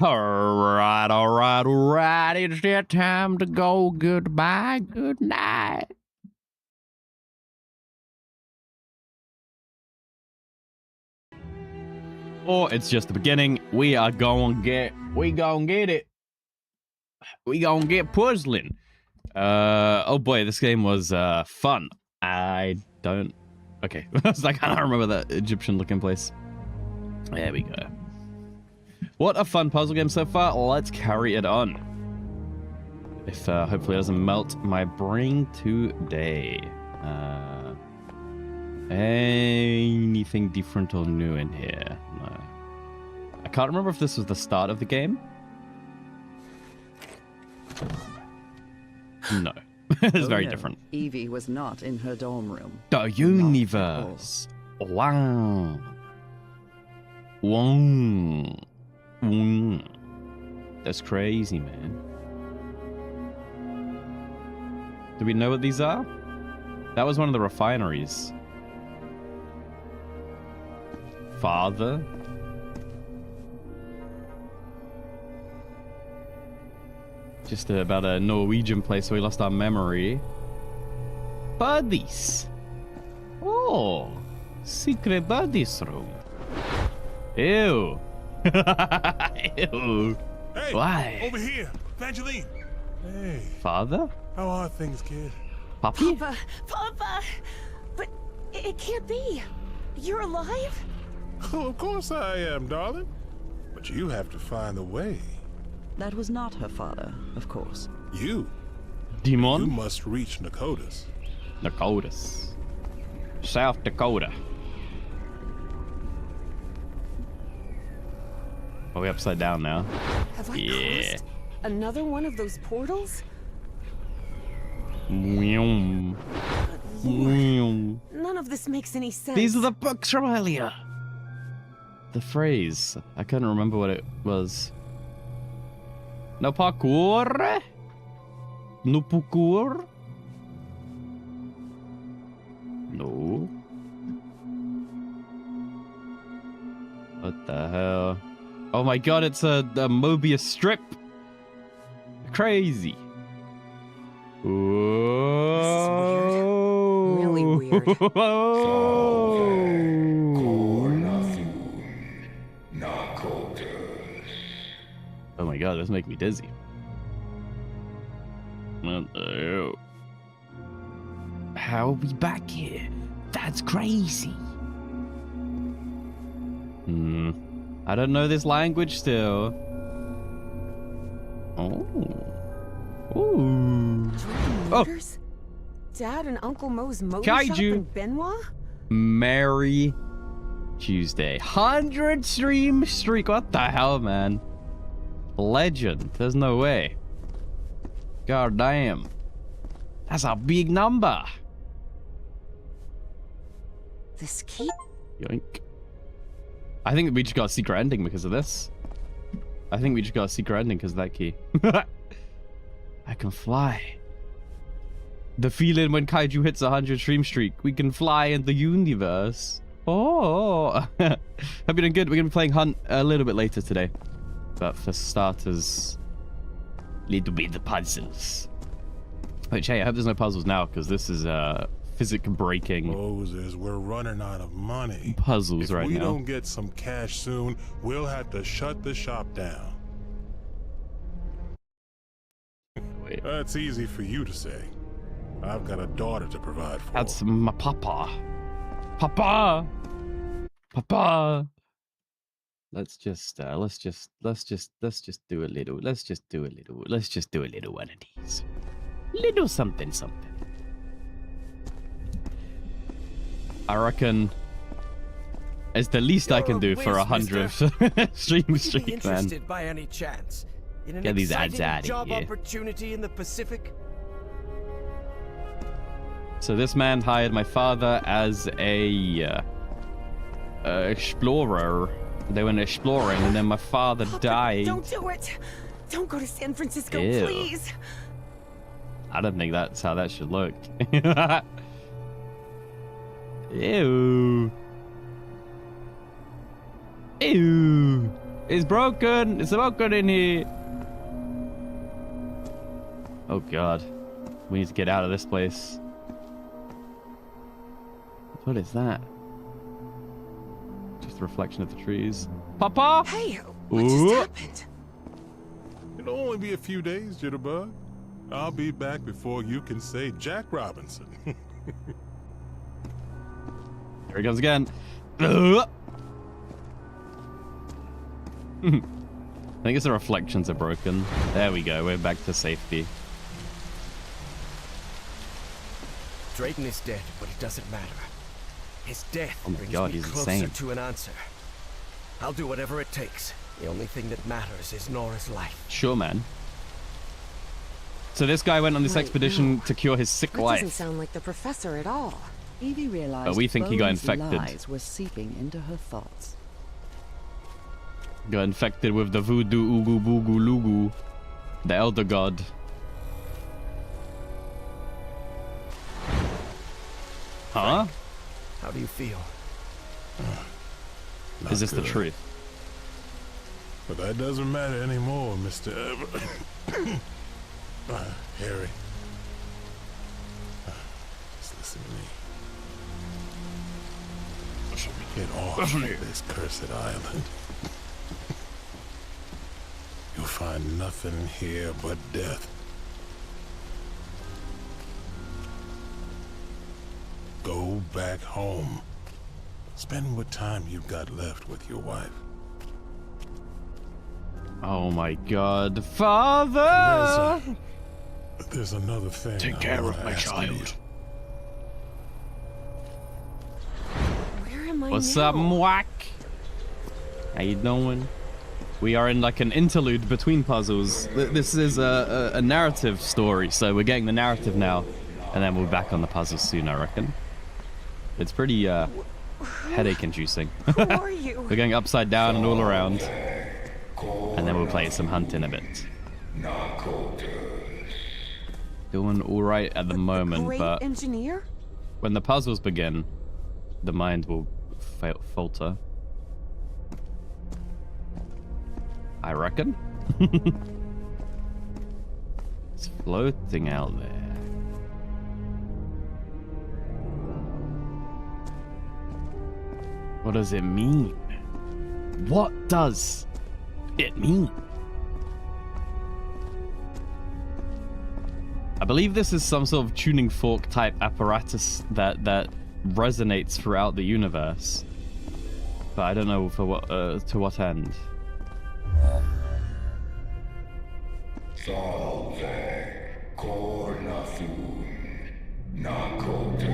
All right. It's that time to go. Goodbye. Good night. Or it's just the beginning. We gonna get it. We gonna get puzzling. Oh boy, this game was fun. Okay. I was like, I don't remember that Egyptian looking place. There we go. What a fun puzzle game so far. Let's carry it on. If hopefully it doesn't melt my brain today. Anything different or new in here? No. I can't remember if this was the start of the game. No. It's very different. Evie was not in her dorm room. The universe. Wow. Wow. That's crazy, man. Do we know what these are? That was one of the refineries. Father? Just about a Norwegian place where we lost our memory. Buddies. Oh. Secret buddies room. Ew. Ew. Hey, why? Over here, Evangeline. Hey. Father? How are things, kid? Poppy? Papa! But it can't be. You're alive? Oh, of course I am, darling. But you have to find a way. That was not her father, of course. You Demon? must reach Nakotas. Nakotas. South Dakota. Are we upside down now? Have I crossed another one of those portals? None None of this makes any sense. These are the books from earlier. The phrase. I couldn't remember what it was. No parkour? No parkour? No. What the hell? Oh my god, it's a Mobius strip. Crazy. Whoa. Really weird. Oh my god, this makes me dizzy. What the hell? How are we back here? That's crazy. I don't know this language still. Oh. Ooh. Motors? Dad and Uncle Mo's motor shop Kaiju. in Benoit? Merry Tuesday. 100 stream streak. What the hell, man? Legend. There's no way. God damn. That's a big number. This key? Yoink. I think we just got a secret ending because of this. I think we just got a secret ending because of that key. I can fly. The feeling when Kaiju hits 100 stream streak. We can fly in the universe. Oh. Hope you're doing good. We're going to be playing Hunt a little bit later today. But for starters, little bit of puzzles. Which, hey, I hope there's no puzzles now because this is physics breaking Moses, we're running out of money. puzzles right If we now. don't get some cash soon, we'll have to shut the shop down. Wait. That's easy for you to say. I've got a daughter to provide for. That's my papa. Papa. Papa. Let's just do a little one of these. Little something. I reckon it's the least I can do for 100 stream streak, man. Interested by any chance in an Get these ads exciting out of job here. opportunity in the Pacific? So this man hired my father as a explorer. They went exploring, and then my father died. Don't do it! Don't go to San Francisco, Ew. please! I don't think that's how that should look. Ew. Ew. It's broken. It's broken in here. Oh god. We need to get out of this place. What is that? Just a reflection of the trees. Papa! Hey, what just happened? It'll only be a few days, Jitterbug. I'll be back before you can say Jack Robinson. Here he comes again. I think it's the reflections are broken. There we go. We're back to safety. Drayton is dead, but it doesn't matter. His death Oh my brings God, me he's closer insane. to an answer. I'll do whatever it takes. The only thing that matters is Nora's life. Sure, man. So this guy went on this Wait, expedition no. to cure his sick That doesn't wife. sound like the professor at all. Evie realized But we think he got Bones' infected. lies were seeping into her thoughts. Got infected with the voodoo oogu boogu lugu. The elder god. Huh? How do you feel? Is this the good. truth? But that doesn't matter anymore, Mr. Harry. Just listen to me. Get off this cursed island. You'll find nothing here but death. Go back home. Spend what time you've got left with your wife. Oh my god. Father! There's another thing. Take I care wanna of my ask child. you. Where am I What's now? up, Mwack? How you doing? We are in like an interlude between puzzles. This is a narrative story, so we're getting the narrative now. And then we'll be back on the puzzles soon, I reckon. It's pretty headache-inducing. Who are you? We're going upside down and all around. And then we'll play some hunt in a bit. Doing alright at the moment, Great but engineer? when the puzzles begin, the mind will falter. I reckon. It's floating out there. What does it mean? What does it mean? I believe this is some sort of tuning fork type apparatus that resonates throughout the universe, but I don't know for what to what end.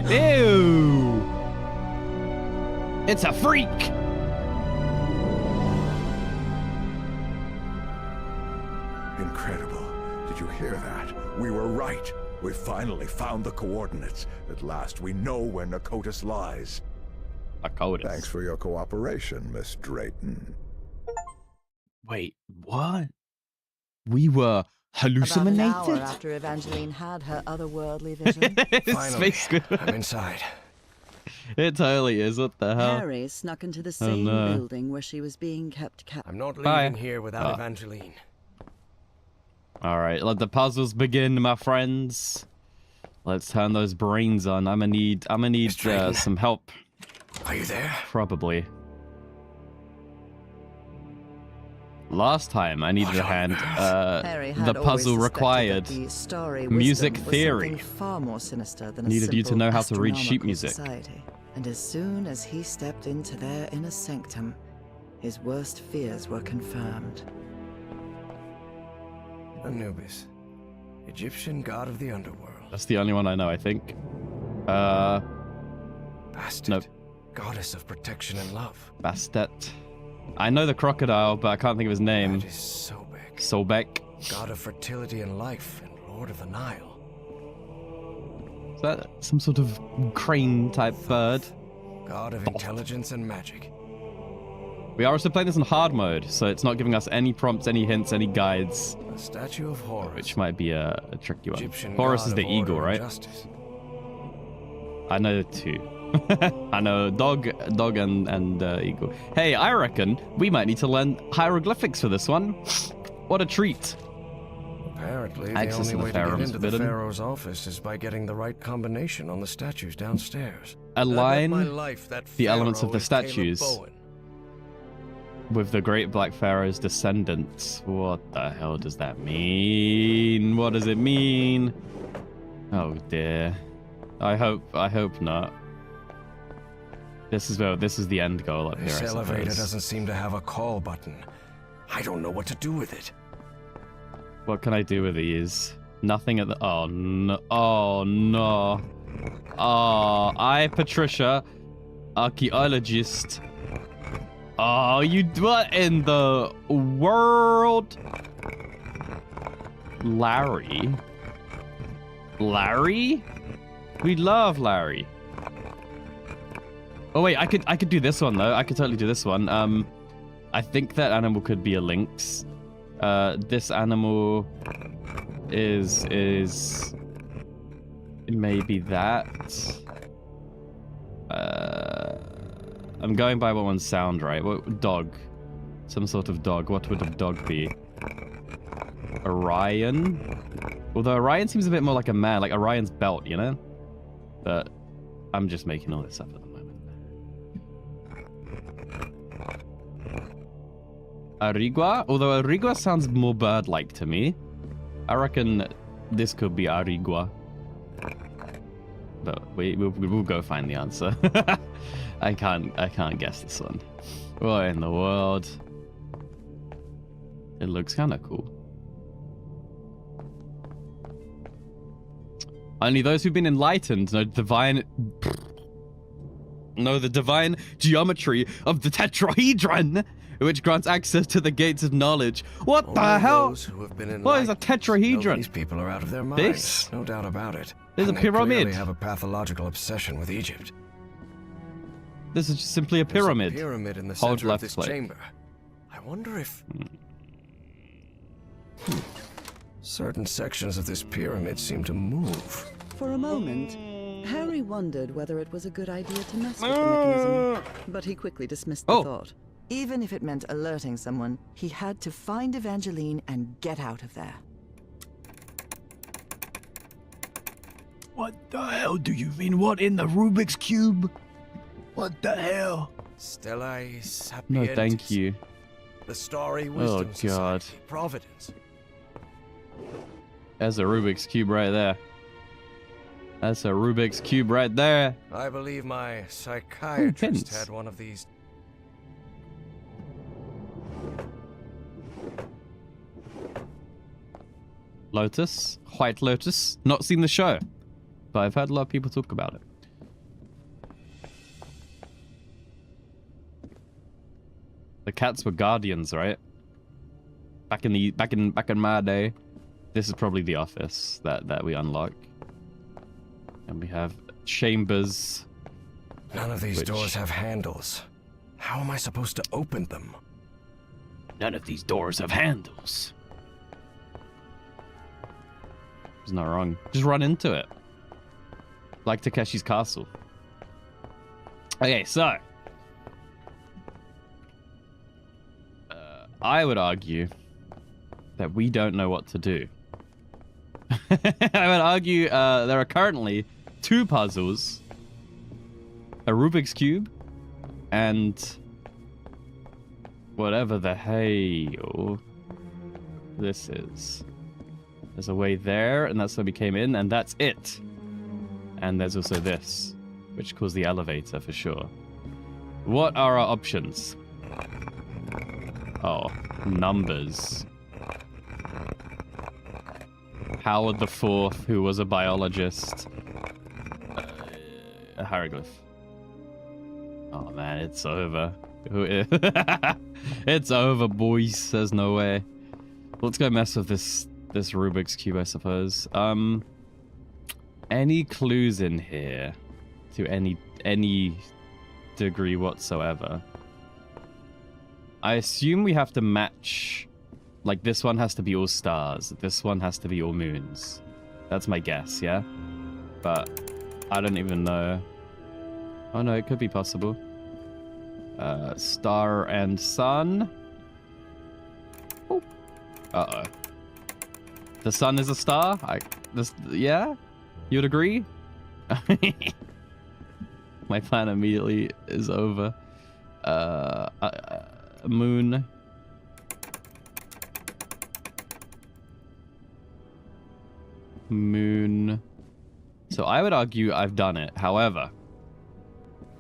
Ew! It's a freak! Incredible. Did you hear that? We were right. We finally found the coordinates. At last, we know where Nakotis lies. Nakotis. Thanks for your cooperation, Miss Drayton. Wait, what? We were About an hour hallucinated? after Evangeline had her otherworldly vision, Finally, Space Squid. I'm inside. It totally is. What the hell? Harry snuck into the same no. building where she was being kept captive. I'm not Bye. leaving here without Evangeline. All right, let the puzzles begin, my friends. Let's turn those brains on. I'm gonna need Drayton. some help, Are you there? probably. Last time I needed a hand. Harry had The always puzzle suspected required that the starry music wisdom was theory. something far more sinister than a Needed you to simple know how to read sheet astronomical music. society. And as soon as he stepped into their inner sanctum, his worst fears were confirmed. Anubis, Egyptian god of the underworld. That's the only one I know, I think. Bastard, Nope. goddess of protection and love. Bastet. I know the crocodile, but I can't think of his name. That is Sobek, Sobek. god of fertility and life, and lord of the Nile. Is that some sort of crane type bird? God of intelligence and magic. We are also playing this in hard mode, so it's not giving us any prompts, any hints, any guides, A statue of Horus. which might be a tricky one. Egyptian Horus god is the of eagle, order and right? justice. I know two. I know, dog and eagle. Hey, I reckon we might need to learn hieroglyphics for this one. What a treat. Apparently, Access the to only the way to get Pharaoh's into the forbidden. Pharaoh's office is by getting the right combination on the statues downstairs. Align I bet my life that the elements of Pharaoh the is Caleb statues Bowen. with the Great Black Pharaoh's descendants. What the hell does that mean? What does it mean? Oh dear. I hope not. This is the end goal up here. This I elevator suppose. doesn't seem to have a call button. I don't know what to do with it. What can I do with these? Nothing at the. Oh no! Oh no! Oh, Patricia, archaeologist. Oh, you what in the world? Larry? Larry? We love Larry. Oh wait, I could do this one though. I could totally do this one. I think that animal could be a lynx. This animal is maybe that. I'm going by what ones sound right. What dog? Some sort of dog. What would a dog be? Orion? Although Orion seems a bit more like a man, like Orion's belt, you know? But I'm just making all this up at the moment. Arigua? Although Arigua sounds more bird-like to me. I reckon this could be Arigua. But we'll go find the answer. I can't guess this one. What in the world? It looks kind of cool. Only those who've been enlightened know the divine geometry of the tetrahedron, which grants access to the gates of knowledge. What Only the hell? those who have been What is a enlightened tetrahedron? know these people are out of their minds. This? No doubt about it. There's And a they pyramid. clearly have a pathological obsession with Egypt. This is just simply a There's pyramid. a pyramid in the Hold center of left this click. chamber. I wonder if... Certain sections of this pyramid seem to move. For a moment, Harry wondered whether it was a good idea to mess with the mechanism, but he quickly dismissed the Oh. thought. Even if it meant alerting someone, he had to find Evangeline and get out of there. What the hell do you mean? What in the Rubik's Cube? What the hell? Stellae Sapientis. No, thank you. The Starry Wisdom Oh, God. Society. Providence. There's a Rubik's Cube right there. That's a Rubik's Cube right there. I believe my psychiatrist pins. had one of these. Lotus. White Lotus. Not seen the show, but I've heard a lot of people talk about it. The cats were guardians, right? Back in my day. This is probably the office that we unlock. And we have chambers. None of these Which- doors have handles. How am I supposed to open them? None of these doors have handles. He's not wrong. Just run into it. Like Takeshi's castle. Okay, so. I would argue that we don't know what to do. I would argue there are currently 2 puzzles. A Rubik's Cube and whatever the hell this is. There's a way there, and that's where we came in, and that's it. And there's also this, which calls the elevator for sure. What are our options? Oh, numbers. Howard the Fourth, who was a biologist. A hieroglyph. Oh man, it's over. It's over, boys. There's no way. Let's go mess with this Rubik's Cube, I suppose. Any clues in here to any degree whatsoever? I assume we have to match. Like, this one has to be all stars. This one has to be all moons. That's my guess, yeah? But I don't even know. Oh no, it could be possible. Star and sun. Oh. Uh-oh. The sun is a star? Yeah? You would agree? My plan immediately is over. Moon. Moon. So I would argue I've done it. However,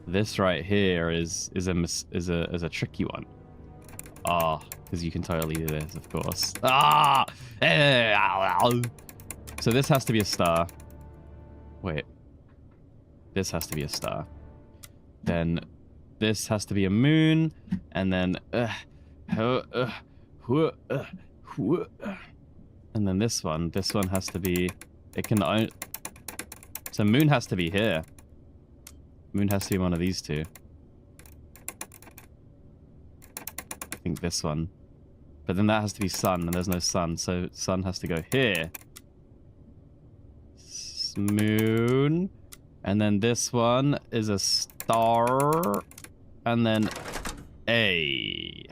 this right here is a tricky one. Ah, because you can totally do this, of course. Ah! So this has to be a star. Wait. This has to be a star. Then this has to be a moon, and then and then this one has to be. It can. So moon has to be here. Moon has to be one of these two. I think this one. But then that has to be sun, and there's no sun, so sun has to go here. Moon. And then this one is a star. And then A.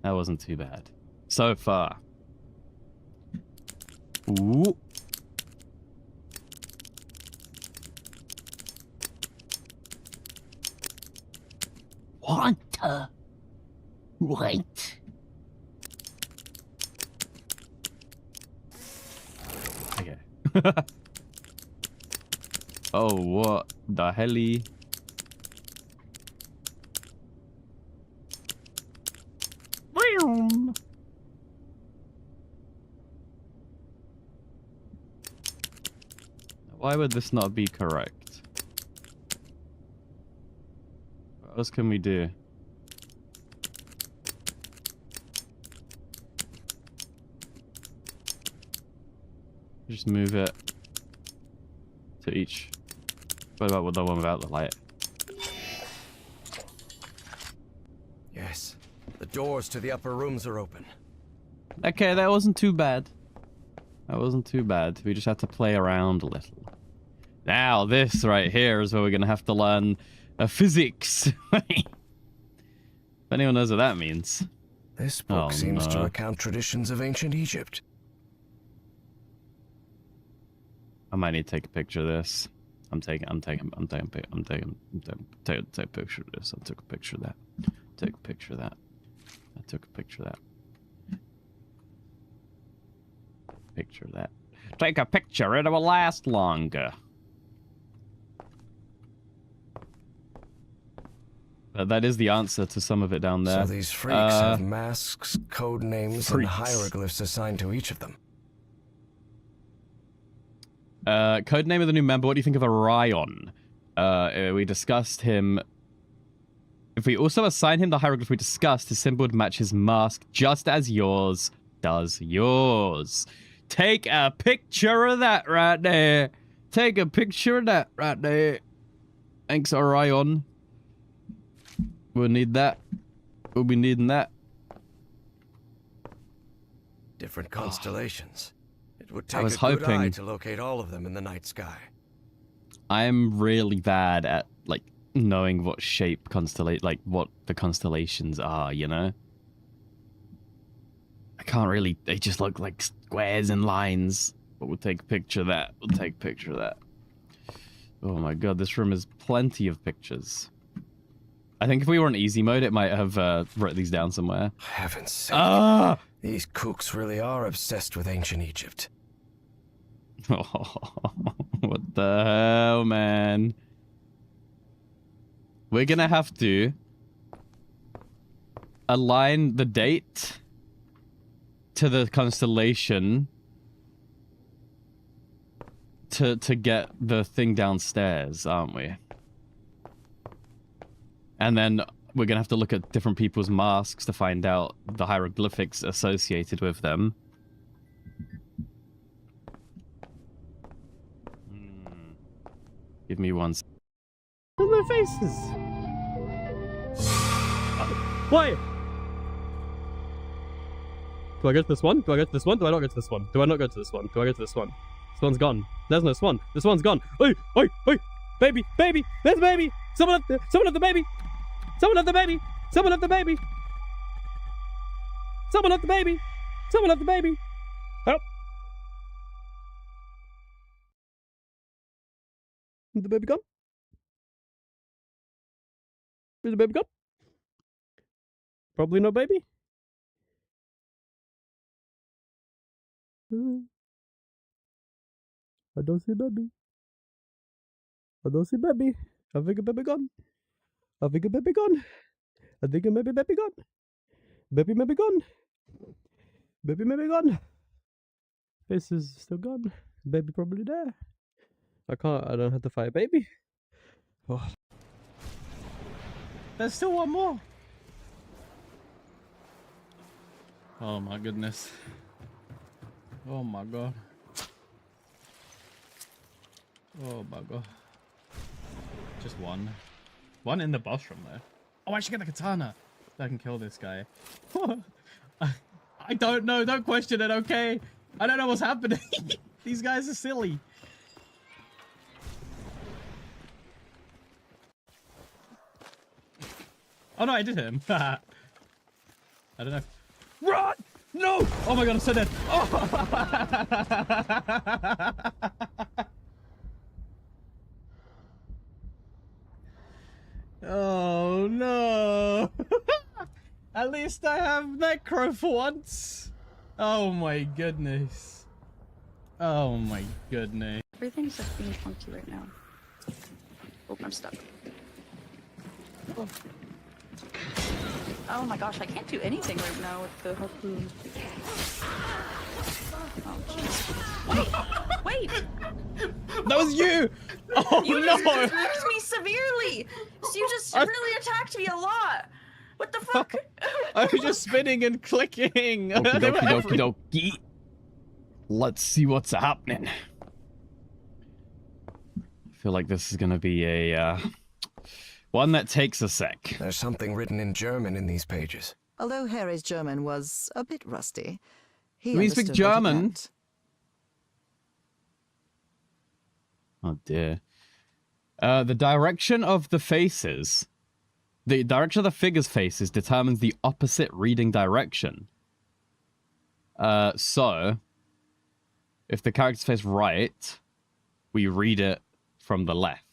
That wasn't too bad. So far. Ooh. Wait. Okay. Oh, what the helly? Why would this not be correct? What else can we do? Just move it to each. What about the one without the light? Yes. The doors to the upper rooms are open. Okay, that wasn't too bad. That wasn't too bad. We just had to play around a little. Now, this right here is where we're going to have to learn physics. If anyone knows what that means. This book seems to recount traditions of ancient Egypt. I might need to take a picture of this. I'm taking a picture of this. I took a picture of that. Take a picture of that. I took a picture of that. Picture of that. Take a picture, it will last longer. That is the answer to some of it down there. So these freaks have masks, code names, and hieroglyphs assigned to each of them. Code name of the new member. What do you think of Orion? We discussed him. If we also assign him the hieroglyph we discussed, his symbol would match his mask, just as yours does yours. Take a picture of that right there. Take a picture of that right there. Thanks, Orion. We'll need that. We'll be needing that. Different constellations. It would take was a good eye hoping- to locate all of them in the night sky. I'm really bad at, like, knowing what shape what the constellations are, you know? I can't really, they just look like squares and lines. But we'll take a picture of that. We'll take a picture of that. Oh my god, this room has plenty of pictures. I think if we were on easy mode, it might have wrote these down somewhere. Heaven's sake. Ah! These kooks really are obsessed with ancient Egypt. What the hell, man? We're gonna have to align the date to the constellation to get the thing downstairs, aren't we? And then we're gonna have to look at different people's masks to find out the hieroglyphics associated with them. Give me one. Look at their faces. Why? Do I go to the swan? Do I go to the swan? Do I not go to the swan? Do I not go to the swan? Do I go to the swan? Swan's gone. There's no swan. The swan's gone. Oi! Oi! Oi! Baby! Baby! There's a baby! Someone left the baby! Someone left the baby! Someone left the baby! Someone left the baby! Someone left the baby! Help! Is the baby gone? Is the baby gone? Probably no baby. I don't see baby. I don't see baby. I think a baby gone. I think a baby gone. I think a maybe baby gone. Baby maybe gone. Baby maybe gone. Face is still gone. Baby probably there. I don't have to fight a baby. Oh. There's still one more. Oh my goodness. Oh my god. Oh my god. Just one. One in the boss room though. Oh, I should get the katana. I can kill this guy. I don't know. Don't question it, okay? I don't know what's happening. These guys are silly. Oh no, I did hit him. I don't know. Run! No! Oh my god, I'm so dead. Oh! Oh no! At least I have Necro for once. Oh my goodness. Oh my goodness. Everything's just being funky right now. Oh, I'm stuck. Oh. Oh my gosh, I can't do anything right now with the harpoon. Oh jeez. Wait! Wait! That was you! Oh You no! just attacked me severely! So you just really attacked me a lot! What the fuck? I was just spinning and clicking. Okie dokie dokie. Let's see what's happening. I feel like this is gonna be a one that takes a sec. There's something written in German in these pages. Although Harry's German was a bit rusty, he We speak understood what it German. meant. Oh dear. The direction of the faces. The direction of the figure's faces determines the opposite reading direction. So, if the character's face right, we read it from the left.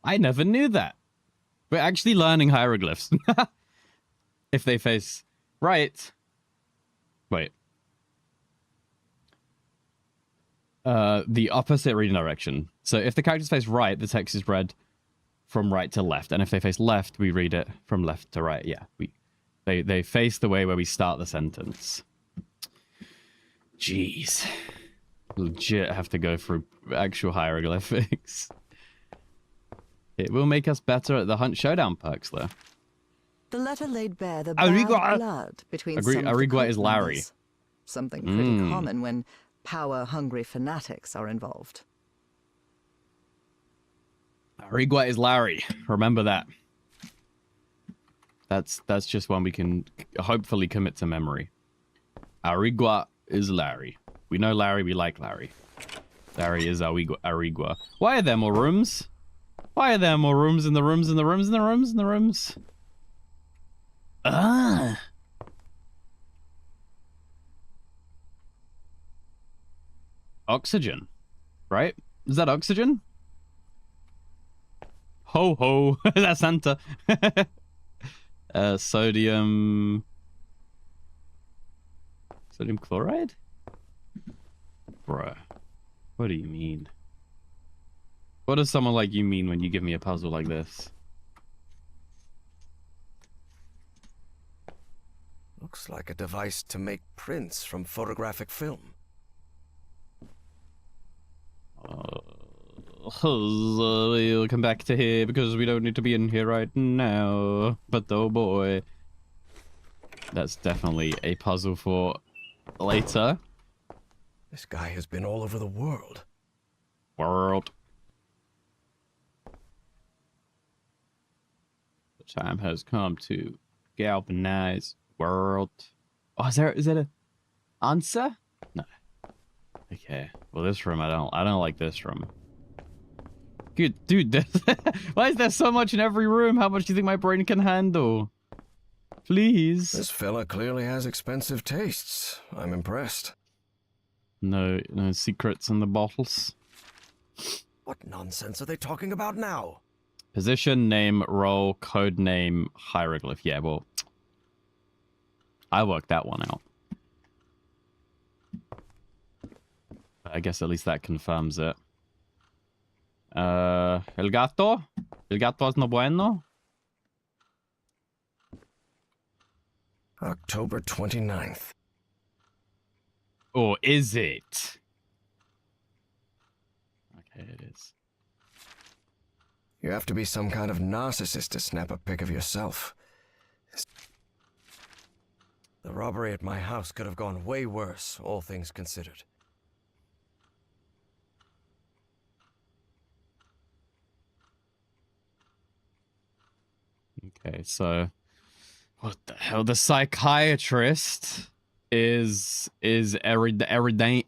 I never knew that. We're actually learning hieroglyphs. If they face right... Wait. The opposite reading direction. So if the character's face right, the text is read from right to left. And if they face left, we read it from left to right. Yeah, they face the way where we start the sentence. Jeez. Legit have to go through actual hieroglyphics. It will make us better at the Hunt Showdown perks, though. The letter laid bare the Arigua- bad blood between some of the Arigua is cult Larry. members. Something pretty common when power-hungry fanatics are involved. Arigua is Larry. Remember that. That's just one we can hopefully commit to memory. Arigua is Larry. We know Larry, we like Larry. Larry is Arigua. Why are there more rooms? Why are there more rooms in the rooms in the rooms in the rooms in the rooms? Ah. Oxygen. Right? Is that oxygen? Ho ho. That's Santa. Sodium. Sodium chloride? Bruh. What do you mean? What does someone like you mean when you give me a puzzle like this? Looks like a device to make prints from photographic film. We'll come back to here because we don't need to be in here right now. But oh boy. That's definitely a puzzle for later. This guy has been all over the world. World. The time has come to galvanize world. Oh, is that a answer? No. Okay. Well, this room I don't like this room. Good, dude. Why is there so much in every room? How much do you think my brain can handle? Please. This fella clearly has expensive tastes. I'm impressed. No secrets in the bottles. What nonsense are they talking about now? Position, name, role, code name, hieroglyph. Yeah, well, I worked that one out. I guess at least that confirms it. El gato? El gato es no bueno? October 29th. Or is it? Okay, it is. You have to be some kind of narcissist to snap a pic of yourself. The robbery at my house could have gone way worse, all things considered. Okay, so what the hell? The psychiatrist is Eridanus,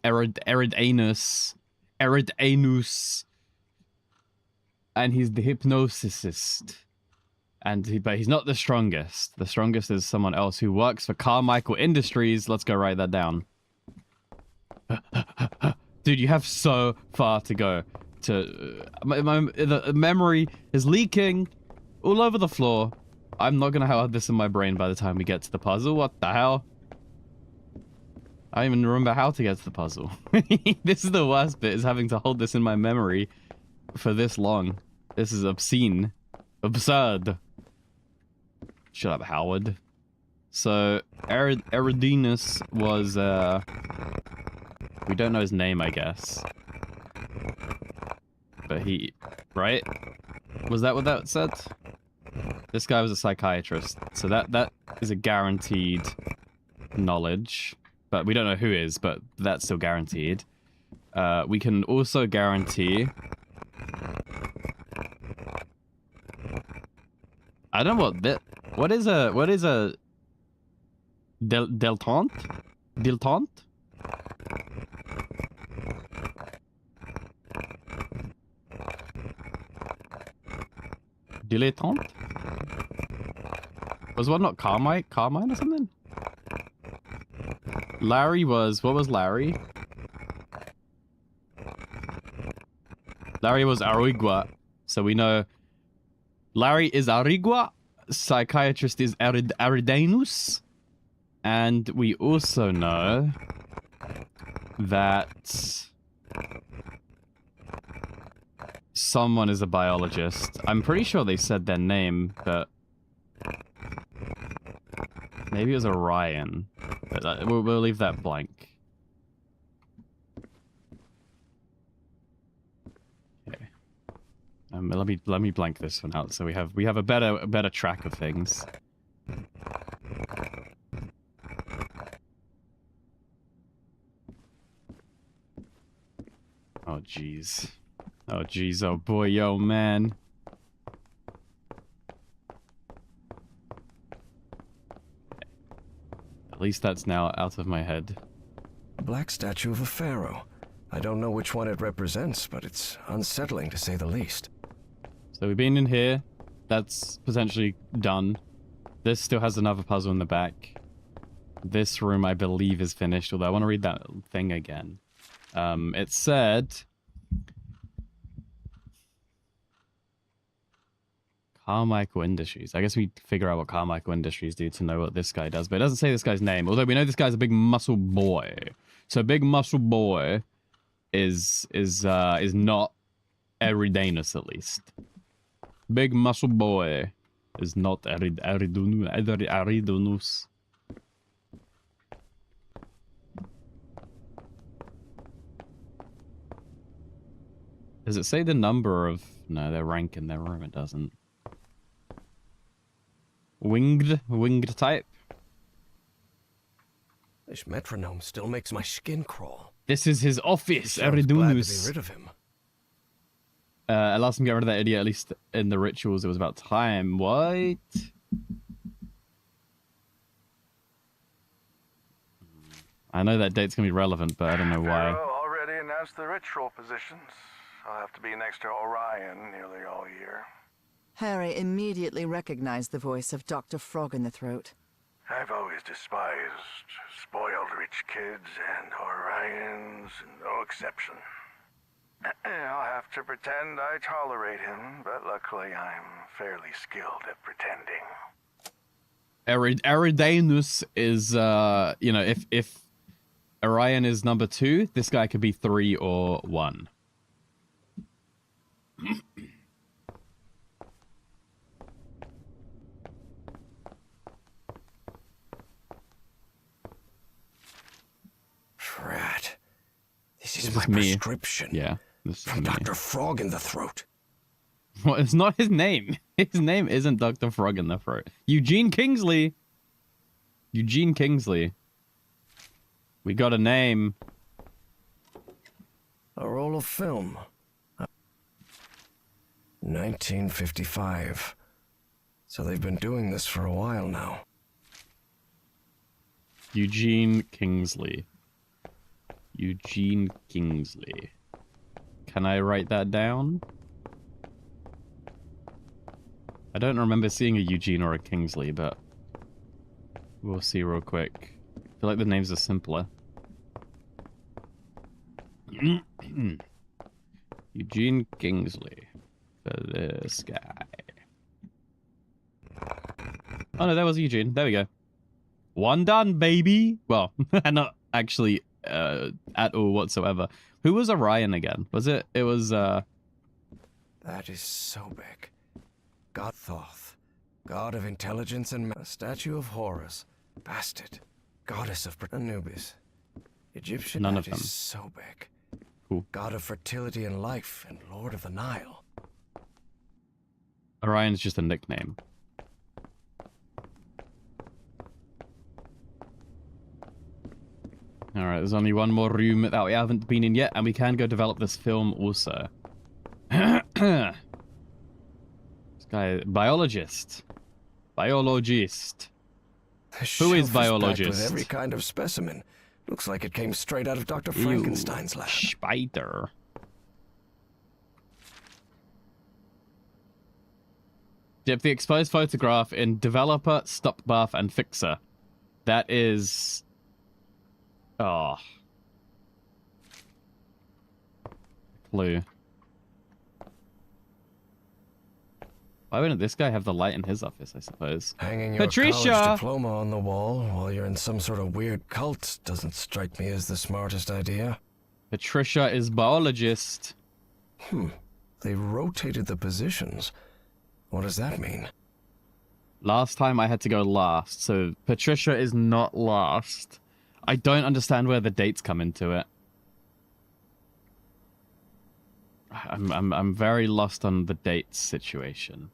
and he's the hypnosist. But he's not the strongest. The strongest is someone else who works for Carmichael Industries. Let's go write that down. Dude, you have so far to go. The memory is leaking all over the floor. I'm not gonna have this in my brain by the time we get to the puzzle. What the hell? I don't even remember how to get to the puzzle. This is the worst bit, is having to hold this in my memory for this long. This is obscene. Absurd. Shut up, Howard. So, Eridanus was, we don't know his name, I guess. But he... Right? Was that what that said? This guy was a psychiatrist. So that is a guaranteed knowledge. But we don't know who is, but that's still guaranteed. We can also guarantee... I don't know what is a dilettante? Dilettante? Dilettante? Was one not Carmine or something? Larry was, what was Larry? Larry was Arigua, so we know Larry is Arigua, psychiatrist is Eridanus, and we also know that someone is a biologist. I'm pretty sure they said their name, but maybe it was Orion. But we'll leave that blank. Okay. Let me blank this one out so we have a better track of things. Oh jeez. Oh jeez, oh boy, yo man. At least that's now out of my head. Black statue of a pharaoh. I don't know which one it represents, but it's unsettling to say the least. So we've been in here. That's potentially done. This still has another puzzle in the back. This room, I believe, is finished, although I want to read that thing again. It said... Carmichael Industries. I guess we figure out what Carmichael Industries do to know what this guy does, but it doesn't say this guy's name, although we know this guy's a big muscle boy. So big muscle boy is not Eridanus, at least. Big muscle boy is not Eridanus. Does it say the number of... No, their rank in their room, it doesn't. Winged type. This metronome still makes my skin crawl. This is his office, Sounds glad to Eridanus. be rid of him. I asked him to get rid of that idiot, at least in the rituals, it was about time. What? I know that date's gonna be relevant, but I don't know why. Pharaoh already announced the ritual positions. I'll have to be next to Orion nearly all year. Harry immediately recognized the voice of Dr. Frog in the Throat. I've always despised spoiled rich kids, and Orion's no exception. I'll have to pretend I tolerate him, but luckily I'm fairly skilled at pretending. Eridanus is, you know, if Orion is number 2, this guy could be 3 or 1. Drat. This is This my is me. prescription. Yeah, this is From me. Dr. Frog in the Throat. Well, it's not his name. His name isn't Dr. Frog in the Throat. Eugene Kingsley. Eugene Kingsley. We got a name. A roll of film. 1955. So they've been doing this for a while now. Eugene Kingsley. Eugene Kingsley. Can I write that down? I don't remember seeing a Eugene or a Kingsley, but we'll see real quick. I feel like the names are simpler. Eugene Kingsley. For this guy. Oh no, that was Eugene. There we go. One done, baby. Well, not actually at all whatsoever. Who was Orion again? Was it? It was. That is Sobek. God Thoth. God of intelligence and a statue of Horus. Bastard. Goddess of Anubis. Egyptian. None that of them. is Sobek. Cool. God of fertility and life and Lord of the Nile. Orion's just a nickname. Alright, there's only one more room that we haven't been in yet, and we can go develop this film also. This guy, biologist. Biologist. The Who is shelf packed biologist? with every kind of specimen. Looks like it came straight out of Dr. Ew, Frankenstein's lab. Spider. Dip the exposed photograph in developer, stop bath, and fixer. That is... Oh. Clue. Why wouldn't this guy have the light in his office, I suppose? Hanging your Patricia! college diploma on the wall while you're in some sort of weird cult doesn't strike me as the smartest idea. Patricia is biologist. They rotated the positions. What does that mean? Last time I had to go last, so Patricia is not last. I don't understand where the dates come into it. I'm very lost on the dates situation.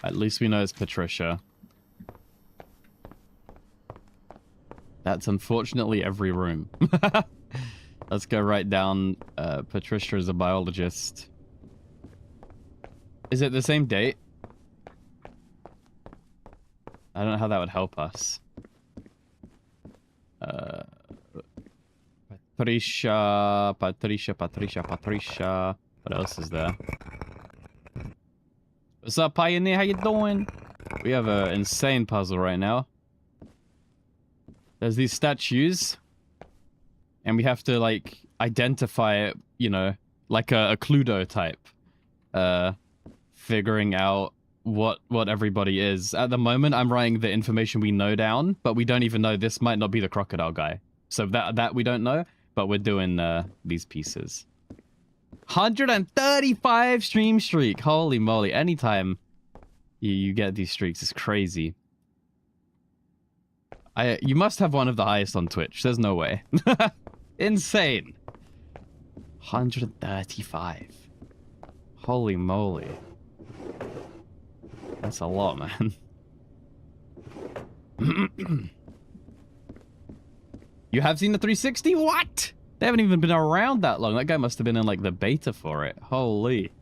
At least we know it's Patricia. That's unfortunately every room. Let's go right down. Patricia is a biologist. Is it the same date? I don't know how that would help us. Patricia. What else is there? What's up, Pioneer? How you doing? We have an insane puzzle right now. There's these statues. And we have to, like, identify it, you know, like a Cluedo type. Figuring out what everybody is. At the moment, I'm writing the information we know down, but we don't even know this might not be the crocodile guy. So that we don't know, but we're doing these pieces. 135 stream streak. Holy moly. Anytime you get these streaks, it's crazy. You must have one of the highest on Twitch. There's no way. Insane. 135. Holy moly. That's a lot, man. You have seen the 360? What? They haven't even been around that long. That guy must have been in, like, the beta for it. Holy.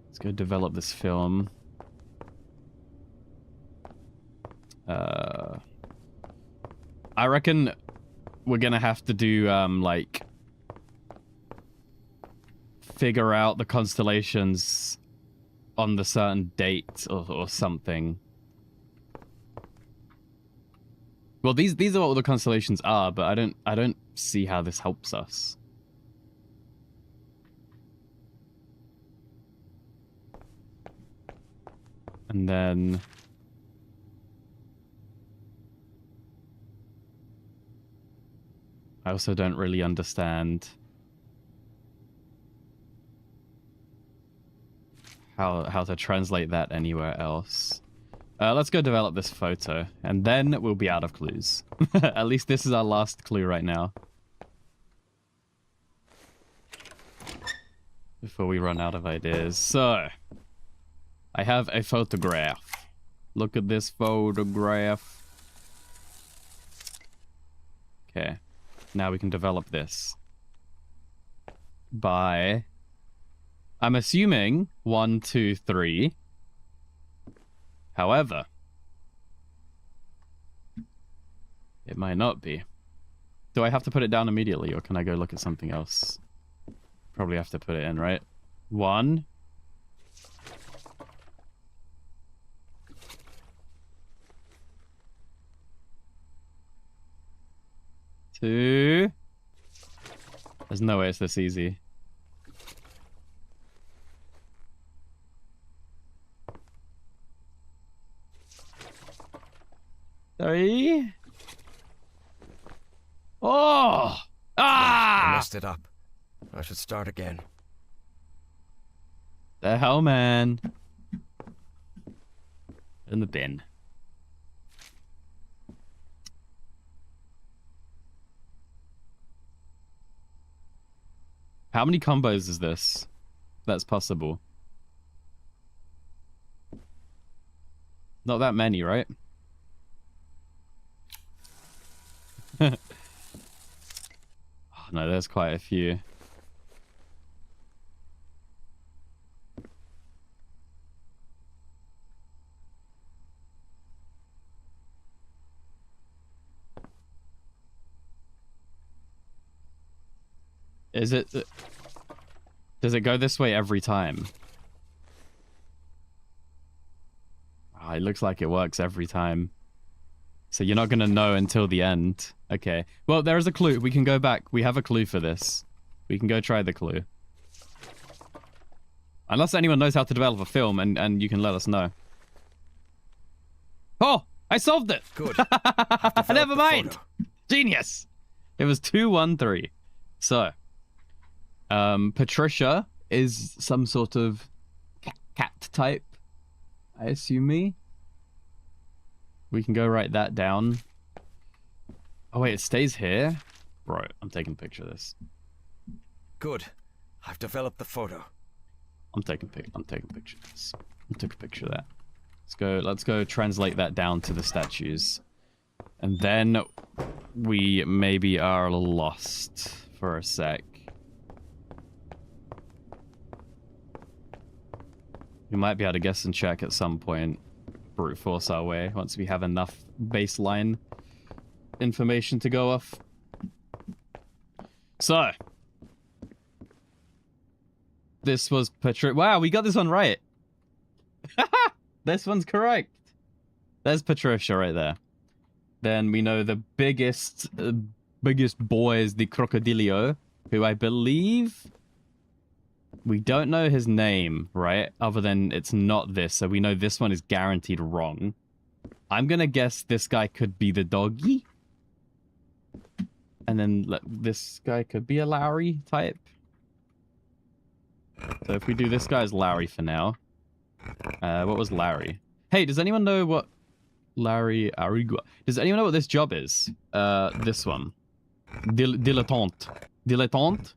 Let's go develop this film. I reckon we're gonna have to do, like, figure out the constellations on the certain date or something. Well, these are what the constellations are, but I don't see how this helps us. And then I also don't really understand how to translate that anywhere else. Let's go develop this photo, and then we'll be out of clues. At least this is our last clue right now. Before we run out of ideas. So, I have a photograph. Look at this photograph. Okay. Now we can develop this. By... I'm assuming 1, 2, 3. However, it might not be. Do I have to put it down immediately, or can I go look at something else? Probably have to put it in, right? 1. 2. There's no way it's this easy. 3. Oh! Ah! I messed it up. I should start again. The hell, man. In the bin. How many combos is this? That's possible. Not that many, right? Oh, no, there's quite a few. Is it... Does it go this way every time? Oh, it looks like it works every time. So you're not going to know until the end. Okay. Well, there is a clue. We can go back. We have a clue for this. We can go try the clue. Unless anyone knows how to develop a film, and you can let us know. Oh! I solved it! Good. Never mind! Genius! It was 2, 1, 3. So... Patricia is some sort of cat type, I assume me. We can go write that down. Oh wait, it stays here? Bro, I'm taking a picture of this. Good. I've developed the photo. I'm taking a picture of this. I took a picture of that. Let's go translate that down to the statues. And then we maybe are lost for a sec. We might be able to guess and check at some point. Brute force our way once we have enough baseline information to go off. So. This was Patricia. Wow, we got this one right. This one's correct. There's Patricia right there. Then we know the biggest boy is the Crocodilio, who I believe... We don't know his name, right? Other than it's not this, so we know this one is guaranteed wrong. I'm gonna guess this guy could be the doggy. And then this guy could be a Lowry type. So if we do this guy's Lowry for now. What was Lowry? Hey, does anyone know what Lowry Arigua? Does anyone know what this job is? This one. Dilettante. Dilettante?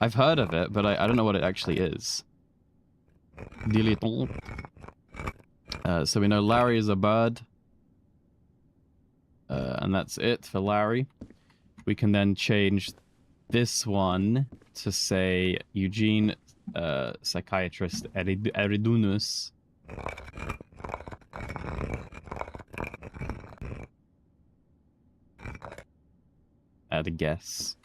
I've heard of it, but I don't know what it actually is. Dilettante. So we know Larry is a bird. And that's it for Larry. We can then change this one to say Eugene, psychiatrist Eridunus. had a guess,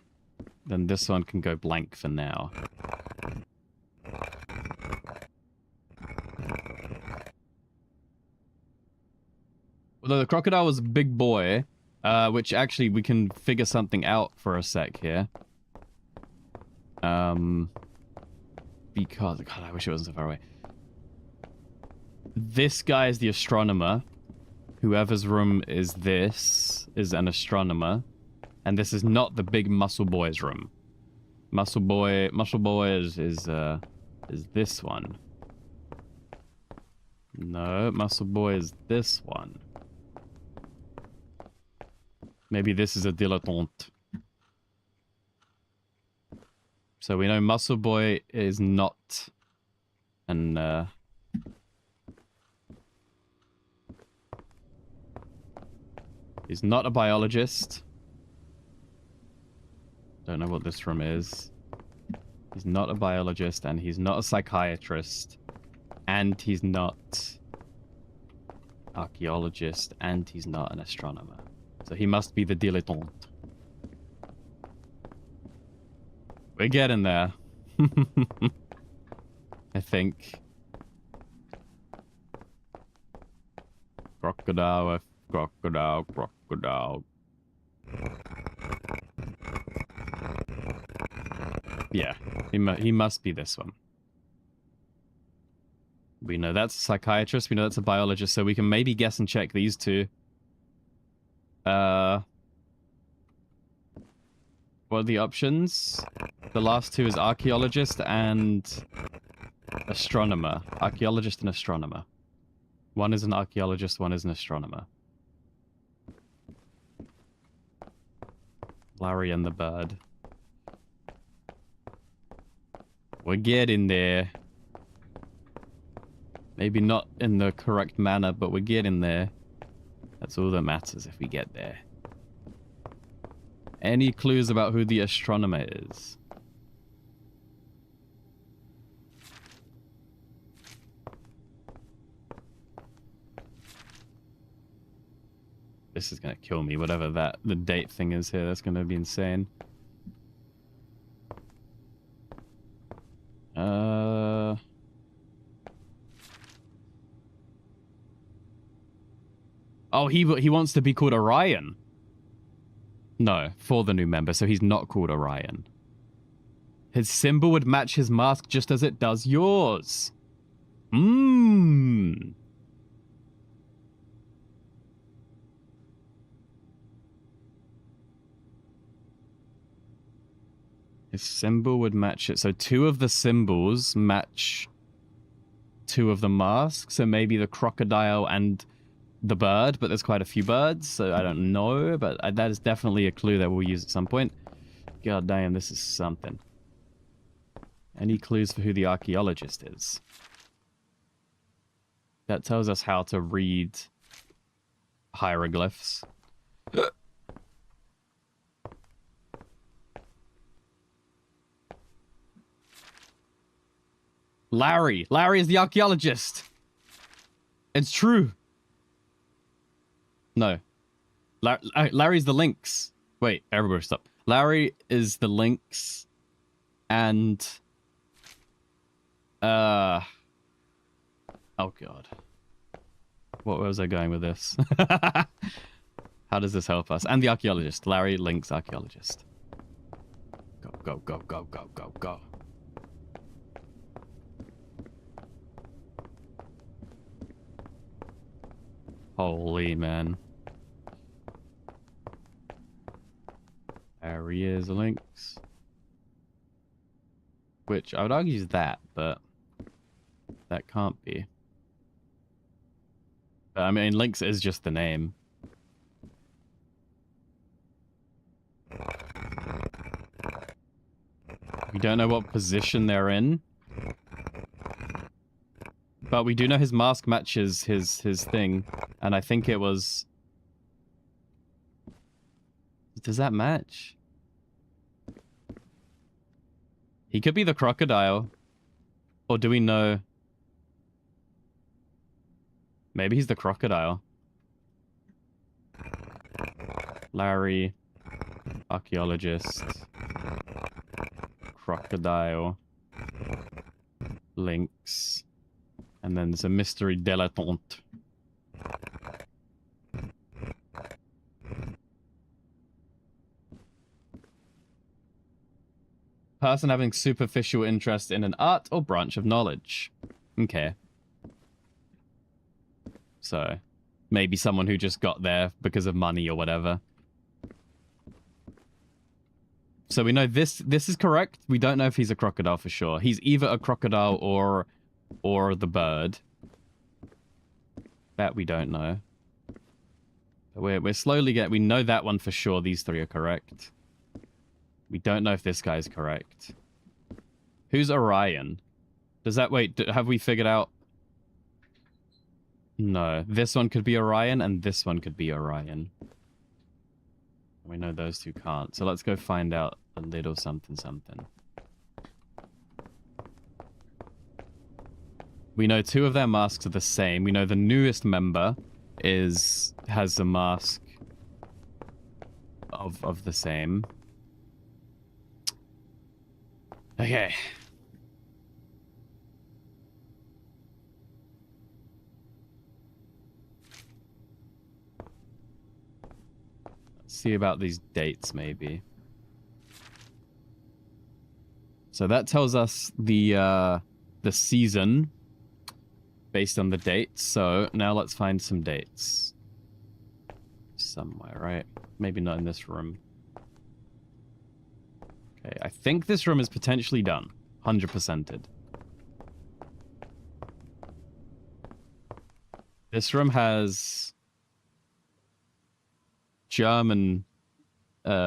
then this one can go blank for now. Although the crocodile was a big boy, which actually we can figure something out for a sec here. Because, God, I wish it wasn't so far away. This guy is the astronomer. Whoever's room is this is an astronomer. And this is not the big muscle boy's room. Muscle boy is this one. No, muscle boy is this one. Maybe this is a dilettante. So we know muscle boy is not an he's not a biologist. Don't know what this room is. He's not a biologist, and he's not a psychiatrist, and he's not archaeologist, and he's not an astronomer. So he must be the dilettante. We're getting there. I think. Crocodile, crocodile, crocodile. Yeah, he must be this one. We know that's a psychiatrist, we know that's a biologist, so we can maybe guess and check these two. What are the options? The last two is archaeologist and astronomer. Archaeologist and astronomer. One is an archaeologist, one is an astronomer. Larry and the bird. We're getting there. Maybe not in the correct manner, but we're getting there. That's all that matters if we get there. Any clues about who the astronomer is? This is gonna kill me, whatever the date thing is here. That's gonna be insane. Oh, he wants to be called Orion. No, for the new member, so he's not called Orion. His symbol would match his mask just as it does yours. Mmm. His symbol would match it. So two of the symbols match two of the masks. So maybe the crocodile and the bird, but there's quite a few birds, so I don't know, but that is definitely a clue that we'll use at some point. God damn, this is something. Any clues for who the archaeologist is? That tells us how to read hieroglyphs. Larry! Larry is the archaeologist! It's true! No. Larry's the lynx. Wait, everybody stop. Larry is the lynx. And... Oh god. What was I going with this? How does this help us? And the archaeologist. Larry, lynx, archaeologist. Go, go, go, go, go, go, go. Holy man. There he is, a lynx. Which I would argue is that, but that can't be. But, I mean, lynx is just the name. We don't know what position they're in. But we do know his mask matches his thing. And I think it was... Does that match? He could be the crocodile. Or do we know... Maybe he's the crocodile. Larry. Archaeologist. Crocodile. Lynx. And then there's a mystery dilettante. Person having superficial interest in an art or branch of knowledge. Okay. So, maybe someone who just got there because of money or whatever. So we know this is correct. We don't know if he's a crocodile for sure. He's either a crocodile or the bird. That we don't know. But we're slowly getting... We know that one for sure. These three are correct. We don't know if this guy's correct. Who's Orion? Does that... Wait, have we figured out... No. This one could be Orion, and this one could be Orion. We know those two can't. So let's go find out a little something something. We know two of their masks are the same. We know the newest member has a mask of the same. Okay. Let's see about these dates, maybe. So that tells us the season based on the dates. So now let's find some dates. Somewhere, right? Maybe not in this room. Okay, I think this room is potentially done. 100%ed. This room has German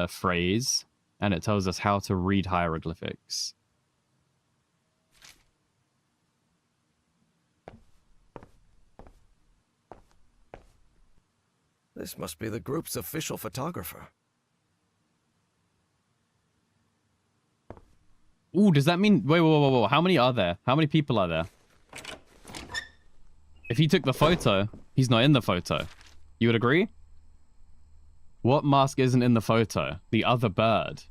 phrase, and it tells us how to read hieroglyphics. This must be the group's official photographer. Ooh, does that mean... Wait. How many are there? How many people are there? If he took the photo, he's not in the photo. You would agree? What mask isn't in the photo? The other bird.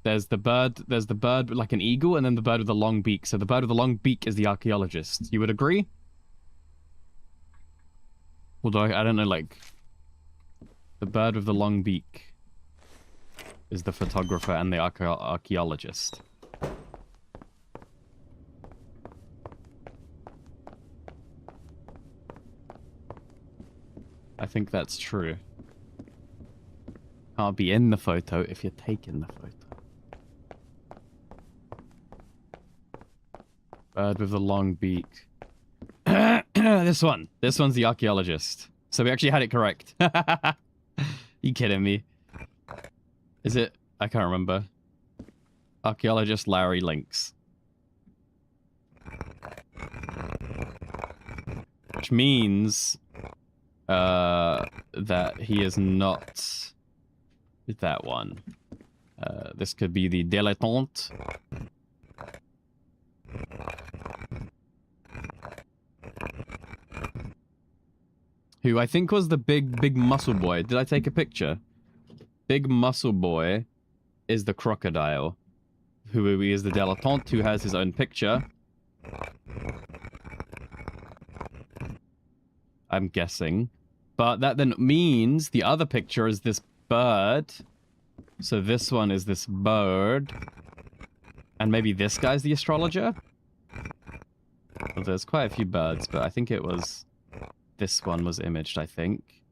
There's the bird like an eagle, and then the bird with the long beak. So the bird with the long beak is the archaeologist. You would agree? Although, I don't know, like... The bird with the long beak is the photographer and the archaeologist. I think that's true. Can't be in the photo if you're taking the photo. Bird with the long beak. This one. This one's the archaeologist. So we actually had it correct. You kidding me? Is it? I can't remember. Archaeologist Larry Lynx. Which means that he is not that one. This could be the dilettante. Who I think was the big muscle boy. Did I take a picture? Big muscle boy is the crocodile. Who is the dilettante, who has his own picture. I'm guessing. But that then means the other picture is this bird. So this one is this bird. And maybe this guy's the astrologer? Well, there's quite a few birds, but I think it was... This one was imaged, I think.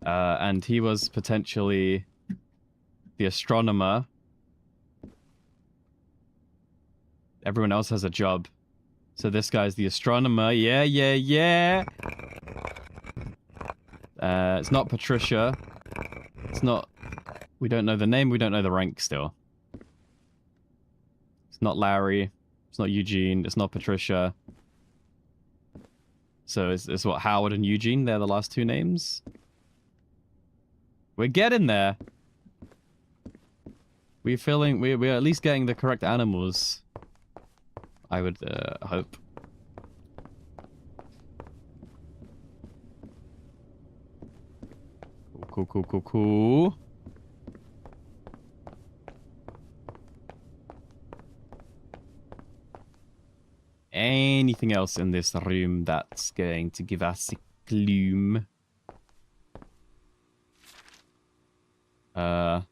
And he was potentially the astronomer. Everyone else has a job. So this guy's the astronomer. Yeah. It's not Patricia. It's not... We don't know the name. We don't know the rank still. It's not Larry. It's not Eugene. It's not Patricia. So it's what, Howard and Eugene? They're the last two names? We're getting there. We're at least getting the correct animals. I would hope. Cool. anything else in this room that's going to give us a clue? Don't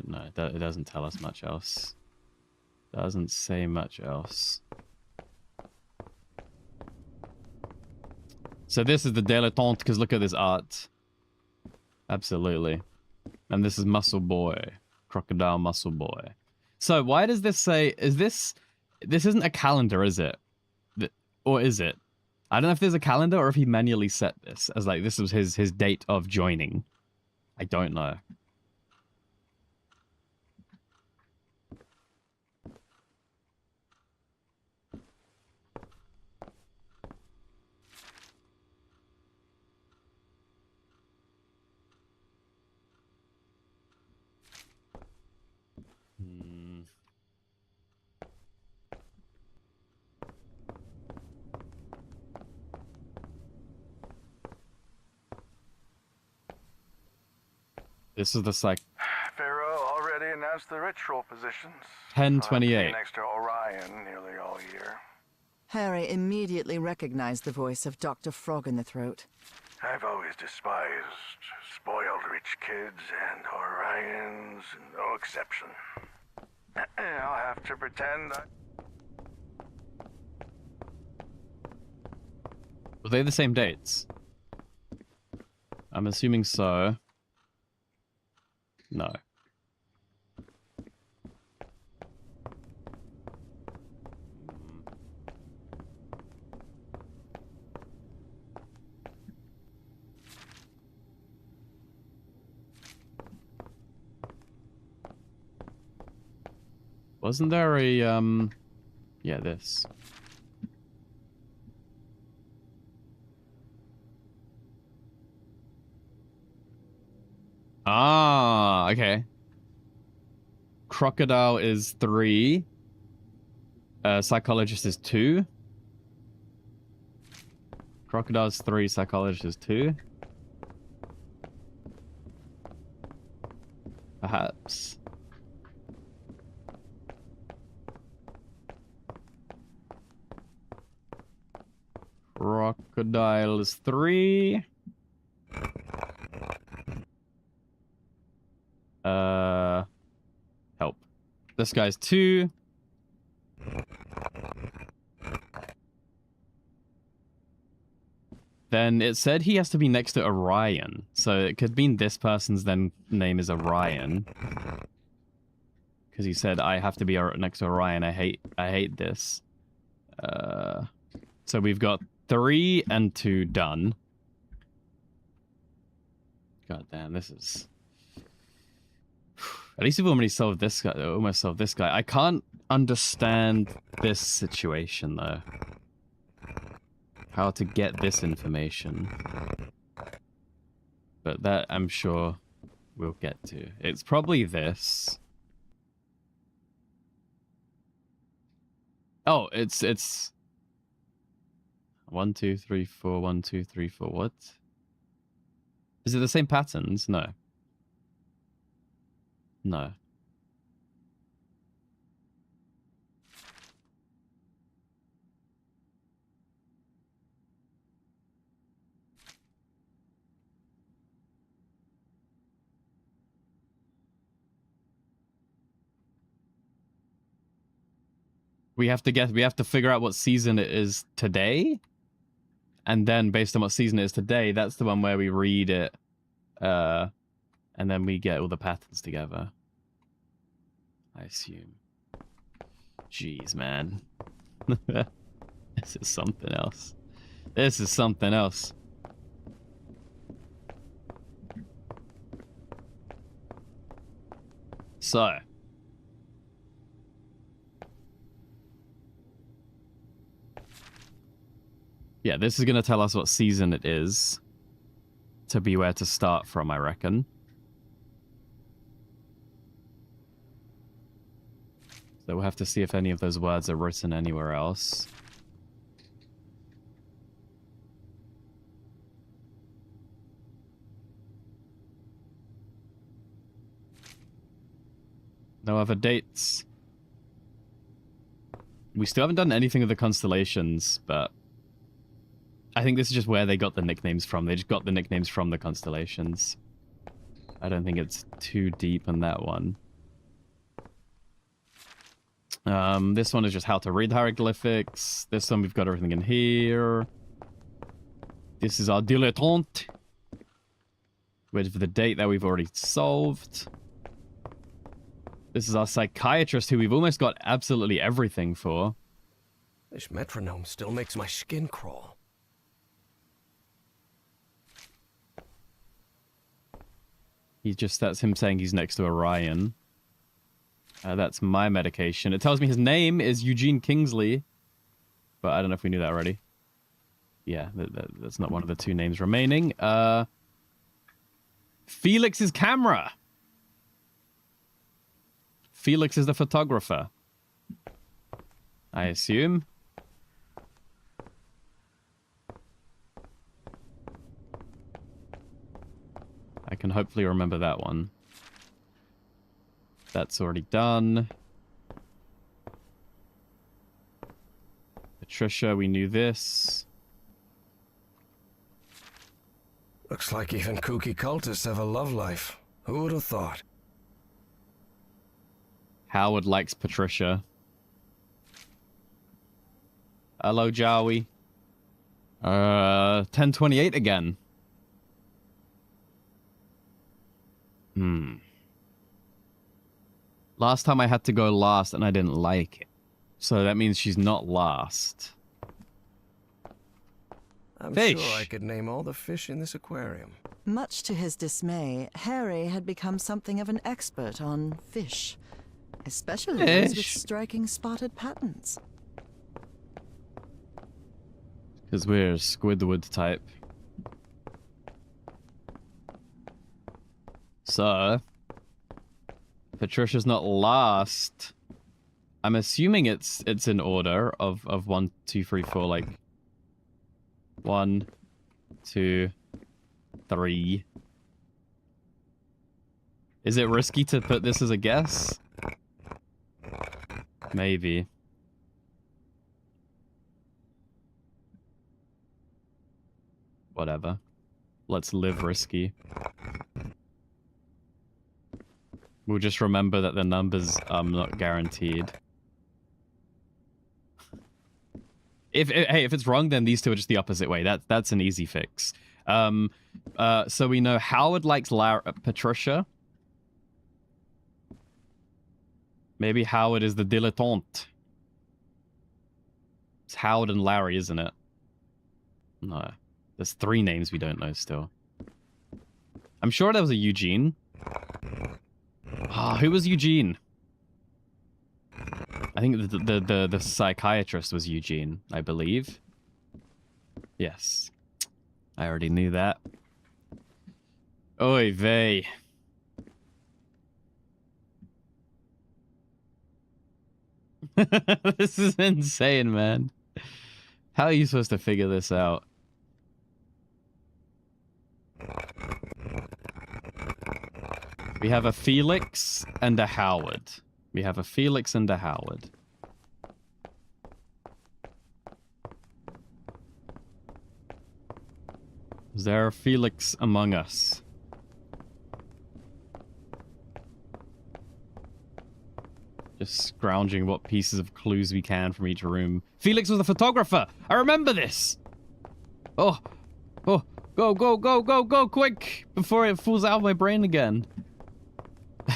know. It doesn't tell us much else. Doesn't say much else. So this is the dilettante, because look at this art. Absolutely. And this is Muscle Boy. Crocodile Muscle Boy. So why does this say... This isn't a calendar, is it? Or is it? I don't know if there's a calendar or if he manually set this as like this was his date of joining. I don't know. This is the Pharaoh already announced the ritual positions. 10:28. Next to Orion nearly all year. Harry immediately recognized the voice of Dr. Frog in the Throat. I've always despised spoiled rich kids, and Orion's no exception. I'll have to pretend Were they the same dates? I'm assuming so. No. Wasn't there a, yeah, this. Ah, okay. Crocodile is 3. Psychologist is 2. Crocodile's 3, psychologist is 2. Perhaps. Crocodile is 3. Help. This guy's 2. Then it said he has to be next to Orion. So it could mean this person's then name is Orion. Because he said, I have to be next to Orion. I hate this. So we've got 3 and 2 done. God damn, this is... At least we've already solved this guy. Almost solved this guy. I can't understand this situation, though. How to get this information. But that, I'm sure, we'll get to. It's probably this. Oh, it's... 1, 2, 3, 4, 1, 2, 3, 4. What? Is it the same patterns? No. No. We have to figure out what season it is today. And then based on what season it is today, that's the one where we read it. And then we get all the patterns together. I assume. Jeez, man. This is something else. This is something else. So. Yeah, this is going to tell us what season it is. To be where to start from, I reckon. So we'll have to see if any of those words are written anywhere else. No other dates. We still haven't done anything with the constellations, but I think this is just where they got the nicknames from. They just got the nicknames from the constellations. I don't think it's too deep in that one. This one is just how to read hieroglyphics. This one, we've got everything in here. This is our dilettante. Wait for the date that we've already solved. This is our psychiatrist, who we've almost got absolutely everything for. This metronome still makes my skin crawl. That's him saying he's next to Orion. That's my medication. It tells me his name is Eugene Kingsley, but I don't know if we knew that already. Yeah, that's not one of the two names remaining. Felix's camera. Felix is the photographer, I assume. I can hopefully remember that one. That's already done. Patricia, we knew this. Looks like even kooky cultists have a love life. Who would have thought? Howard likes Patricia. Hello, Joey. 1028 again. Last time I had to go last and I didn't like it. So that means she's not last. I'm Fish. sure I could name all the fish in this aquarium. Much to his dismay, Harry had become something of an expert on fish, especially those with Fish. striking spotted patterns. Because we're Squidward type. So, Patricia's not last. I'm assuming it's in order of 1, 2, 3, 4, like 1, 2, 3. Is it risky to put this as a guess? Maybe. Whatever. Let's live risky. We'll just remember that the numbers are not guaranteed. If it's wrong, then these two are just the opposite way. That's an easy fix. So we know Howard likes Patricia. Maybe Howard is the dilettante. It's Howard and Larry, isn't it? No. There's 3 names we don't know still. I'm sure there was a Eugene. Ah, who was Eugene? I think the psychiatrist was Eugene, I believe. Yes. I already knew that. Oy vey. This is insane, man. How are you supposed to figure this out? We have a Felix and a Howard. We have a Felix and a Howard. Is there a Felix among us? Just scrounging what pieces of clues we can from each room. Felix was the photographer! I remember this! Oh! Oh! Go, go, go, go, go, quick! Before it falls out of my brain again.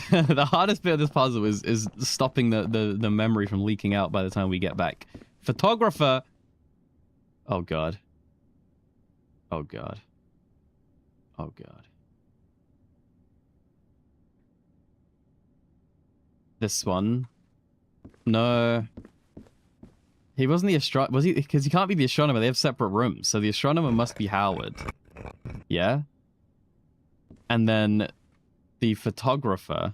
The hardest bit of this puzzle is stopping the memory from leaking out by the time we get back. Photographer! Oh god. Oh god. Oh god. This one. No. He wasn't the astronomer. Was he? Because he can't be the astronomer. They have separate rooms. So the astronomer must be Howard. Yeah? And then the photographer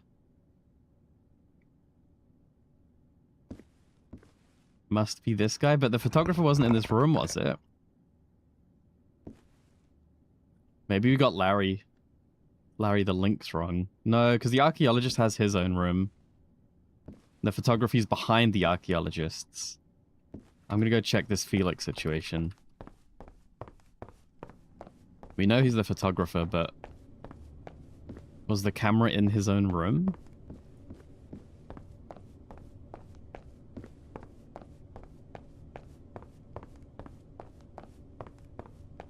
must be this guy. But the photographer wasn't in this room, was it? Maybe we got Larry the Lynx wrong. No, because the archaeologist has his own room. The photography's behind the archaeologists. I'm gonna go check this Felix situation. We know he's the photographer, but was the camera in his own room?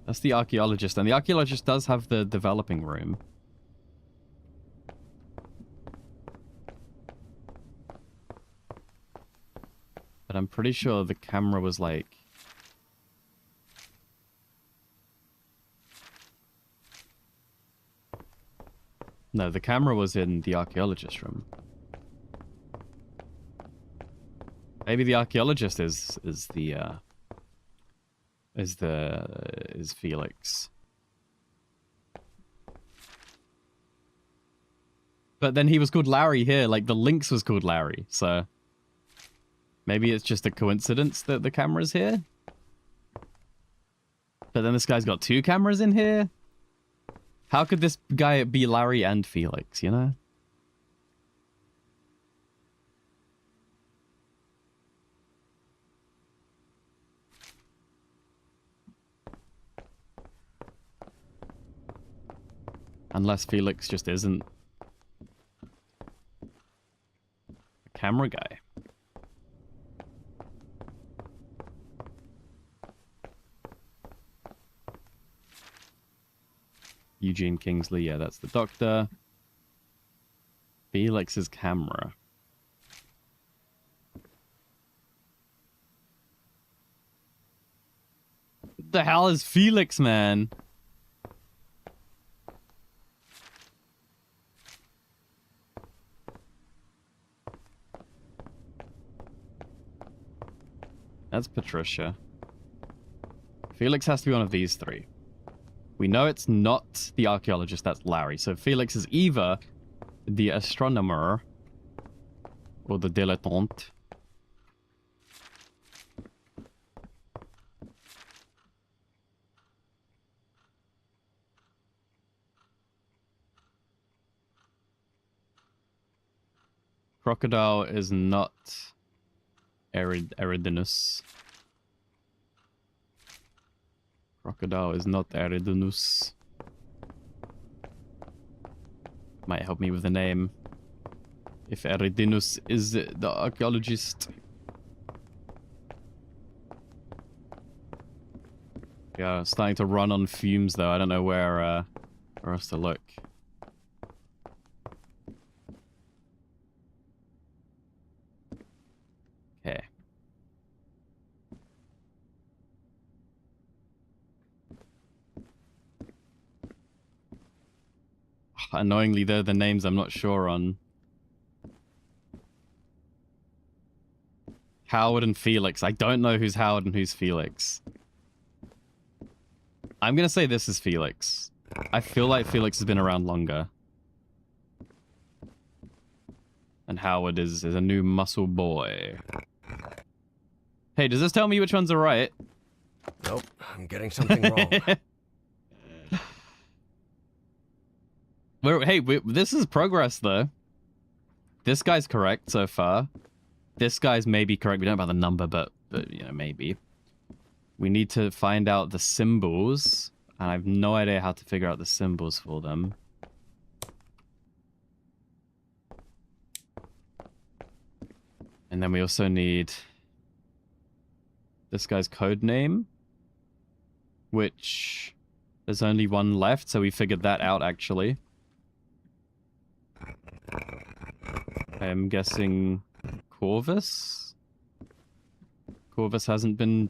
That's the archaeologist, and the archaeologist does have the developing room. But I'm pretty sure the camera was like... No, the camera was in the archaeologist room. Maybe the archaeologist is Felix. But then he was called Larry here, like the Lynx was called Larry, so maybe it's just a coincidence that the camera's here. But then this guy's got 2 cameras in here. How could this guy be Larry and Felix, you know? Unless Felix just isn't a camera guy. Eugene Kingsley, yeah, that's the doctor. Felix's camera. What the hell is Felix, man? That's Patricia. Felix has to be one of these 3. We know it's not the archaeologist, that's Larry. So Felix is either the astronomer or the dilettante. Crocodile is not Eridanus. Crocodile is not Eridanus. Might help me with the name. If Eridanus is the archaeologist. Yeah, starting to run on fumes though. I don't know where else to look. Okay. Annoyingly, they're the names I'm not sure on. Howard and Felix. I don't know who's Howard and who's Felix. I'm gonna say this is Felix. I feel like Felix has been around longer. And Howard is a new muscle boy. Hey, does this tell me which ones are right? Nope, I'm getting something wrong. This is progress, though. This guy's correct so far. This guy's maybe correct. We don't know about the number, but you know, maybe. We need to find out the symbols, and I have no idea how to figure out the symbols for them. And then we also need this guy's code name, which there's only one left, so we figured that out, actually. I'm guessing Corvus? Corvus hasn't been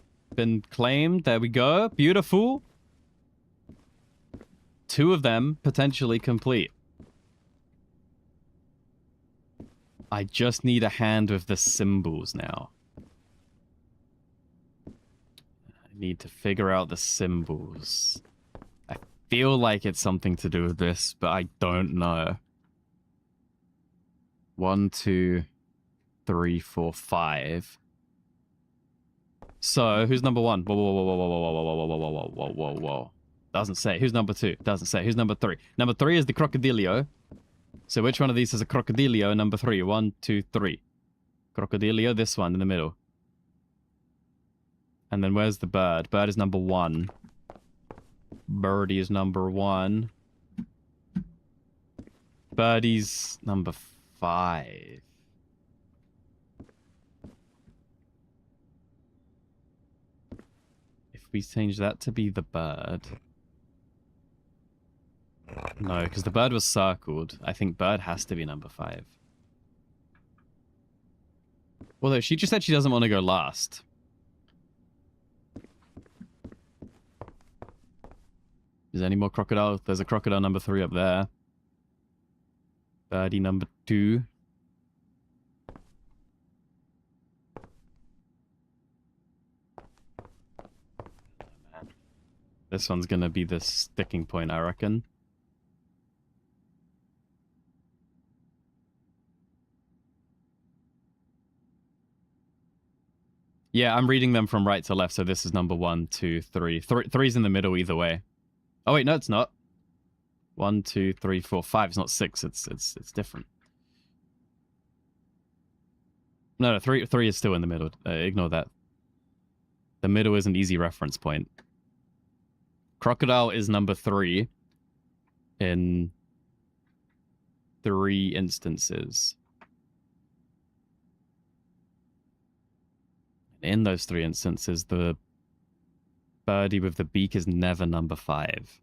claimed. There we go. Beautiful. 2 of them potentially complete. I just need a hand with the symbols now. I need to figure out the symbols. I feel like it's something to do with this, but I don't know. 1, 2, 3, 4, 5. So, who's number 1? Whoa, whoa, whoa, whoa, whoa, whoa, whoa, whoa, whoa, whoa, whoa, whoa, whoa. Doesn't say. Who's number 2? Doesn't say. Who's number 3? Number 3 is the Crocodilio. So which one of these is a Crocodilio? Number 3. 1, 2, 3. Crocodilio, this one in the middle. And then where's the bird? Bird is number 1. Birdie is number 1. Birdie's number 5. If we change that to be the bird... No, because the bird was circled. I think bird has to be number 5. Although she just said she doesn't want to go last. Is there any more crocodile? There's a crocodile number 3 up there. Birdie number 2. This one's gonna be the sticking point, I reckon. Yeah, I'm reading them from right to left, so this is number 1, 2, 3. Three's in the middle either way. Oh wait, no, it's not. 1, 2, 3, 4, 5. It's not 6. It's different. No, 3 is still in the middle. Ignore that. The middle is an easy reference point. Crocodile is number 3 in 3 instances. In those 3 instances, the birdie with the beak is never number 5.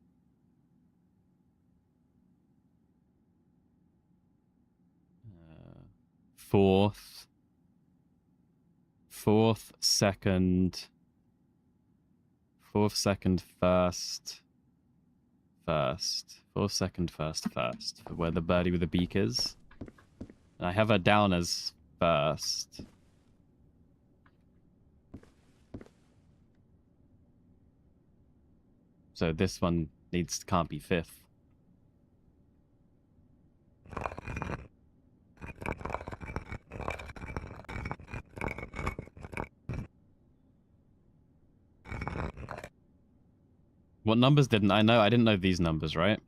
Fourth, second, first. Fourth, second, first. Where the birdie with the beak is. And I have her down as first. So this one can't be 5th. What numbers didn't I know? I didn't know these numbers, right?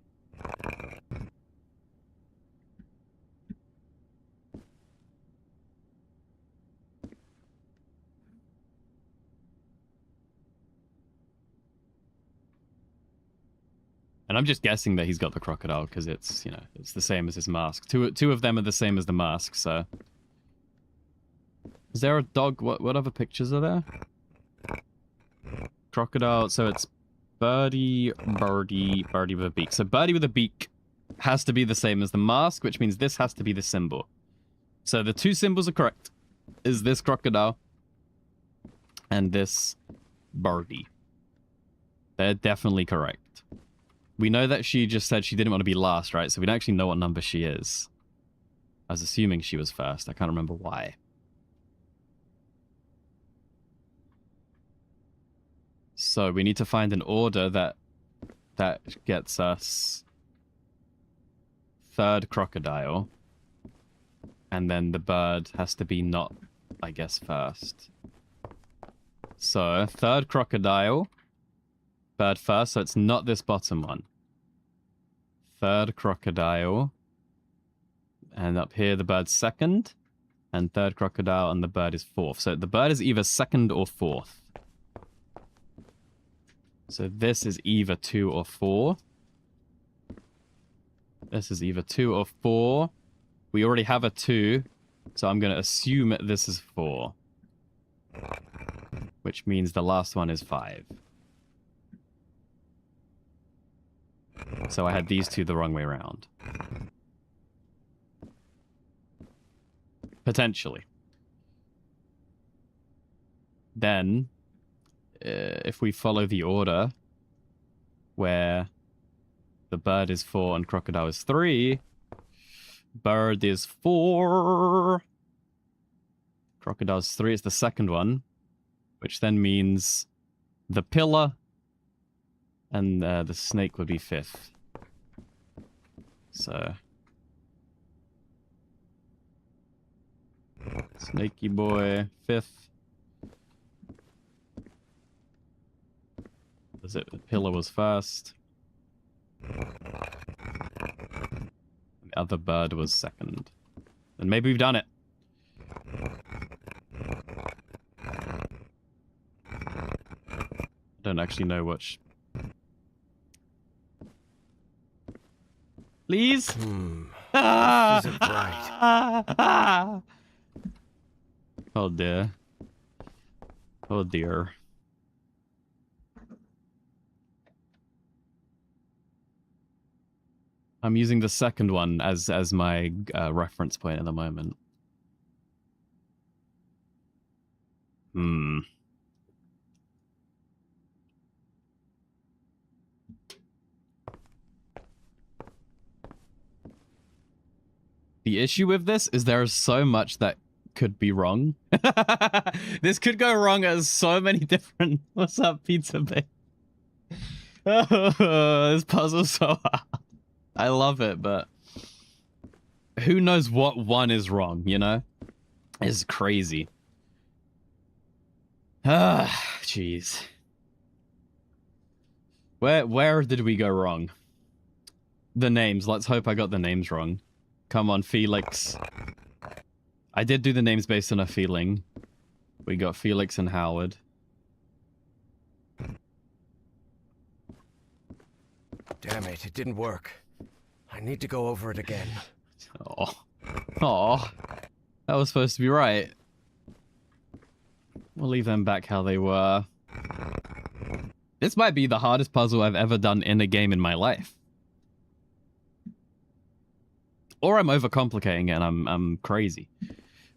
And I'm just guessing that he's got the crocodile because it's, you know, it's the same as his mask. Two of them are the same as the mask, so. Is there a dog? What other pictures are there? Crocodile, so it's birdie with a beak. So birdie with a beak has to be the same as the mask, which means this has to be the symbol. So the 2 symbols are correct. Is this crocodile and this birdie. They're definitely correct. We know that she just said she didn't want to be last, right? So we don't actually know what number she is. I was assuming she was first. I can't remember why. So we need to find an order that gets us 3rd crocodile. And then the bird has to be not, I guess, first. So 3rd crocodile. Bird first, so it's not this bottom one. 3rd crocodile. And up here, the bird's 2nd. And 3rd crocodile, and the bird is 4th. So the bird is either 2nd or 4th. So this is either 2 or 4. This is either 2 or 4. We already have a 2. So I'm going to assume this is 4. Which means the last one is 5. So I had these 2 the wrong way around. Potentially. Then, if we follow the order, where the bird is 4 and crocodile is 3, bird is 4, crocodile is 3, it's the 2nd one, which then means the pillar and the snake would be 5th. So snaky boy 5th. Was it the pillar was first? The other bird was 2nd. And maybe we've done it. Don't actually know which. Please? This isn't right. Oh dear. Oh dear. I'm using the second one as my reference point at the moment. Hmm. The issue with this is there is so much that could be wrong. This could go wrong as so many different... What's up, Pizza Bay? This puzzle's so hard. I love it, but... Who knows what one is wrong, you know? It's crazy. Ah, jeez. Where did we go wrong? The names. Let's hope I got the names wrong. Come on, Felix. I did do the names based on a feeling. We got Felix and Howard. Damn it, it didn't work. I need to go over it again. Oh. Oh. That was supposed to be right. We'll leave them back how they were. This might be the hardest puzzle I've ever done in a game in my life. Or I'm overcomplicating it and I'm crazy.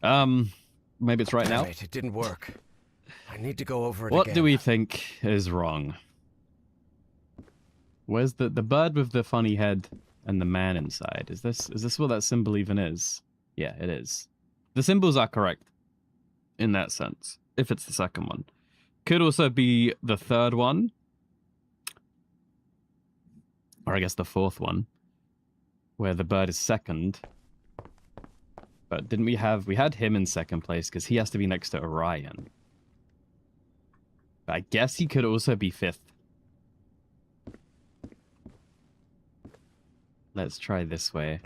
Maybe it's right now. Damn it, it didn't work. I need to go over it What again. do we think is wrong? Where's the bird with the funny head and the man inside? Is this what that symbol even is? Yeah, it is. The symbols are correct in that sense, if it's the second one. Could also be the third one. Or I guess the fourth one. Where the bird is second. But didn't we had him in second place because he has to be next to Orion. But I guess he could also be fifth. Let's try this way.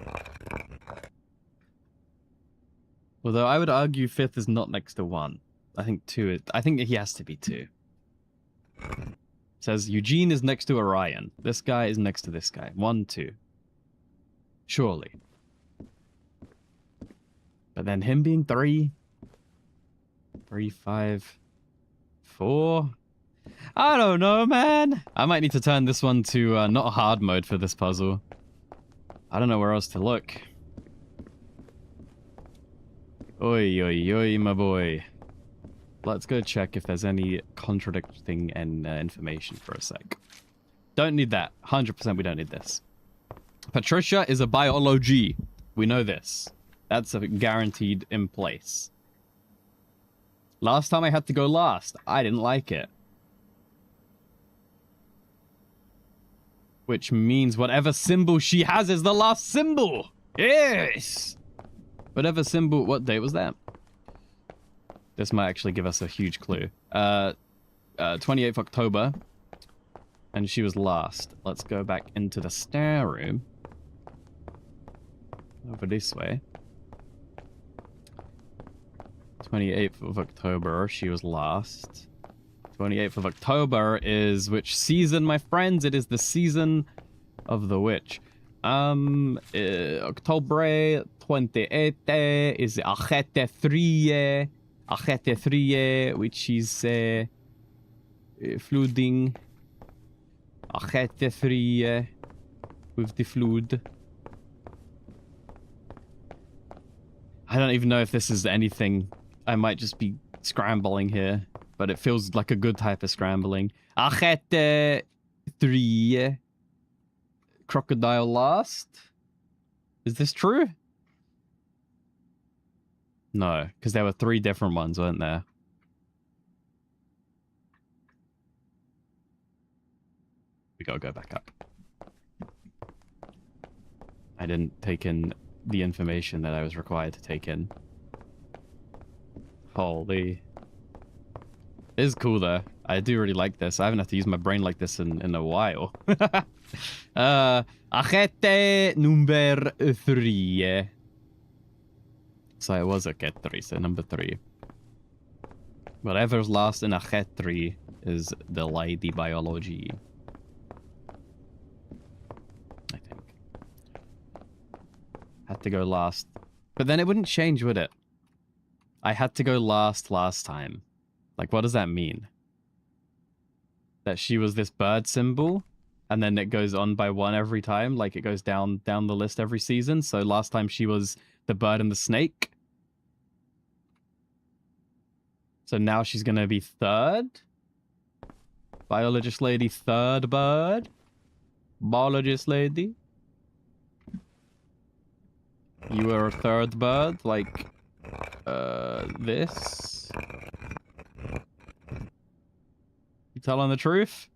Although I would argue fifth is not next to one. I think two. I think he has to be two. It says Eugene is next to Orion. This guy is next to this guy. 1, 2. Surely. But then him being 3. 3, 5, 4. I don't know, man. I might need to turn this one to not hard mode for this puzzle. I don't know where else to look. Oi, oi, oi, my boy. Let's go check if there's any contradicting information for a sec. Don't need that. 100% we don't need this. Patricia is a biology. We know this. That's guaranteed in place. Last time I had to go last. I didn't like it. Which means whatever symbol she has is the last symbol. Yes! Whatever symbol... What date was that? This might actually give us a huge clue. 28th October. And she was last. Let's go back into the stair room. Over this way. 28th of October, she was last. 28th of October is which season, my friends? It is the season of the witch. October 28 is Achete 3, which is flooding. Achete 3 with the flood. I don't even know if this is anything. I might just be scrambling here, but it feels like a good type of scrambling. Achete 3. Crocodile last? Is this true? No, because there were 3 different ones, weren't there? We gotta go back up. I didn't take in the information that I was required to take in. Holy. It is cool though. I do really like this. I haven't had to use my brain like this in a while. Achete number 3. So it was Achete 3, so number 3. Whatever's last in Achete 3 is the lady biology. I think. Had to go last. But then it wouldn't change, would it? I had to go last time. Like, what does that mean? That she was this bird symbol, and then it goes on by one every time? Like, it goes down the list every season? So last time she was the bird and the snake? So now she's gonna be third? Biologist lady, third bird? Biologist lady? You were a third bird? Like, this? You telling the truth?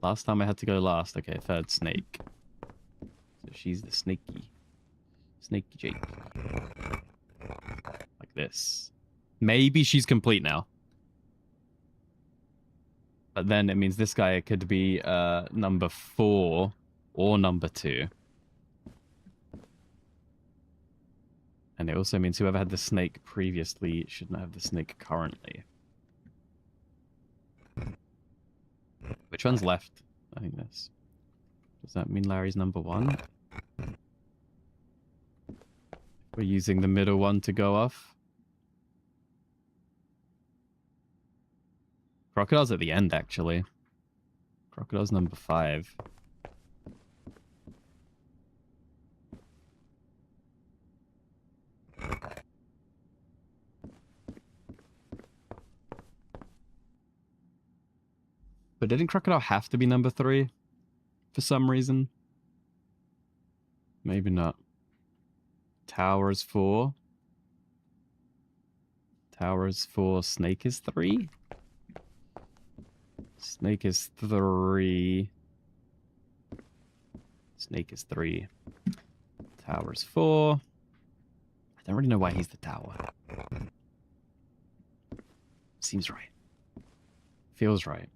Last time I had to go last. Okay, third snake. So she's the snaky. Snaky Jake. Like this. Maybe she's complete now. But then it means this guy could be number 4 or number 2. And it also means whoever had the snake previously should not have the snake currently. Which one's left? I think this. Does that mean Larry's number 1? We're using the middle one to go off. Crocodile's at the end, actually. Crocodile's number 5. But didn't Crocodile have to be number 3? For some reason? Maybe not. Tower is 4. Tower is 4. Snake is 3? Snake is 3. Snake is 3. Tower is 4. I don't really know why he's the tower. Seems right. Feels right.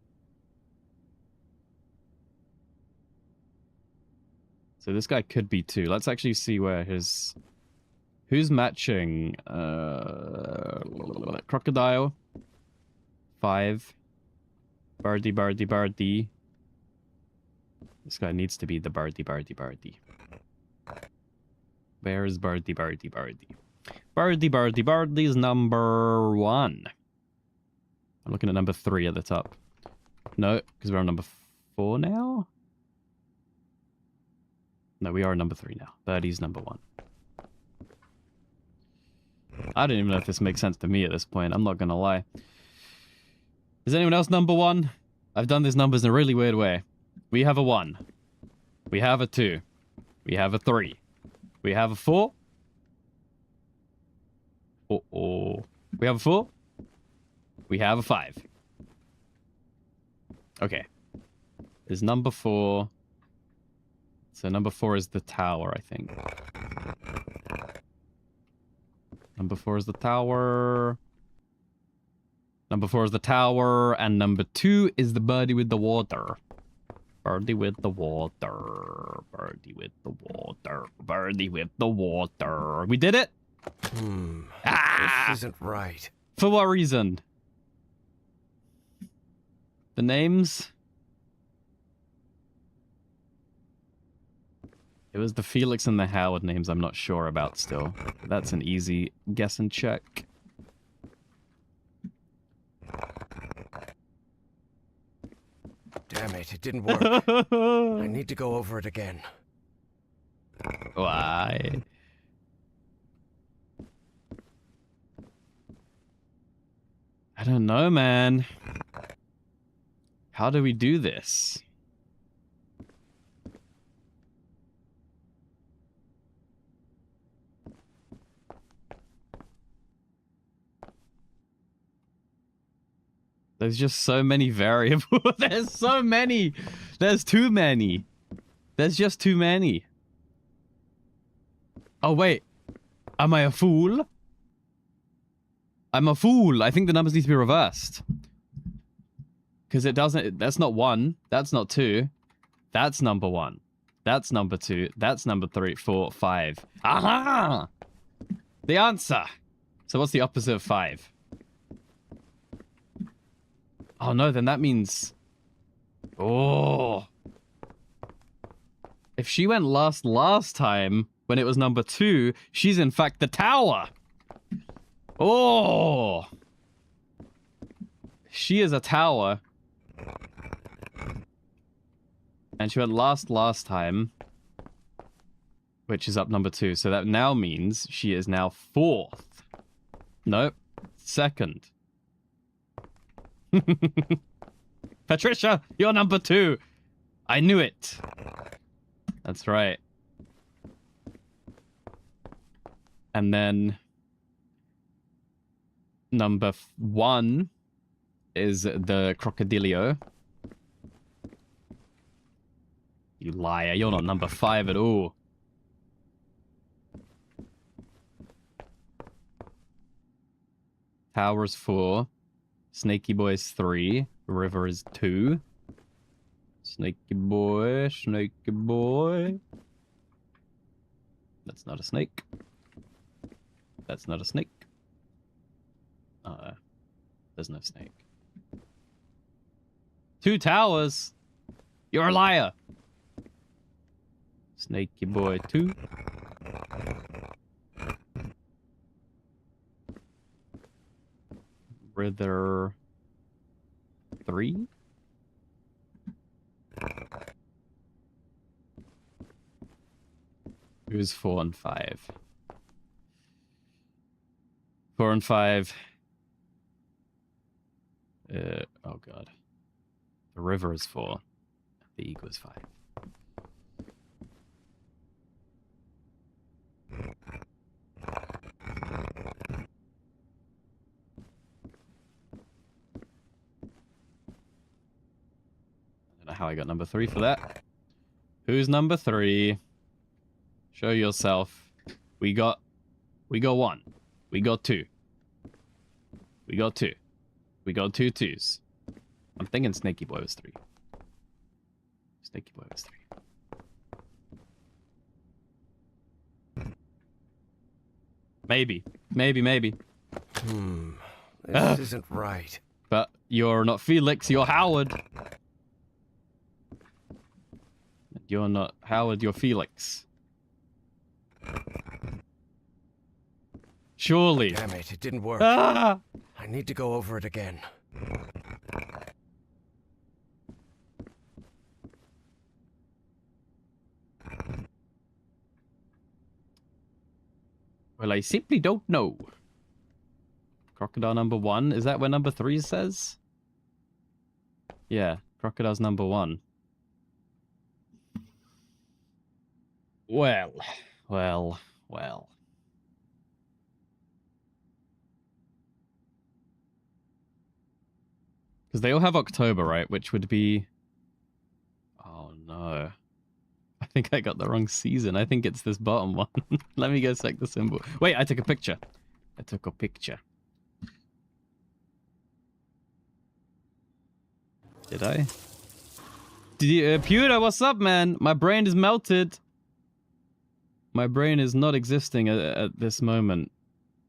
So this guy could be 2. Let's actually see where his... Who's matching? Crocodile. 5. Birdie, birdie, birdie. This guy needs to be the birdie, birdie, birdie. Where is birdie, birdie, birdie? Birdie, birdie, birdie is number 1. I'm looking at number 3 at the top. No, because we're on number 4 now? No, we are number 3 now. Birdie's number 1. I don't even know if this makes sense to me at this point. I'm not gonna lie. Is anyone else number 1? I've done these numbers in a really weird way. We have a 1. We have a 2. We have a 3. We have a 4. Uh-oh. We have a 4. We have a 5. Okay. Is number 4... So number 4 is the tower, I think. Number 4 is the tower. Number 4 is the tower. And number 2 is the birdie with the water. Birdie with the water. Birdie with the water. Birdie with the water. We did it? This isn't right. For what reason? The names? It was the Felix and the Howard names I'm not sure about still. That's an easy guess and check. Damn it, it didn't work. I need to go over it again. Why? I don't know, man. How do we do this? There's just so many variables. There's so many. There's too many. There's just too many. Oh, wait. Am I a fool? I'm a fool. I think the numbers need to be reversed. Because it doesn't... That's not 1. That's not 2. That's number 1. That's number 2. That's number 3, 4, 5. Aha! The answer! So what's the opposite of 5? Oh no, then that means... Oh. If she went last time, when it was number 2, she's in fact the tower. Oh. She is a tower. And she went last time. Which is up number 2. So that now means she is now 4th. Nope. 2nd. Patricia, you're number 2. I knew it. That's right. And then number 1 is the Crocodilio. You liar. You're not number 5 at all. Tower is 4. Snaky Boy is 3. River is 2. Snaky Boy, Snaky Boy. That's not a snake. That's not a snake. There's no snake. 2 towers. You're a liar. Snaky Boy 2. River 3. Who's 4 and 5? 4 and 5. Oh god. The river is 4. The eagle is 5. I don't know how I got number 3 for that. Who's number 3? Show yourself. We got 1. We got 2. We got 2. We got 2 2s. I'm thinking Snaky Boy was 3. Snaky Boy was 3. Maybe. Maybe. This isn't right. But you're not Felix, you're Howard. You're not Howard, you're Felix. Surely. Damn it, it didn't work. Ah! I need to go over it again. Well, I simply don't know. Crocodile number 1. Is that where number 3 says? Yeah, Crocodile's number 1. Well. Because they all have October, right? Which would be... Oh, no. I think I got the wrong season. I think it's this bottom one. Let me go check the symbol. Wait, I took a picture. Did I? Pewter, what's up, man? My brain is melted. My brain is not existing at this moment.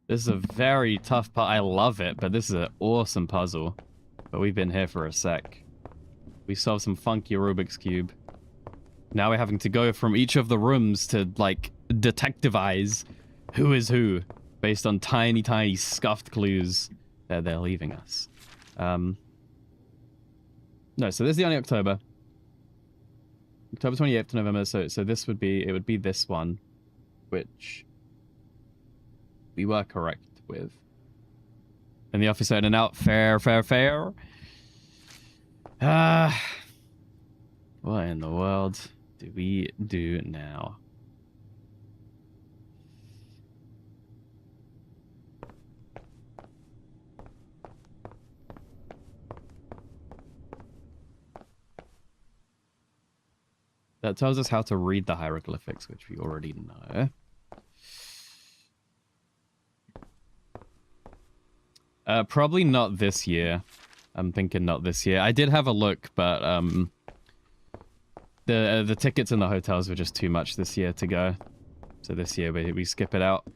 This is a very tough part. I love it, but this is an awesome puzzle. But we've been here for a sec. We solved some funky Rubik's Cube. Now we're having to go from each of the rooms to, like, detectivize who is who based on tiny, tiny scuffed clues that they're leaving us. No, so this is the only October. October 28th to November, so this would be, it would be this one, which we were correct with. And the officer in and out, fair. What in the world do we do now? That tells us how to read the hieroglyphics, which we already know. Probably not this year. I'm thinking not this year. I did have a look, but the tickets in the hotels were just too much this year to go. So this year we skip it out.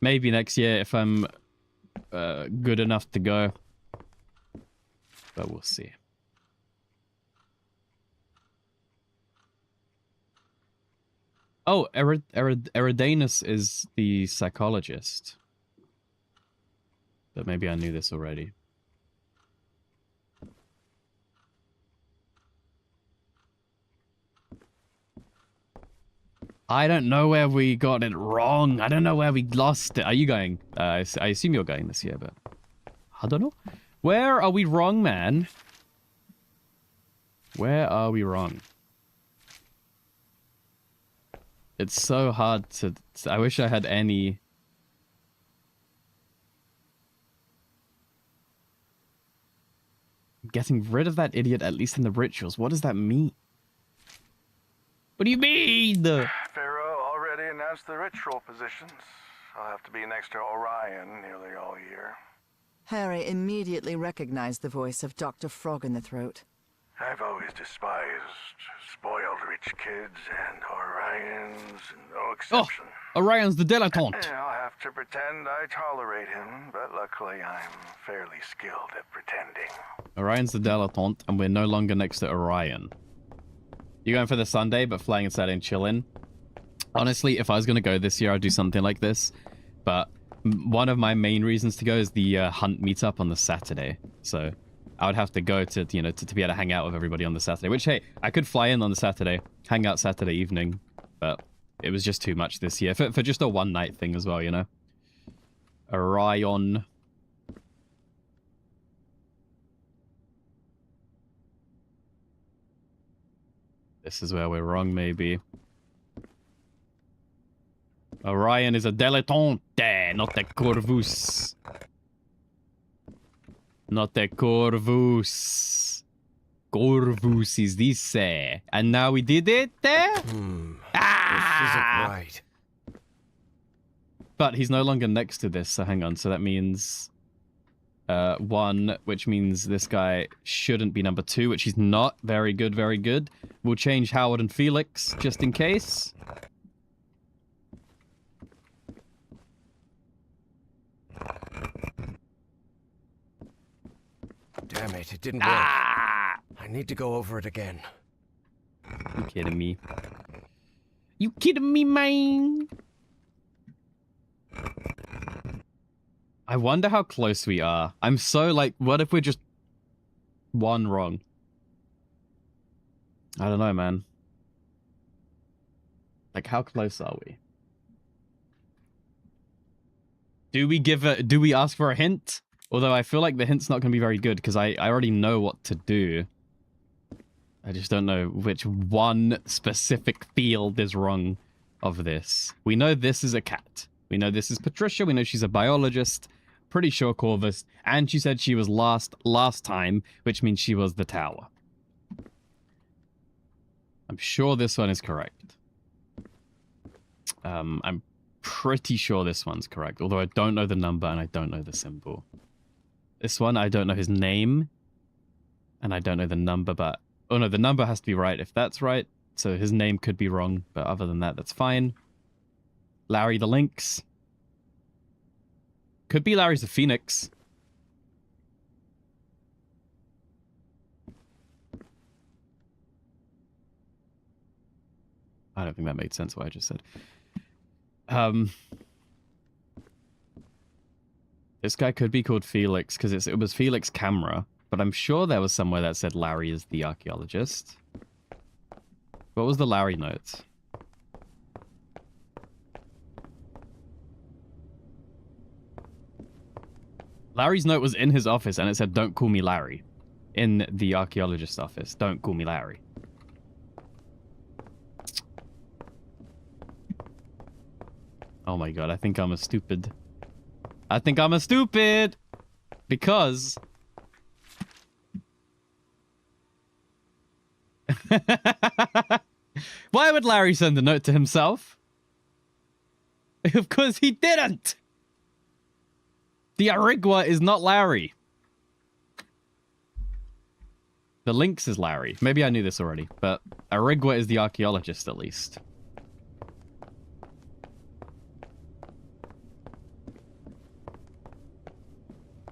Maybe next year if I'm good enough to go. But we'll see. Oh, Eridanus is the psychologist. But maybe I knew this already. I don't know where we got it wrong. I don't know where we lost it. Are you going? I assume you're going this year, but I don't know. Where are we wrong, man? Where are we wrong? It's so hard to... I wish I had any... Getting rid of that idiot, at least in the rituals. What does that mean? What do you mean? Pharaoh already announced the ritual positions. I'll have to be next to Orion nearly all year. Harry immediately recognized the voice of Dr. Frog in the Throat. I've always despised spoiled rich kids and Orion's no exception. Oh, Orion's the dilettante. I'll have to pretend I tolerate him, but luckily I'm fairly skilled at pretending. Orion's the dilettante, and we're no longer next to Orion. You're going for the Sunday, but flying and Saturday and chilling. Honestly, if I was going to go this year, I'd do something like this. But one of my main reasons to go is the hunt meetup on the Saturday. So I would have to go to, you know, to be able to hang out with everybody on the Saturday. Which, hey, I could fly in on the Saturday, hang out Saturday evening. But it was just too much this year. For just a one-night thing as well, you know. Orion. This is where we're wrong, maybe. Orion is a dilettante, not a corvus. Not a corvus. Corvus is this. And now we did it? This isn't right. But he's no longer next to this, so hang on. So that means... 1, which means this guy shouldn't be number 2, which he's not. Very good, very good. We'll change Howard and Felix, just in case. Damn it, it didn't work. I need to go over it again. You kidding me? You kidding me, man? I wonder how close we are. I'm so like, what if we're just one wrong? I don't know, man. Like, how close are we? Do we ask for a hint? Although I feel like the hint's not going to be very good because I already know what to do. I just don't know which one specific field is wrong of this. We know this is a cat. We know this is Patricia. We know she's a biologist. Pretty sure Corvus. And she said she was last time, which means she was the tower. I'm sure this one is correct. I'm pretty sure this one's correct. Although I don't know the number and I don't know the symbol. This one, I don't know his name. And I don't know the number, but... Oh no, the number has to be right if that's right. So his name could be wrong. But other than that, that's fine. Larry the Lynx. Could be Larry's the Phoenix. I don't think that made sense what I just said. This guy could be called Felix because it was Felix Camera, but I'm sure there was somewhere that said Larry is the archaeologist. What was the Larry note? Larry's note was in his office and it said, "Don't call me Larry." In the archaeologist's office. Don't call me Larry. Oh my god, I think I'm a stupid. I think I'm a stupid! Because... Why would Larry send a note to himself? Of course he didn't! The Arigua is not Larry. The Lynx is Larry. Maybe I knew this already, but Arigua is the archaeologist at least.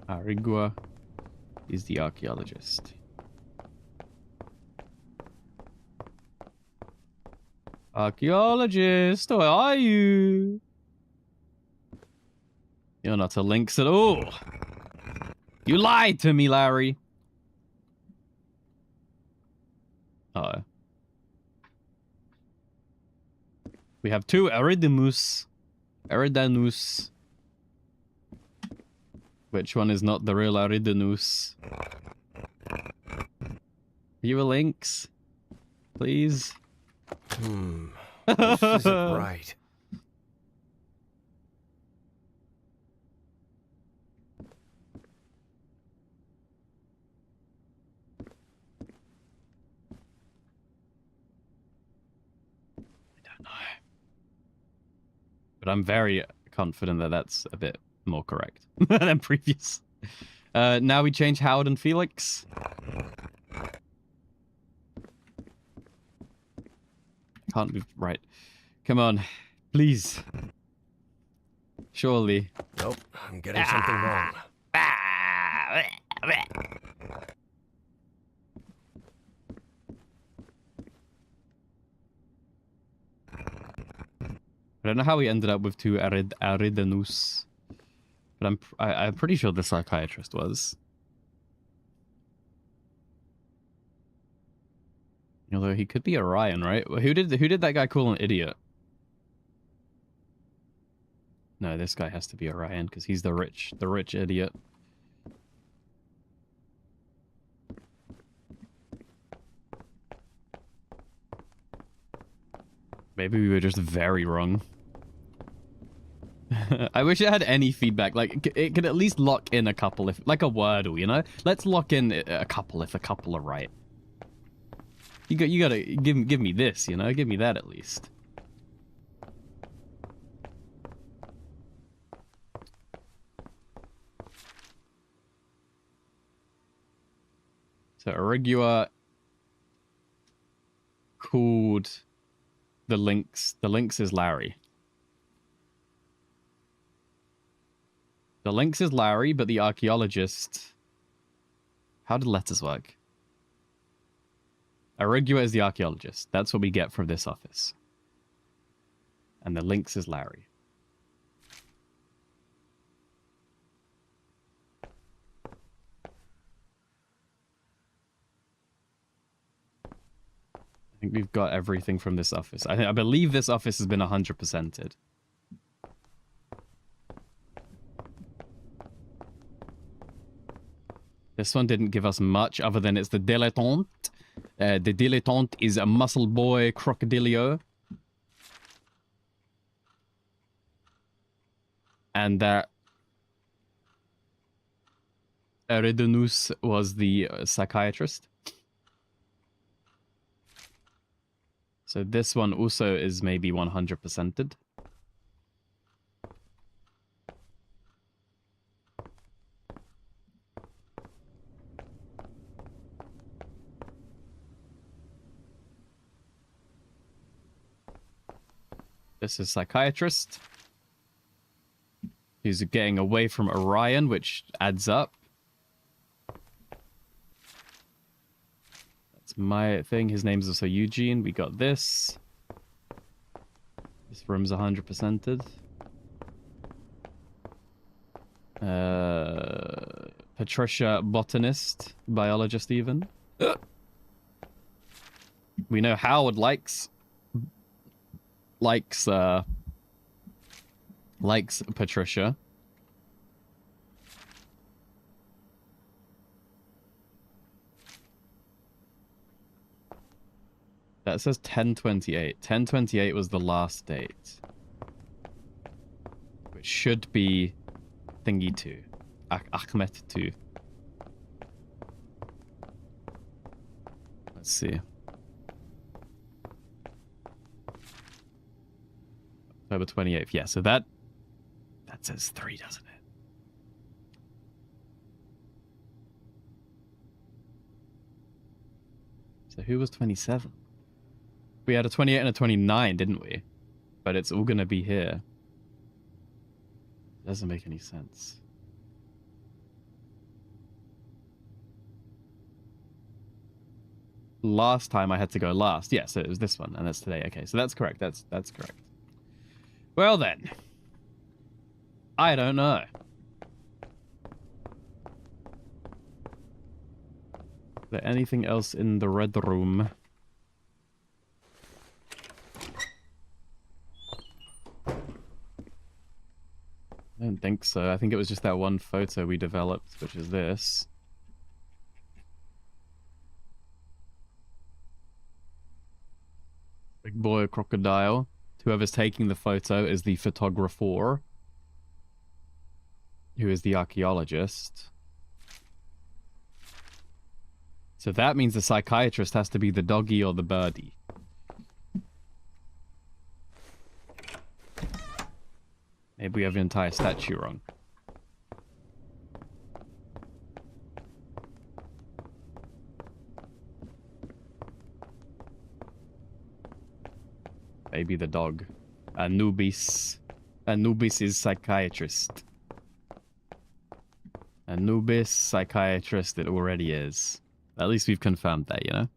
Arigua. He's the archaeologist. Archaeologist, where are you? You're not a lynx at all. You lied to me, Larry. Uh-oh. We have two Eridanus. Eridanus. Which one is not the real Eridanus? Are you a lynx? Please? This isn't right. But I'm very confident that that's a bit more correct than previous. Now we change Howard and Felix. Can't move. Right. Come on. Please. Surely. Nope, I'm getting something wrong. I don't know how we ended up with two Eridanus, but I'm pretty sure the psychiatrist was. Although he could be Orion, right? Who did that guy call an idiot? No, this guy has to be Orion because he's the rich idiot. Maybe we were just very wrong. I wish it had any feedback. Like, it could at least lock in a couple if... Like a Wordle, you know? Let's lock in a couple if a couple are right. You gotta give me this, you know? Give me that at least. So, Irregua called the Lynx. The Lynx is Larry. The Lynx is Larry, but the archaeologist... How did letters work? Irregua is the archaeologist. That's what we get from this office. And the Lynx is Larry. I think we've got everything from this office. I believe this office has been 100%ed. This one didn't give us much other than it's the dilettante. The dilettante is a muscle boy crocodilio. And that Eridanus was the psychiatrist. So this one also is maybe 100%ed. This is psychiatrist. He's getting away from Orion, which adds up. That's my thing. His name's also Eugene. We got this. This room's 100%ed. Patricia, botanist, biologist even. We know Howard likes Patricia. That says 10/28. 10/28 was the last date. Which should be thingy 2. Ahmet 2. Let's see. October 28th. Yeah, so that says 3, doesn't it? So who was 27? We had a 28 and a 29, didn't we? But it's all going to be here. Doesn't make any sense. last time I had to go last. Yeah, so it was this one, and that's today. Okay, so that's correct. That's correct. Well then. I don't know. Is there anything else in the red room? I don't think so. I think it was just that one photo we developed, which is this. Big boy crocodile. Whoever's taking the photo is the photographer, who is the archaeologist. So that means the psychiatrist has to be the doggy or the birdie. Maybe we have the entire statue wrong. Maybe the dog. Anubis. Anubis is psychiatrist. Anubis, psychiatrist, it already is. At least we've confirmed that, you know?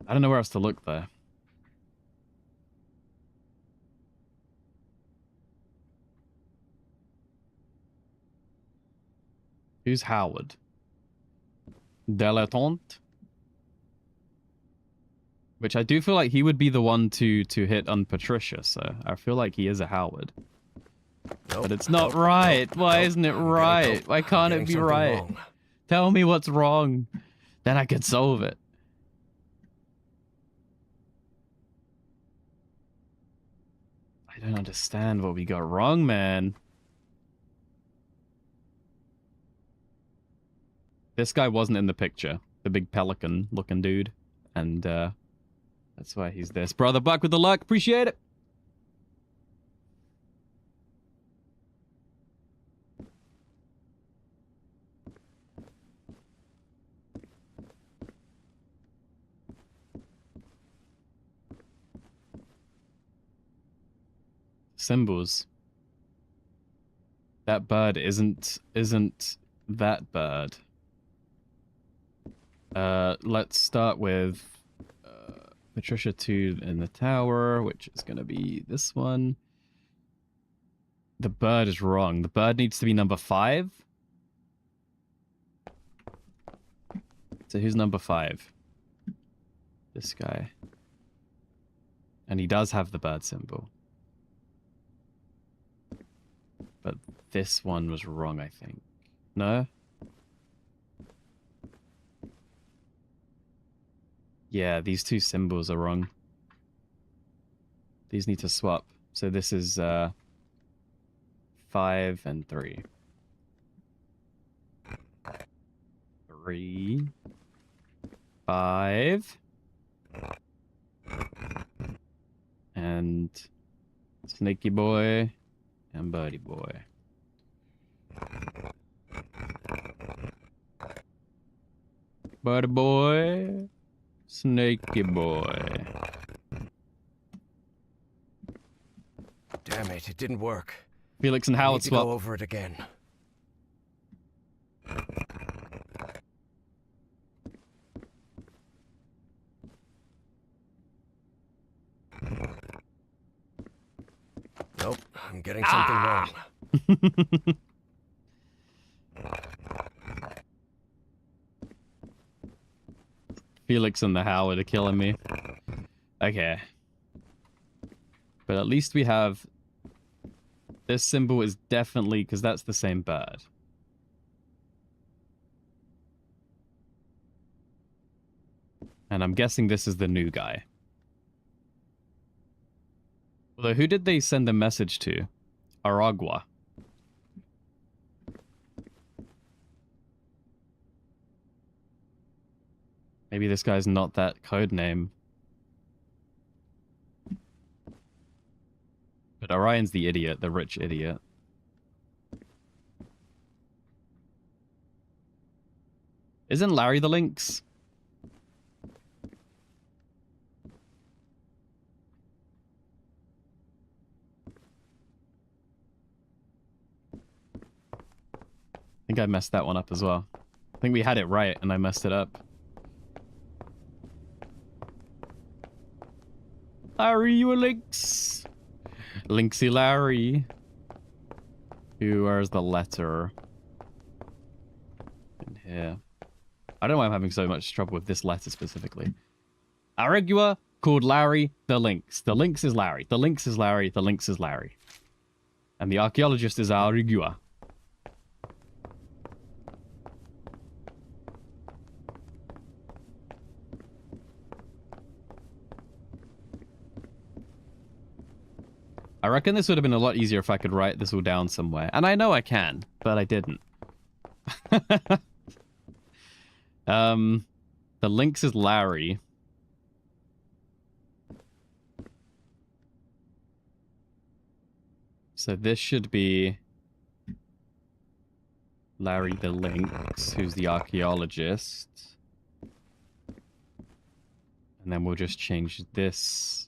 I don't know where else to look, though. Who's Howard? Dilettante? Which I do feel like he would be the one to hit on Patricia, so I feel like he is a Howard. Nope. But it's not right. Why isn't it right? Why can't it be right? Wrong. Tell me what's wrong. Then I could solve it. I don't understand what we got wrong, man. This guy wasn't in the picture. The big pelican looking dude. And that's why he's this. Brother Buck with the luck. Appreciate it. Symbols. That bird isn't that bird. Let's start with Patricia 2 in the tower, which is going to be this one. The bird is wrong. The bird needs to be number 5. So who's number 5? This guy. And he does have the bird symbol. But this one was wrong, I think. No? Yeah, these two symbols are wrong. These need to swap. So this is 5 and 3. 3. 5. And Snaky Boy and Birdie Boy. Birdie Boy. Snaky Boy. Damn it, it didn't work. Felix and I Howard need to swap. go over it again. Nope, I'm getting something wrong. Felix and the Howard are killing me. Okay. But at least we have... This symbol is definitely... Because that's the same bird. And I'm guessing this is the new guy. Although, who did they send the message to? Aragua. Maybe this guy's not that code name. But Orion's the idiot, the rich idiot. Isn't Larry the Lynx? think I messed that one up as well. I think we had it right and I messed it up. Larry, you a Lynx? Lynxy Larry. Where's the letter? In here. I don't know why I'm having so much trouble with this letter specifically. Arigua called Larry the Lynx. The Lynx is Larry. The Lynx is Larry. The Lynx is Larry. And the archaeologist is Arigua. I reckon this would have been a lot easier if I could write this all down somewhere. And I know I can, but I didn't. The Lynx is Larry. So this should be Larry the Lynx, who's the archaeologist. And then we'll just change this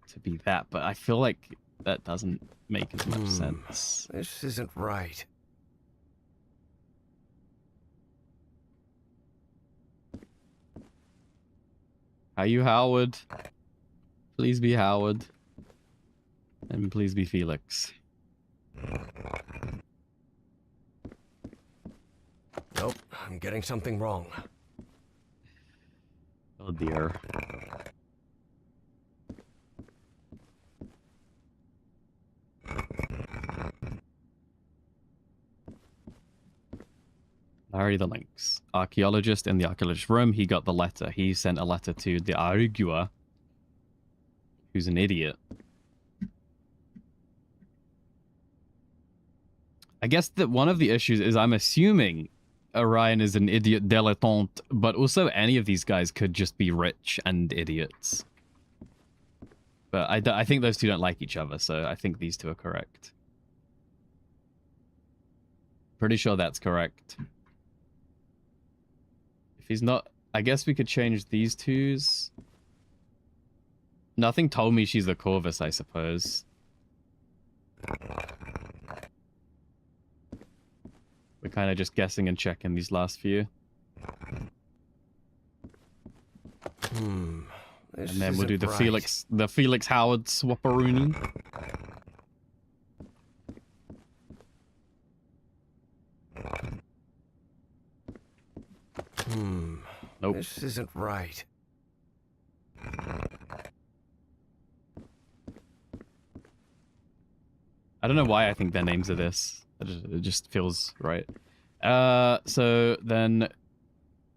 to be that. But I feel like that doesn't make as much sense. This isn't right. Are you Howard? Please be Howard. And please be Felix. Nope, I'm getting something wrong. Oh dear. Larry the Lynx. Archaeologist in the archaeologist's room. He got the letter. He sent a letter to the Arigua, who's an idiot. I guess that one of the issues is I'm assuming Orion is an idiot dilettante, but also any of these guys could just be rich and idiots. But I think those two don't like each other, so I think these two are correct. Pretty sure that's correct. If he's not, I guess we could change these twos. Nothing told me she's the Corvus, I suppose. We're kind of just guessing and checking these last few. And then we'll do the right. Felix Howard swapperoonie. Nope. This isn't right. I don't know why I think their names are this. It just feels right. So then,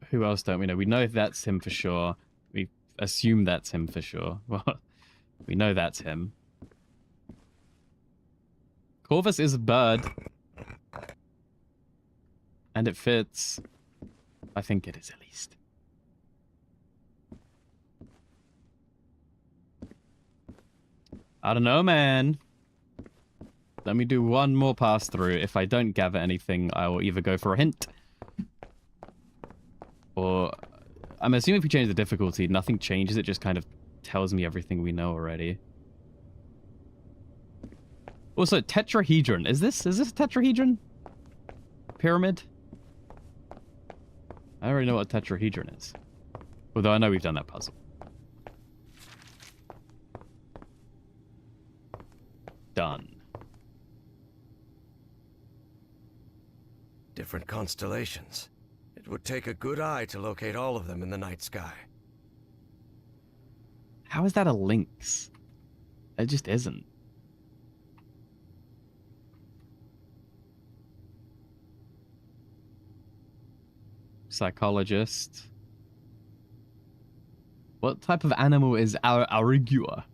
who else don't we know? We know that's him for sure. We assume that's him for sure. Well, we know that's him. Corvus is a bird. And it fits. I think it is at least. I don't know, man. Let me do one more pass through. If I don't gather anything, I will either go for a hint. Or I'm assuming if we change the difficulty, nothing changes. It just kind of tells me everything we know already. Also, tetrahedron. Is this a tetrahedron? Pyramid? I already know what a tetrahedron is. Although I know we've done that puzzle. Done. Different constellations. It would take a good eye to locate all of them in the night sky. How is that a lynx? It just isn't. Psychologist. What type of animal is Arigua?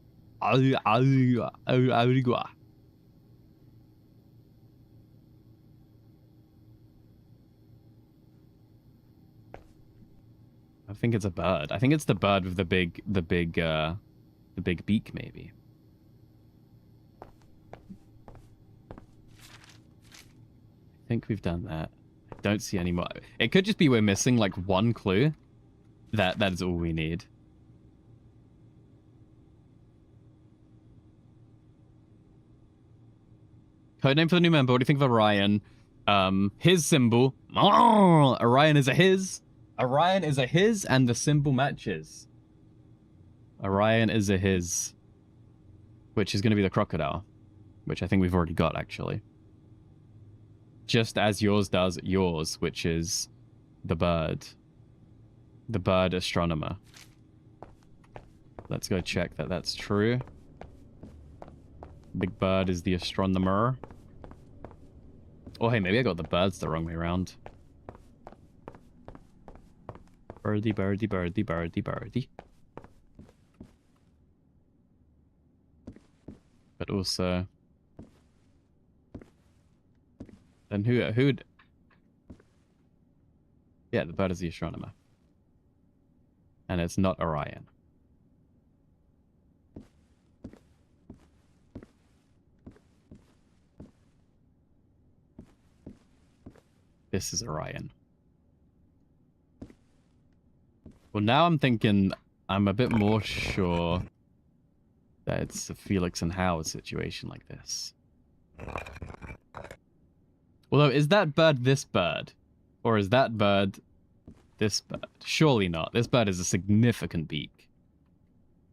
Arigua. I think it's a bird. I think it's the bird with the big beak, maybe. I think we've done that. I don't see any more. It could just be we're missing like one clue. That is all we need. Codename for the new member. What do you think of Orion? His symbol. Orion is a his. Orion is a his, and the symbol matches. Orion is a his. Which is going to be the crocodile. Which I think we've already got, actually. Just as yours does yours, which is the bird. The bird astronomer. Let's go check that that's true. Big bird is the astronomer. Oh, hey, maybe I got the birds the wrong way around. Birdie, birdie, birdie, birdie, birdie. But also... Then who'd... Yeah, the bird is the astronomer. And it's not Orion. This is Orion. Well, now I'm thinking I'm a bit more sure that it's a Felix and Howard situation like this. Although, is that bird this bird? Or is that bird this bird? Surely not. This bird is a significant beak.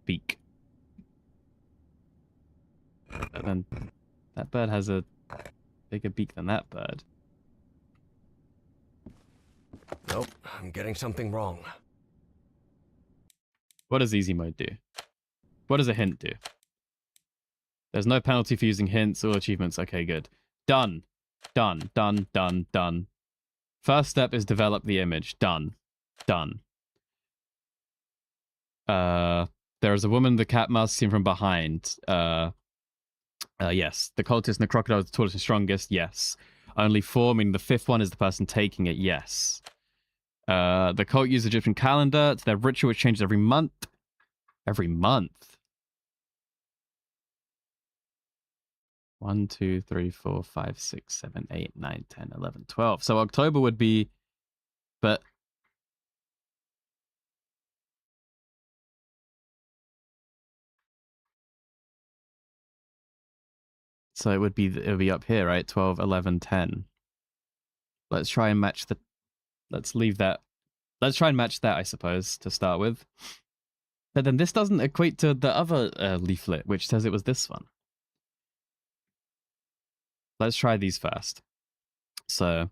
Beak. But then that bird has a bigger beak than that bird. Nope, I'm getting something wrong. What does easy mode do? What does a hint do? There's no penalty for using hints or achievements. Okay, good. Done. Done. Done. Done. Done. First step is develop the image. Done. Done. There is a woman, the cat mouse seen from behind. Yes. The cultist and the crocodile is the tallest and strongest. Yes. Only 4, meaning the 5th one is the person taking it. Yes. The cult use the Egyptian calendar. It's their ritual, which changes every month. Every month. 1, 2, 3, 4, 5, 6, 7, 8, 9, 10, 11, 12. So October would be... But... So it would be up here, right? 12, 11, 10. Let's try and match the... Let's leave that. Let's try and match that, I suppose, to start with. But then this doesn't equate to the other leaflet, which says it was this one. Let's try these first. So...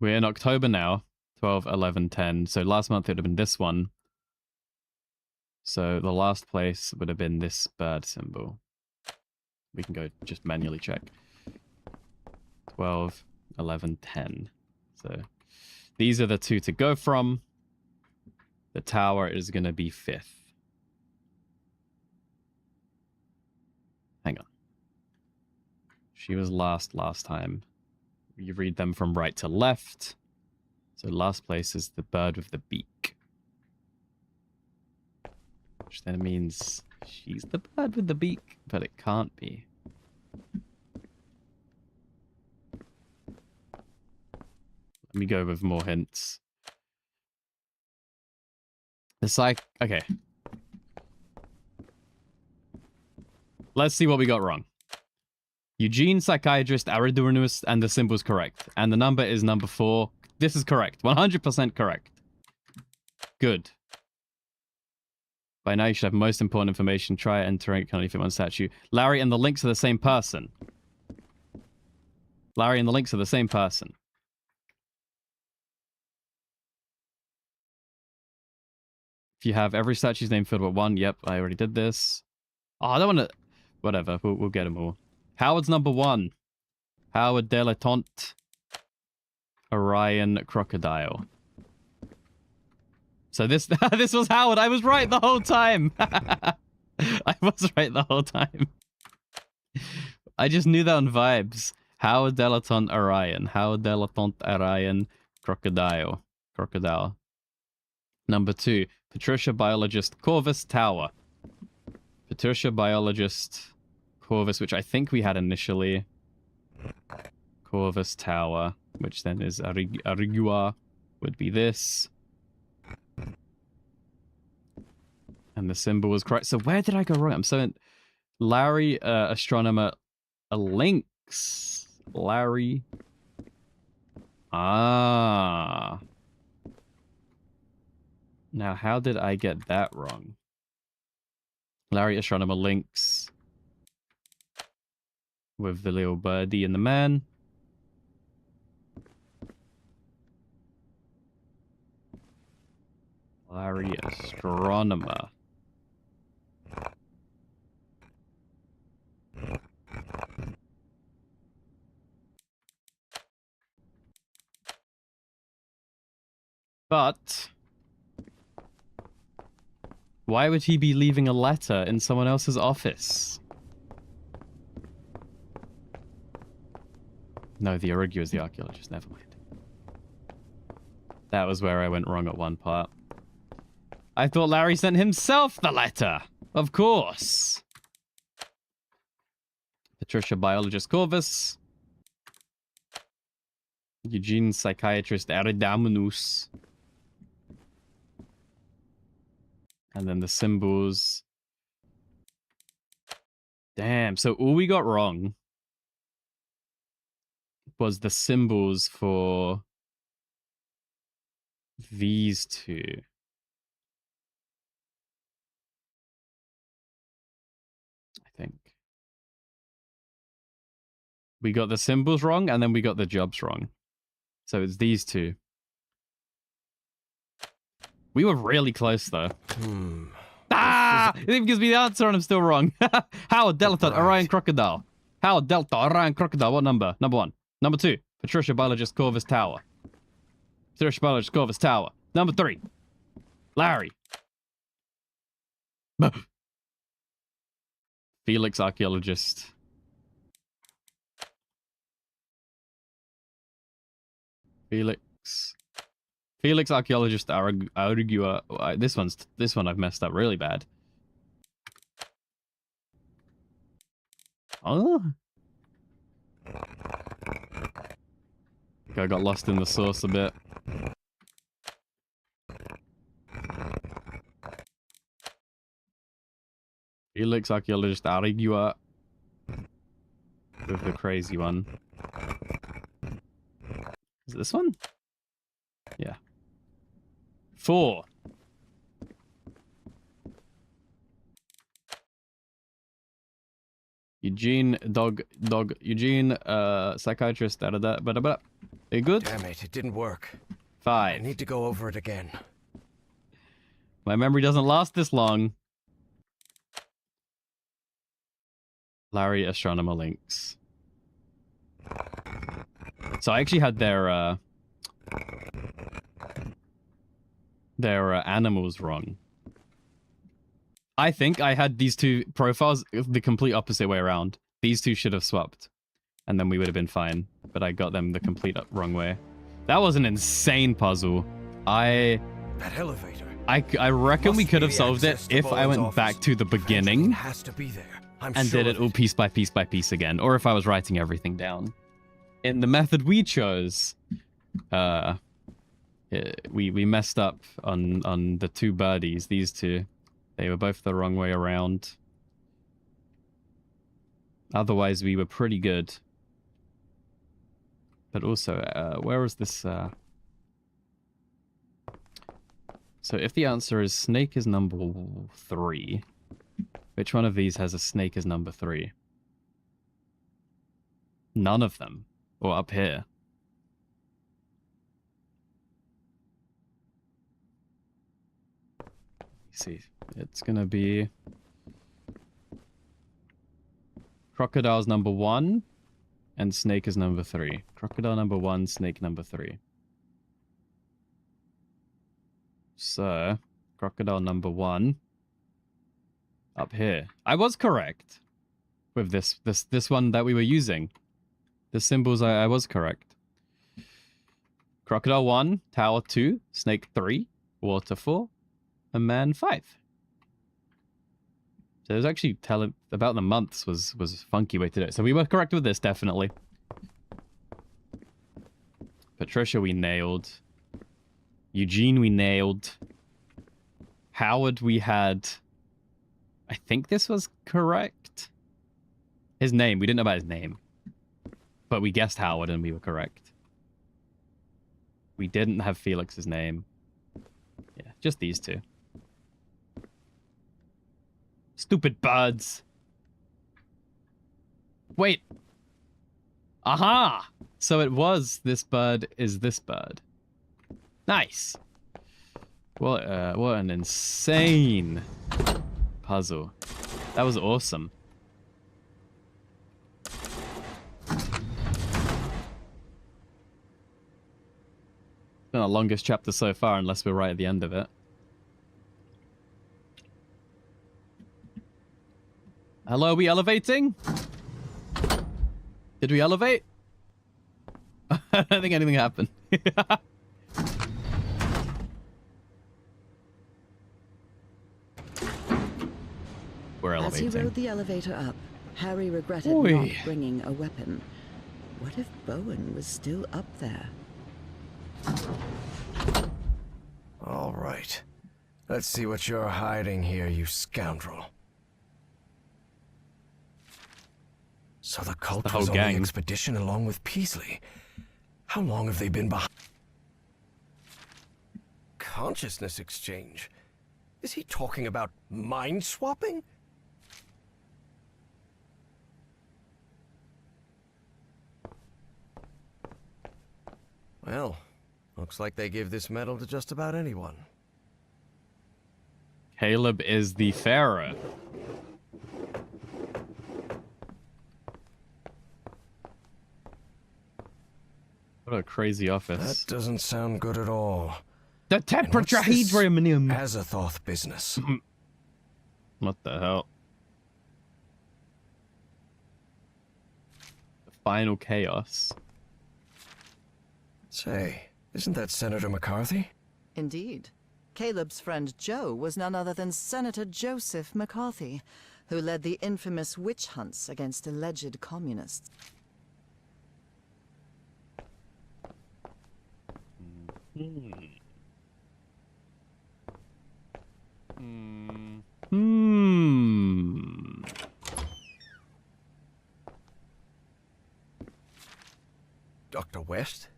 We're in October now. 12, 11, 10. So last month it would have been this one. So the last place would have been this bird symbol. We can go just manually check. 12, 11, 10. So these are the 2 to go from. The tower is going to be 5th. Hang on. She was last time. You read them from right to left. So last place is the bird with the beak. Which then means she's the bird with the beak, but it can't be. Let me go with more hints. The okay. Let's see what we got wrong. Eugene, psychiatrist, Aridurunus, and the symbol's correct. And the number is number 4. This is correct. 100% correct. Good. By now you should have most important information. Try entering it, can only fit one statue. Larry and the links are the same person. Larry and the links are the same person. If you have every statue's name filled with 1, yep, I already did this. Oh, I don't want to... Whatever, we'll get them all. Howard's number 1. Howard Dilettante. Orion Crocodile. So this this was Howard. I was right the whole time. I was right the whole time. I just knew that on vibes. Howard Dilettante Orion. Howard Dilettante Orion Crocodile. Crocodile. Number 2. Patricia Biologist Corvus Tower. Patricia Biologist Corvus, which I think we had initially. Corvus Tower, which then is Arigua, would be this. And the symbol was correct. So where did I go wrong? Larry, astronomer, a lynx. Larry. Ah. Now, how did I get that wrong? Larry, astronomer, lynx. With the little birdie and the man. Larry, astronomer. But why would he be leaving a letter in someone else's office? No, the Origu is the archaeologist. Never mind. That was where I went wrong at one part. I thought Larry sent himself the letter. Of course. Patricia, biologist Corvus. Eugene, psychiatrist Aridamanus. And then the symbols. Damn, so all we got wrong was the symbols for these two. I think. We got the symbols wrong, and then we got the jobs wrong. So it's these two. We were really close, though. Ah! It even gives me the answer, and I'm still wrong. Howard, Delta, Orion, Crocodile. Howard, Delta, Orion, Crocodile. What number? Number 1. Number 2. Patricia, biologist, Corvus, Tower. Patricia, biologist, Corvus, Tower. Number 3. Larry. Felix, archaeologist. Felix, archaeologist, arguer. This one I've messed up really bad. Oh. I got lost in the source a bit. Felix, archaeologist, arguer. With the crazy one. Is it this one? Yeah. 4. Eugene, Eugene, psychiatrist, Are you good? Damn it didn't work. 5. I need to go over it again. My memory doesn't last this long. Larry, astronomer, lynx. So I actually had their animals wrong. I think I had these two profiles the complete opposite way around. These two should have swapped, and then we would have been fine. But I got them the complete wrong way. That was an insane puzzle. That elevator. I reckon we could have solved it if I went back to the beginning Has to be there. and did it all piece by piece by piece again, or if I was writing everything down. In the method we chose, we messed up on the two birdies. These two, they were both the wrong way around. Otherwise, we were pretty good. But also, where was this? So if the answer is snake is number 3, which one of these has a snake as number 3? None of them. Or up here. Let's see. It's gonna be crocodile's number 1 and snake is number 3. Crocodile number 1, snake number 3. So, crocodile number 1 up here. I was correct with this one that we were using. The symbols, I was correct. Crocodile 1, tower 2, snake 3, water 4, and man 5. So it was actually telling about the months was a funky way to do it. So we were correct with this, definitely. Patricia we nailed. Eugene we nailed. Howard we had I think this was correct. His name, we didn't know about his name. But we guessed Howard and we were correct. We didn't have Felix's name. Yeah, just these two. Stupid birds. Wait. Aha! So it was this bird is this bird. Nice. What an insane puzzle. That was awesome. Been our longest chapter so far, unless we're right at the end of it. Hello, are we elevating? Did we elevate? I don't think anything happened. We're elevating. As he rode the elevator up, Harry regretted not bringing a weapon. What if Bowen was still up there? All right. Let's see what you're hiding here, you scoundrel. So the cult was on the expedition along with Peasley. How long have they been behind? Consciousness exchange? Is he talking about mind swapping? Well, looks like they give this medal to just about anyone. Caleb is the Pharaoh. What a crazy office. That doesn't sound good at all. The tetrahedronium. Azathoth business. What the hell? The final chaos. Say, isn't that Senator McCarthy? Indeed. Caleb's friend Joe was none other than Senator Joseph McCarthy, who led the infamous witch hunts against alleged communists. Dr. West?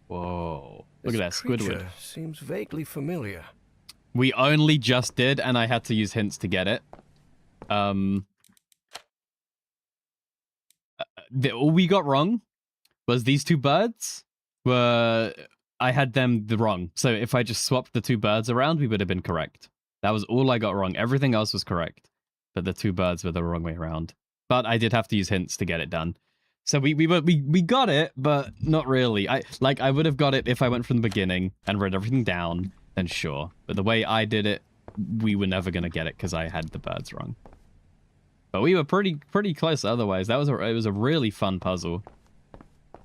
Whoa. Look at that, Squidward. Seems vaguely familiar. We only just did, and I had to use hints to get it. All we got wrong was these two birds were... I had them wrong. So if I just swapped the two birds around, we would have been correct. That was all I got wrong. Everything else was correct. But the two birds were the wrong way around. But I did have to use hints to get it done. So we got it, but not really. I would have got it if I went from the beginning and read everything down, then sure. But the way I did it, we were never going to get it because I had the birds wrong. But we were pretty close otherwise. It was a really fun puzzle.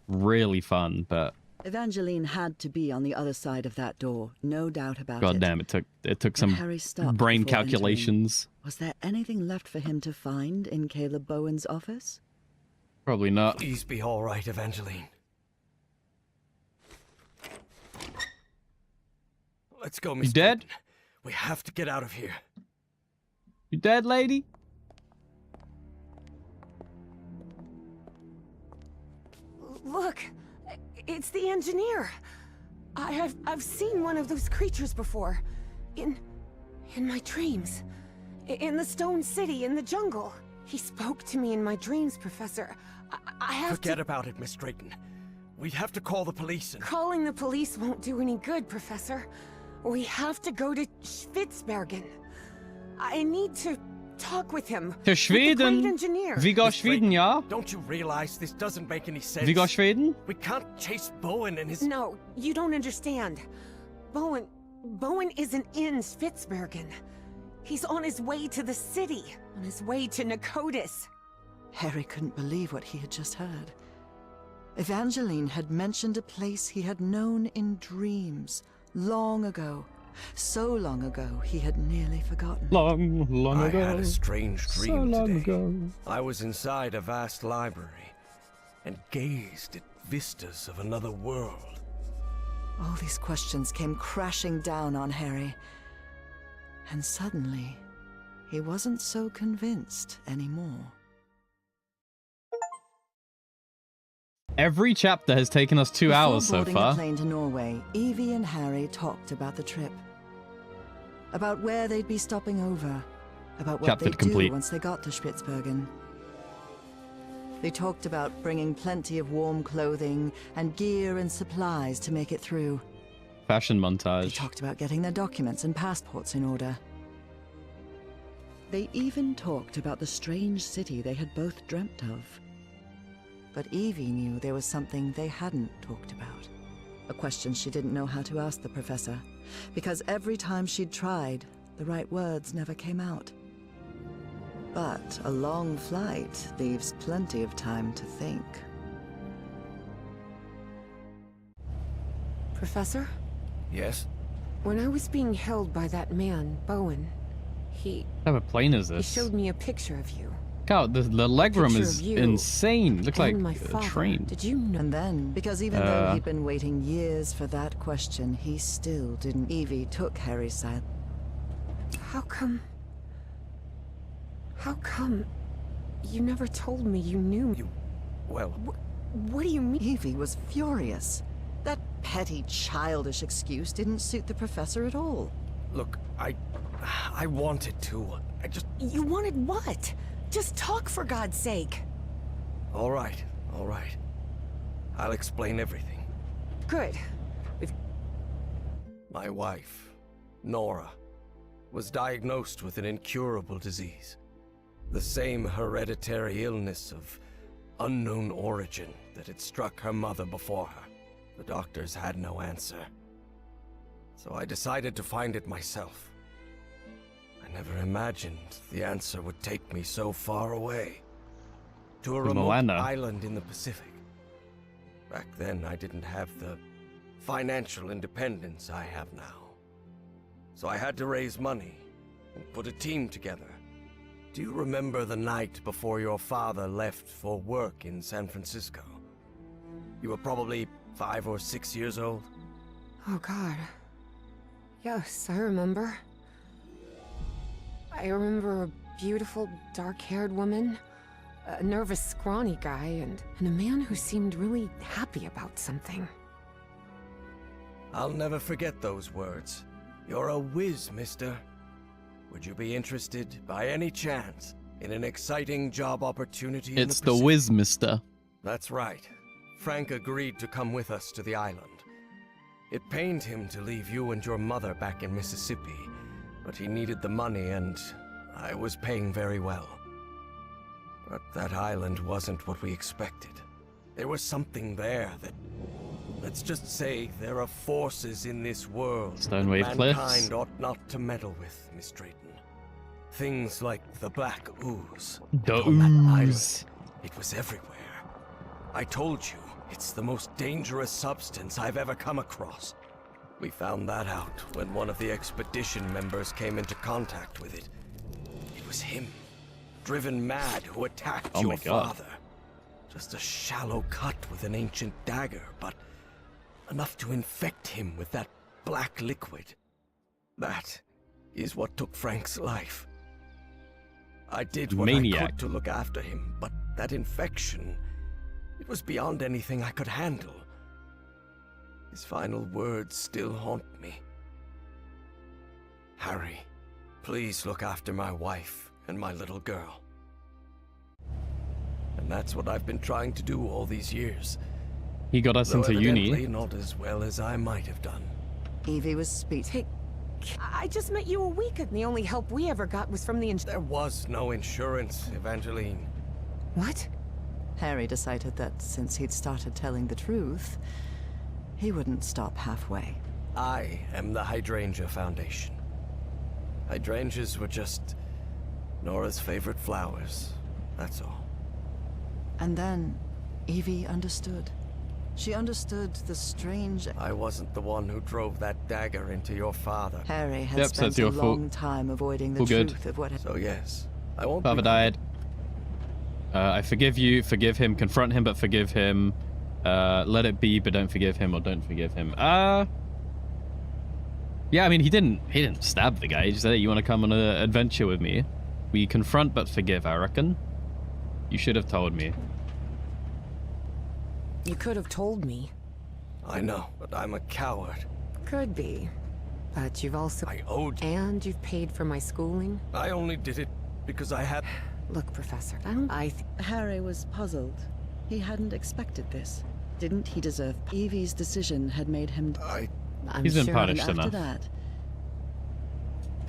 Really fun, but... Evangeline had to be on the other side of that door, no doubt about it. God damn, it took some brain calculations. Was there anything left for him to find in Caleb Bowen's office? Probably not. Please be all right, Evangeline. Let's go, Miss. You dead? We have to get out of here. You dead, lady? Look, it's the engineer. I've seen one of those creatures before. In my dreams. In the Stone City, in the jungle. He spoke to me in my dreams, Professor. I have Forget about it, Miss Drayton. We'd have to call the police and... Calling the police won't do any good, Professor. We have to go to Spitsbergen. I need to talk with him. To Schweden? Vi går Schweden, ja? Don't you realize this doesn't make any sense? Vi går Schweden? We can't chase Bowen and his... No, you don't understand. Bowen isn't in Spitsbergen. He's on his way to the city, on his way to Nakotis. Harry couldn't believe what he had just heard. Evangeline had mentioned a place he had known in dreams, long ago. So long ago, he had nearly forgotten. Long ago. I had a strange dream so long today. Ago. I was inside a vast library and gazed at vistas of another world. All these questions came crashing down on Harry. And suddenly, he wasn't so convinced anymore. Every chapter has taken us 2 hours so Before boarding far. the plane to Norway, Evie and Harry talked about the trip. About where they'd be stopping over. About what Chapter they'd complete. do once they got to Spitsbergen. They talked about bringing plenty of warm clothing and gear and supplies to make it through. Fashion They montage. talked about getting their documents and passports in order. They even talked about the strange city they had both dreamt of. But Evie knew there was something they hadn't talked about. A question she didn't know how to ask the professor, because every time she'd tried, the right words never came out. But a long flight leaves plenty of time to think. Professor? Yes? When I was being held by that man, Bowen, he What type of plane is he this? showed me a picture of you. God, the legroom Picture is of you insane. Looks like and my a father. train. Did you know? And then, because even though he'd been waiting years for that question, he still didn't. Evie took Harry's side. How come you never told me you knew me? Well, What do you mean? Evie was furious. That petty, childish excuse didn't suit the professor at all. look, I wanted to. I just... You wanted what? Just talk, for God's sake. All right. I'll explain everything. Good. My wife, Nora, was diagnosed with an incurable disease. The same hereditary illness of unknown origin that had struck her mother before her. The doctors had no answer. So I decided to find it myself. I never imagined the answer would take me so far away. To a remote Moana. island in the Pacific. Back then, I didn't have the financial independence I have now. So I had to raise money and put a team together. Do you remember the night before your father left for work in San Francisco? You were probably 5 or 6 years old. Oh, God. Yes, I remember. I remember a beautiful, dark-haired woman, a nervous, scrawny guy, and a man who seemed really happy about something. I'll never forget those words. You're a whiz, mister. Would you be interested, by any chance, in an exciting job opportunity in It's the the Pacific? whiz, mister. That's right. Frank agreed to come with us to the island. It pained him to leave you and your mother back in Mississippi, but he needed the money and I was paying very well. But that island wasn't what we expected. There was something there that... Let's just say there are forces in this world Stone that Wave Cliffs. mankind ought not to meddle with, Miss Drayton. Things like the Black Ooze. The On that ooze. island, it was everywhere. I told you, it's the most dangerous substance I've ever come across. We found that out when one of the expedition members came into contact with it. It was him, driven mad, who attacked Oh your my God. father. Just a shallow cut with an ancient dagger, but enough to infect him with that black liquid. That is what took Frank's life. I did what I Maniac. could to look after him, but that infection, it was beyond anything I could handle. His final words still haunt me. Harry, please look after my wife and my little girl. And that's what I've been trying to do all these years. He got us Though into evidently uni. not as well as I might have done. Evie was speechless. Hey, I just met you a week and the only help we ever got was from the There was no insurance, Evangeline. What? Harry decided that since he'd started telling the truth, he wouldn't stop halfway. I am the Hydrangea Foundation. Hydrangeas were just Nora's favorite flowers, that's all. And then Evie understood. She understood the strange... I wasn't the one who drove that dagger into your father. Harry had Yep, so spent it's a your fault. long time avoiding the All good. truth of what had... So yes, I won't Father be... died. I forgive you, forgive him, confront him, but forgive him. Let it be, but don't forgive him, or don't forgive him. Yeah, I mean, he didn't stab the guy. He just said, hey, you want to come on an adventure with me? We confront but forgive, I reckon. You should have told me. You could have told me. I know, but I'm a coward. Could be. But you've also... I owed you. And you've paid for my schooling? I only did it because I had... Look, Professor, Harry was puzzled. He hadn't expected this. Didn't he deserve... Evie's decision had made him... He's been sure punished and after enough. that,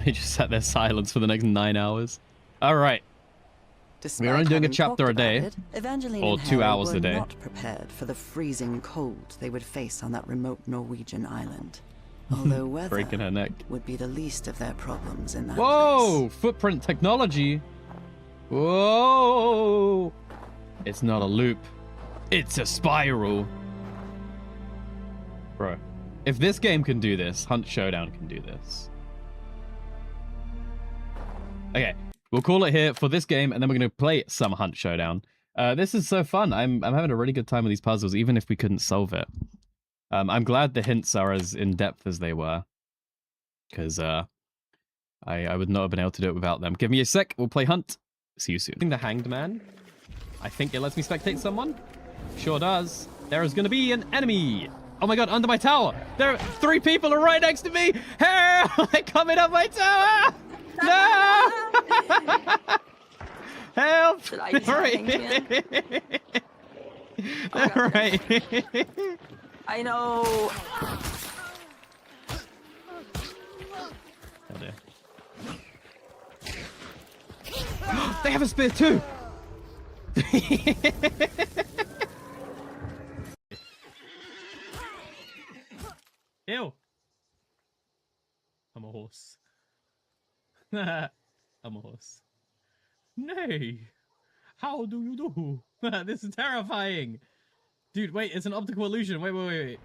He just sat there silence for the next 9 hours. All right. despite We're only doing a having chapter talked a day, about it, Evangeline or and 2 Harry hours were a day. not prepared for the freezing cold they would face on that remote Norwegian island. Although weather Breaking her neck. would be the least of their problems in that Whoa! place. Footprint technology. Whoa! It's not a loop. It's a spiral. Bro, if this game can do this, Hunt Showdown can do this. Okay, we'll call it here for this game, and then we're going to play some Hunt Showdown. This is so fun. I'm having a really good time with these puzzles, even if we couldn't solve it. I'm glad the hints are as in-depth as they were, because I would not have been able to do it without them. Give me a sec. We'll play Hunt. See you soon. The Hanged Man. I think it lets me spectate someone. Sure does. There is going to be an enemy. Oh my god, under my tower. There are 3 people are right next to me. Help! They're coming up my tower. No! Help! Should I try Hanged All right. I know. Oh dear. They have a spear too. Ew. I'm a horse. I'm a horse. Nay. How do you do? This is terrifying. Dude, wait, it's an optical illusion. Wait.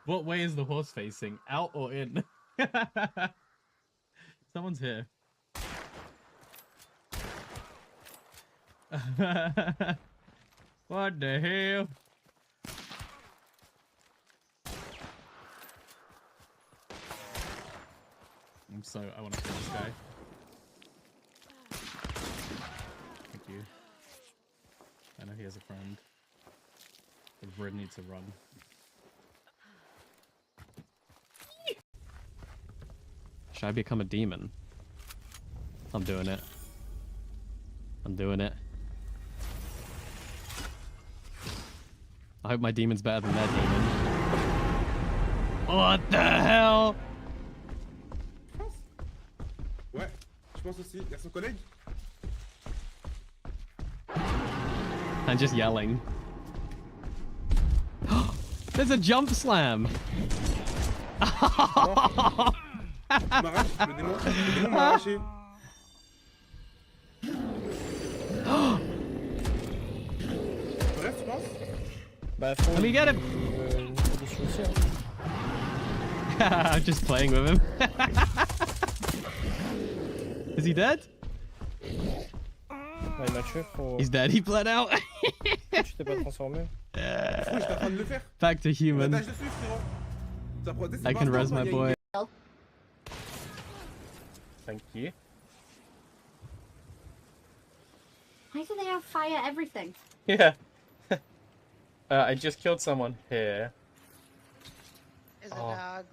What way is the horse facing? Out or in? Someone's here. What the hell? I want to kill this guy. Thank you. I know he has a friend. The Red needs to run. Should I become a demon? I'm doing it. I'm doing it. I hope my demon's better than their demon. What the hell? Ouais, je pense aussi. Il y a son collègue. I'm just yelling. There's a jump slam. M'arrache, le démon m'a arraché. Bref, tu penses? Bah, Let me get him. I'm just playing with him. Is he dead? Ouais, il m'a tué, faut... He's dead. He bled out. Tu t'es pas transformé? J'étais en train de le faire. Back to human. Attache dessus, frérot. Ça prend- c'est I pas can un res temps, my il y a boy. Thank you. Why do they have fire everything? Yeah. I just killed someone here. Is a dog.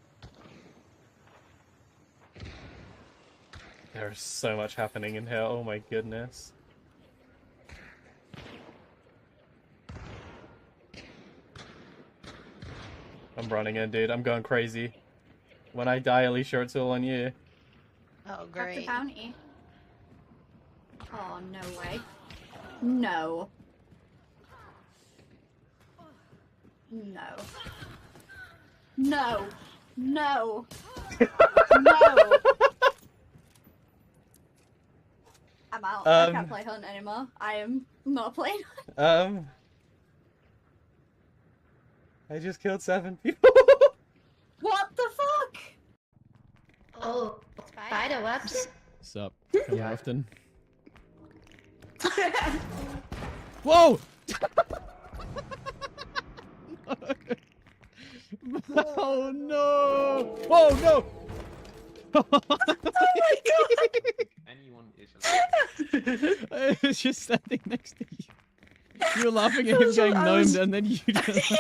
There's so much happening in here. Oh my goodness. I'm running in, dude. I'm going crazy. When I die, Alicia, it's all on you. Oh, Grab the great. bounty. Oh, no way. No. No. No. No. No. I'm out. I can't play Hunt anymore. I am not playing Hunt. I just killed 7 people. What the fuck? Oh, spider webs. What's up? Come often. Whoa! Oh no! Oh no! Oh my god! Anyone is I was just standing next to you. You were laughing at him getting gnomed, and then you just...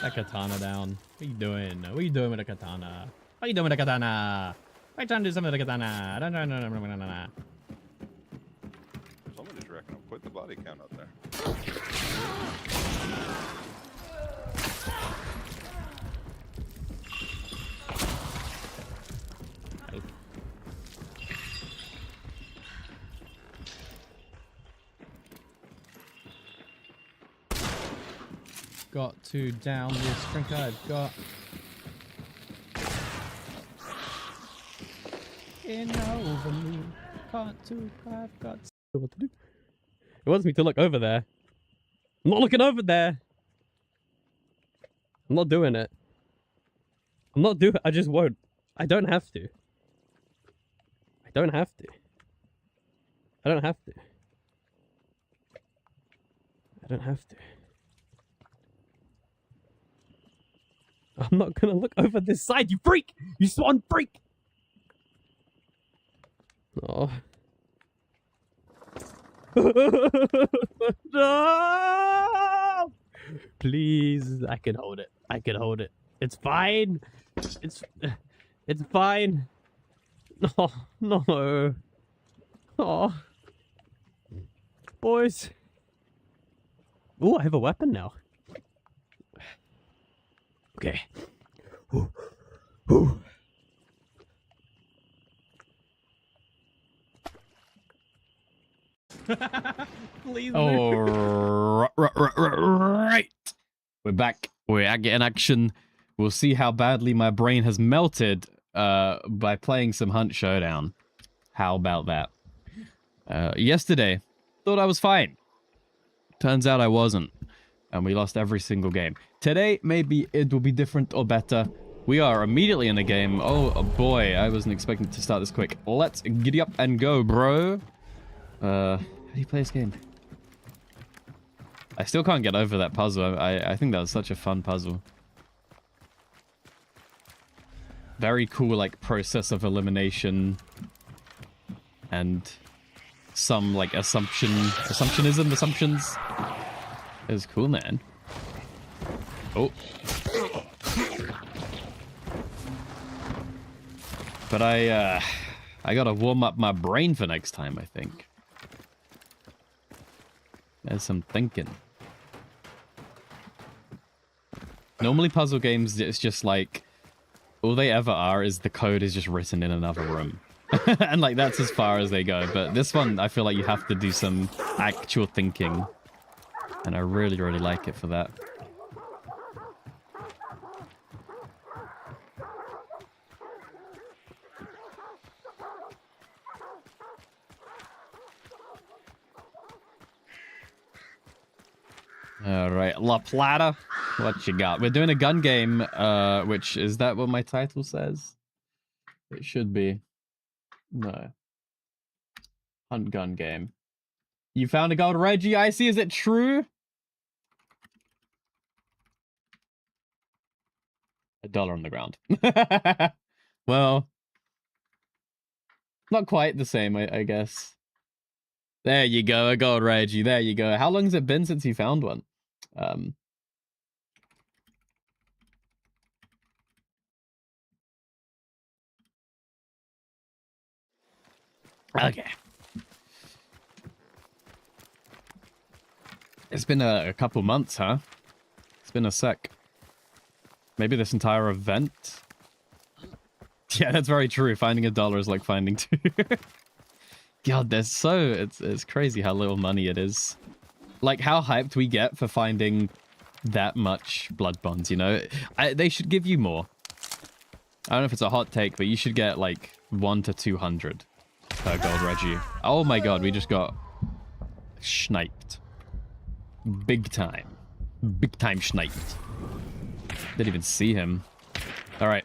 That katana down. What are you doing? What are you doing with a katana? What are you doing with a katana? Why are you trying to do something with a katana? No. Someone just reckon I'll put the body count up there. Got to down this drink I've got. In over me. Can't do, I've got what to do. It wants me to look over there. I'm not looking over there. I'm not doing it. I'm not doing it. I just won't. I don't have to. I don't have to. I don't have to. I don't have to. I'm not gonna look over this side, you freak! You swan freak! Oh. No! Please, I can hold it. I can hold it. It's fine. It's fine. No, no. Oh. Boys. Oh, I have a weapon now. Okay. Ooh. Ooh. Please. Oh, right. We're back. We're in action. We'll see how badly my brain has melted by playing some Hunt Showdown. How about that? Yesterday, thought I was fine. Turns out I wasn't. And we lost every single game. Today, maybe it will be different or better. We are immediately in the game. Oh boy, I wasn't expecting to start this quick. Let's giddy up and go, bro. How do you play this game? I still can't get over that puzzle. I think that was such a fun puzzle. Very cool, like, process of elimination. And some, like, assumptions. It was cool, man. Oh. But I gotta warm up my brain for next time, I think. There's some thinking. Normally puzzle games, it's just like, all they ever are is the code is just written in another room. And like, that's as far as they go. But this one, I feel like you have to do some actual thinking. And I really, really like it for that. Alright, La Plata. What you got? We're doing a gun game, which, is that what my title says? It should be. No. Hunt gun game. You found a gold Reggie, I see. Is it true? $1 on the ground. Well, not quite the same, I guess. There you go, a gold Reggie. There you go. How long has it been since you found one? Okay. It's been a couple months, huh? It's been a sec. Maybe this entire event? Yeah, that's very true. Finding $1 is like finding 2. God, there's so... It's crazy how little money it is. Like, how hyped we get for finding that much blood bonds, you know? They should give you more. I don't know if it's a hot take, but you should get, like, 1 to 200 per gold Reggie. Oh my god, we just got... sniped. Big time. Big time sniped. Didn't even see him. Alright,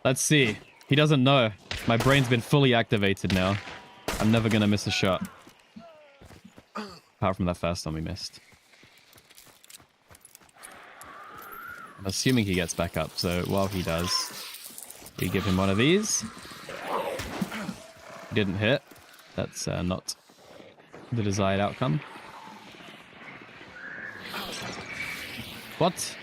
let's see. He doesn't know. My brain's been fully activated now. I'm never gonna miss a shot. Apart from that first one we missed. I'm assuming he gets back up, so while he does, we give him one of these. Didn't hit. That's not the desired outcome. What?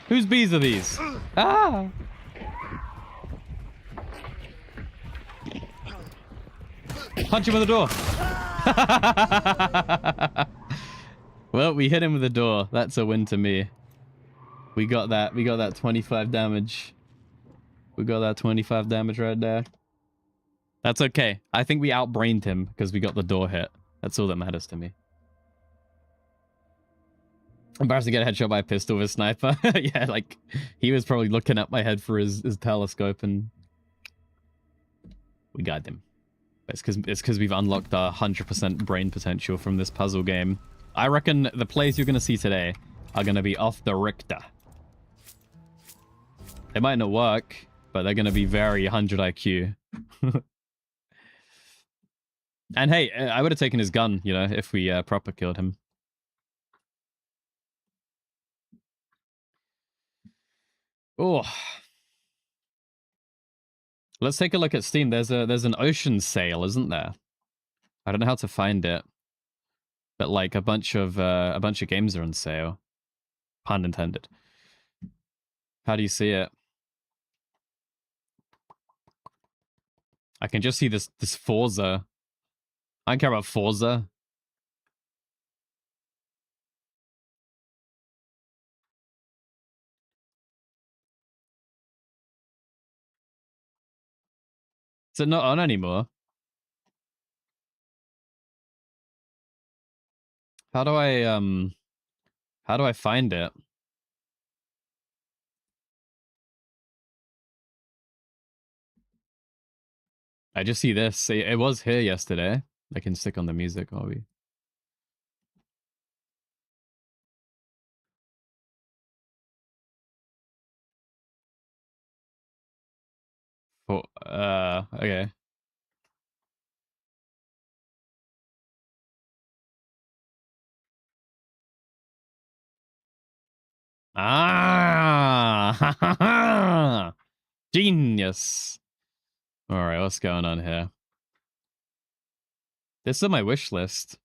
Whose bees are these? Ah! Punch him with the door. Well, we hit him with the door. That's a win to me. We got that. We got that 25 damage. We got that 25 damage right there. That's okay. I think we outbrained him because we got the door hit. That's all that matters to me. Embarrassed to get a headshot by a pistol with a sniper. Yeah, like, he was probably looking at my head for his telescope and we got him. It's because we've unlocked our 100% brain potential from this puzzle game. I reckon the plays you're going to see today are going to be off the Richter. They might not work, but they're going to be very 100 IQ. And hey, I would have taken his gun, you know, if we proper killed him. Oh. Let's take a look at Steam. There's an ocean sale, isn't there? I don't know how to find it. But like a bunch of games are on sale. Pun intended. How do you see it? I can just see this Forza. I don't care about Forza. Is it not on anymore? How do I find it? I just see this. It was here yesterday. I can stick on the music, while we... Okay. Ah! Genius. All right, what's going on here? This is on my wish list.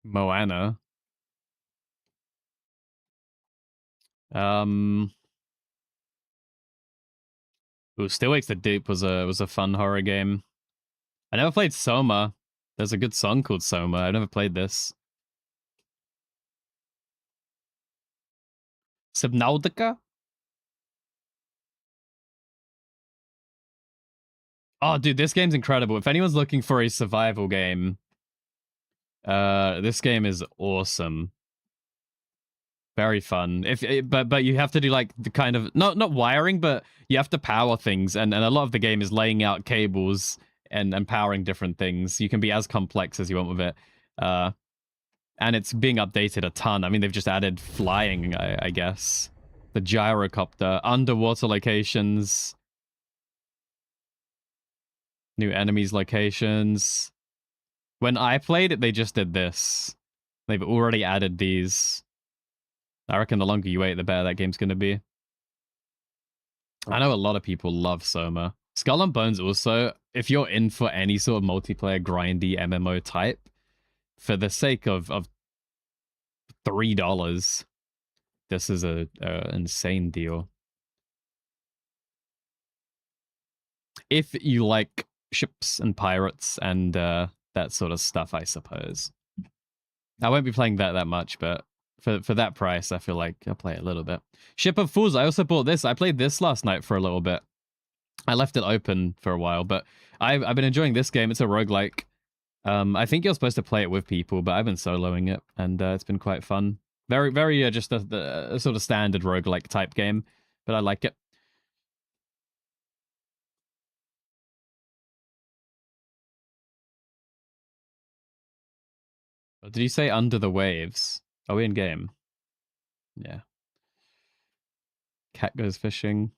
Moana. Ooh, Still Wakes the Deep was a fun horror game. I never played Soma. There's a good song called Soma. I never played this. Subnautica? Oh, dude, this game's incredible. If anyone's looking for a survival game, this game is awesome. Very fun. But you have to do like the kind of not wiring, but you have to power things, and a lot of the game is laying out cables and powering different things. You can be as complex as you want with it. And it's being updated a ton. I mean, they've just added flying, I guess. The gyrocopter, underwater locations, new enemies locations. When I played it, they just did this. They've already added these. I reckon the longer you wait, the better that game's going to be. I know a lot of people love Soma. Skull and Bones also, if you're in for any sort of multiplayer grindy MMO type, for the sake of $3, this is a insane deal. If you like ships and pirates and that sort of stuff, I suppose. I won't be playing that much, but for that price, I feel like I'll play it a little bit. Ship of Fools, I also bought this. I played this last night for a little bit. I left it open for a while, but I've been enjoying this game. It's a roguelike. I think you're supposed to play it with people, but I've been soloing it, and it's been quite fun. Very just a sort of standard roguelike type game, but I like it. Did you say Under the Waves? Are we in game? Yeah. Cat goes fishing.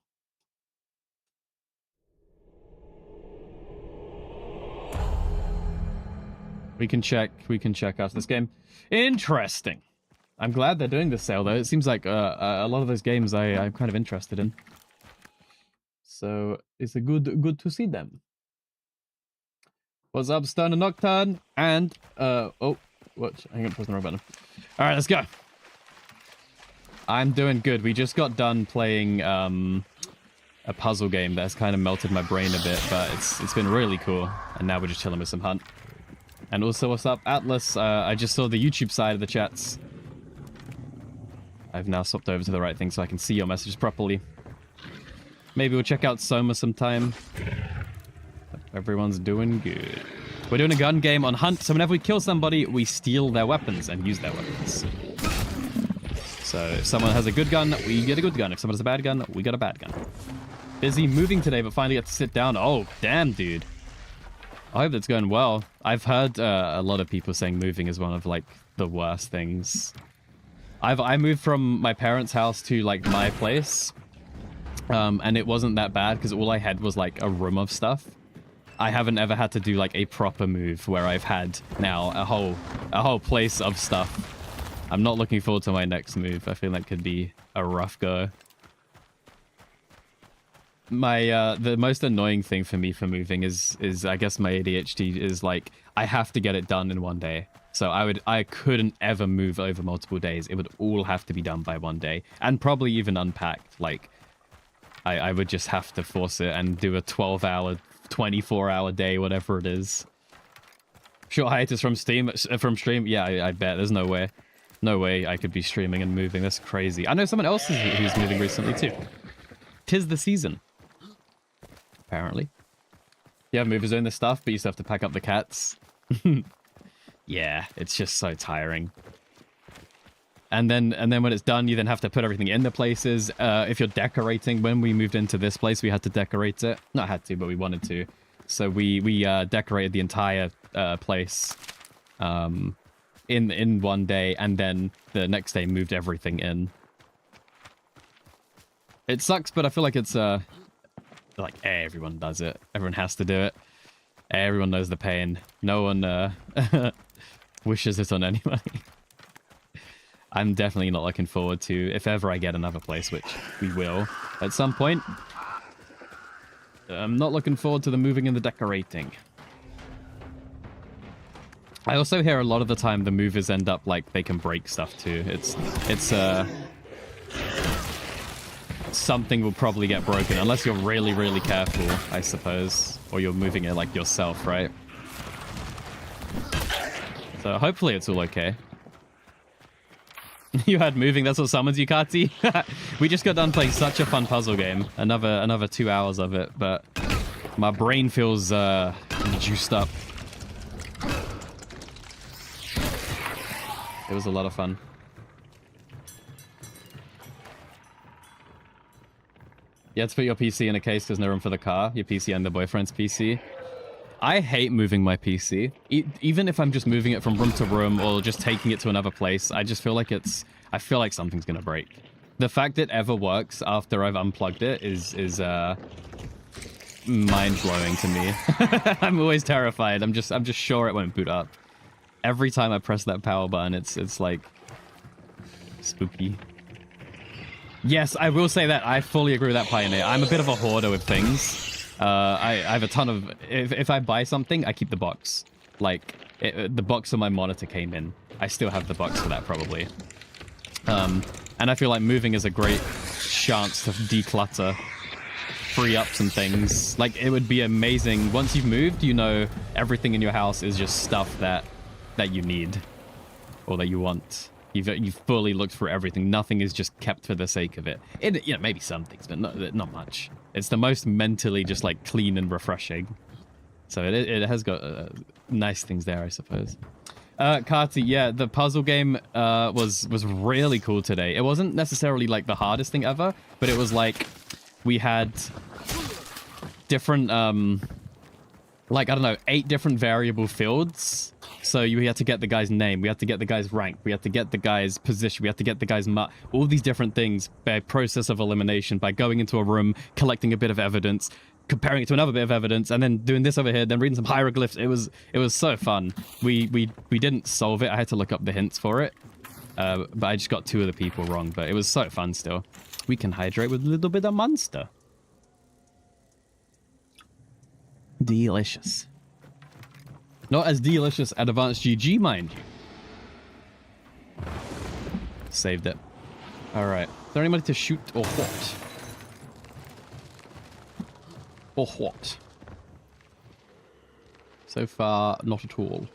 We can check after this game. Interesting. I'm glad they're doing this sale though. It seems like a lot of those games I'm kind of interested in. So it's a good to see them. What's up, Stone and Nocturne? And oh, what? Hang on, press the wrong button. All right, let's go. I'm doing good. We just got done playing a puzzle game that's kind of melted my brain a bit, but it's been really cool. And now we're just chilling with some Hunt. And also, what's up, Atlas? I just saw the YouTube side of the chats. I've now swapped over to the right thing so I can see your messages properly. Maybe we'll check out Soma sometime. Everyone's doing good. We're doing a gun game on Hunt, so whenever we kill somebody, we steal their weapons and use their weapons. So if someone has a good gun, we get a good gun. If someone has a bad gun, we get a bad gun. Busy moving today, but finally get to sit down. Oh, damn, dude. I hope that's going well. I've heard a lot of people saying moving is one of, like, the worst things. I moved from my parents' house to, like, my place. And it wasn't that bad because all I had was, like, a room of stuff. I haven't ever had to do, like, a proper move where I've had now a whole place of stuff. I'm not looking forward to my next move. I feel like it could be a rough go. My the most annoying thing for me for moving is I guess my ADHD is like I have to get it done in one day. So I couldn't ever move over multiple days. It would all have to be done by one day, and probably even unpacked. Like I would just have to force it and do a 12-hour, 24-hour day, whatever it is. Short hiatus from stream. Yeah, I bet. There's no way. No way I could be streaming and moving. That's crazy. I know someone else who's moving recently too. 'Tis the season. Apparently. You have movers doing this stuff, but you still have to pack up the cats. Yeah, it's just so tiring. And then when it's done, you then have to put everything into places. If you're decorating, when we moved into this place, we had to decorate it. Not had to, but we wanted to. So we decorated the entire place in one day, and then the next day moved everything in. It sucks, but I feel like it's like everyone does it. Everyone has to do it. Everyone knows the pain. No one wishes it on anybody. I'm definitely not looking forward to, if ever I get another place, which we will at some point. I'm not looking forward to the moving and the decorating. I also hear a lot of the time the movers end up like they can break stuff too. It's something will probably get broken unless you're really, really careful, I suppose, or you're moving it like yourself, right? So hopefully it's all okay. You had moving, that's what summons you, Kati? We just got done playing such a fun puzzle game. Another 2 hours of it, but my brain feels juiced up. It was a lot of fun. You had to put your PC in a case because no room for the car. Your PC and the boyfriend's PC. I hate moving my PC. Even if I'm just moving it from room to room or just taking it to another place, I just feel like I feel like something's gonna break. The fact it ever works after I've unplugged it is mind-blowing to me. I'm always terrified. I'm just sure it won't boot up. Every time I press that power button, it's like spooky. Yes, I will say that. I fully agree with that, Pioneer. I'm a bit of a hoarder with things. I have a ton of... If I buy something, I keep the box. Like, the box of my monitor came in. I still have the box for that, probably. And I feel like moving is a great chance to declutter. Free up some things. Like, it would be amazing. Once you've moved, you know everything in your house is just stuff that you need. Or that you want. You've fully looked through everything. Nothing is just kept for the sake of it. You know, maybe some things, but not much. It's the most mentally just like clean and refreshing. So it has got nice things there, I suppose. Kati, yeah, the puzzle game was really cool today. It wasn't necessarily like the hardest thing ever, but it was like we had different like I don't know, 8 different variable fields. So we had to get the guy's name, we had to get the guy's rank, we had to get the guy's position, we had to get the guy's all these different things by process of elimination, by going into a room, collecting a bit of evidence, comparing it to another bit of evidence, and then doing this over here, then reading some hieroglyphs. It was so fun. We didn't solve it. I had to look up the hints for it, but I just got 2 of the people wrong. But it was so fun still. We can hydrate with a little bit of Monster. Delicious. Not as delicious at Advanced GG, mind you. Saved it. Alright. Is there anybody to shoot or what? Or what? So far, not at all.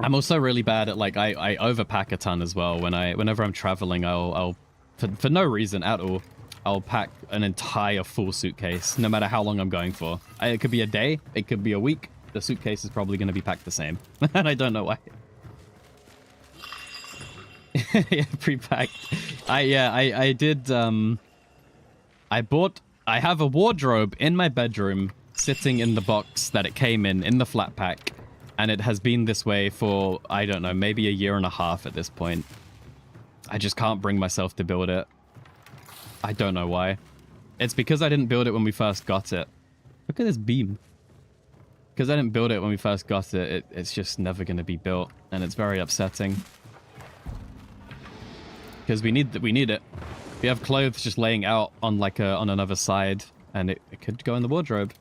I'm also really bad at, like, I overpack a ton as well. Whenever I'm traveling, I'll for no reason at all, I'll pack an entire full suitcase, no matter how long I'm going for. It could be a day, it could be a week. The suitcase is probably going to be packed the same. And I don't know why. Yeah, pre-packed. I did, I have a wardrobe in my bedroom sitting in the box that it came in the flat pack. And it has been this way for, I don't know, maybe a year and a half at this point. I just can't bring myself to build it. I don't know why. It's because I didn't build it when we first got it. Look at this beam. Because I didn't build it when we first got it, it's just never going to be built. And it's very upsetting. Because we need it. We have clothes just laying out on like on another side. And it could go in the wardrobe.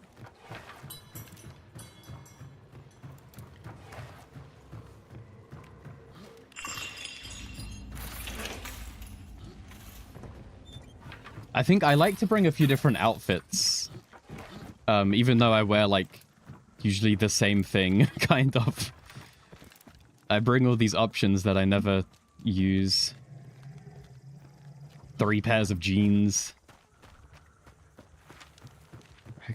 I think I like to bring a few different outfits. Even though I wear, like, usually the same thing, kind of. I bring all these options that I never use. 3 pairs of jeans.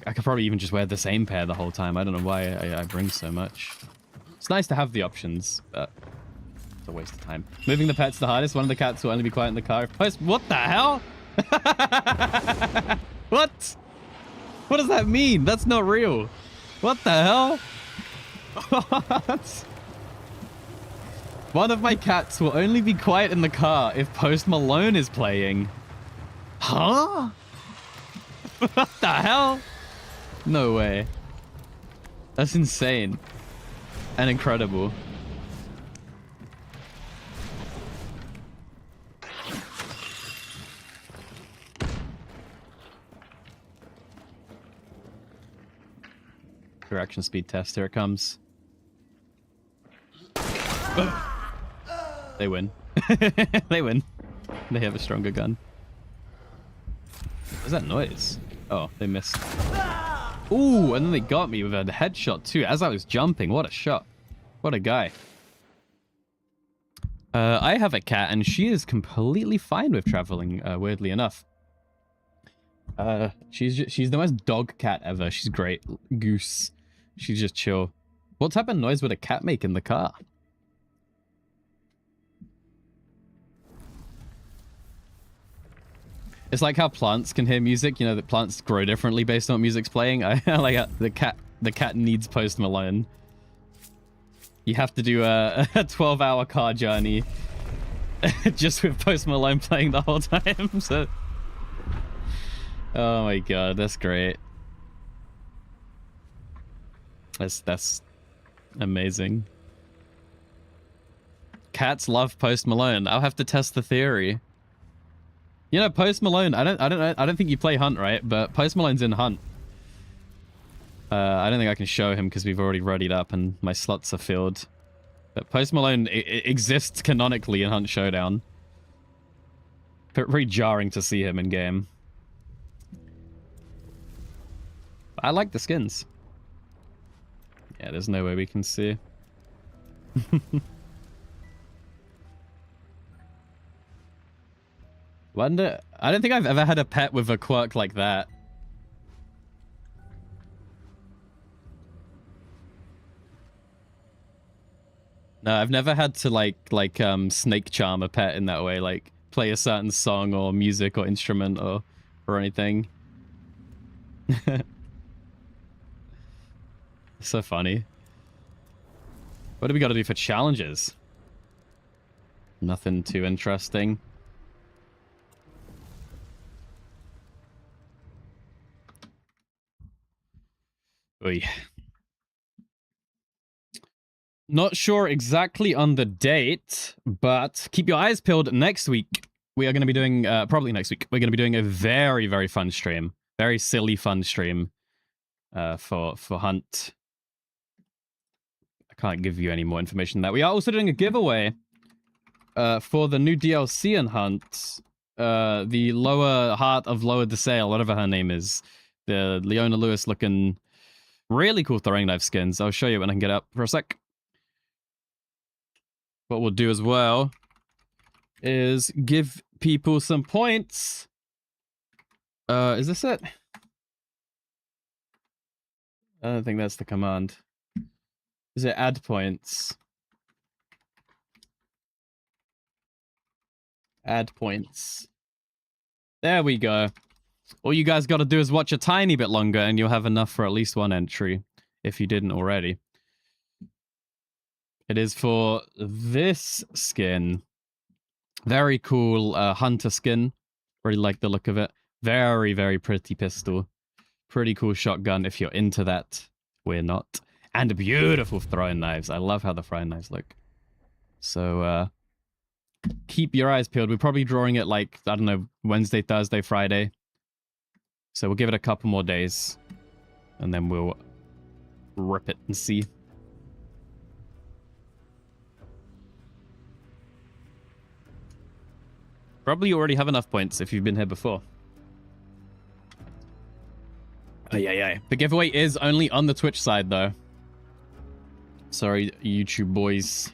I could probably even just wear the same pair the whole time. I don't know why I bring so much. It's nice to have the options, but it's a waste of time. Moving the pet's the hardest. One of the cats will only be quiet in the car. What the hell? What? What does that mean? That's not real. What the hell? What? One of my cats will only be quiet in the car if Post Malone is playing. Huh? What the hell? No way. That's insane. And incredible. Reaction speed test. Here it comes. They win. They win. They have a stronger gun. What's that noise? Oh, they missed. Ooh, and then they got me with a headshot too as I was jumping. What a shot. What a guy. I have a cat and she is completely fine with traveling, weirdly enough. She's the most dog cat ever. She's great. Goose. She's just chill. What type of noise would a cat make in the car? It's like how plants can hear music. You know that plants grow differently based on what music's playing. I like the cat needs Post Malone. You have to do a 12-hour car journey just with Post Malone playing the whole time. So, oh my god, that's great. That's amazing. Cats love Post Malone. I'll have to test the theory. You know, Post Malone. I don't think you play Hunt, right? But Post Malone's in Hunt. I don't think I can show him because we've already readied up and my slots are filled. But Post Malone exists canonically in Hunt Showdown. But very jarring to see him in game. I like the skins. Yeah, there's no way we can see. Wonder... I don't think I've ever had a pet with a quirk like that. No, I've never had to like snake charm a pet in that way, like play a certain song or music or instrument or anything. So funny. What do we got to do for challenges? Nothing too interesting. boy. Not sure exactly on the date, but keep your eyes peeled. Next week, we are going to be doing, probably next week, we're going to be doing a very, very fun stream. Very silly, fun stream for Hunt. I can't give you any more information than that. We are also doing a giveaway for the new DLC in Hunt. The Lower Heart of Lower DeSalle, whatever her name is. The Leona Lewis looking really cool throwing knife skins. I'll show you when I can get up for a sec. What we'll do as well is give people some points. Is this it? I don't think that's the command. Is it add points? Add points. There we go. All you guys got to do is watch a tiny bit longer and you'll have enough for at least one entry, if you didn't already. It is for this skin. Very cool hunter skin. Really like the look of it. Very, very pretty pistol. Pretty cool shotgun if you're into that. We're not. And beautiful throwing knives. I love how the throwing knives look. So, keep your eyes peeled. We're probably drawing it like, I don't know, Wednesday, Thursday, Friday. So we'll give it a couple more days. And then we'll rip it and see. Probably already have enough points if you've been here before. Oh, yeah. The giveaway is only on the Twitch side, though. Sorry, YouTube boys.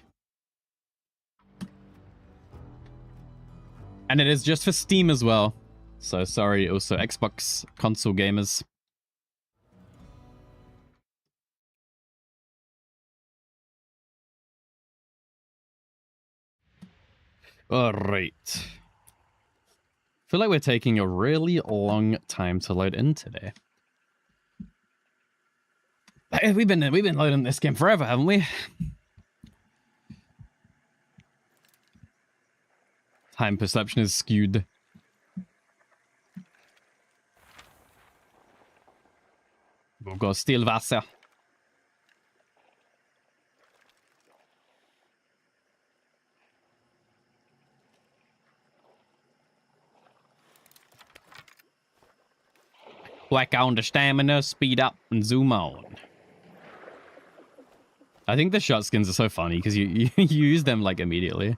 And it is just for Steam as well. So sorry, also Xbox console gamers. Alright. Feel like we're taking a really long time to load in today. We've been loading this game forever, haven't we? Time perception is skewed. We'll go Stillwasser. Whack on the stamina, speed up, and zoom on. I think the shot skins are so funny because you use them like immediately.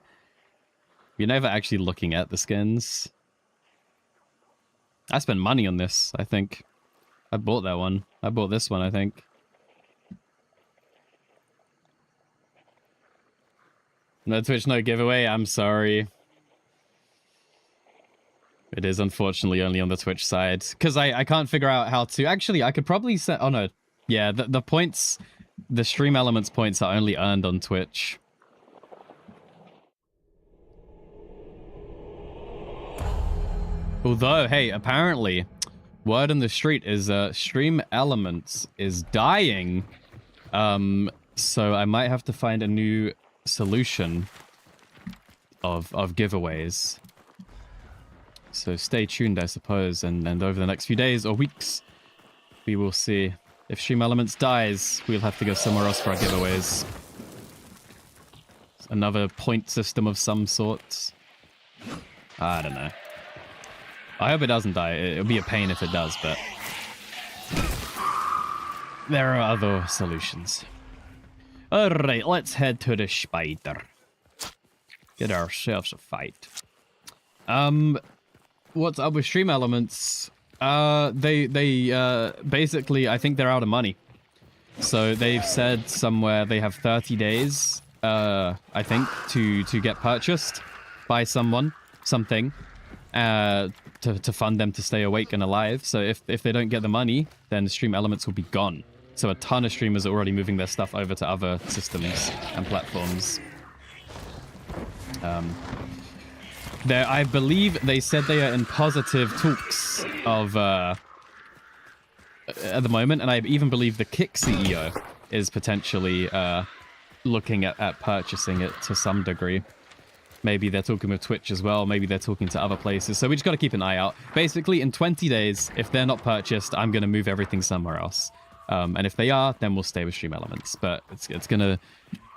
You're never actually looking at the skins. I spent money on this, I think. I bought that one. I bought this one, I think. No Twitch, no giveaway. I'm sorry. It is unfortunately only on the Twitch side. Because I can't figure out how to... Actually, I could probably set... Oh, no. Yeah, the points... The stream elements points are only earned on Twitch. Although, hey, apparently, word on the street is stream elements is dying. So I might have to find a new solution of giveaways. So stay tuned, I suppose, and over the next few days or weeks, we will see. If Stream Elements dies, we'll have to go somewhere else for our giveaways. Another point system of some sort. I don't know. I hope it doesn't die. It'll be a pain if it does, but... there are other solutions. Alright, let's head to the spider. Get ourselves a fight. What's up with Stream Elements? They basically, I think they're out of money. So they've said somewhere they have 30 days, I think, to get purchased by something, to fund them to stay awake and alive. So if they don't get the money, then Stream Elements will be gone. So a ton of streamers are already moving their stuff over to other systems and platforms. I believe they said they are in positive talks of at the moment, and I even believe the Kick CEO is potentially looking at purchasing it to some degree. Maybe they're talking with Twitch as well. Maybe they're talking to other places. So we just got to keep an eye out. Basically, in 20 days, if they're not purchased, I'm going to move everything somewhere else. And if they are, then we'll stay with Stream Elements. But it's going to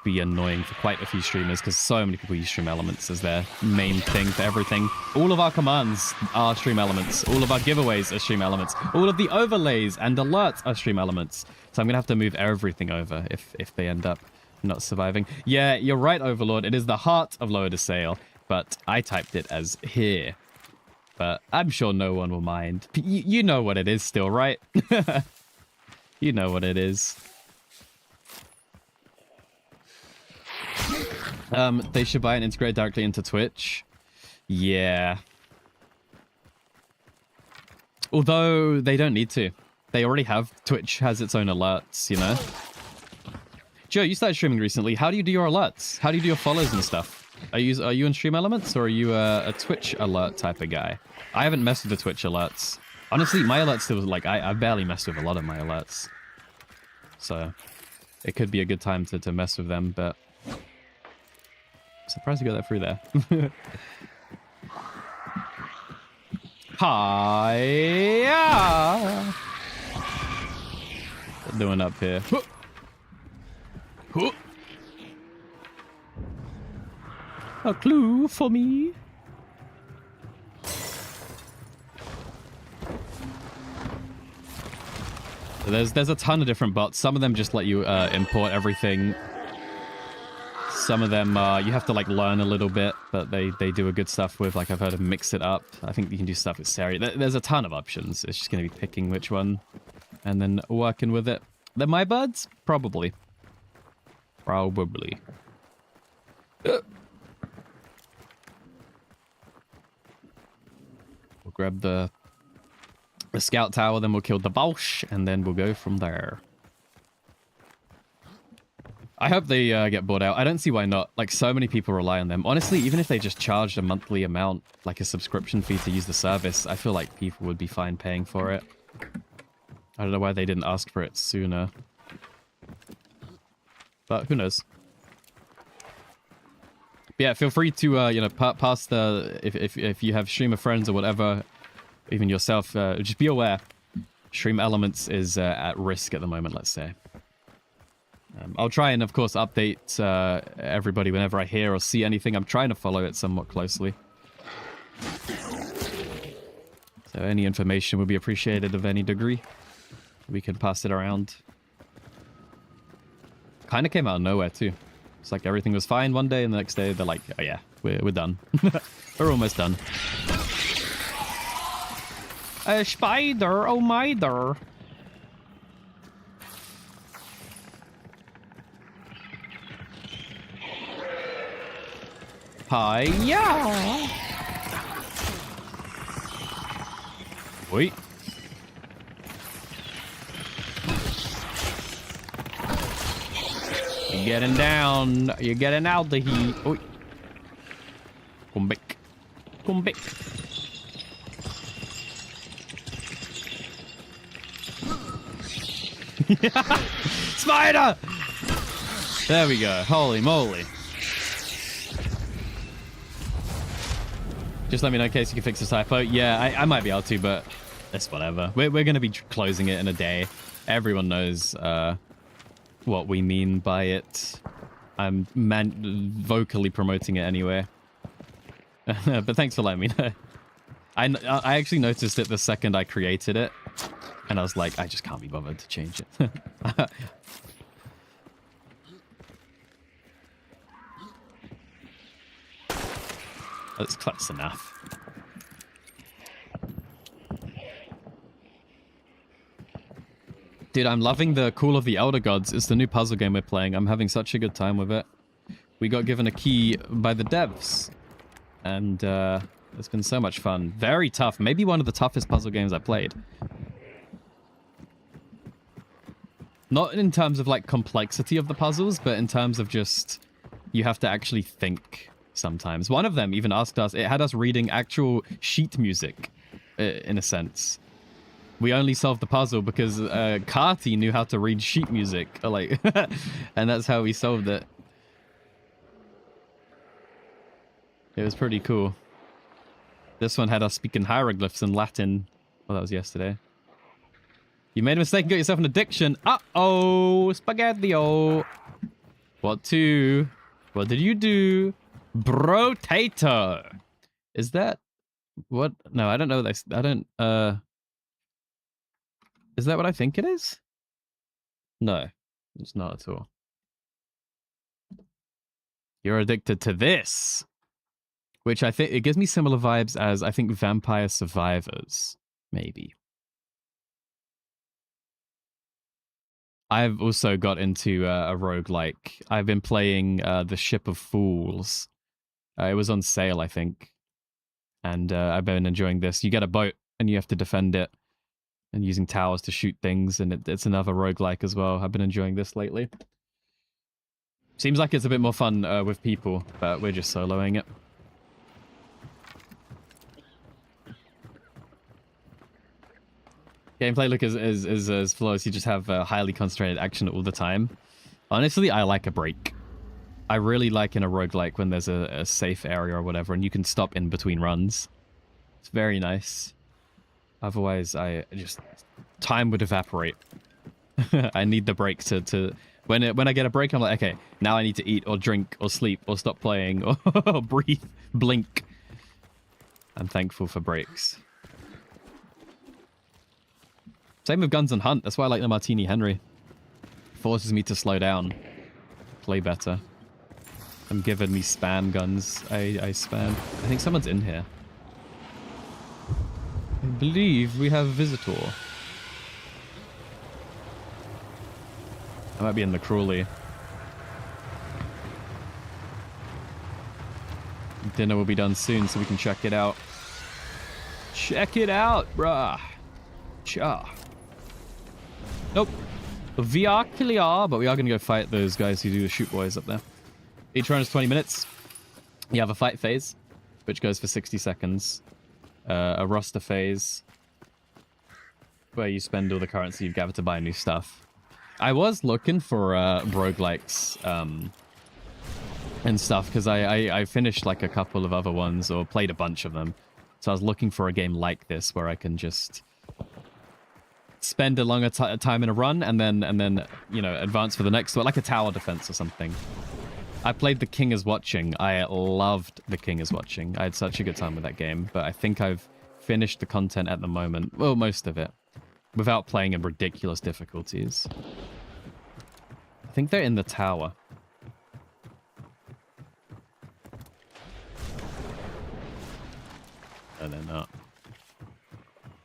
be annoying for quite a few streamers because so many people use Stream Elements as their main thing for everything. All of our commands are Stream Elements. All of our giveaways are Stream Elements. All of the overlays and alerts are Stream Elements. So I'm going to have to move everything over if they end up not surviving. Yeah, you're right, Overlord. It is the heart of Lower to Sail, but I typed it as here. But I'm sure no one will mind. You know what it is still, right? You know what it is. They should buy and integrate directly into Twitch. Yeah. Although they don't need to. They already have. Twitch has its own alerts, you know? Joe, you started streaming recently. How do you do your alerts? How do you do your follows and stuff? Are you in Stream Elements or are you a Twitch alert type of guy? I haven't messed with the Twitch alerts. Honestly, my alerts still like I barely messed with a lot of my alerts. So it could be a good time to mess with them, but I'm surprised you got that through there. Hi. What are doing up here? A clue for me. There's a ton of different bots. Some of them just let you import everything. Some of them you have to like learn a little bit, but they do a good stuff with, like I've heard of Mix It Up. I think you can do stuff with Sari. There's a ton of options. It's just going to be picking which one and then working with it. They're my buds? Probably. Probably. We'll grab the scout tower, then we'll kill the Bosch, and then we'll go from there. I hope they get bought out. I don't see why not. Like, so many people rely on them. Honestly, even if they just charged a monthly amount, like a subscription fee to use the service, I feel like people would be fine paying for it. I don't know why they didn't ask for it sooner. But who knows? But yeah, feel free to, you know, pass the... If you have streamer friends or whatever, even yourself, just be aware. Stream Elements is at risk at the moment, let's say. I'll try and, of course, update everybody whenever I hear or see anything. I'm trying to follow it somewhat closely. So any information would be appreciated of any degree. We can pass it around. Kind of came out of nowhere, too. It's like everything was fine one day, and the next day they're like, oh yeah, we're done. We're almost done. A spider, oh my der. Hi, yeah. Wait. You're getting down. You're getting out the heat. Oi. Come back. Come back. Spider! There we go. Holy moly. Just let me know in case you can fix the typo. Yeah, I might be able to, but it's whatever. We're going to be closing it in a day. Everyone knows what we mean by it. I'm vocally promoting it anyway. But thanks for letting me know. I actually noticed it the second I created it. And I was like, I just can't be bothered to change it. That's close enough. Dude, I'm loving the Call of the Elder Gods. It's the new puzzle game we're playing. I'm having such a good time with it. We got given a key by the devs. And it's been so much fun. Very tough. Maybe one of the toughest puzzle games I played. Not in terms of like complexity of the puzzles, but in terms of just you have to actually think sometimes. One of them even asked us, it had us reading actual sheet music, in a sense. We only solved the puzzle because Kati knew how to read sheet music, like, and that's how we solved it. It was pretty cool. This one had us speaking hieroglyphs in Latin. Well, that was yesterday. You made a mistake and got yourself an addiction. Uh-oh, spaghetti-o. What to? What did you do? Brotato. Is that what? No, I don't know. I don't, is that what I think it is? No, it's not at all. You're addicted to this. Which I think, it gives me similar vibes as, I think, Vampire Survivors, maybe. I've also got into a roguelike. I've been playing The Ship of Fools. It was on sale, I think. And I've been enjoying this. You get a boat, and you have to defend it. And using towers to shoot things, and it's another roguelike as well. I've been enjoying this lately. Seems like it's a bit more fun with people, but we're just soloing it. Gameplay look is as flawless. You just have highly concentrated action all the time. Honestly, I like a break. I really like in a roguelike when there's a safe area or whatever, and you can stop in between runs. It's very nice. Otherwise, time would evaporate. I need the break to when I get a break, I'm like, okay, now I need to eat or drink or sleep or stop playing or breathe, blink. I'm thankful for breaks. Same with Guns and Hunt. That's why I like the Martini Henry. Forces me to slow down, play better. I'm giving me spam guns. I spam. I think someone's in here. I believe we have a visitor. I might be in the Crawley. Dinner will be done soon, so we can check it out. Check it out, bruh. Cha. Nope. We are clear, but we are going to go fight those guys who do the shoot boys up there. Each round is 20 minutes. You have a fight phase, which goes for 60 seconds. A roster phase, where you spend all the currency you've gathered to buy new stuff. I was looking for roguelikes and stuff, because I finished like a couple of other ones, or played a bunch of them. So I was looking for a game like this, where I can just spend a longer time in a run, and then you know, advance for the next one, like a tower defense or something. I played The King is Watching. I loved The King is Watching. I had such a good time with that game, but I think I've finished the content at the moment. Well, most of it. Without playing in ridiculous difficulties. I think they're in the tower. No, they're not.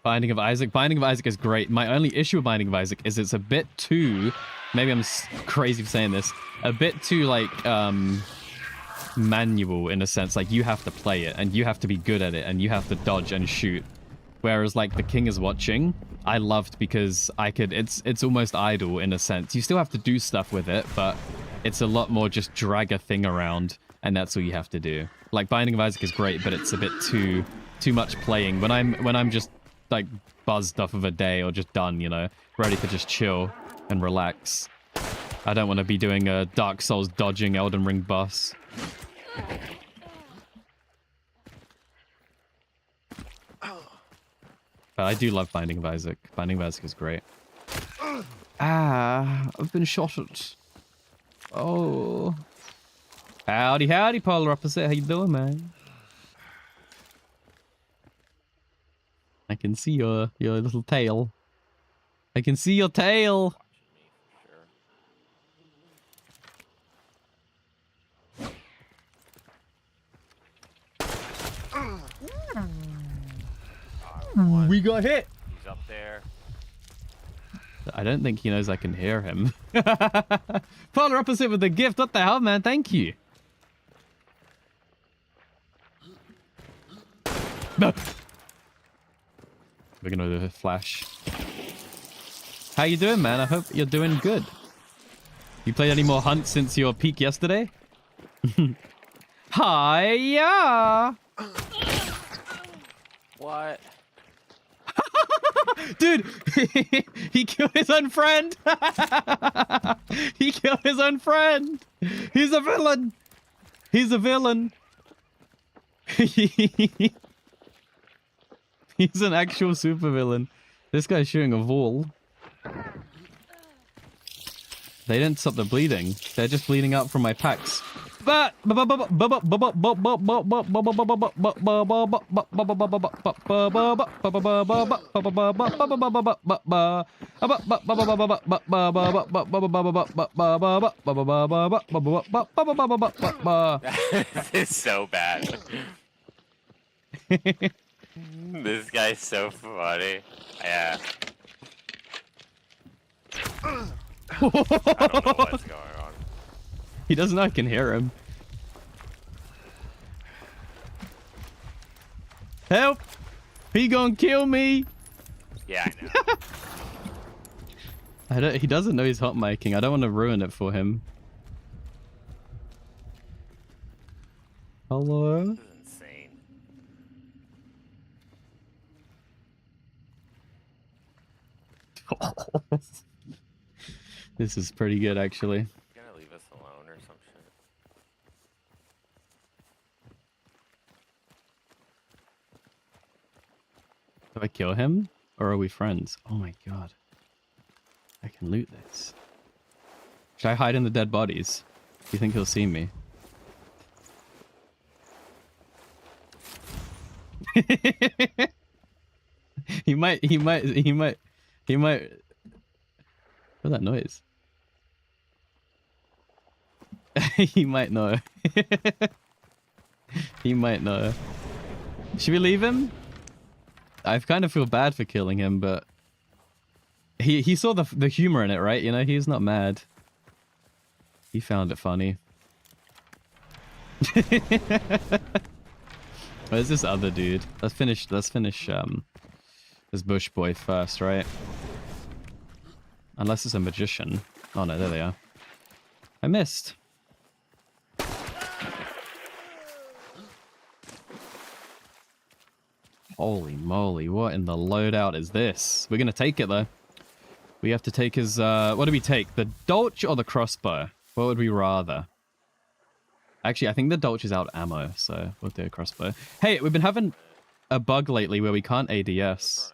Binding of Isaac. Binding of Isaac is great. My only issue with Binding of Isaac is it's a bit too... Maybe I'm crazy for saying this. A bit too, like, manual in a sense. Like, you have to play it, and you have to be good at it, and you have to dodge and shoot. Whereas, like, The King is Watching, I loved because I could... It's almost idle in a sense. You still have to do stuff with it, but it's a lot more just drag a thing around, and that's all you have to do. Like, Binding of Isaac is great, but it's a bit too much playing. When I'm just, like, buzzed off of a day or just done, you know, ready to just chill and relax. I don't want to be doing a Dark Souls dodging Elden Ring boss. But I do love Binding of Isaac. Binding of Isaac is great. Ah, I've been shot at. Oh. Howdy, howdy, Polar Opposite. How you doing, man? I can see your little tail. I can see your tail. We got hit. He's up there. I don't think he knows I can hear him. Polar Opposite with the gift. What the hell, man? Thank you. No. We're gonna do a flash. How you doing, man? I hope you're doing good. You played any more Hunt since your peak yesterday? Hiya! What? Dude, he killed his own friend. He killed his own friend. He's a villain. He's a villain. He's an actual supervillain. This guy's shooting a wall. They didn't stop the bleeding. They're just bleeding out from my packs. This is so bad. This guy's so funny. Yeah. I don't know what's going on. He doesn't know I can hear him. Help! He gonna kill me! Yeah, I know. He doesn't know he's hot miking. I don't want to ruin it for him. Hello? This is insane. This is pretty good, actually. Gonna leave us alone or some shit. Do I kill him? Or are we friends? Oh my god. I can loot this. Should I hide in the dead bodies? Do you think he'll see me? He might. What's that noise? He might know. He might know. Should we leave him? I kind of feel bad for killing him, but he saw the humor in it, right? You know, he's not mad. He found it funny. Where's this other dude? Let's finish this bush boy first, right? Unless it's a magician. Oh no, there they are. I missed. Holy moly, what in the loadout is this? We're gonna take it though. We have to take his, what do we take? The Dolch or the crossbow? What would we rather? Actually, I think the Dolch is out of ammo, so we'll do a crossbow. Hey, we've been having a bug lately where we can't ADS.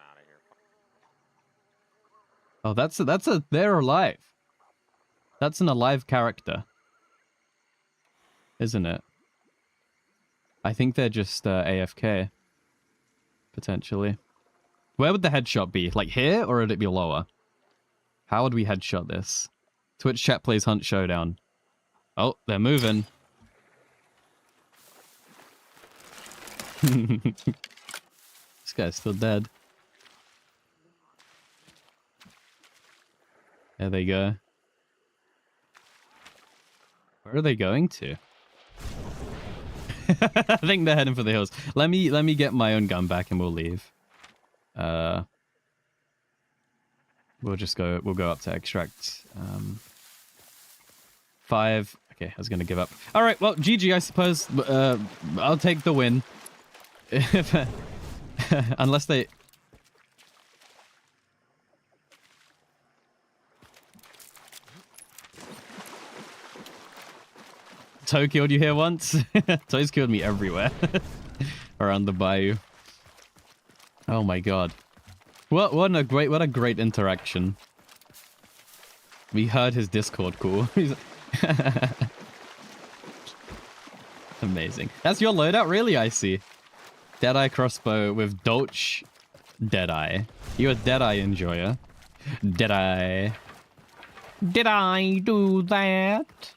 Oh, they're alive. That's an alive character. Isn't it? I think they're just AFK. Potentially. Where would the headshot be? Like here, or would it be lower? How would we headshot this? Twitch chat plays Hunt Showdown. Oh, they're moving. This guy's still dead. There they go. Where are they going to? I think they're heading for the hills. Let me get my own gun back and we'll leave. We'll go up to extract 5. Okay, I was gonna give up. Alright, well, GG I suppose. I'll take the win. Unless they... Toe killed you here once? Toe's killed me everywhere. Around the bayou. Oh my god. What a great interaction. We heard his Discord call. Amazing. That's your loadout? Really? I see. Deadeye crossbow with Dolch Deadeye. You're a Deadeye enjoyer. Deadeye. Did I do that?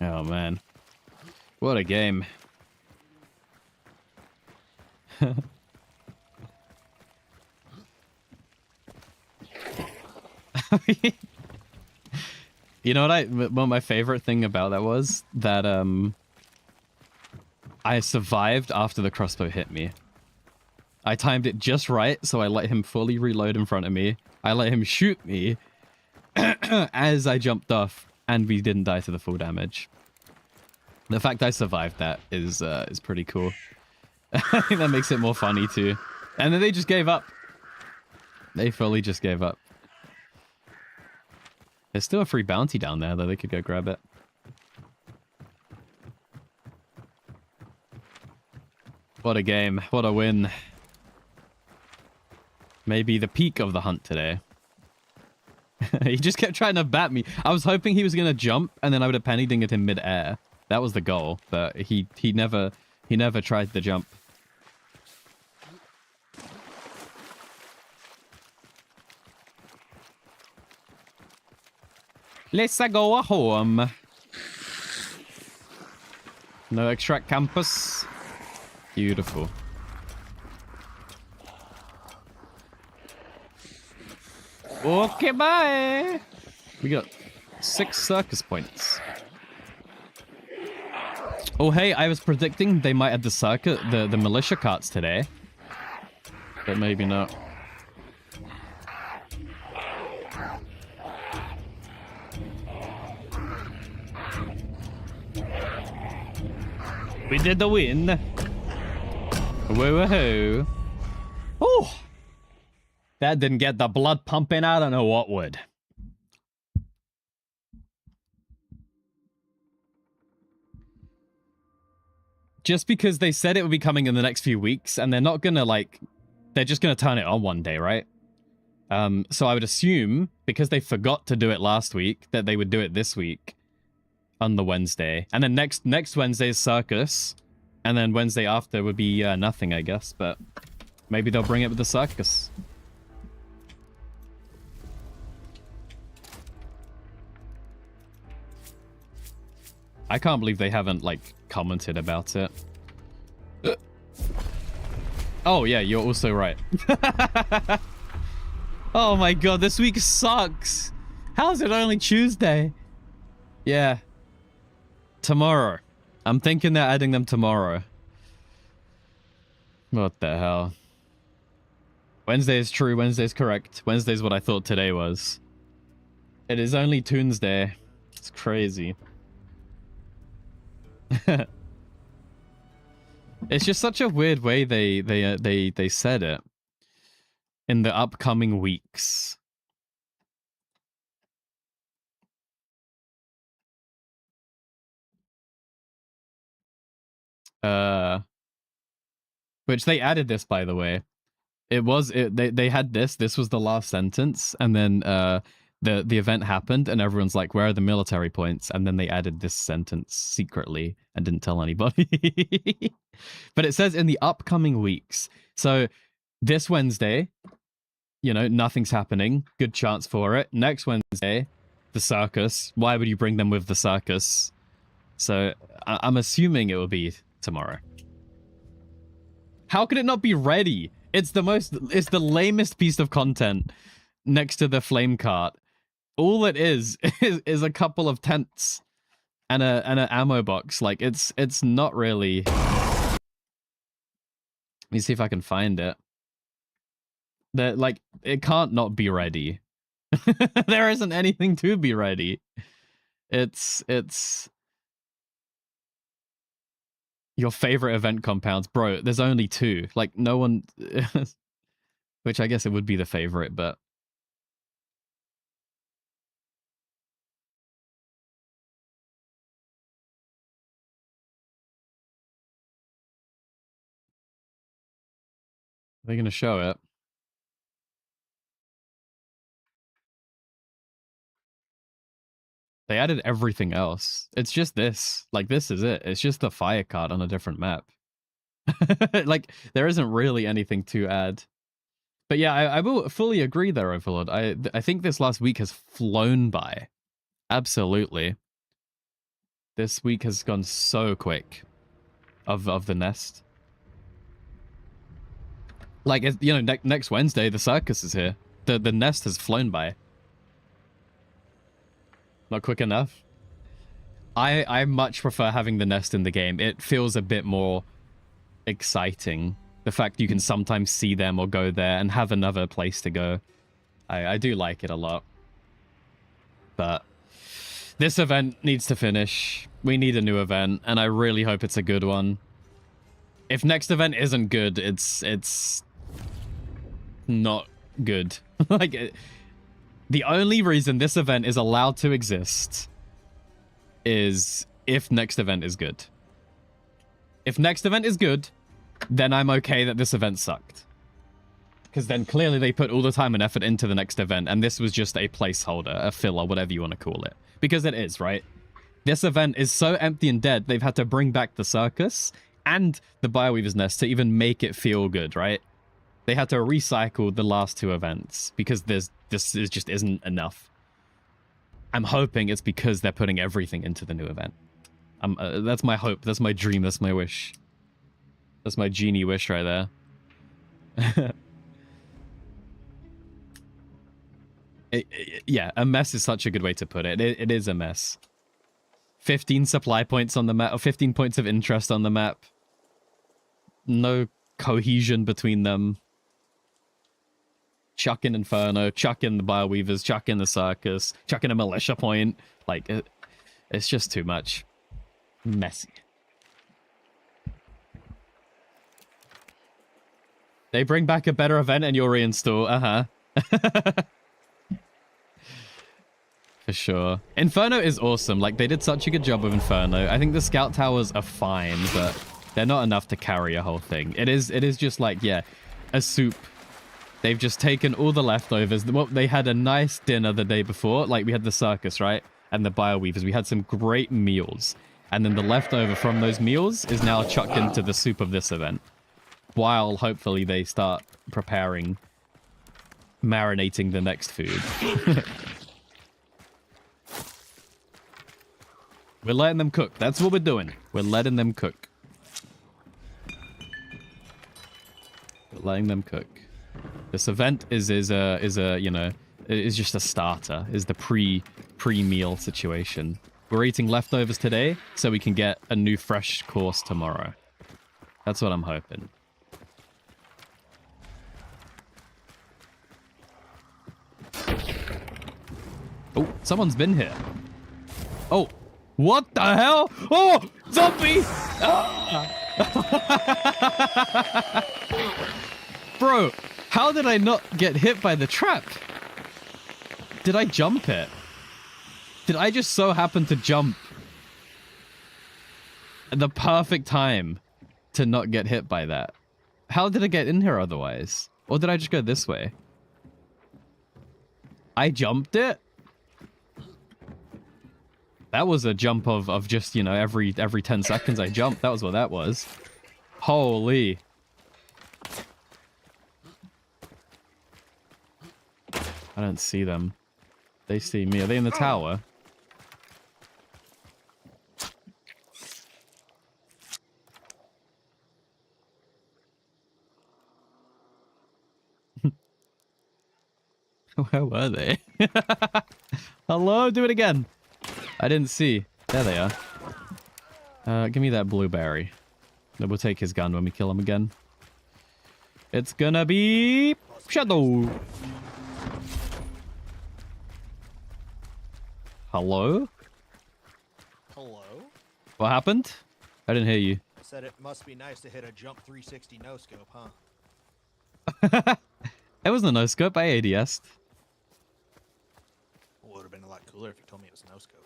Oh man. What a game. You know what my favorite thing about that was? That I survived after the crossbow hit me. I timed it just right, so I let him fully reload in front of me. I let him shoot me as I jumped off, and we didn't die to the full damage. The fact I survived that is pretty cool. I think that makes it more funny too. And then they just gave up. They fully just gave up. There's still a free bounty down there, though. They could go grab it. What a game. What a win. Maybe the peak of the hunt today. He just kept trying to bat me. I was hoping he was going to jump, and then I would have penny dinged him mid-air. That was the goal, but he never tried the jump. Let's go home. No extract campus. Beautiful. Okay, bye. We got 6 circus points. Oh, hey, I was predicting they might add the militia carts today. But maybe not. We did the win. Whoa-ho. Oh! That didn't get the blood pumping. I don't know what would. Just because they said it would be coming in the next few weeks, and they're not gonna, like... They're just gonna turn it on one day, right? So I would assume, because they forgot to do it last week, that they would do it this week. On the Wednesday. And then next Wednesday is circus. And then Wednesday after would be nothing, I guess. But maybe they'll bring it with the circus. I can't believe they haven't, like, commented about it. Oh, yeah, you're also right. Oh my god, this week sucks. How's it only Tuesday? Yeah. Tomorrow. I'm thinking they're adding them tomorrow. What the hell? Wednesday is true. Wednesday is correct. Wednesday is what I thought today was. It is only Tuesday. It's crazy. It's just such a weird way they said it. In the upcoming weeks. Which they added this, by the way. They had this was the last sentence, and then the event happened, and everyone's like, where are the military points? And then they added this sentence secretly and didn't tell anybody. But it says in the upcoming weeks. So this Wednesday, you know, nothing's happening. Good chance for it. Next Wednesday, the circus. Why would you bring them with the circus? So I'm assuming it will be tomorrow. How could it not be ready? It's the lamest piece of content next to the flame cart. All it is a couple of tents and an ammo box. Like it's not really. Let me see if I can find it. Like it can't not be ready. There isn't anything to be ready. It's your favorite event compounds, bro. There's only 2. Like no one, which I guess it would be the favorite, but they're gonna show it. They added everything else. It's just this. Like, this is it. It's just the fire cart on a different map. Like, there isn't really anything to add. But yeah, I will fully agree there, Overlord. I think this last week has flown by. Absolutely. This week has gone so quick of the nest. Like, you know, next Wednesday, the circus is here. The nest has flown by. Not quick enough. I much prefer having the nest in the game. It feels a bit more exciting. The fact you can sometimes see them or go there and have another place to go. I do like it a lot. But this event needs to finish. We need a new event, and I really hope it's a good one. If next event isn't good, it's not good. Like, the only reason this event is allowed to exist is if next event is good. If next event is good, then I'm okay that this event sucked. Because then clearly they put all the time and effort into the next event, and this was just a placeholder, a filler, whatever you want to call it. Because it is, right? This event is so empty and dead, they've had to bring back the circus and the Bioweaver's Nest to even make it feel good, right? They had to recycle the last two events because this just isn't enough. I'm hoping it's because they're putting everything into the new event. That's my hope. That's my dream. That's my wish. That's my genie wish right there. Yeah, a mess is such a good way to put it. It is a mess. 15 supply points on the map, or 15 points of interest on the map. No cohesion between them. Chuck in Inferno, chuck in the Bioweavers, chuck in the Circus, chuck in a militia point. Like, it's just too much. Messy. They bring back a better event and you'll reinstall. For sure. Inferno is awesome. Like, they did such a good job with Inferno. I think the scout towers are fine, but they're not enough to carry a whole thing. It is just like, yeah, a soup. They've just taken all the leftovers. Well, they had a nice dinner the day before. Like, we had the circus, right? And the Bioweavers. We had some great meals. And then the leftover from those meals is now chucked into the soup of this event. While, hopefully, they start preparing, marinating the next food. We're letting them cook. That's what we're doing. We're letting them cook. We're letting them cook. This event is a you know, is just a starter. Is the pre-meal situation. We're eating leftovers today, so we can get a new fresh course tomorrow. That's what I'm hoping. Oh, someone's been here. Oh. What the hell? Oh! Zombie! Ah. Bro, how did I not get hit by the trap? Did I jump it? Did I just so happen to jump at the perfect time to not get hit by that? How did I get in here otherwise? Or did I just go this way? I jumped it? That was a jump of just, you know, every 10 seconds I jumped. That was what that was. Holy. I don't see them. They see me. Are they in the tower? Where were they? Hello? Do it again. I didn't see. There they are. Give me that blueberry. Then we'll take his gun when we kill him again. It's gonna be Shadow. Hello? Hello? What happened? I didn't hear you. Said it must be nice to hit a jump 360 no scope, huh? It wasn't a no scope. I ADS'd. Would have been a lot cooler if you told me it was no scope.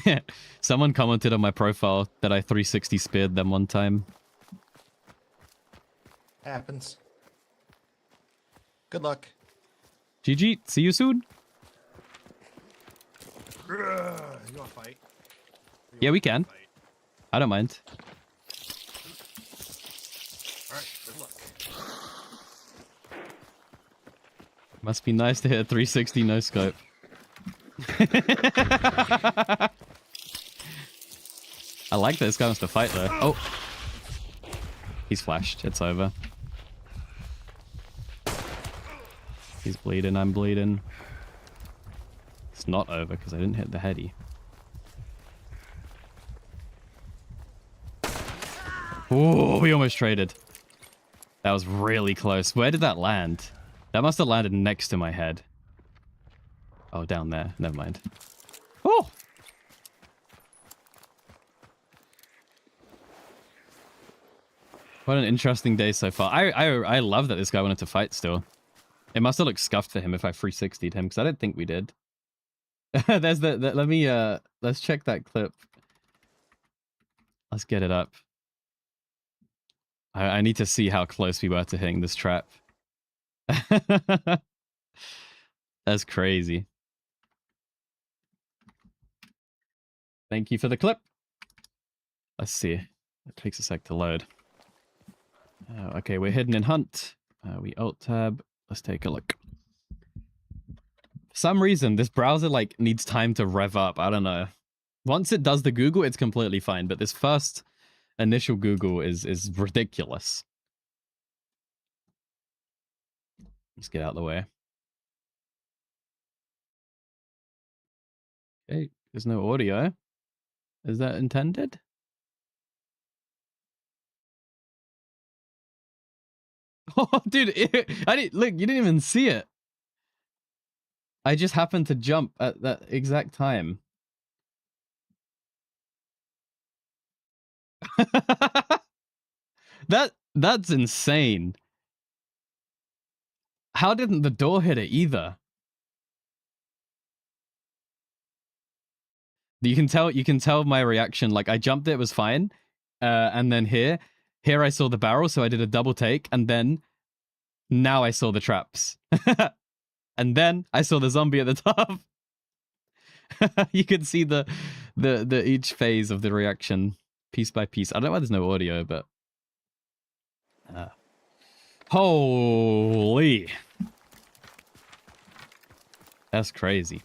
Yeah. Someone commented on my profile that I 360 speared them one time. Happens. Good luck. GG. See you soon. You want to fight? Yeah, we can. I don't mind. Alright, good luck. Must be nice to hit a 360 no scope. I like that this guy wants to fight though. Oh. He's flashed. It's over. He's bleeding. I'm bleeding. It's not over because I didn't hit the heady. Oh, we almost traded. That was really close. Where did that land? That must have landed next to my head. Oh, down there. Never mind. Oh! What an interesting day so far. I love that this guy wanted to fight still. It must have looked scuffed for him if I 360'd him, because I don't think we did. There's let me, let's check that clip. Let's get it up. I need to see how close we were to hitting this trap. That's crazy. Thank you for the clip. Let's see. It takes a sec to load. Okay, we're hidden in Hunt. We Alt-tab. Let's take a look. For some reason, this browser like needs time to rev up. I don't know. Once it does the Google, it's completely fine. But this first initial Google is ridiculous. Let's get out of the way. Okay, there's no audio. Is that intended? Oh, dude, look, you didn't even see it. I just happened to jump at that exact time. That's insane. How didn't the door hit it either? You can tell my reaction. Like I jumped, it was fine. And then here I saw the barrel, so I did a double take, and then now I saw the traps. And then I saw the zombie at the top. You can see the each phase of the reaction piece by piece. I don't know why there's no audio, but holy, that's crazy.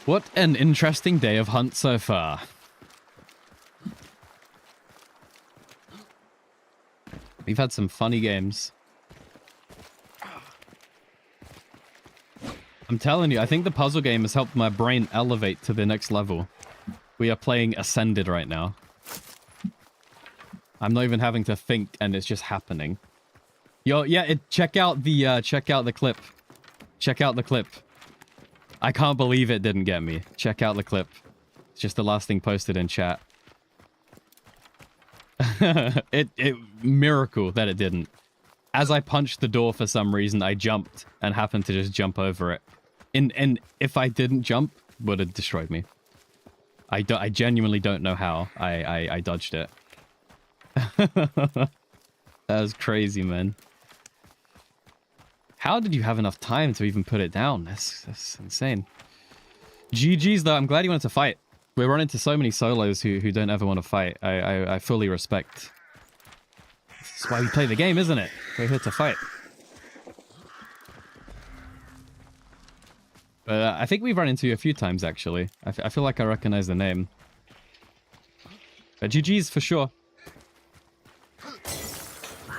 What an interesting day of Hunt so far. We've had some funny games. I'm telling you, I think the puzzle game has helped my brain elevate to the next level. We are playing Ascended right now. I'm not even having to think, and it's just happening. Yo, yeah, check out the clip. Check out the clip. I can't believe it didn't get me. Check out the clip. It's just the last thing posted in chat. it miracle that it didn't. As I punched the door for some reason, I jumped and happened to just jump over it. And if I didn't jump, it would have destroyed me. I genuinely don't know how I dodged it. That was crazy, man. How did you have enough time to even put it down? That's insane. GG's though, I'm glad you wanted to fight. We run into so many solos who don't ever want to fight. I fully respect. That's why we play the game, isn't it? We're here to fight. I think we've run into you a few times, actually. I feel like I recognize the name. But GG's for sure.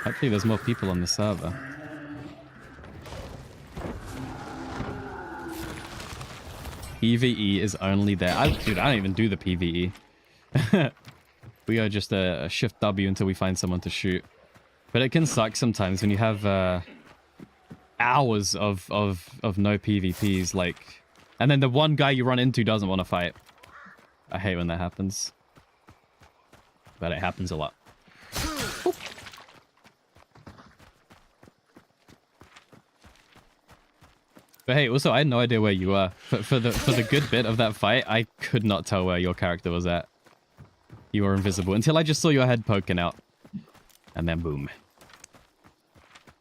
Hopefully there's more people on the server. PvE is only there. Dude, I don't even do the PvE. We are just a shift W until we find someone to shoot. But it can suck sometimes when you have hours of no PvPs, like, and then the one guy you run into doesn't want to fight. I hate when that happens. But it happens a lot. Oop. But hey, also, I had no idea where you were. For the good bit of that fight, I could not tell where your character was at. You were invisible until I just saw your head poking out. And then boom.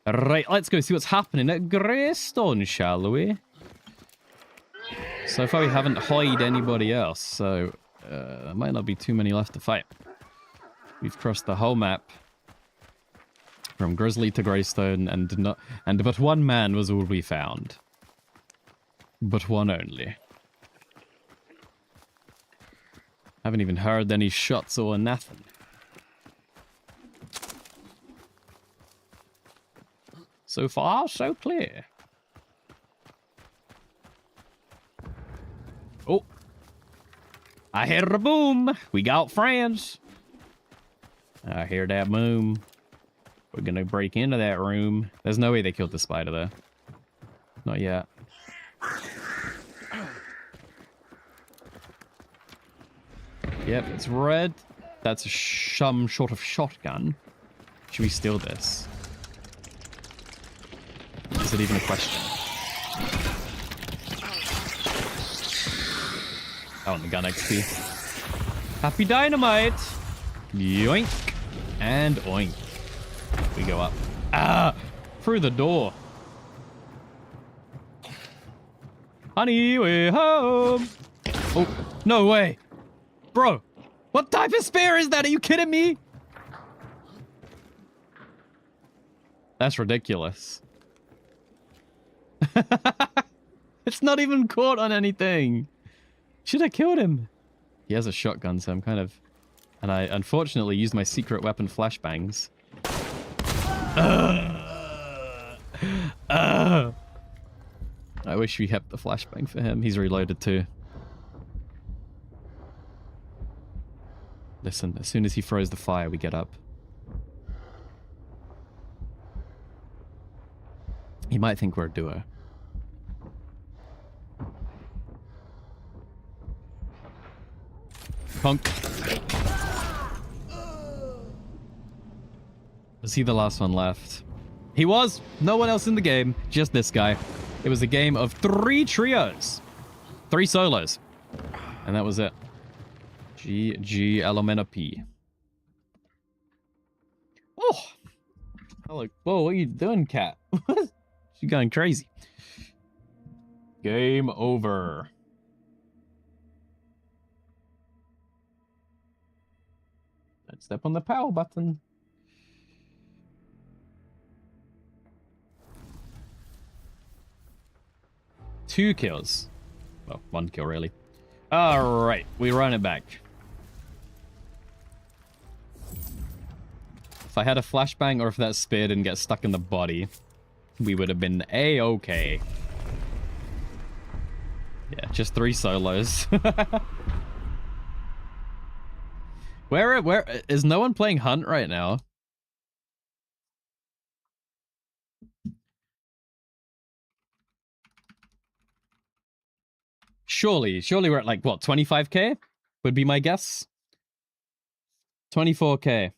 Right, let's go see what's happening at Greystone, shall we? So far we haven't hoid anybody else, so there might not be too many left to fight. We've crossed the whole map. From Grizzly to Greystone, and but one man was all we found. But one only. Haven't even heard any shots or nothing. So far, so clear. Oh. I hear a boom. We got friends. I hear that boom. We're gonna break into that room. There's no way they killed the spider, though. Not yet. Yep, it's red. That's some sort of shotgun. Should we steal this? is it even a question? Oh, and the gun XP. Happy dynamite! Yoink! And oink. We go up. Ah! Through the door. Honey, we're home! Oh, no way! Bro, what type of spear is that? Are you kidding me? That's ridiculous. It's not even caught on anything. Should have killed him. He has a shotgun, so I'm kind of... And I unfortunately used my secret weapon flashbangs. I wish we kept the flashbang for him. He's reloaded too. Listen, as soon as he throws the fire, we get up. He might think we're a duo. Punk. Was he the last one left? He was! No one else in the game, just this guy. It was a game of 3 trios. 3 solos. And that was it. GG Elementa P. Oh! Hello. Whoa, what are you doing, cat? She's going crazy. Game over. Let's step on the power button. Two kills. Well, 1 kill, really. Alright, we run it back. If I had a flashbang or if that spear didn't get stuck in the body, we would have been A-okay. Yeah, just 3 solos. Where is no one playing Hunt right now? Surely we're at like, what, 25k? Would be my guess. 24k.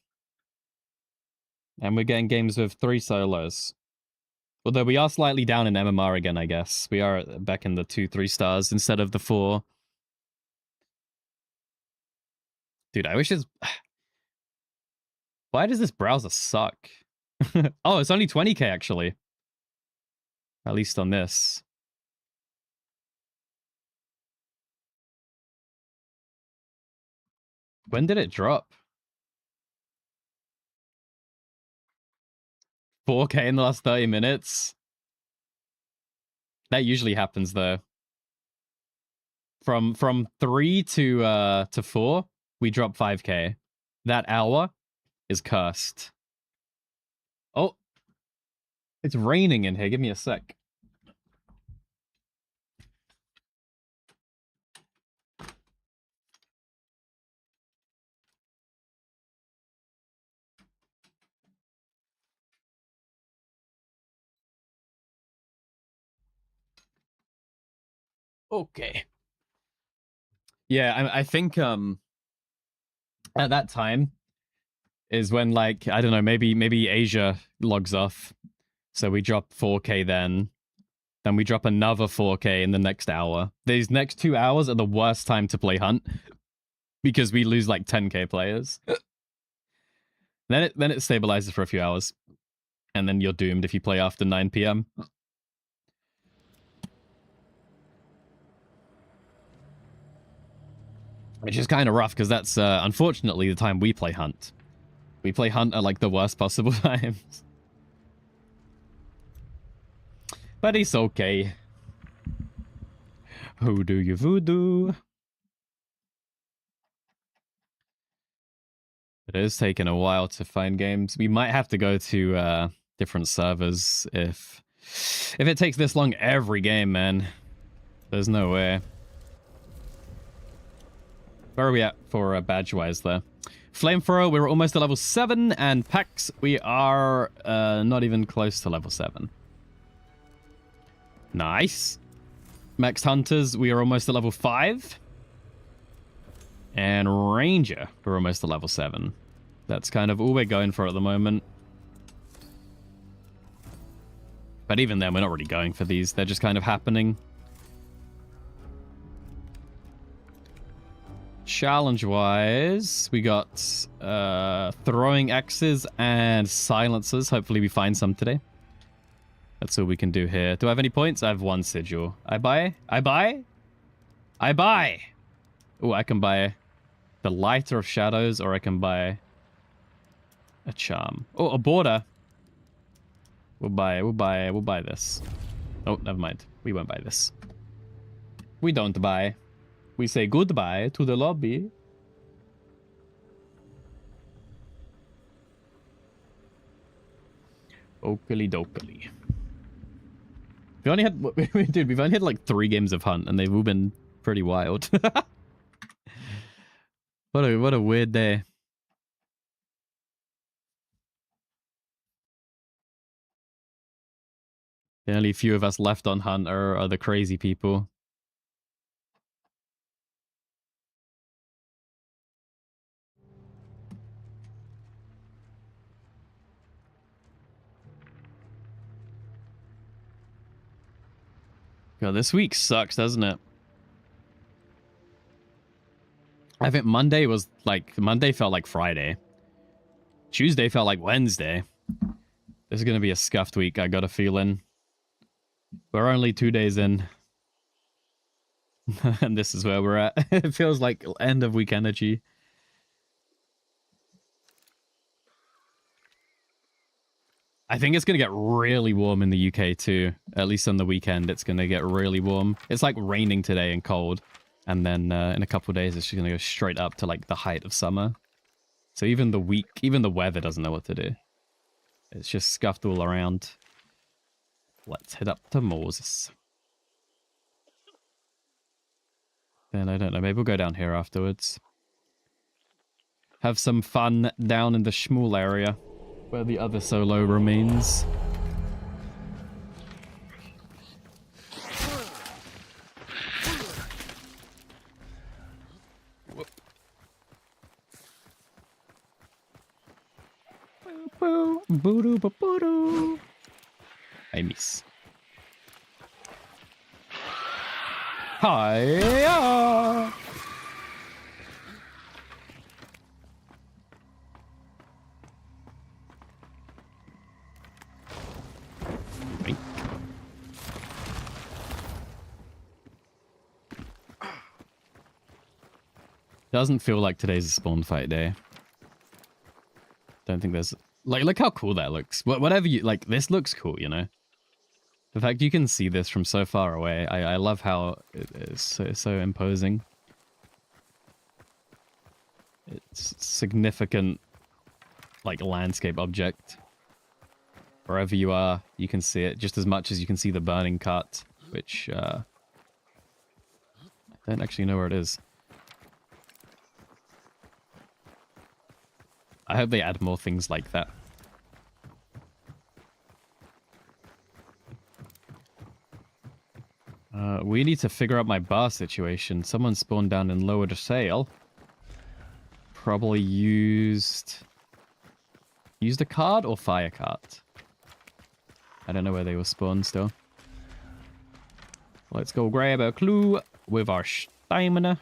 And we're getting games with 3 solos. Although we are slightly down in MMR again, I guess. We are back in the 2-3 stars instead of the 4. Dude, I wish it's... Why does this browser suck? Oh, it's only 20k actually. At least on this. When did it drop? 4k in the last 30 minutes? That usually happens though. From 3 to 4, we drop 5k. That hour is cursed. Oh, it's raining in here. Give me a sec. Okay. Yeah, I think at that time is when, like, I don't know, maybe Asia logs off. So we drop 4k then. Then we drop another 4k in the next hour. These next 2 hours are the worst time to play Hunt because we lose like 10k players. Then it stabilizes for a few hours. And then you're doomed if you play after 9 p.m. Which is kind of rough because that's unfortunately the time we play Hunt. We play Hunt at like the worst possible times. But it's okay. Who do you voodoo? It is taking a while to find games. We might have to go to different servers if it takes this long every game, man. There's no way. Where are we at for badge-wise there? Flamethrower, we're almost at level 7, and Pax, we are not even close to level 7. Nice. Max Hunters, we are almost at level 5. And Ranger, we're almost at level 7. That's kind of all we're going for at the moment. But even then, we're not really going for these. They're just kind of happening. Challenge-wise, we got throwing axes and silencers. Hopefully we find some today. That's all we can do here. Do I have any points? I have 1 sigil. I buy? I buy? I buy! Oh, I can buy the lighter of shadows, or I can buy a charm. Oh, a border. We'll buy this. Oh, never mind. We won't buy this. We don't buy. We say goodbye to the lobby. Oakley dokely. We only had, dude, we've only had like 3 games of Hunt, and they've all been pretty wild. What a weird day. The only few of us left on Hunt are the crazy people. God, this week sucks, doesn't it? I think Monday felt like Friday. Tuesday felt like Wednesday. This is going to be a scuffed week, I got a feeling. We're only 2 days in. And this is where we're at. It feels like end of week energy. I think it's going to get really warm in the UK too. At least on the weekend, it's going to get really warm. It's like raining today and cold. And then in a couple of days, it's just going to go straight up to like the height of summer. So even the weather doesn't know what to do. It's just scuffed all around. Let's head up to Moses. Then I don't know, maybe we'll go down here afterwards. Have some fun down in the Shmuel area, where the other solo remains. Whoop. Boo-doo-ba-boo-doo. I miss. Hi-ya! Doesn't feel like today's a spawn fight day. Don't think there's... Like, look how cool that looks. Whatever you... Like, this looks cool, you know? The fact you can see this from so far away, I love how it's so imposing. It's a significant, like, landscape object. Wherever you are, you can see it just as much as you can see the burning cut, which, I don't actually know where it is. I hope they add more things like that. We need to figure out my bar situation. Someone spawned down and lowered a sail. Probably used a card or fire cart. I don't know where they were spawned still. Let's go grab a clue with our stamina.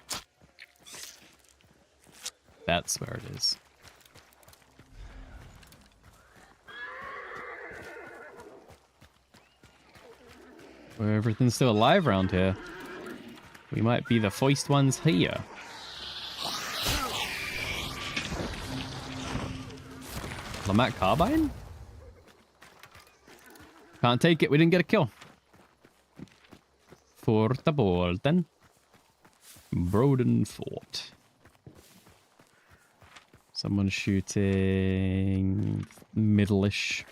That's where it is. Where everything's still alive around here. We might be the first ones here. Lamat Carbine? Can't take it, we didn't get a kill. Fort Bolton. Broden Fort. Someone shooting middle-ish.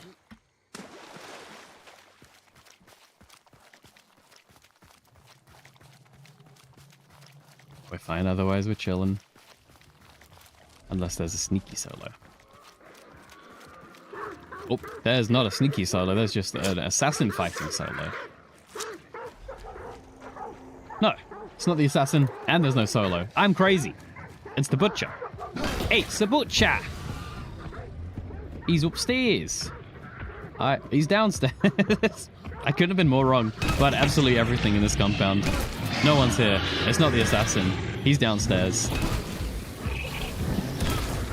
We're fine, otherwise we're chilling. Unless there's a sneaky solo. Oh, there's not a sneaky solo, there's just an assassin fighting solo. No, it's not the assassin, and there's no solo. I'm crazy. It's the butcher. It's the butcher! He's upstairs. He's downstairs. I couldn't have been more wrong about absolutely everything in this compound. No one's here. It's not the assassin. He's downstairs.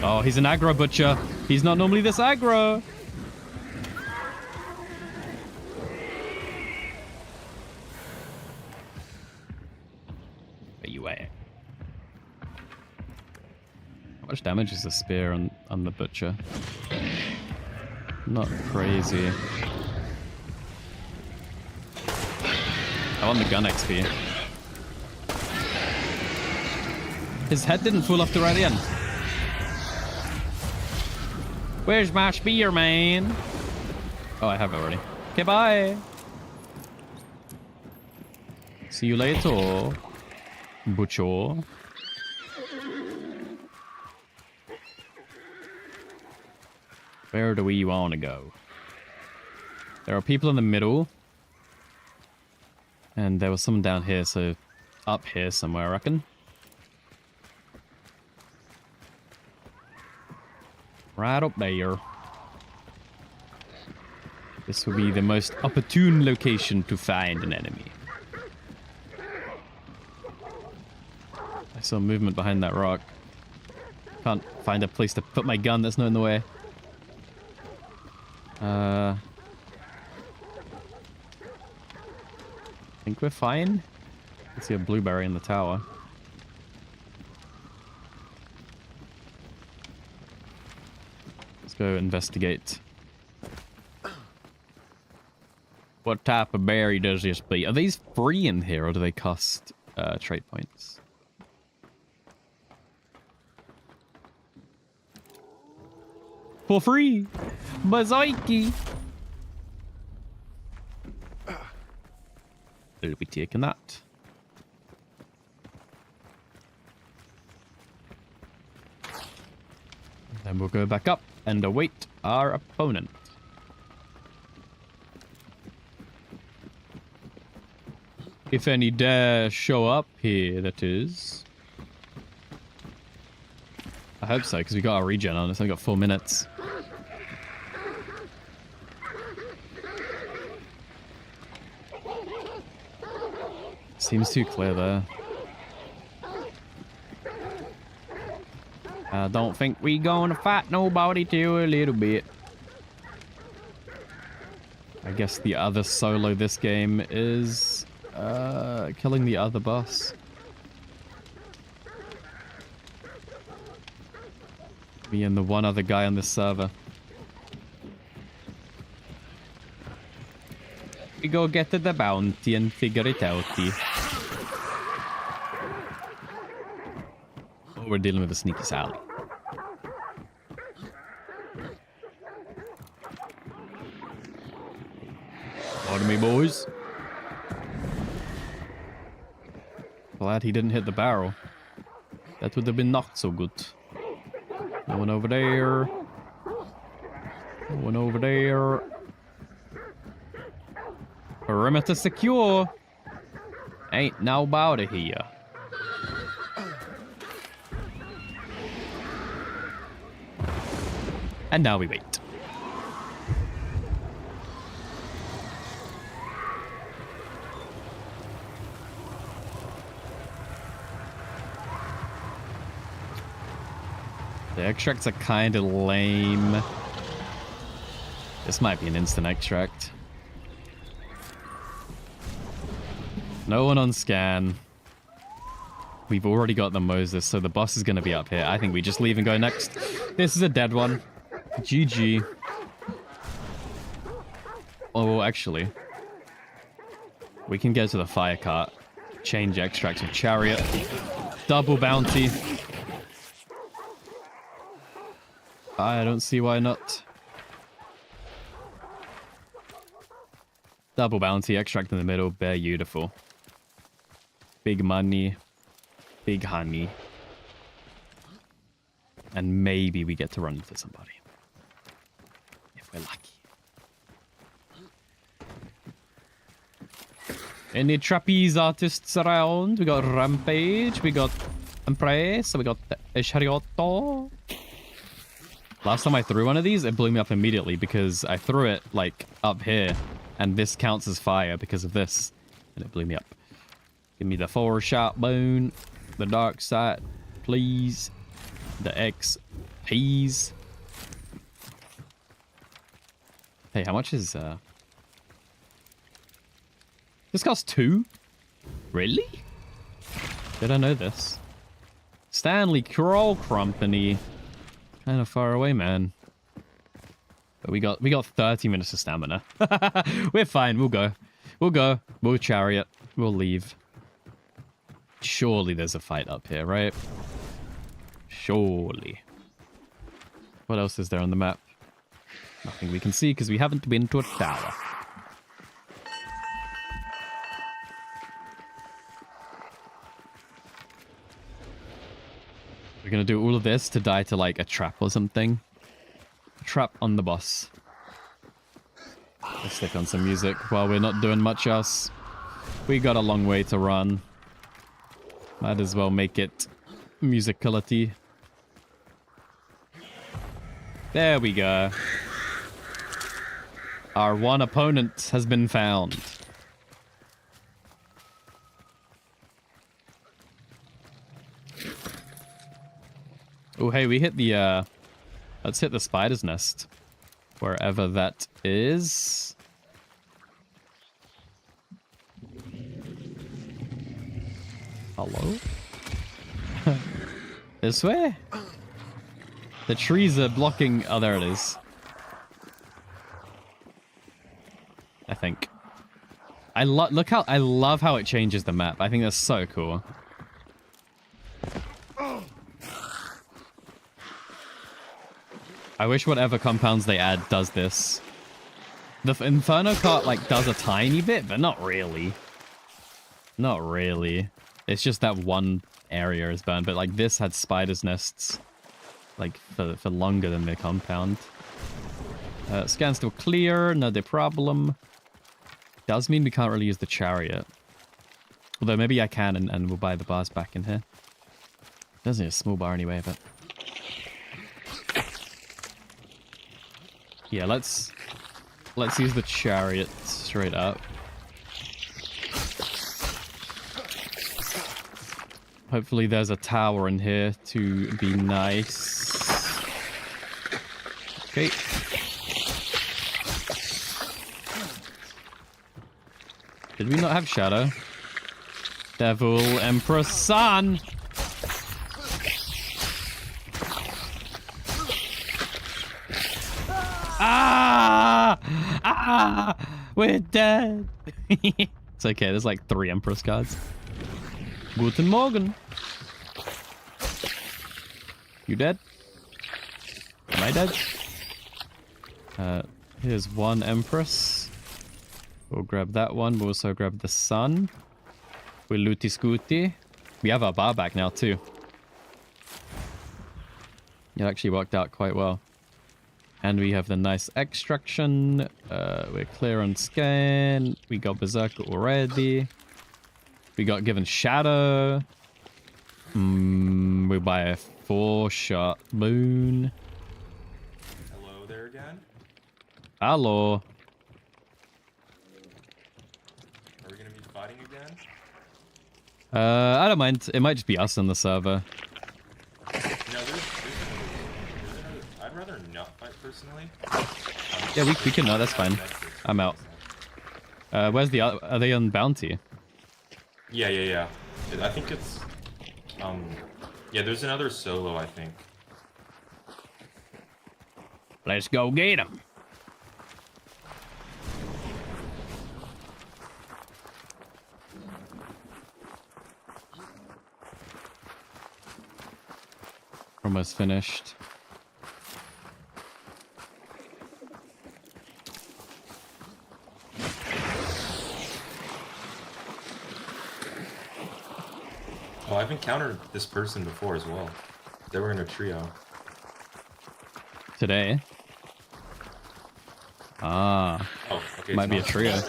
Oh, he's an aggro butcher. He's not normally this aggro. Where you at? How much damage is the spear on the butcher? Not crazy. I want the gun XP. His head didn't fall off the right end. Where's my spear, man? Oh, I have it already. Okay, bye. See you later, butcher. Where do we want to go? There are people in the middle. And there was someone down here, so up here somewhere, I reckon. Right up there. This will be the most opportune location to find an enemy. I saw movement behind that rock. Can't find a place to put my gun that's not in the way. I think we're fine. I can see a blueberry in the tower. Let's go investigate. What type of berry does this be? Are these free in here or do they cost trait points? For free! Bazoiki! Will be taking that. Then we'll go back up and await our opponent. If any dare show up here, that is. I hope so, because we got our regen on us. I got 4 minutes. Seems too clear there. I don't think we gonna fight nobody till a little bit. I guess the other solo this game is killing the other boss. Me and the one other guy on this server. We go get to the bounty and figure it out. Oh, we're dealing with a sneaky Sally. Pardon me, boys. Glad he didn't hit the barrel. That would have been not so good. No one over there. No one over there. Perimeter secure. Ain't nobody here. And now we wait. The extracts are kind of lame. This might be an instant extract. No one on scan. We've already got the Moses, so the boss is going to be up here. I think we just leave and go next. This is a dead one. GG. Oh, actually. We can get to the fire cart. Change extracts with chariot. Double bounty. I don't see why not. Double bounty, extract in the middle, beautiful. Big money, big honey. And maybe we get to run into somebody. If we're lucky. Any trapeze artists around? We got Rampage, we got Empress, we got Chariotto. Last time I threw one of these, it blew me up immediately because I threw it, like, up here. And this counts as fire because of this. And it blew me up. Give me the 4-shot boon. The dark side, please. The XPs. Hey, how much is, This costs 2? Really? Did I know this? Stanley Crawl Company. Kind of far away, man. But we got 30 minutes of stamina. We're fine. We'll go. We'll go. We'll chariot. We'll leave. Surely there's a fight up here, right? Surely. What else is there on the map? Nothing we can see because we haven't been to a tower. We're gonna do all of this to die to like a trap or something. Trap on the boss. Let's stick on some music while we're not doing much else. We got a long way to run. Might as well make it musicality. There we go. Our one opponent has been found. Oh, hey, we hit the, let's hit the spider's nest. Wherever that is. Hello? This way? The trees are blocking... Oh, there it is. I think. I love how it changes the map. I think that's so cool. I wish whatever compounds they add does this. The Inferno cart, like, does a tiny bit, but not really. Not really. It's just that one area is burned, but, like, this had spider's nests, like, for longer than the compound. Scan still clear, not a problem. Does mean we can't really use the chariot. Although maybe I can, and we'll buy the bars back in here. Doesn't need a small bar anyway, but... Yeah, let's use the chariot straight up. Hopefully there's a tower in here to be nice. Okay. Did we not have shadow? Devil Empress Sun! Ah! Ah! We're dead! It's okay, there's like 3 Empress cards. Guten Morgen! You dead? Am I dead? Here's 1 Empress. We'll grab that one, we'll also grab the sun. We'll looty scooty. We have our bar back now too. It actually worked out quite well. And we have the nice extraction. We're clear on scan. We got Berserker already. We got given shadow. We buy a 4-shot boon. Hello there again. Hello. Are we gonna be fighting again? I don't mind. It might just be us on the server. No, I'd rather not fight personally. Yeah, we can know. That's fine. I'm out. Where's the other? Are they on bounty? Yeah. I think it's... Yeah, there's another solo, I think. Let's go get him. Almost finished. Oh, I've encountered this person before as well. They were in a trio. Today? Ah. Oh, okay. Might be a trio.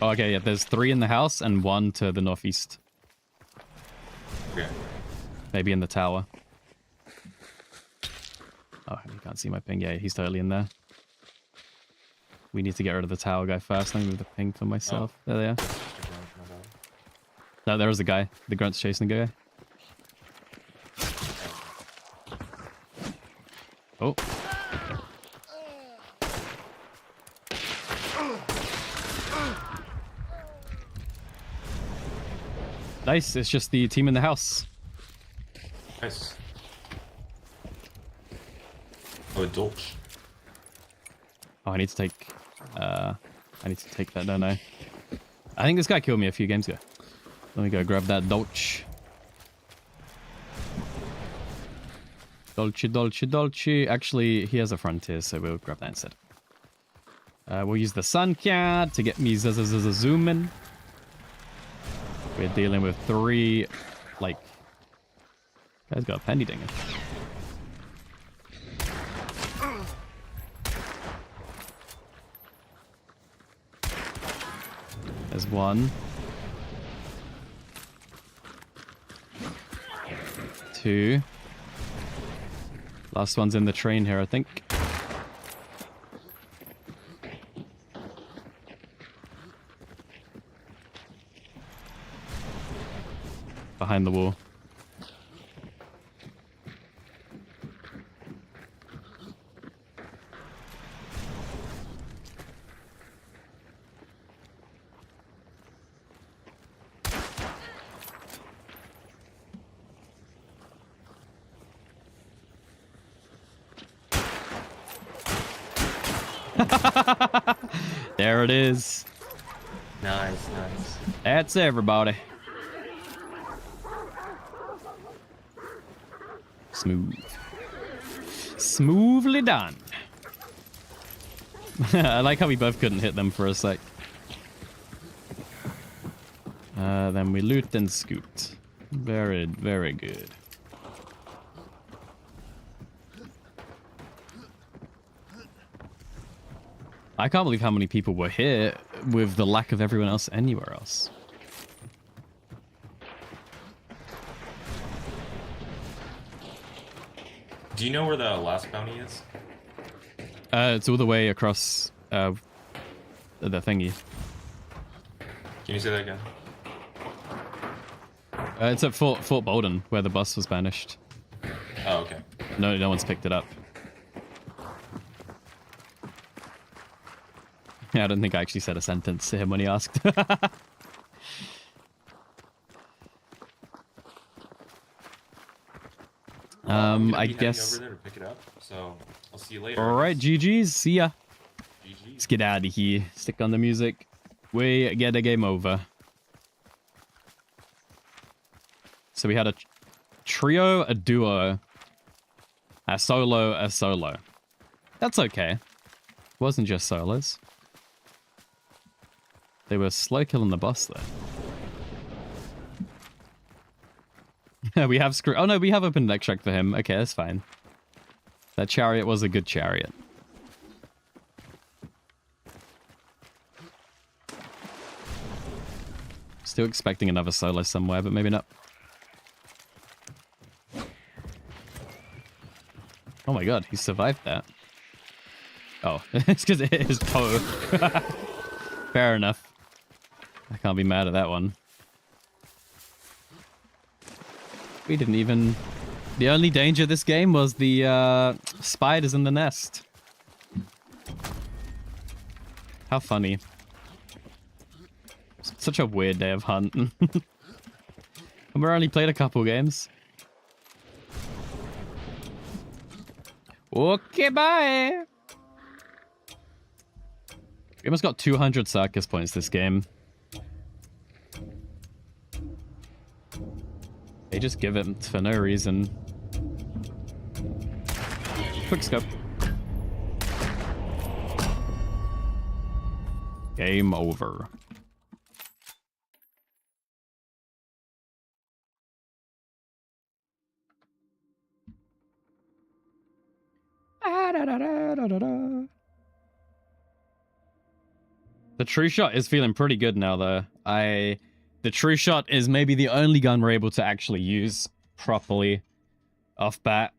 Oh, okay, yeah, there's 3 in the house and 1 to the northeast. Okay. Maybe in the tower. Oh, you can't see my ping. Yeah, he's totally in there. We need to get rid of the tower guy first. Let me move the ping for myself. There they are. No, there was a guy. The grunt's chasing the guy. Oh. Nice, it's just the team in the house. Nice. Oh, a Dolch. Oh, I need to take that, don't I? I think this guy killed me a few games ago. Let me go grab that Dolch. Dolce. Actually, he has a frontier, so we'll grab that instead. We'll use the Sun Cat to get me zooming. We're dealing with 3, like... Guy's got a penny dinger. There's 1. 2. Last one's in the train here, I think. Behind the wall. There it is. Nice. That's everybody. Smooth. Smoothly done. I like how we both couldn't hit them for a sec. Then we loot and scoot. Very, very good. I can't believe how many people were here with the lack of everyone else anywhere else. Do you know where the last bounty is? It's all the way across the thingy. Can you say that again? It's at Fort Bolden, where the bus was banished. Oh, okay. No one's picked it up. Yeah, I don't think I actually said a sentence to him when he asked. I guess. Over there to pick it up, so I'll see you later. All right, GG's. See ya. GG. Let's get out of here. Stick on the music. We get a game over. So we had a trio, a duo, a solo. That's okay. It wasn't just solos. They were slow killing the boss, though. We have Oh, no, we have opened an extract for him. Okay, that's fine. That chariot was a good chariot. Still expecting another solo somewhere, but maybe not. Oh my god, he survived that. Oh, it's because it hit his toe. Fair enough. I can't be mad at that one. We didn't even... The only danger of this game was the spiders in the nest. How funny. Such a weird day of hunt. And we've only played a couple games. Okay, bye! We almost got 200 circus points this game. They just give it for no reason. Quick scope. Game over. The true shot is feeling pretty good now, though. The true shot is maybe the only gun we're able to actually use properly off bat.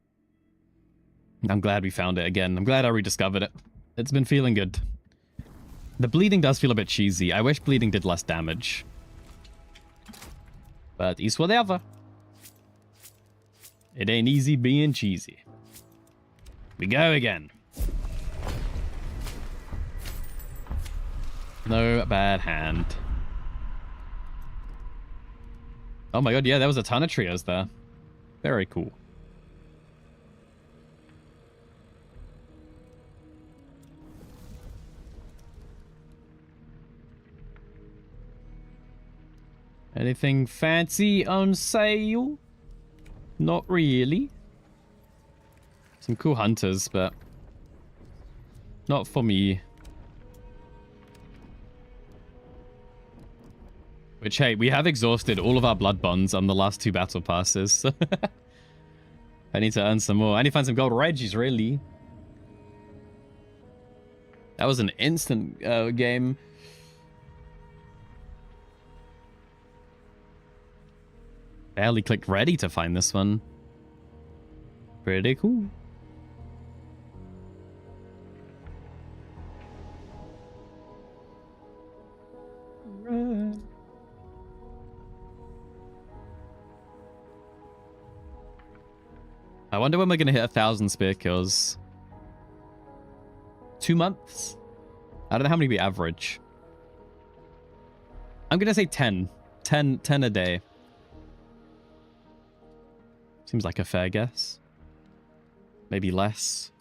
I'm glad we found it again. I'm glad I rediscovered it. It's been feeling good. The bleeding does feel a bit cheesy. I wish bleeding did less damage. But it's whatever. It ain't easy being cheesy. We go again. No bad hand. Oh my god, yeah, there was a ton of trios there. Very cool. Anything fancy on sale? Not really. Some cool hunters, but not for me. Which, hey, we have exhausted all of our blood bonds on the last 2 battle passes. I need to earn some more. I need to find some gold Regis, really. That was an instant game. Barely clicked ready to find this one. Pretty cool. Run. I wonder when we're going to hit 1,000 spear kills. 2 months? I don't know how many we average. I'm going to say 10. 10 a day. Seems like a fair guess. Maybe less.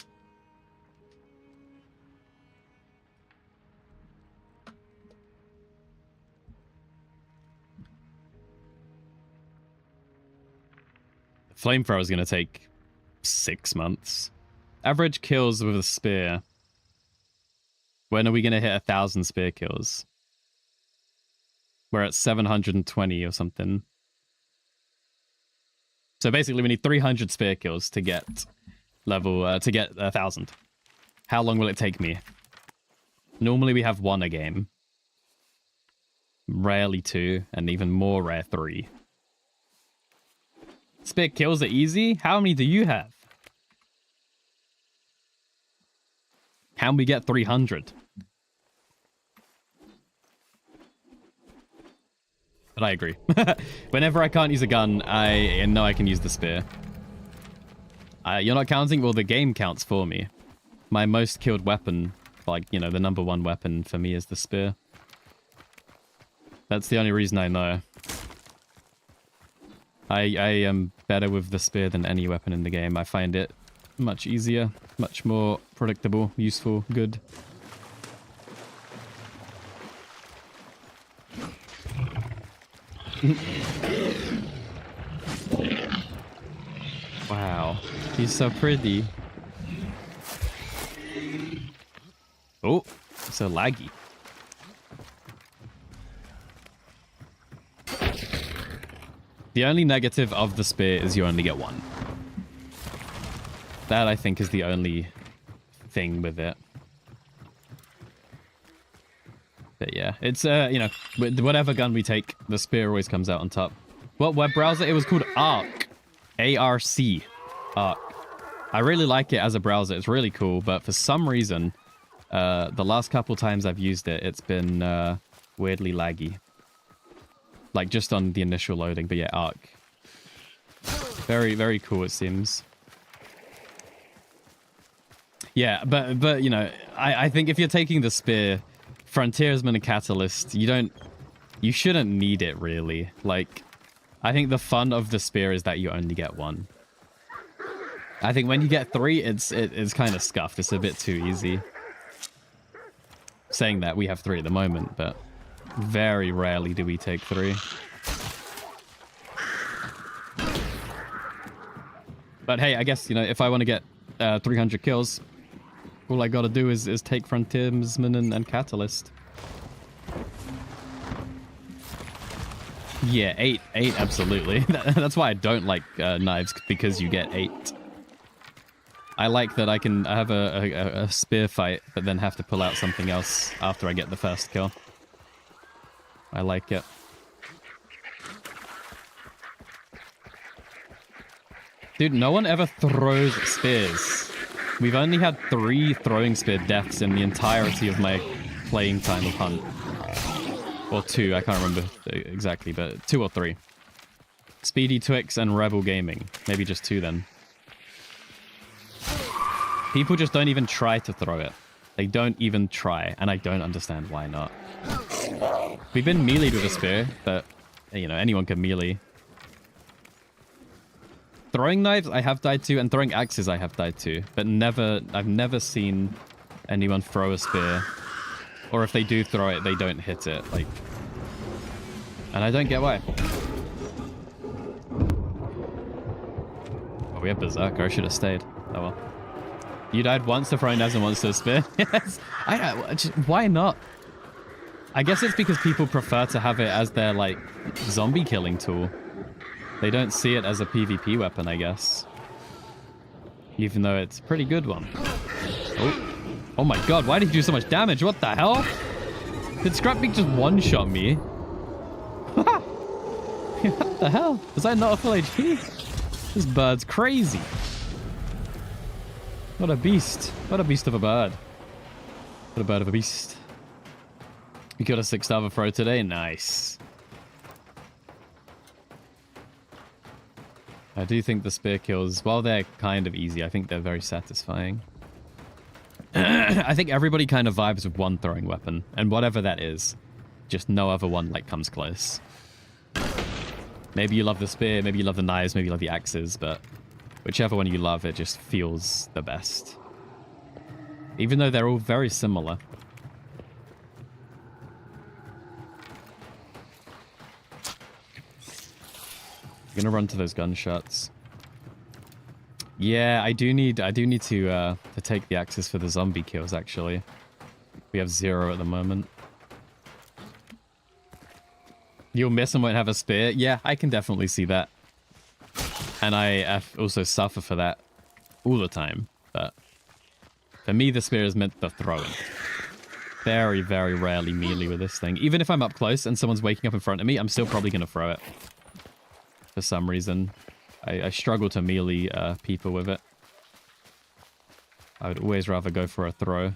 The flamethrower is going to take 6 months. Average kills with a spear. When are we going to hit 1,000 spear kills? We're at 720 or something. So basically we need 300 spear kills to get level, to get 1,000. How long will it take me? Normally we have 1 a game. Rarely 2, and even more rare 3. Spear kills are easy? How many do you have? Can we get 300? But I agree. Whenever I can't use a gun, I know I can use the spear. You're not counting? Well, the game counts for me. My most killed weapon, like, you know, the #1 weapon for me is the spear. That's the only reason I know. I am better with the spear than any weapon in the game. I find it much easier, much more predictable, useful, good. Wow, he's so pretty. Oh, so laggy. The only negative of the spear is you only get 1. That, I think, is the only thing with it. But yeah, it's, you know, with whatever gun we take, the spear always comes out on top. What web browser? It was called Arc. A-R-C. Arc. I really like it as a browser. It's really cool, but for some reason, the last couple times I've used it, it's been weirdly laggy. Like, just on the initial loading, but yeah, Arc. Very, very cool, it seems. Yeah, but you know, I think if you're taking the spear, Frontiersman and Catalyst, you shouldn't need it, really. Like, I think the fun of the spear is that you only get 1. I think when you get 3, it's kind of scuffed. It's a bit too easy. Saying that, we have 3 at the moment, but very rarely do we take 3. But hey, I guess, you know, if I want to get 300 kills, all I gotta do is take Frontiersman and Catalyst. Yeah, 8, absolutely. That's why I don't like knives, because you get 8. I like that I have a spear fight, but then have to pull out something else after I get the first kill. I like it. Dude, no one ever throws spears. We've only had 3 throwing spear deaths in the entirety of my playing time of Hunt. Or 2, I can't remember exactly, but 2 or 3. Speedy Twix and Rebel Gaming. Maybe just 2 then. People just don't even try to throw it. They don't even try, and I don't understand why not. We've been melee'd with a spear, but, you know, anyone can melee. Throwing knives, I have died to, and throwing axes, I have died to. But I've never seen anyone throw a spear. Or if they do throw it, they don't hit it. Like, and I don't get why. Oh, we have Berserker. I should have stayed. Oh well. You died once to throwing knives and once to a spear? Yes. Why not? I guess it's because people prefer to have it as their, like, zombie killing tool. They don't see it as a PvP weapon, I guess. Even though it's a pretty good one. Oh my god, why did you do so much damage? What the hell? Did Scrapbeak just one-shot me? What the hell? Was I not a full HP? This bird's crazy. What a beast. What a beast of a bird. What a bird of a beast. You got a 6-star throw today? Nice. I do think the spear kills, while they're kind of easy, I think they're very satisfying. I think everybody kind of vibes with one throwing weapon, and whatever that is, just no other one like comes close. Maybe you love the spear, maybe you love the knives, maybe you love the axes, but whichever one you love, it just feels the best. Even though they're all very similar. I'm gonna run to those gunshots. Yeah, I do need to take the axes for the zombie kills, actually. We have 0 at the moment. You'll miss and won't have a spear? Yeah, I can definitely see that. And I also suffer for that all the time. But for me, the spear is meant for throwing. Very, very rarely melee with this thing. Even if I'm up close and someone's waking up in front of me, I'm still probably going to throw it. For some reason. I struggle to melee people with it. I would always rather go for a throw.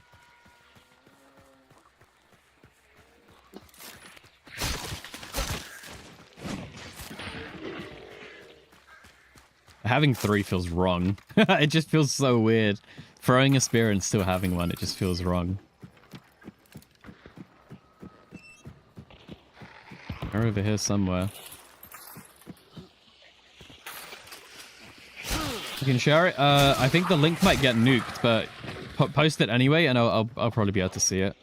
Having 3 feels wrong. It just feels so weird. Throwing a spear and still having one, it just feels wrong. They're over here somewhere. You can share it. I think the link might get nuked, but post it anyway, and I'll probably be able to see it.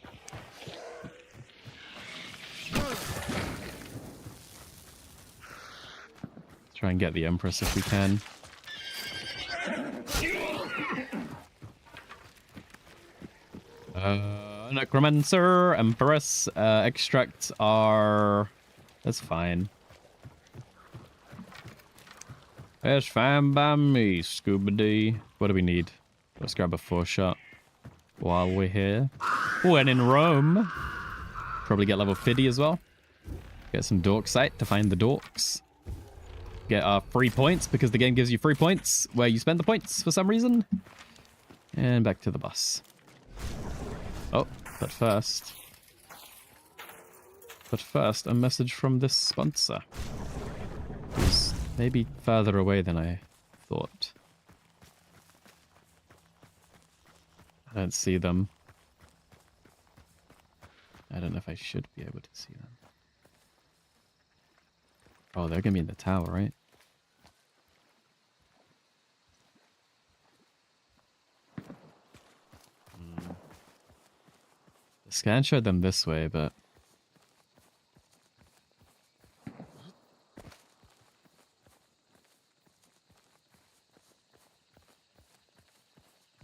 Try and get the Empress if we can. Necromancer, Empress, extracts are... That's fine. That's fine by me, Scooby-Dee. What do we need? Let's grab a 4-shot while we're here. When in Rome. Probably get level 50 as well. Get some dork sight to find the dorks. Get our free points because the game gives you free points where you spend the points for some reason. And back to the bus. Oh, but first, a message from this sponsor. Who's maybe further away than I thought. I don't see them. I don't know if I should be able to see them. Oh, they're gonna be in the tower, right? The scan showed them this way, but...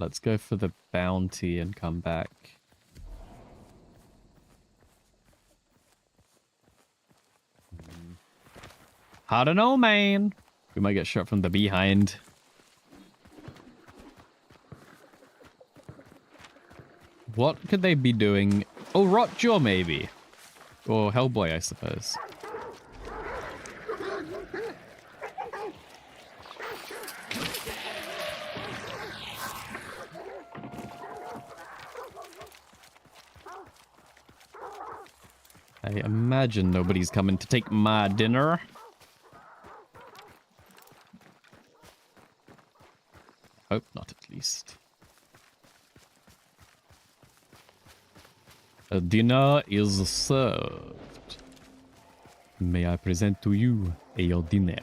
Let's go for the bounty and come back. I don't know, man. We might get shot from the behind. What could they be doing? Oh, Rotjaw, maybe. Or Hellboy, I suppose. imagine nobody's coming to take my dinner. Hope not, at least. A dinner is served. May I present to you your dinner?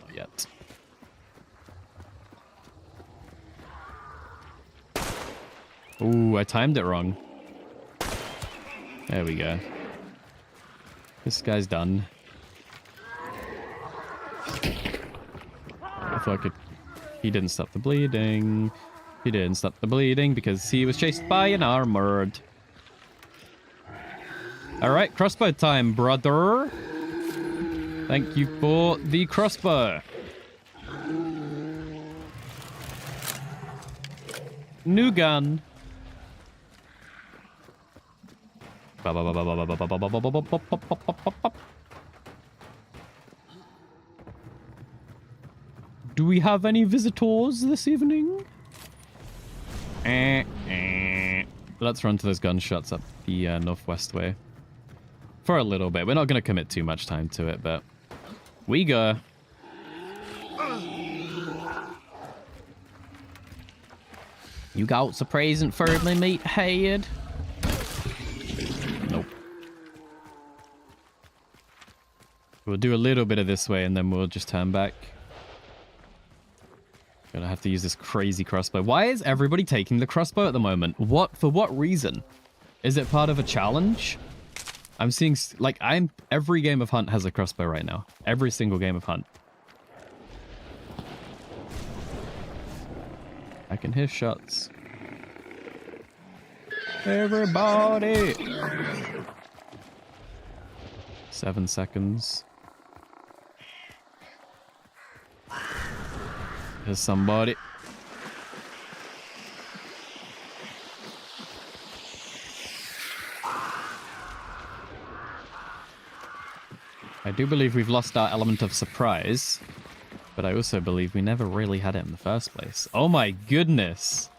Not yet. Ooh, I timed it wrong. There we go. This guy's done. I thought I could... He didn't stop the bleeding. He didn't stop the bleeding because he was chased by an armored. Alright, crossbow time, brother. Thank you for the crossbow. New gun. Do we have any visitors this evening? Let's run to those gunshots up the northwest way. For a little bit. We're not going to commit too much time to it, but we go. You got a present for me, meathead? Nope. We'll do a little bit of this way and then we'll just turn back. Gonna have to use this crazy crossbow. Why is everybody taking the crossbow at the moment? For what reason? Is it part of a challenge? I'm seeing, like, every game of Hunt has a crossbow right now. Every single game of Hunt. I can hear shots. Everybody! 7 seconds. There's somebody. I do believe we've lost our element of surprise, but I also believe we never really had it in the first place. Oh my goodness.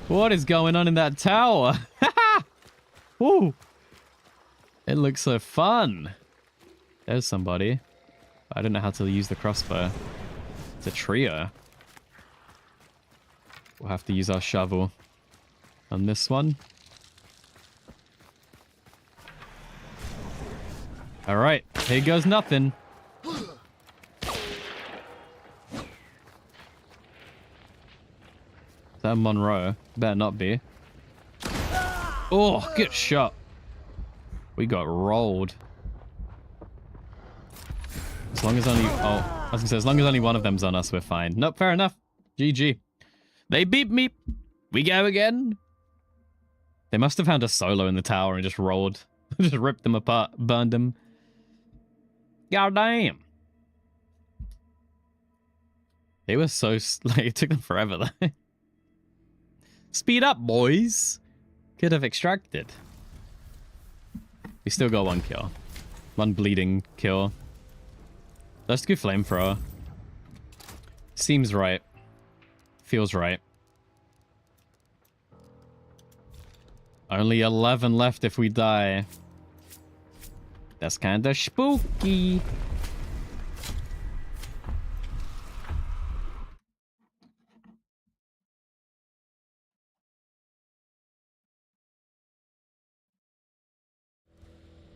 What is going on in that tower? Ooh. It looks so fun. There's somebody. I don't know how to use the crossbow. It's a trio. We'll have to use our shovel on this one. Alright, here goes nothing. Is that Monroe? Better not be. Oh, good shot. We got rolled. As long as only... Oh, I was gonna say, as long as only one of them's on us, we're fine. Nope, fair enough. GG. They beat me. We go again. They must have found a solo in the tower and just rolled. Just ripped them apart. Burned them. God damn. They were so... Like, it took them forever, though. Speed up, boys. Could have extracted. We still got one kill. One bleeding kill. Let's go flamethrower. Seems right. Feels right. Only 11 left if we die. That's kind of spooky.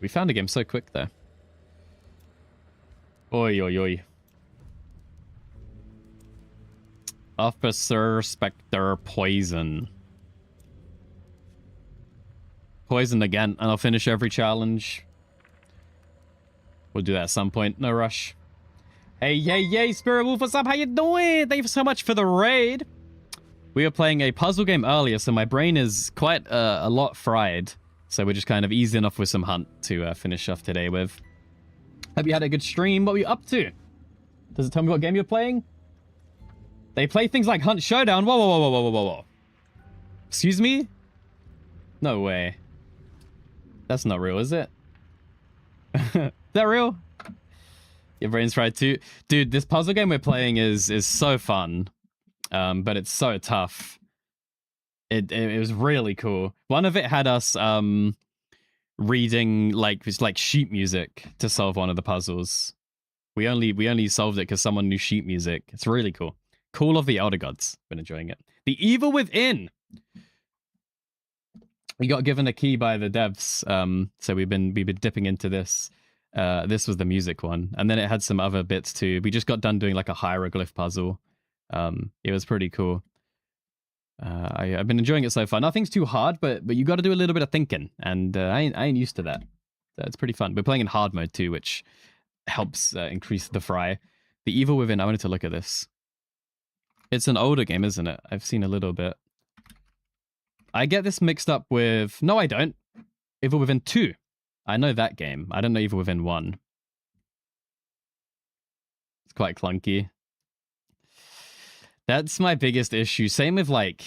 We found a game so quick there. Oi, oi, oi. Officer Spectre Poison. Poison again, and I'll finish every challenge. We'll do that at some point. No rush. Hey, Spirit Wolf, what's up? How you doing? Thank you so much for the raid. We were playing a puzzle game earlier, so my brain is quite a lot fried. So we're just kind of easing off with some Hunt to finish off today with. Hope you had a good stream. What were you up to? Does it tell me what game you're playing? They play things like Hunt Showdown. Whoa. Excuse me? No way. That's not real, is it? Is that real? Your brain's fried too. Dude, this puzzle game we're playing is so fun. But it's so tough. It was really cool. One of it had us reading like sheet music to solve one of the puzzles. We only solved it because someone knew sheet music. It's really cool. Call of the Elder Gods. Been enjoying it. The Evil Within. We got given a key by the devs, so we've been dipping into this. This was the music one, and then it had some other bits too. We just got done doing like a hieroglyph puzzle. It was pretty cool. I've been enjoying it so far. Nothing's too hard, but you got to do a little bit of thinking, and I ain't used to that. So it's pretty fun. We're playing in hard mode too, which helps increase the fry. The Evil Within. I wanted to look at this. It's an older game, isn't it? I've seen a little bit. I get this mixed up with... No, I don't. Evil Within 2. I know that game. I don't know Evil Within 1. It's quite clunky. That's my biggest issue. Same with, like,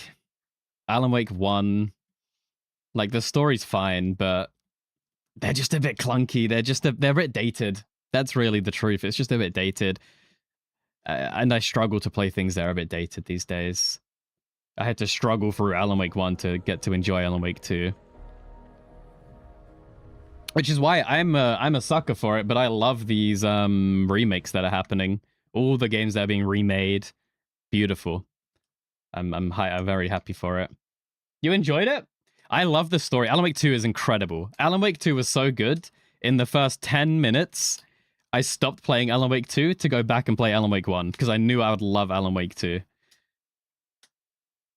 Alan Wake 1. Like, the story's fine, but they're just a bit clunky. They're a bit dated. That's really the truth. It's just a bit dated. And I struggle to play things that are a bit dated these days. I had to struggle through Alan Wake 1 to get to enjoy Alan Wake 2. Which is why I'm a sucker for it, but I love these remakes that are happening. All the games that are being remade. Beautiful. I'm very happy for it. You enjoyed it? I love the story. Alan Wake 2 is incredible. Alan Wake 2 was so good. In the first 10 minutes, I stopped playing Alan Wake 2 to go back and play Alan Wake 1, because I knew I would love Alan Wake 2.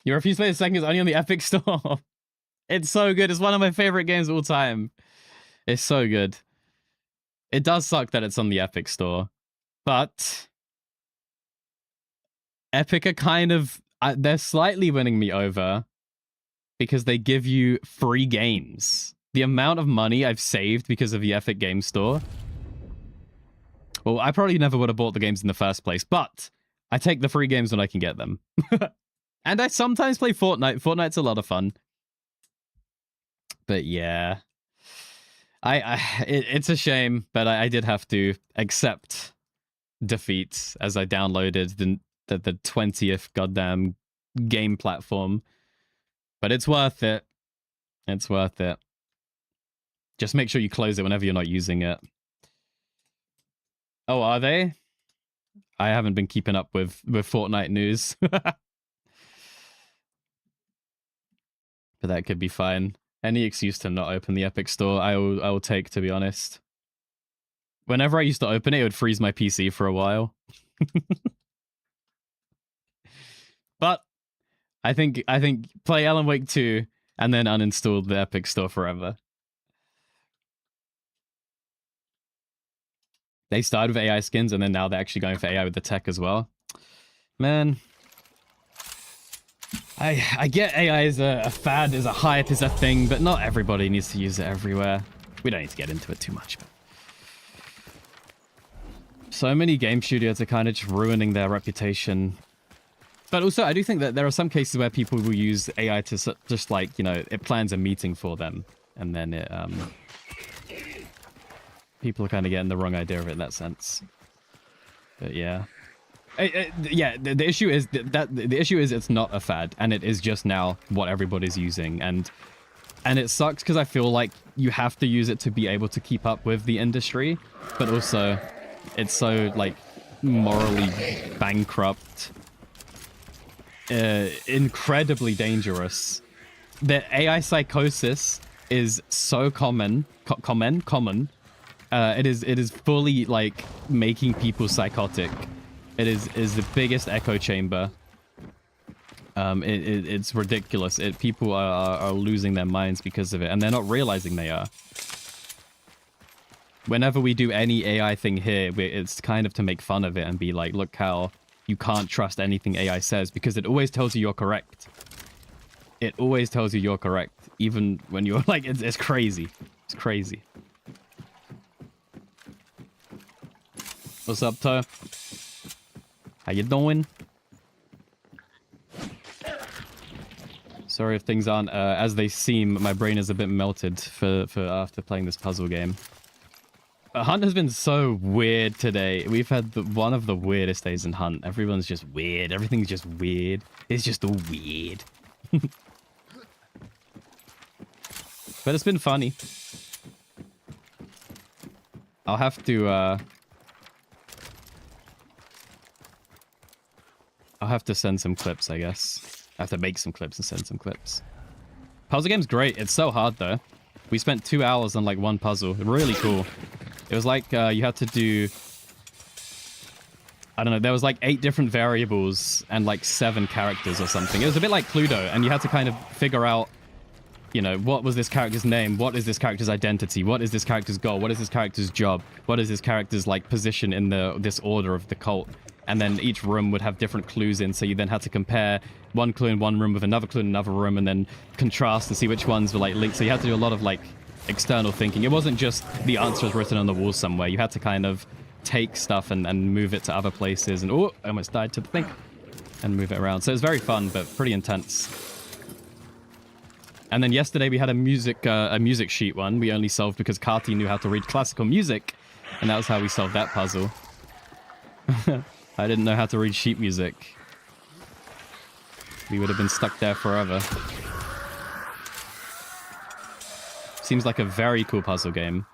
You refuse to play the second, it's only on the Epic Store. It's so good. It's one of my favorite games of all time. It's so good. It does suck that it's on the Epic Store, but Epic are kind of... they're slightly winning me over because they give you free games. The amount of money I've saved because of the Epic Game Store... Well, I probably never would have bought the games in the first place, but I take the free games when I can get them. And I sometimes play Fortnite. Fortnite's a lot of fun. But yeah. It's a shame, but I did have to accept defeat as I downloaded the 20th goddamn game platform. But it's worth it. It's worth it. Just make sure you close it whenever you're not using it. Oh, are they? I haven't been keeping up with Fortnite news. But that could be fine. Any excuse to not open the Epic Store, I will take, to be honest. Whenever I used to open it, it would freeze my PC for a while. But I think play Alan Wake 2 and then uninstall the Epic Store forever. They started with AI skins, and then now they're actually going for AI with the tech as well. Man. I get AI is a fad, is a hype, is a thing, but not everybody needs to use it everywhere. We don't need to get into it too much. But so many game studios are kind of just ruining their reputation. But also, I do think that there are some cases where people will use AI to just, like, you know, it plans a meeting for them, and then it, people are kind of getting the wrong idea of it in that sense. But yeah. Yeah, the issue is the issue is it's not a fad, and it is just now what everybody's using, and it sucks because I feel like you have to use it to be able to keep up with the industry, but also it's so, like, morally bankrupt, incredibly dangerous. The AI psychosis is so common. It is fully, like, making people psychotic. It is the biggest echo chamber. It's ridiculous. People are losing their minds because of it, and they're not realizing they are. Whenever we do any AI thing here, it's kind of to make fun of it and be like, look how you can't trust anything AI says, because it always tells you you're correct. It always tells you you're correct, even when you're like, it's crazy. It's crazy. What's up, Toe? How you doing? Sorry if things aren't as they seem. My brain is a bit melted for after playing this puzzle game. Hunt has been so weird today. We've had one of the weirdest days in Hunt. Everyone's just weird. Everything's just weird. It's just all weird. But it's been funny. I'll have to send some clips, I guess. I have to make some clips and send some clips. Puzzle game's great. It's so hard, though. We spent 2 hours on, like, one puzzle. Really cool. It was like, you had to do... I don't know, there was, like, 8 different variables and, like, 7 characters or something. It was a bit like Cluedo, and you had to kind of figure out, you know, what was this character's name? What is this character's identity? What is this character's goal? What is this character's job? What is this character's, like, position in this order of the cult? And then each room would have different clues in, so you then had to compare one clue in one room with another clue in another room, and then contrast to see which ones were, like, linked. So you had to do a lot of, like, external thinking. It wasn't just the answer was written on the wall somewhere. You had to kind of take stuff and move it to other places. And, oh, I almost died to the thing. And move it around. So it was very fun, but pretty intense. And then yesterday we had a music sheet one. We only solved because Kati knew how to read classical music. And that was how we solved that puzzle. I didn't know how to read sheet music. We would have been stuck there forever. Seems like a very cool puzzle game.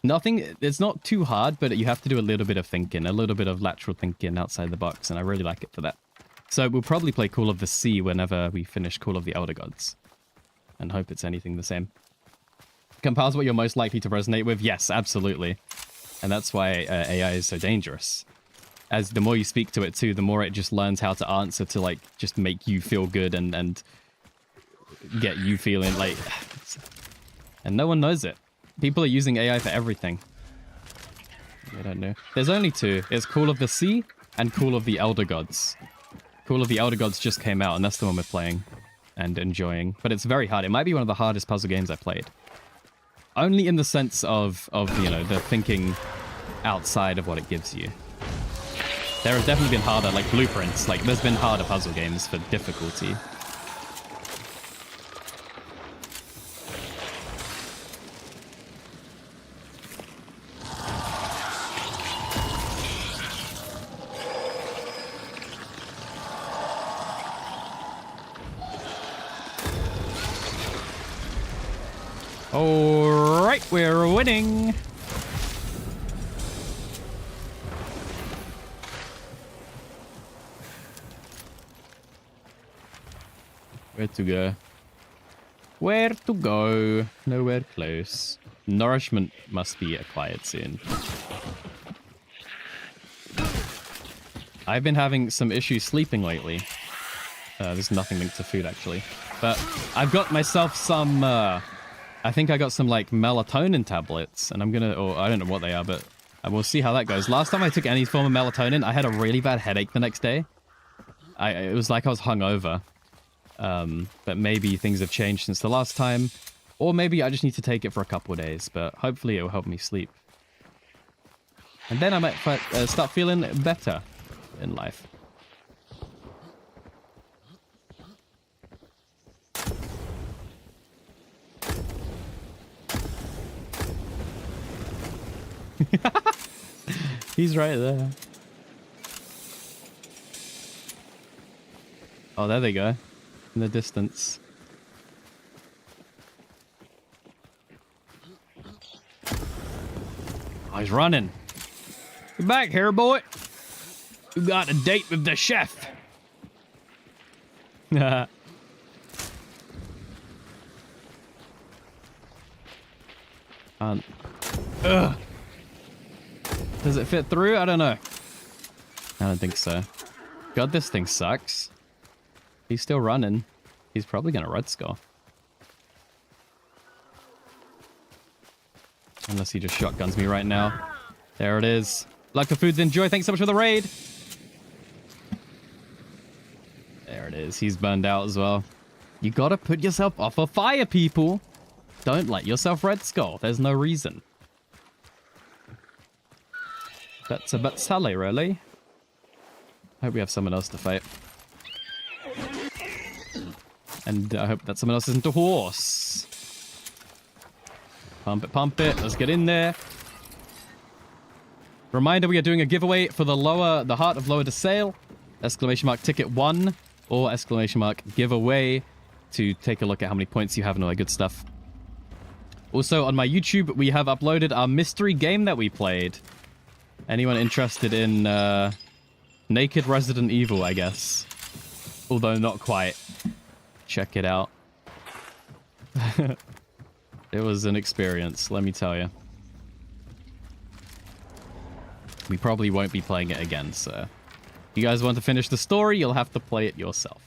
It's not too hard, but you have to do a little bit of thinking, a little bit of lateral thinking outside the box, and I really like it for that. So we'll probably play Call of the Sea whenever we finish Call of the Elder Gods. And hope it's anything the same. Compares what you're most likely to resonate with? Yes, absolutely. And that's why AI is so dangerous. As the more you speak to it too, the more it just learns how to answer to, like, just make you feel good and get you feeling like... And no one knows it. People are using AI for everything. They don't know. There's only 2. It's Call of the Sea and Call of the Elder Gods. Call of the Elder Gods just came out, and that's the one we're playing and enjoying. But it's very hard. It might be one of the hardest puzzle games I played. Only in the sense of you know, the thinking outside of what it gives you. There have definitely been harder, like Blueprints. Like, there's been harder puzzle games for difficulty. Alright, we're winning! Where to go? Where to go? Nowhere close. Nourishment must be acquired soon. I've been having some issues sleeping lately. There's nothing linked to food, actually. But I've got myself some... I think I got some, like, melatonin tablets. And I'm gonna... Or I don't know what they are, but we'll see how that goes. Last time I took any form of melatonin, I had a really bad headache the next day. It was like I was hungover. But maybe things have changed since the last time. Or maybe I just need to take it for a couple of days. But hopefully it will help me sleep. And then I might start feeling better in life. He's right there. Oh, there they go. In the distance. Oh, he's running. Get back here, boy. You got a date with the chef. Ugh. Does it fit through? I don't know. I don't think so. God, this thing sucks. He's still running. He's probably gonna red skull. Unless he just shotguns me right now. There it is. Luck of Foods, enjoy. Thanks so much for the raid. There it is. He's burned out as well. You gotta put yourself off a fire, people. Don't let yourself red skull. There's no reason. That's a bit silly, really. I hope we have someone else to fight. And I hope that someone else isn't a horse. Pump it, pump it. Let's get in there. Reminder, we are doing a giveaway for the Heart of Lower to Sale. Exclamation mark ticket 1 or exclamation mark giveaway to take a look at how many points you have and all that good stuff. Also, on my YouTube, we have uploaded our mystery game that we played. Anyone interested in Naked Resident Evil, I guess. Although not quite. Check it out. It was an experience, let me tell you. We probably won't be playing it again, so... If you guys want to finish the story, you'll have to play it yourself.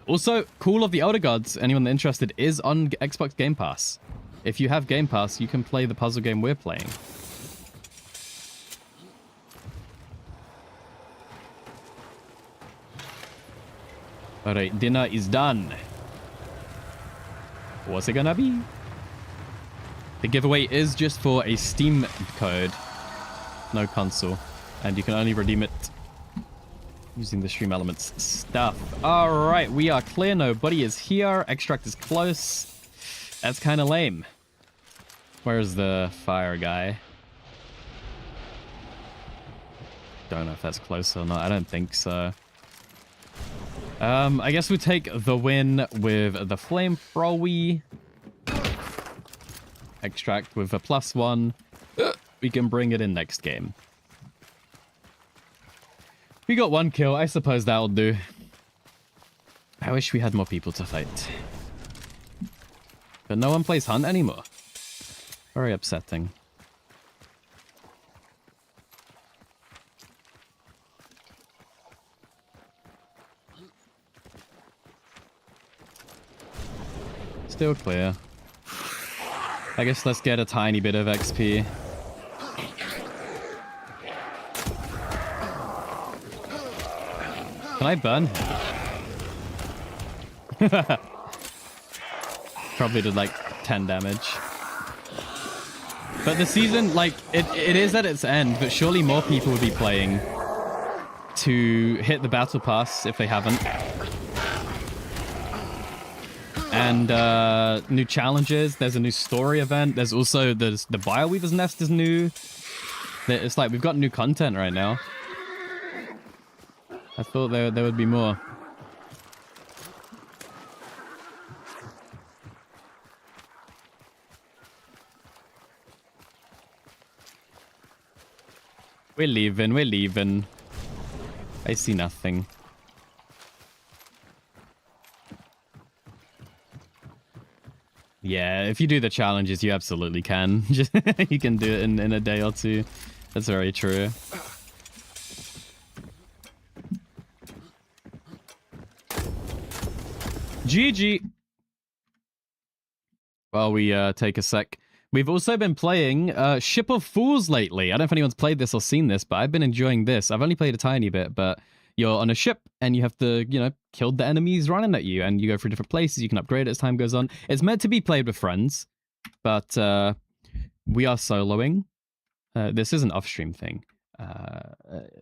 Also, Call of the Elder Gods, anyone interested, is on Xbox Game Pass. If you have Game Pass, you can play the puzzle game we're playing. Alright, dinner is done. What's it gonna be? The giveaway is just for a Steam code. No console. And you can only redeem it using the Stream Elements stuff. Alright, we are clear. Nobody is here. Extract is close. That's kind of lame. Where's the fire guy? Don't know if that's close or not. I don't think so. I guess we take the win with the flamethrower. Extract with a +1. We can bring it in next game. We got 1 kill. I suppose that'll do. I wish we had more people to fight. But no one plays Hunt anymore. Very upsetting. Still clear. I guess let's get a tiny bit of XP. Can I burn him? Probably did like 10 damage. But the season, like, it is at its end, but surely more people would be playing to hit the battle pass if they haven't. And new challenges. There's a new story event. There's also the Bioweaver's Nest is new. It's like we've got new content right now. I thought there would be more. We're leaving, we're leaving. I see nothing. Yeah, if you do the challenges, you absolutely can. You can do it in a day or two. That's very true. GG. While we take a sec. We've also been playing Ship of Fools lately. I don't know if anyone's played this or seen this, but I've been enjoying this. I've only played a tiny bit, but you're on a ship and you have to, you know, kill the enemies running at you, and you go through different places. You can upgrade it as time goes on. It's meant to be played with friends, but we are soloing. This is an off-stream thing,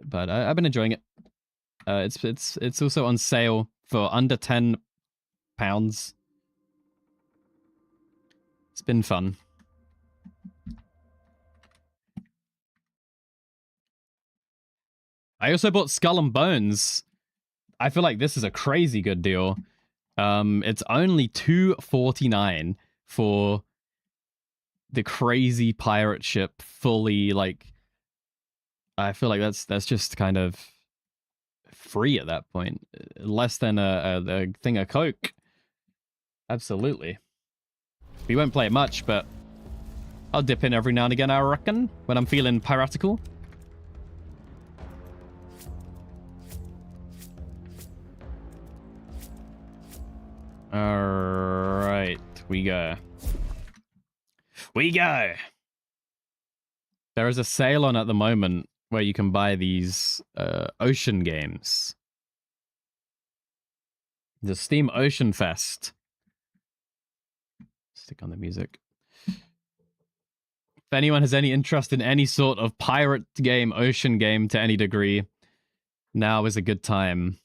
but I've been enjoying it. It's also on sale for under £10. It's been fun. I also bought Skull and Bones. I feel like this is a crazy good deal. It's only $2.49 for the crazy pirate ship, fully, like, I feel like that's just kind of free at that point. Less than a thing of Coke. Absolutely. We won't play it much, but I'll dip in every now and again, I reckon, when I'm feeling piratical. Alright, we go. We go! There is a sale on at the moment where you can buy these ocean games. The Steam Ocean Fest. Stick on the music. If anyone has any interest in any sort of pirate game, ocean game to any degree, now is a good time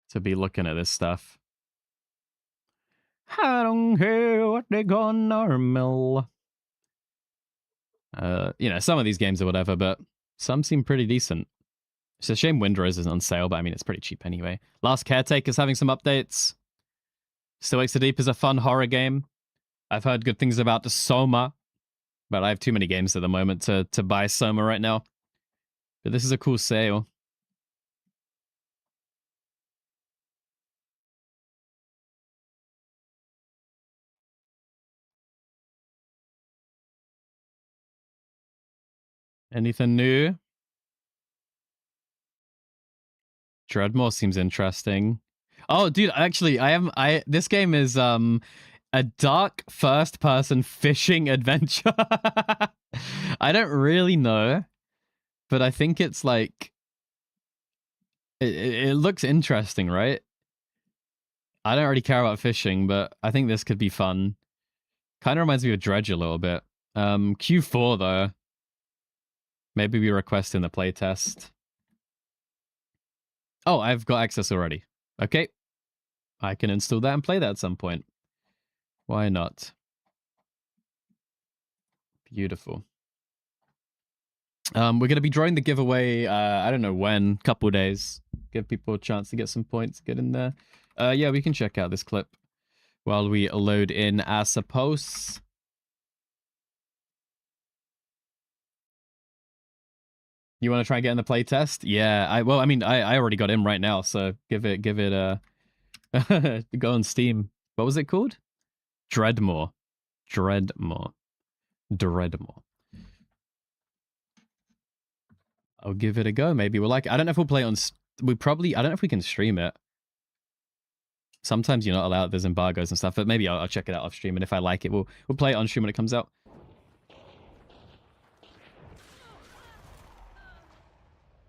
to be looking at this stuff. I don't care what they gonna mill. You know, some of these games are whatever, but some seem pretty decent. It's a shame Windrose isn't on sale, but I mean, it's pretty cheap anyway. Last Caretaker's having some updates. Still Extra Deep is a fun horror game. I've heard good things about the Soma, but I have too many games at the moment to buy Soma right now. But this is a cool sale. Anything new? Dreadmore seems interesting. Oh, dude, actually, this game is a dark first-person fishing adventure. I don't really know, but I think it's like it looks interesting, right? I don't really care about fishing, but I think this could be fun. Kind of reminds me of Dredge a little bit. Q4 though. Maybe we request in the playtest. Oh, I've got access already. Okay. I can install that and play that at some point. Why not? Beautiful. We're going to be drawing the giveaway, I don't know when, couple days. Give people a chance to get some points, get in there. Yeah, we can check out this clip while we load in, I suppose. You want to try and get in the playtest? Yeah, I already got in right now, so give it a go on Steam. What was it called? Dreadmore. I'll give it a go. Maybe we'll like it. I don't know if we'll play it on... I don't know if we can stream it. Sometimes you're not allowed. There's embargoes and stuff, but maybe I'll check it out off stream, and if I like it, we'll play it on stream when it comes out.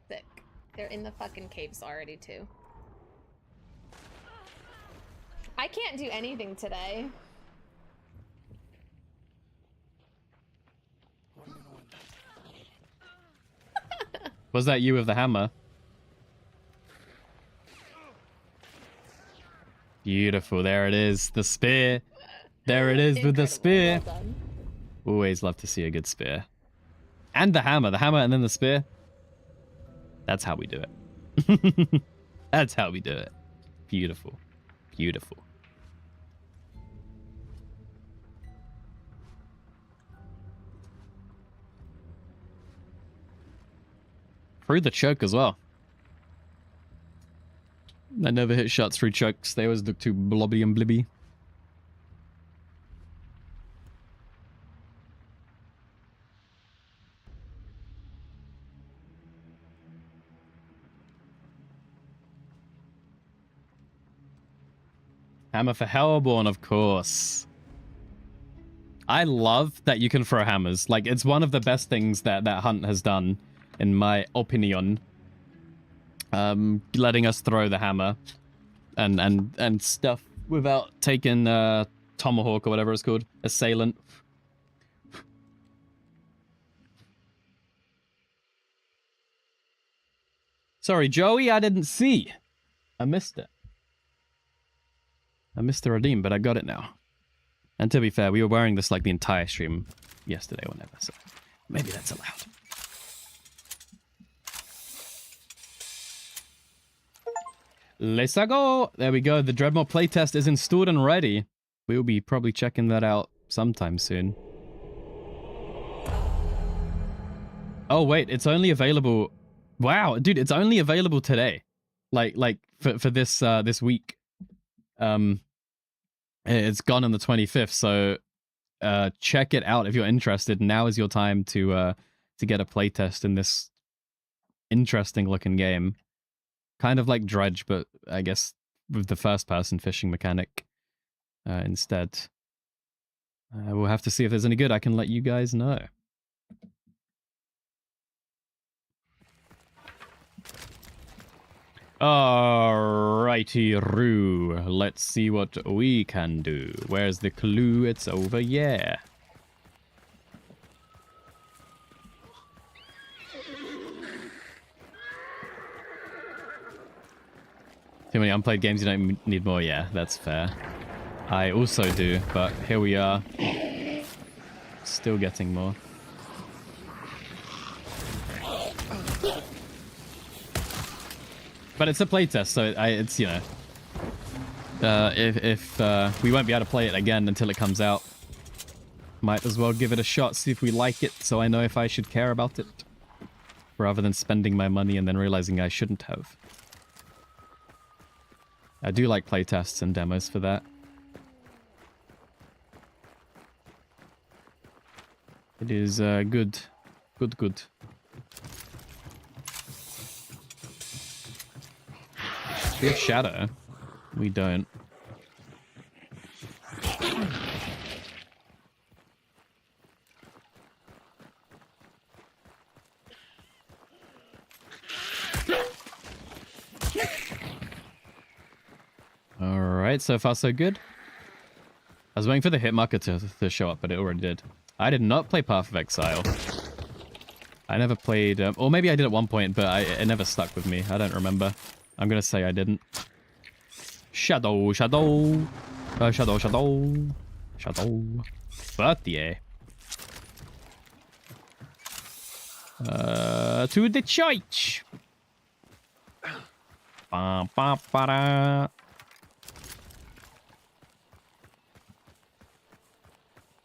Sick. They're in the fucking caves already, too. I can't do anything today. Was that you with the hammer? Beautiful. There it is. The spear. There it is with the spear. Well done. Always love to see a good spear. And the hammer. The hammer and then the spear. That's how we do it. That's how we do it. Beautiful. Beautiful. Through the choke as well. I never hit shots through chokes. They always look too blobby and blibby. Hammer for Hellborn, of course. I love that you can throw hammers. Like, it's one of the best things that Hunt has done, in my opinion. Letting us throw the hammer and stuff without taking tomahawk or whatever it's called, assailant. Sorry, Joey, I didn't see. I missed it. I missed the redeem, but I got it now. And to be fair, we were wearing this like the entire stream yesterday or whenever, so maybe that's allowed. Let's go. There we go. The Dreadmore playtest is installed and ready. We will be probably checking that out sometime soon. Oh wait, it's only available. Wow, dude, it's only available today. Like for this this week. It's gone on the 25th, so check it out if you're interested. Now is your time to get a playtest in this interesting looking game. Kind of like Dredge, but I guess with the first-person fishing mechanic instead. We'll have to see if there's any good. I can let you guys know. Alrighty-roo. Let's see what we can do. Where's the clue? It's over here. Too many unplayed games, you don't need more. Yeah, that's fair. I also do, but here we are. Still getting more. But it's a playtest, so it's, you know, if we won't be able to play it again until it comes out. Might as well give it a shot, see if we like it, so I know if I should care about it. Rather than spending my money and then realizing I shouldn't have. I do like playtests and demos for that. It is good. Good. We have Shadow. We don't. Alright, so far so good. I was waiting for the hit marker to show up, but it already did. I did not play Path of Exile. I never played... or maybe I did at one point, but it never stuck with me. I don't remember. I'm gonna say I didn't. Shadow. Shadow. But yeah. To the church. Ba, ba, ba, da.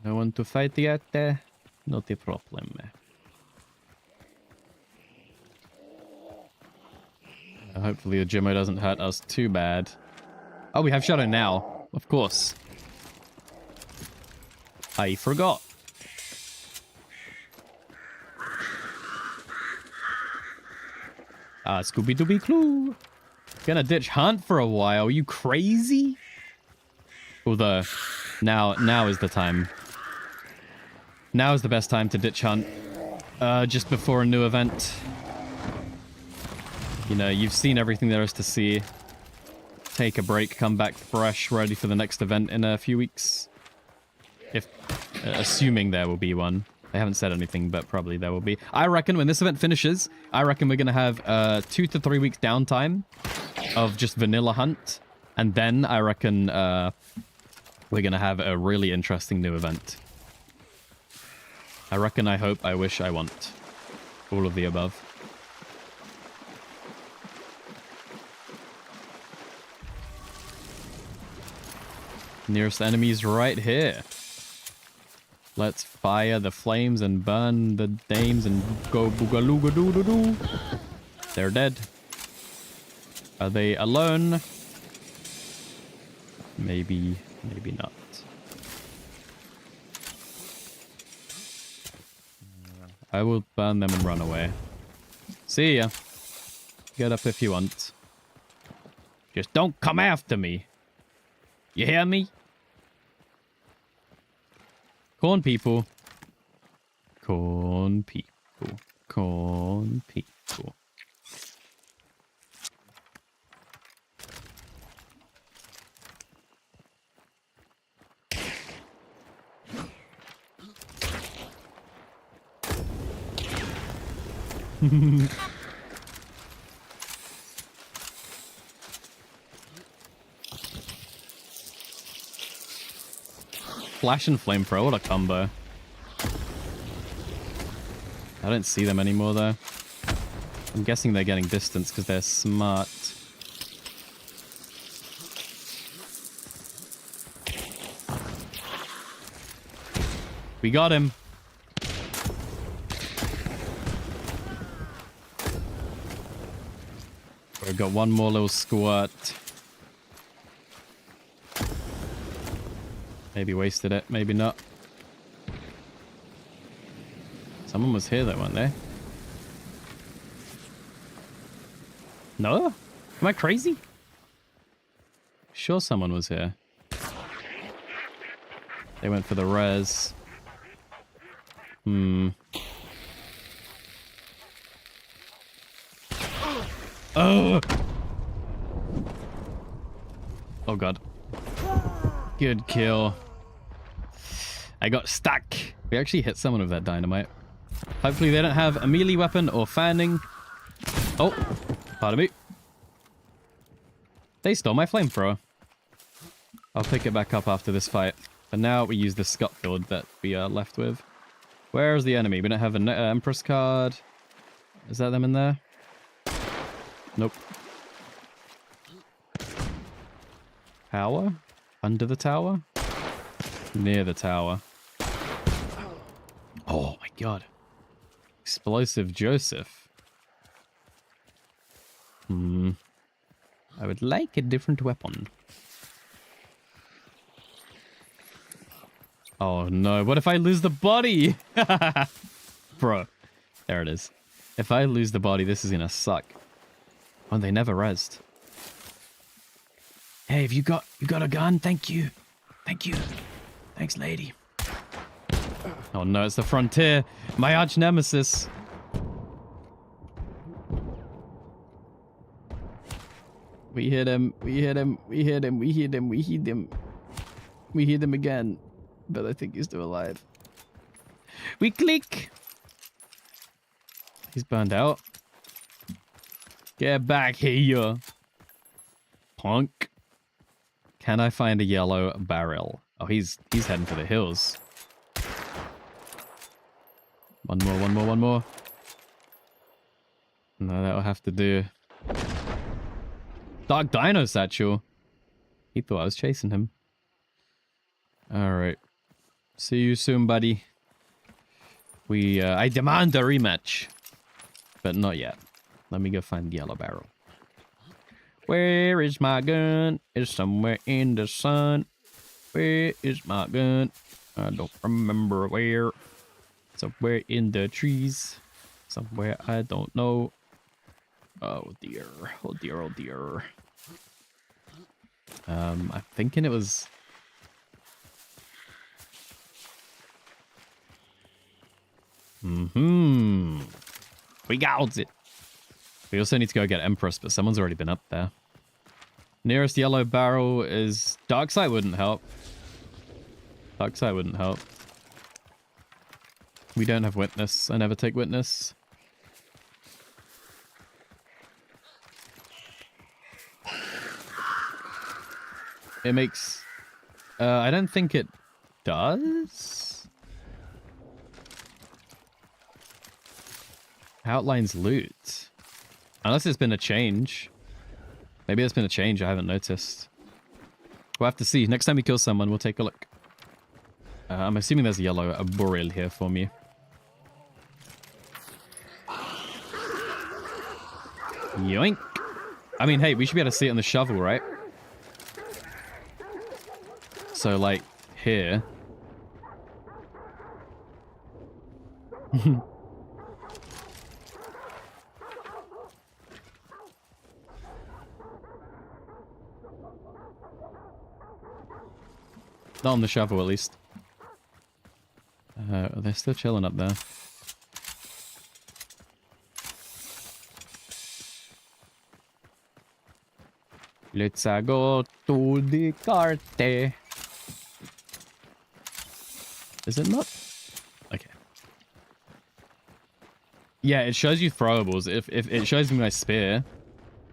No one to fight yet? Not a problem. Hopefully the Jimmo doesn't hurt us too bad. Oh, we have Shadow now. Of course. I forgot. Scooby-Dooby-Clue. Gonna ditch Hunt for a while. Are you crazy? Although, now is the time. Now is the best time to ditch Hunt. Just before a new event. You know, you've seen everything there is to see. Take a break, come back fresh, ready for the next event in a few weeks. If, assuming there will be one. They haven't said anything, but probably there will be. I reckon when this event finishes, I reckon we're going to have 2 to 3 weeks downtime of just vanilla Hunt. And then I reckon we're going to have a really interesting new event. I reckon, I hope, I wish, I want. All of the above. Nearest enemy's right here. Let's fire the flames and burn the dames and go boogalooga doo doo doo. They're dead. Are they alone? Maybe not. I will burn them and run away. See ya. Get up if you want. Just don't come after me. You hear me? Corn people. Corn people. Corn people. Flash and flamethrower, what a combo. I don't see them anymore though. I'm guessing they're getting distance because they're smart. We got him. We've got one more little squirt. Maybe wasted it, maybe not. Someone was here though, weren't they? No? Am I crazy? Sure someone was here. They went for the res. Oh! Oh god. Good kill. I got stuck. We actually hit someone with that dynamite. Hopefully they don't have a melee weapon or fanning. Oh, pardon me. They stole my flamethrower. I'll pick it back up after this fight. But now we use the Scott build that we are left with. Where's the enemy? We don't have an Empress card. Is that them in there? Nope. Tower? Under the tower? Near the tower. Oh my god. Explosive Joseph. I would like a different weapon. Oh no, what if I lose the body? Bro, there it is. If I lose the body, this is gonna suck. Oh, they never rezzed. Hey, have you got a gun? Thank you. Thank you. Thanks, lady. Oh no, it's the Frontier. My arch nemesis. We hit him. We hit him. We hit him. We hit him. We hit him. We hit him again. But I think he's still alive. We click. He's burned out. Get back here, punk. Can I find a yellow barrel? Oh, he's heading for the hills. One more, one more, one more. No, that'll have to do. Dark Dino Satchel. He thought I was chasing him. Alright. See you soon, buddy. I demand a rematch. But not yet. Let me go find the yellow barrel. Where is my gun? It's somewhere in the sun. Where is my gun? I don't remember where. Somewhere in the trees. Somewhere I don't know. Oh dear. Oh dear, oh dear. I'm thinking it was... We got it. We also need to go get Empress, but someone's already been up there. Nearest yellow barrel is... Darkside wouldn't help. Darkside wouldn't help. We don't have witness. I never take witness. It makes... I don't think it does? Outlines loot. Unless there's been a change. Maybe there's been a change I haven't noticed. We'll have to see. Next time we kill someone, we'll take a look. I'm assuming there's a yellow barrel here for me. Yoink. I mean, hey, we should be able to see it on the shovel, right? So, like, here. Not on the shovel, at least. They're still chilling up there. Let's go to the carte. Is it not? Okay. Yeah, it shows you throwables. If it shows me my spear,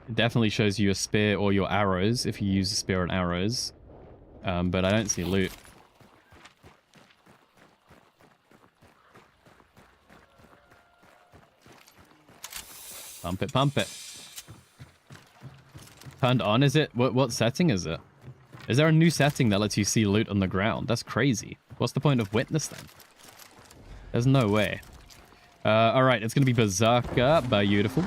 it definitely shows you a spear or your arrows if you use a spear and arrows. But I don't see loot. Pump it, pump it. Turned on, is it? What setting is it? Is there a new setting that lets you see loot on the ground? That's crazy. What's the point of witness then? There's no way. Alright, it's gonna be Berserker. Beautiful.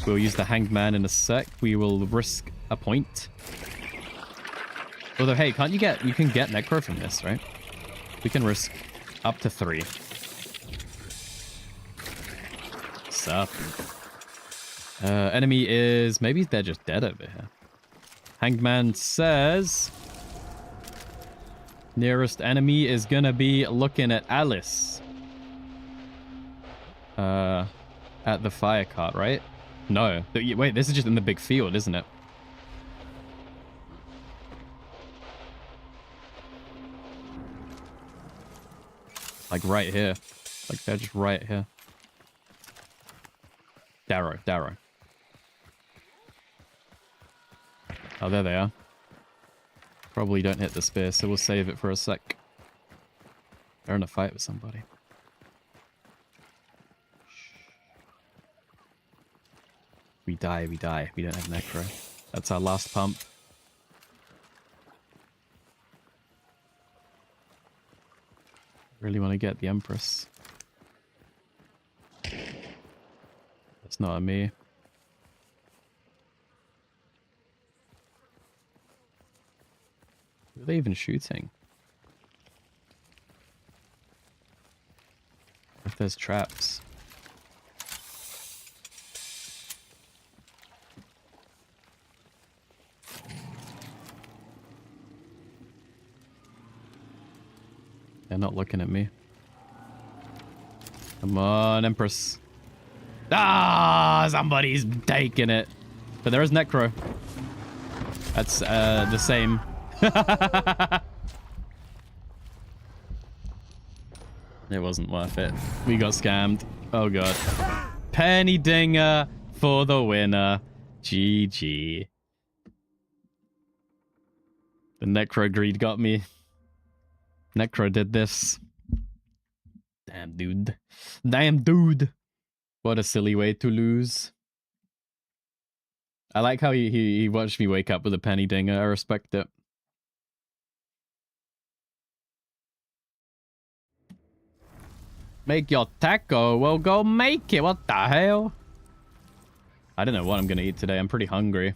We'll use the Hanged Man in a sec. We will risk a point. Although, hey, you can get Necro from this, right? We can risk up to 3. Sup. Enemy is... Maybe they're just dead over here. Hanged Man says... Nearest enemy is gonna be looking at Alice. At the fire cart, right? No. Wait, this is just in the big field, isn't it? Like right here. Like they're just right here. Darrow. Oh, there they are. Probably don't hit the spear, so we'll save it for a sec. They're in a fight with somebody. We die. We don't have Necro. That's our last pump. Really want to get the Empress. That's not a me. Who are they even shooting? If there's traps. They're not looking at me. Come on, Empress. Ah, somebody's taking it. But there is Necro. That's the same. It wasn't worth it. We got scammed. Oh god. Penny dinger for the winner. GG. The Necro greed got me. Necro did this. Damn, dude. Damn, dude. What a silly way to lose. I like how he watched me wake up with a penny dinger. I respect it. Make your taco. Well, go make it. What the hell? I don't know what I'm going to eat today. I'm pretty hungry.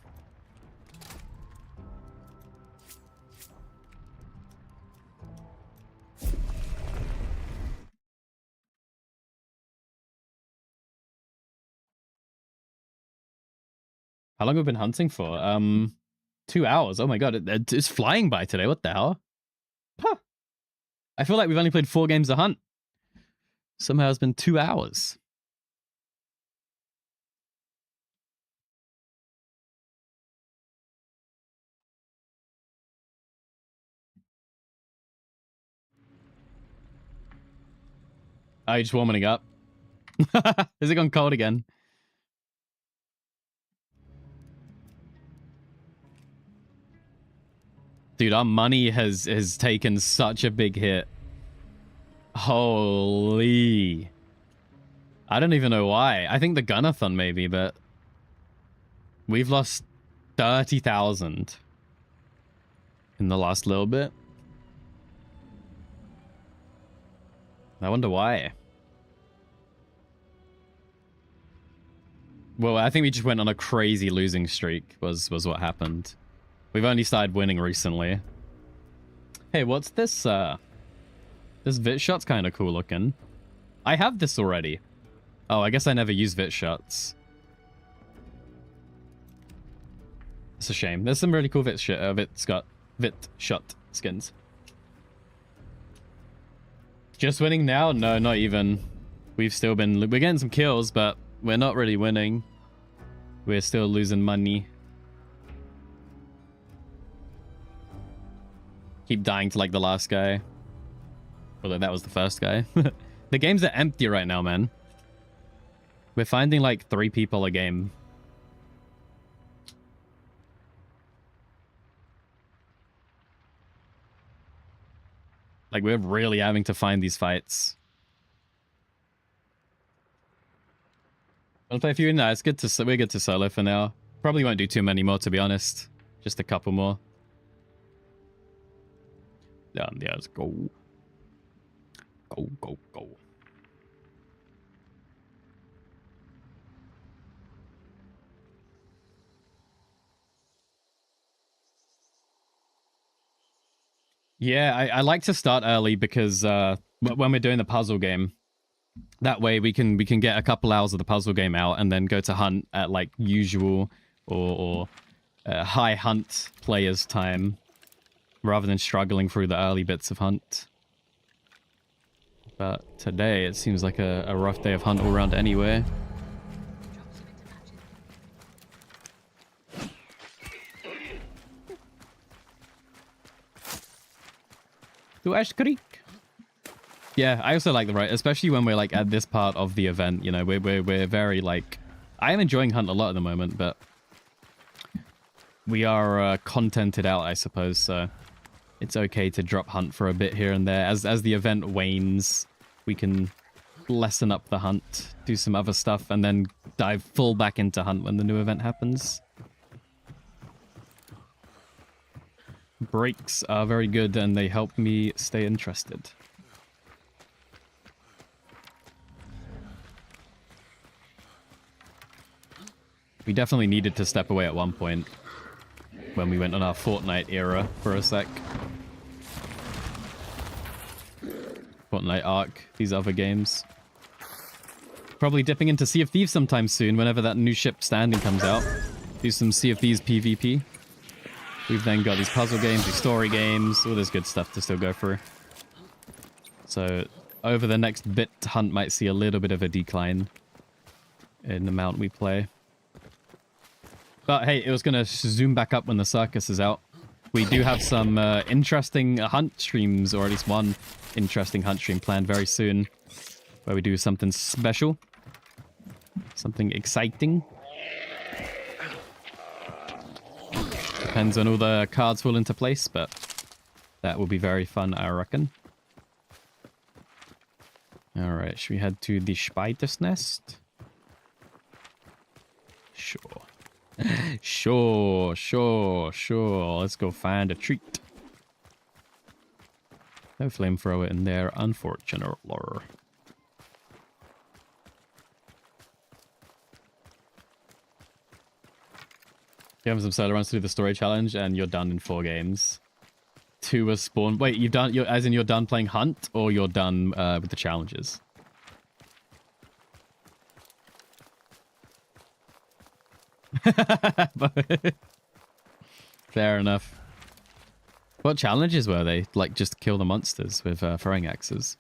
How long have we been hunting for? 2 hours. Oh my god, it's flying by today. What the hell? Huh. I feel like we've only played 4 games a hunt. Somehow it's been 2 hours. Oh, you're just warming up. Is it gone cold again? Dude, our money has taken such a big hit. Holy. I don't even know why. I think the Gunathon maybe, but we've lost 30,000 in the last little bit. I wonder why. Well, I think we just went on a crazy losing streak was what happened. We've only started winning recently. Hey, what's this? This Vit shot's kind of cool looking. I have this already. Oh, I guess I never use Vit shots. It's a shame. There's some really cool Vit shot skins. Just winning now? No, not even. We're getting some kills, but we're not really winning. We're still losing money. Keep dying to like the last guy. Although that was the first guy. The games are empty right now, man. We're finding like 3 people a game. Like, we're really having to find these fights. Wanna play a few? No, it's good to we're good to solo for now. Probably won't do too many more, to be honest. Just a couple more. Yeah, let's go. Go, go, go. Yeah, I like to start early because when we're doing the puzzle game, that way we can get a couple hours of the puzzle game out and then go to hunt at like usual or high hunt players time, rather than struggling through the early bits of hunt. But today it seems like a rough day of hunt all around anyway. To Ash Creek. Yeah, I also like the right, especially when we're like at this part of the event. You know, we're very like, I am enjoying hunt a lot at the moment, but we are contented out, I suppose. So it's okay to drop hunt for a bit here and there. As the event wanes, we can lessen up the hunt, do some other stuff, and then dive full back into hunt when the new event happens. Breaks are very good and they help me stay interested. We definitely needed to step away at one point when we went on our Fortnite era for a sec. Fortnite Arc, these other games. Probably dipping into Sea of Thieves sometime soon whenever that new ship standing comes out. Do some Sea of Thieves PvP. We've then got these puzzle games, these story games, all this good stuff to still go through. So over the next bit, Hunt might see a little bit of a decline in the amount we play. But hey, it was going to zoom back up when the circus is out. We do have some interesting hunt streams, or at least one interesting hunt stream planned very soon, where we do something special. Something exciting. Depends on all the cards fall into place, but that will be very fun, I reckon. Alright, should we head to the Spider's Nest? Sure. Sure. Let's go find a treat. No flamethrower in there, unfortunately. You have some solo runs to do the story challenge, and you're done in 4 games. 2 was spawned. Wait, you've done? As in you're done playing Hunt, or you're done with the challenges? Fair enough. What challenges were they? Like just kill the monsters with throwing axes,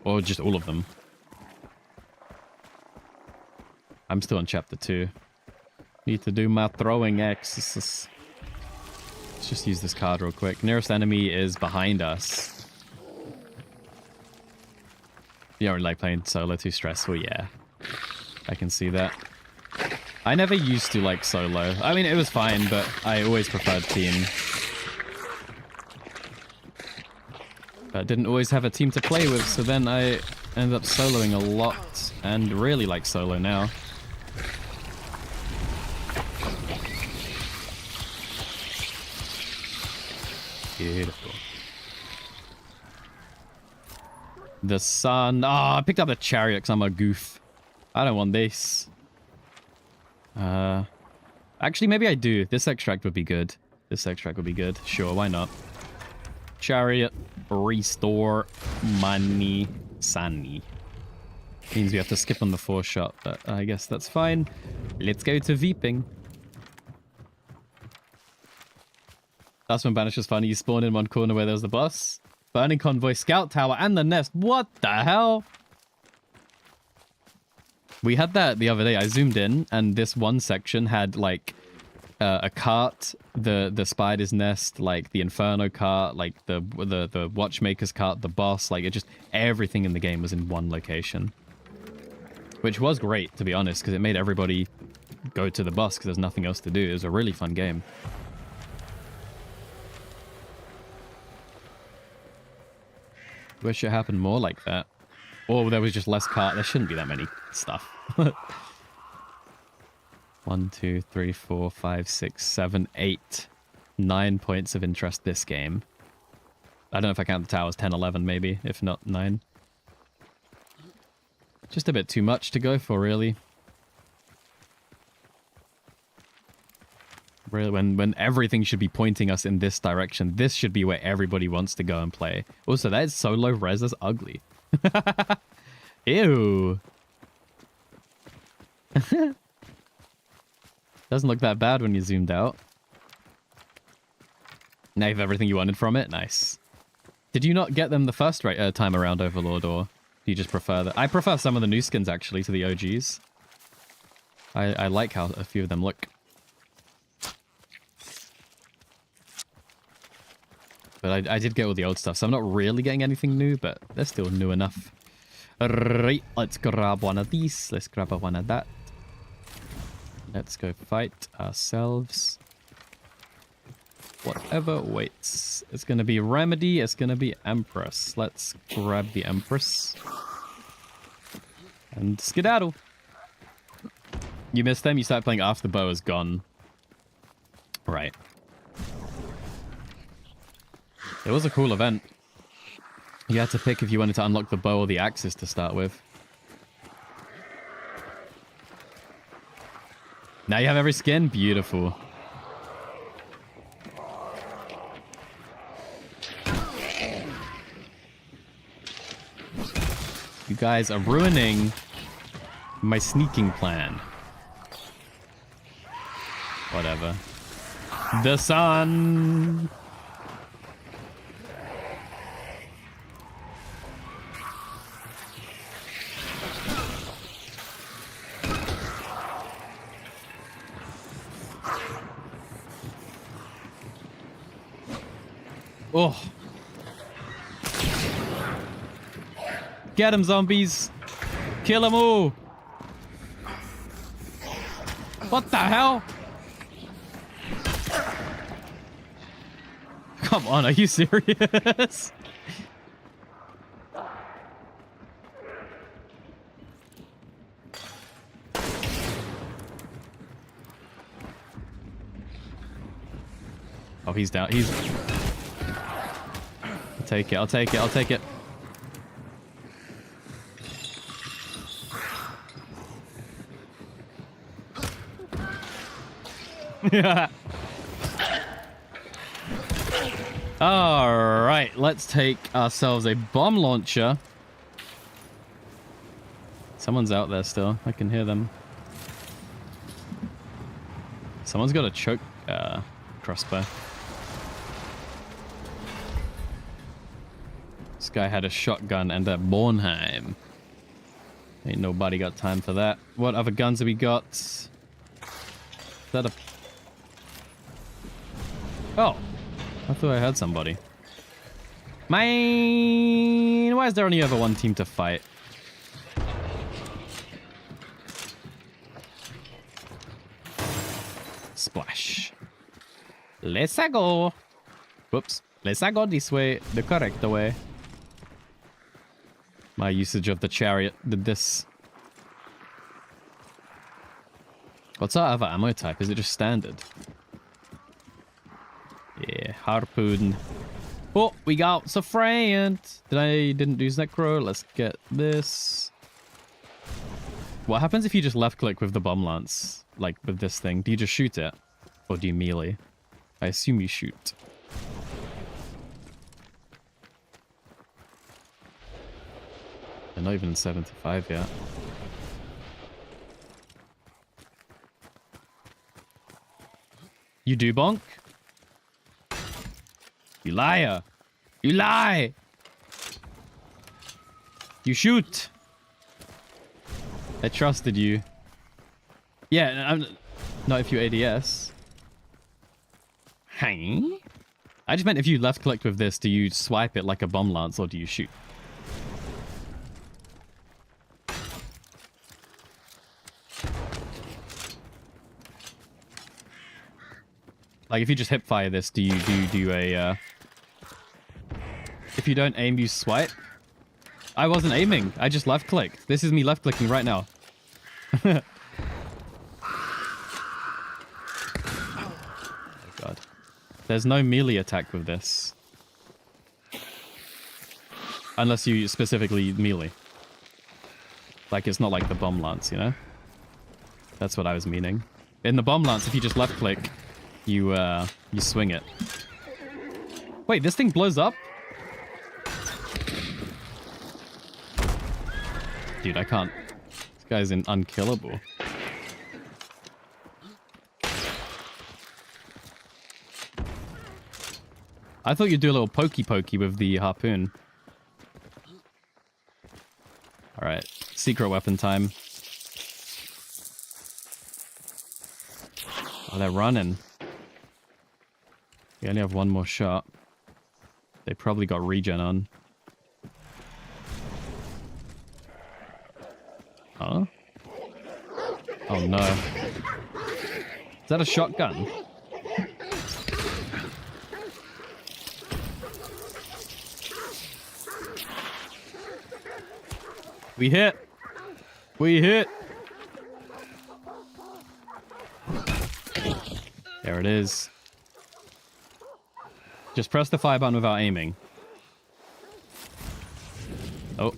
or just all of them? I'm still on chapter 2. Need to do my throwing axes. Let's just use this card real quick. Nearest enemy is behind us. You don't really like playing solo, too stressful, yeah. I can see that. I never used to like solo. I mean, it was fine, but I always preferred team. But didn't always have a team to play with, so then I ended up soloing a lot, and really like solo now. Beautiful. The sun. Oh, I picked up the chariot because I'm a goof. I don't want this. Actually, maybe I do. This extract would be good. Sure, why not? Chariot. Restore. Money. Sunny. Means we have to skip on the 4-shot, but I guess that's fine. Let's go to Veeping. That's when Banish was funny. You spawned in one corner where there was the boss. Burning Convoy, Scout Tower, and the nest. What the hell? We had that the other day. I zoomed in, and this one section had, like, a cart, the spider's nest, like, the Inferno cart, like, the Watchmaker's cart, the boss. Like, it just... everything in the game was in one location. Which was great, to be honest, because it made everybody go to the boss, because there's nothing else to do. It was a really fun game. Wish it happened more like that. Or there was just less cart. There shouldn't be that many stuff. 1, 2, 3, 4, 5, 6, 7, 8. 9 points of interest this game. I don't know if I count the towers. 10, 11 maybe, if not 9. Just a bit too much to go for, really. Really, when everything should be pointing us in this direction, this should be where everybody wants to go and play. Also, that is so low res, that's ugly. Ew. Doesn't look that bad when you zoomed out. Now you have everything you wanted from it. Nice. Did you not get them the first time around, Overlord, or do you just prefer that? I prefer some of the new skins, actually, to the OGs. I like how a few of them look. But I did get all the old stuff, so I'm not really getting anything new, but they're still new enough. Right, let's grab one of these. Let's grab one of that. Let's go fight ourselves. Whatever waits. It's going to be Remedy, it's going to be Empress. Let's grab the Empress. And skedaddle. You missed them, you start playing after the bow is gone. Right. It was a cool event. You had to pick if you wanted to unlock the bow or the axes to start with. Now you have every skin? Beautiful. You guys are ruining my sneaking plan. Whatever. The sun! Oh. Get him, zombies. Kill them all. What the hell? Come on, are you serious? Oh, he's down. He's... I'll take it. I'll take it. I'll take it. Yeah. All right, let's take ourselves a bomb launcher. Someone's out there still. I can hear them. Someone's got a choke crossbow. This guy had a shotgun and a Bornheim. Ain't nobody got time for that. What other guns have we got? Is that a... Oh, I thought I had somebody. Mine! Why is there only ever one team to fight? Splash. Let's go. Whoops. Let's go this way, the correct way. My usage of the chariot did this. What's our other ammo type? Is it just standard? Yeah, harpoon. Oh, we got a friend. Didn't do Necro. Let's get this. What happens if you just left click with the bomb lance? Like with this thing? Do you just shoot it? Or do you melee? I assume you shoot. They're not even in 75 yet. You do bonk? You liar! You lie! You shoot! I trusted you. Yeah, I'm not if you ADS. Hang? I just meant if you left clicked with this, do you swipe it like a bomb lance or do you shoot? Like if you just hip fire this, do you do a if you don't aim, you swipe? I wasn't aiming. I just left clicked. This is me left clicking right now. Oh god. There's no melee attack with this. Unless you specifically melee. Like it's not like the bomb lance, you know? That's what I was meaning. In the bomb lance, if you just left click, you swing it. Wait, this thing blows up? Dude, I can't. This guy's unkillable. I thought you'd do a little pokey with the harpoon. Alright, secret weapon time. Oh, they're running. We only have one more shot. They probably got regen on. Huh? Oh no. Is that a shotgun? We hit! We hit! There it is. Just press the fire button without aiming. Oh.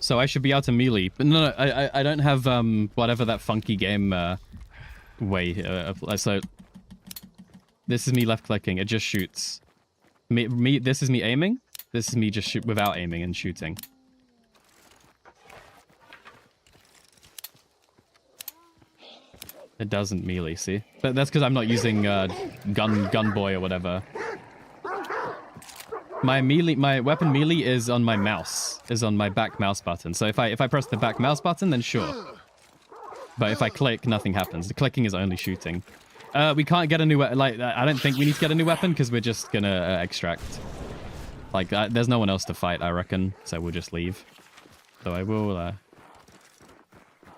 So I should be able to melee. But no, I don't have whatever that funky game way. So this is me left clicking. It just shoots. This is me aiming. This is me just shoot without aiming and shooting. It doesn't melee, see? But that's because I'm not using gun boy or whatever. My weapon melee is on my mouse, is on my back mouse button. So if I press the back mouse button, then sure. But if I click, nothing happens. The clicking is only shooting. We can't get a new like I don't think we need to get a new weapon because we're just gonna extract. Like there's no one else to fight, I reckon. So we'll just leave. So I will.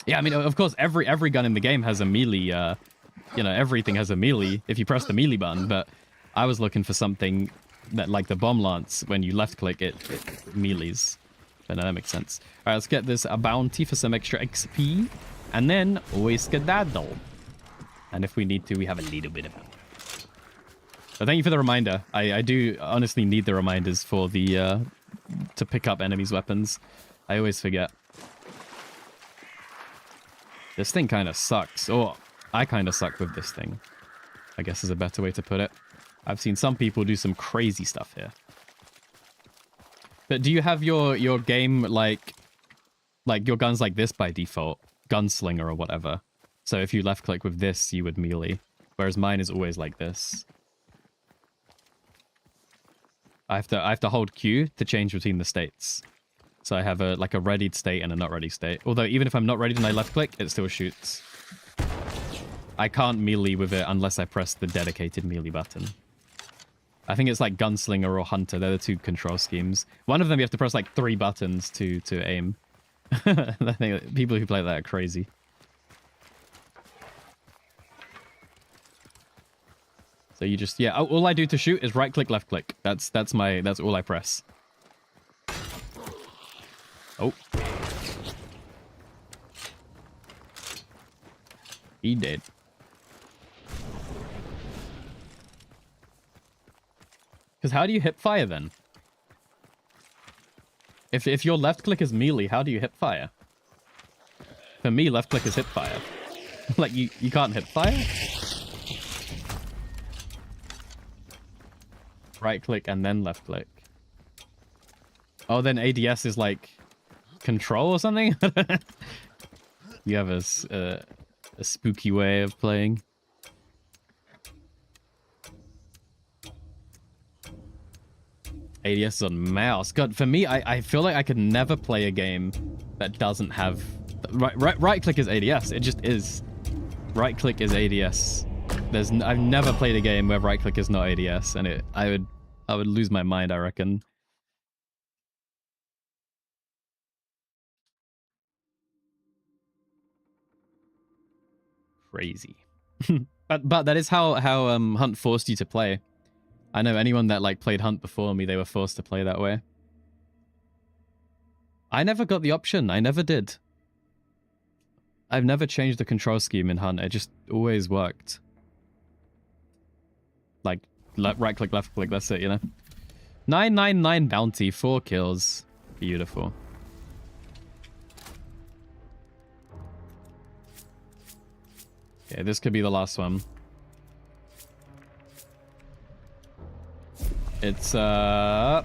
Yeah, I mean, of course, every gun in the game has a melee. You know, everything has a melee if you press the melee button. But I was looking for something that, like the bomb lance, when you left click it melees. But no, that makes sense. All right, let's get this a bounty for some extra XP, and then always skedaddle. And if we need to, we have a little bit of it. But thank you for the reminder. I do honestly need the reminders for the to pick up enemies' weapons. I always forget. This thing kind of sucks. Or I kind of suck with this thing, I guess is a better way to put it. I've seen some people do some crazy stuff here. But do you have your game like your guns like this by default? Gunslinger or whatever. So if you left click with this, you would melee. Whereas mine is always like this. I have to hold Q to change between the states. So I have a readied state and a not ready state. Although even if I'm not ready and I left click, it still shoots. I can't melee with it unless I press the dedicated melee button. I think it's like Gunslinger or Hunter. They're the two control schemes. One of them you have to press like 3 buttons to aim. I think people who play that are crazy. So you just, yeah, all I do to shoot is right click, left click. That's all I press. Oh. He did. Because how do you hip fire then? If your left click is melee, how do you hip fire? For me, left click is hip fire. Like you can't hip fire? Right click and then left click. Oh, then ADS is like control or something? You have a spooky way of playing. ADS is on mouse. God, for me, I feel like I could never play a game that doesn't have... Right click is ADS. It just is. Right click is ADS. I've never played a game where right click is not ADS, and I would lose my mind, I reckon. Crazy. but that is how Hunt forced you to play. I know anyone that like played Hunt before me, they were forced to play that way. I never got the option. I never did. I've never changed the control scheme in Hunt. It just always worked. Like, right click, left click, that's it, you know? 999 bounty, 4 kills. Beautiful. Okay, this could be the last one. It's, gunslinger.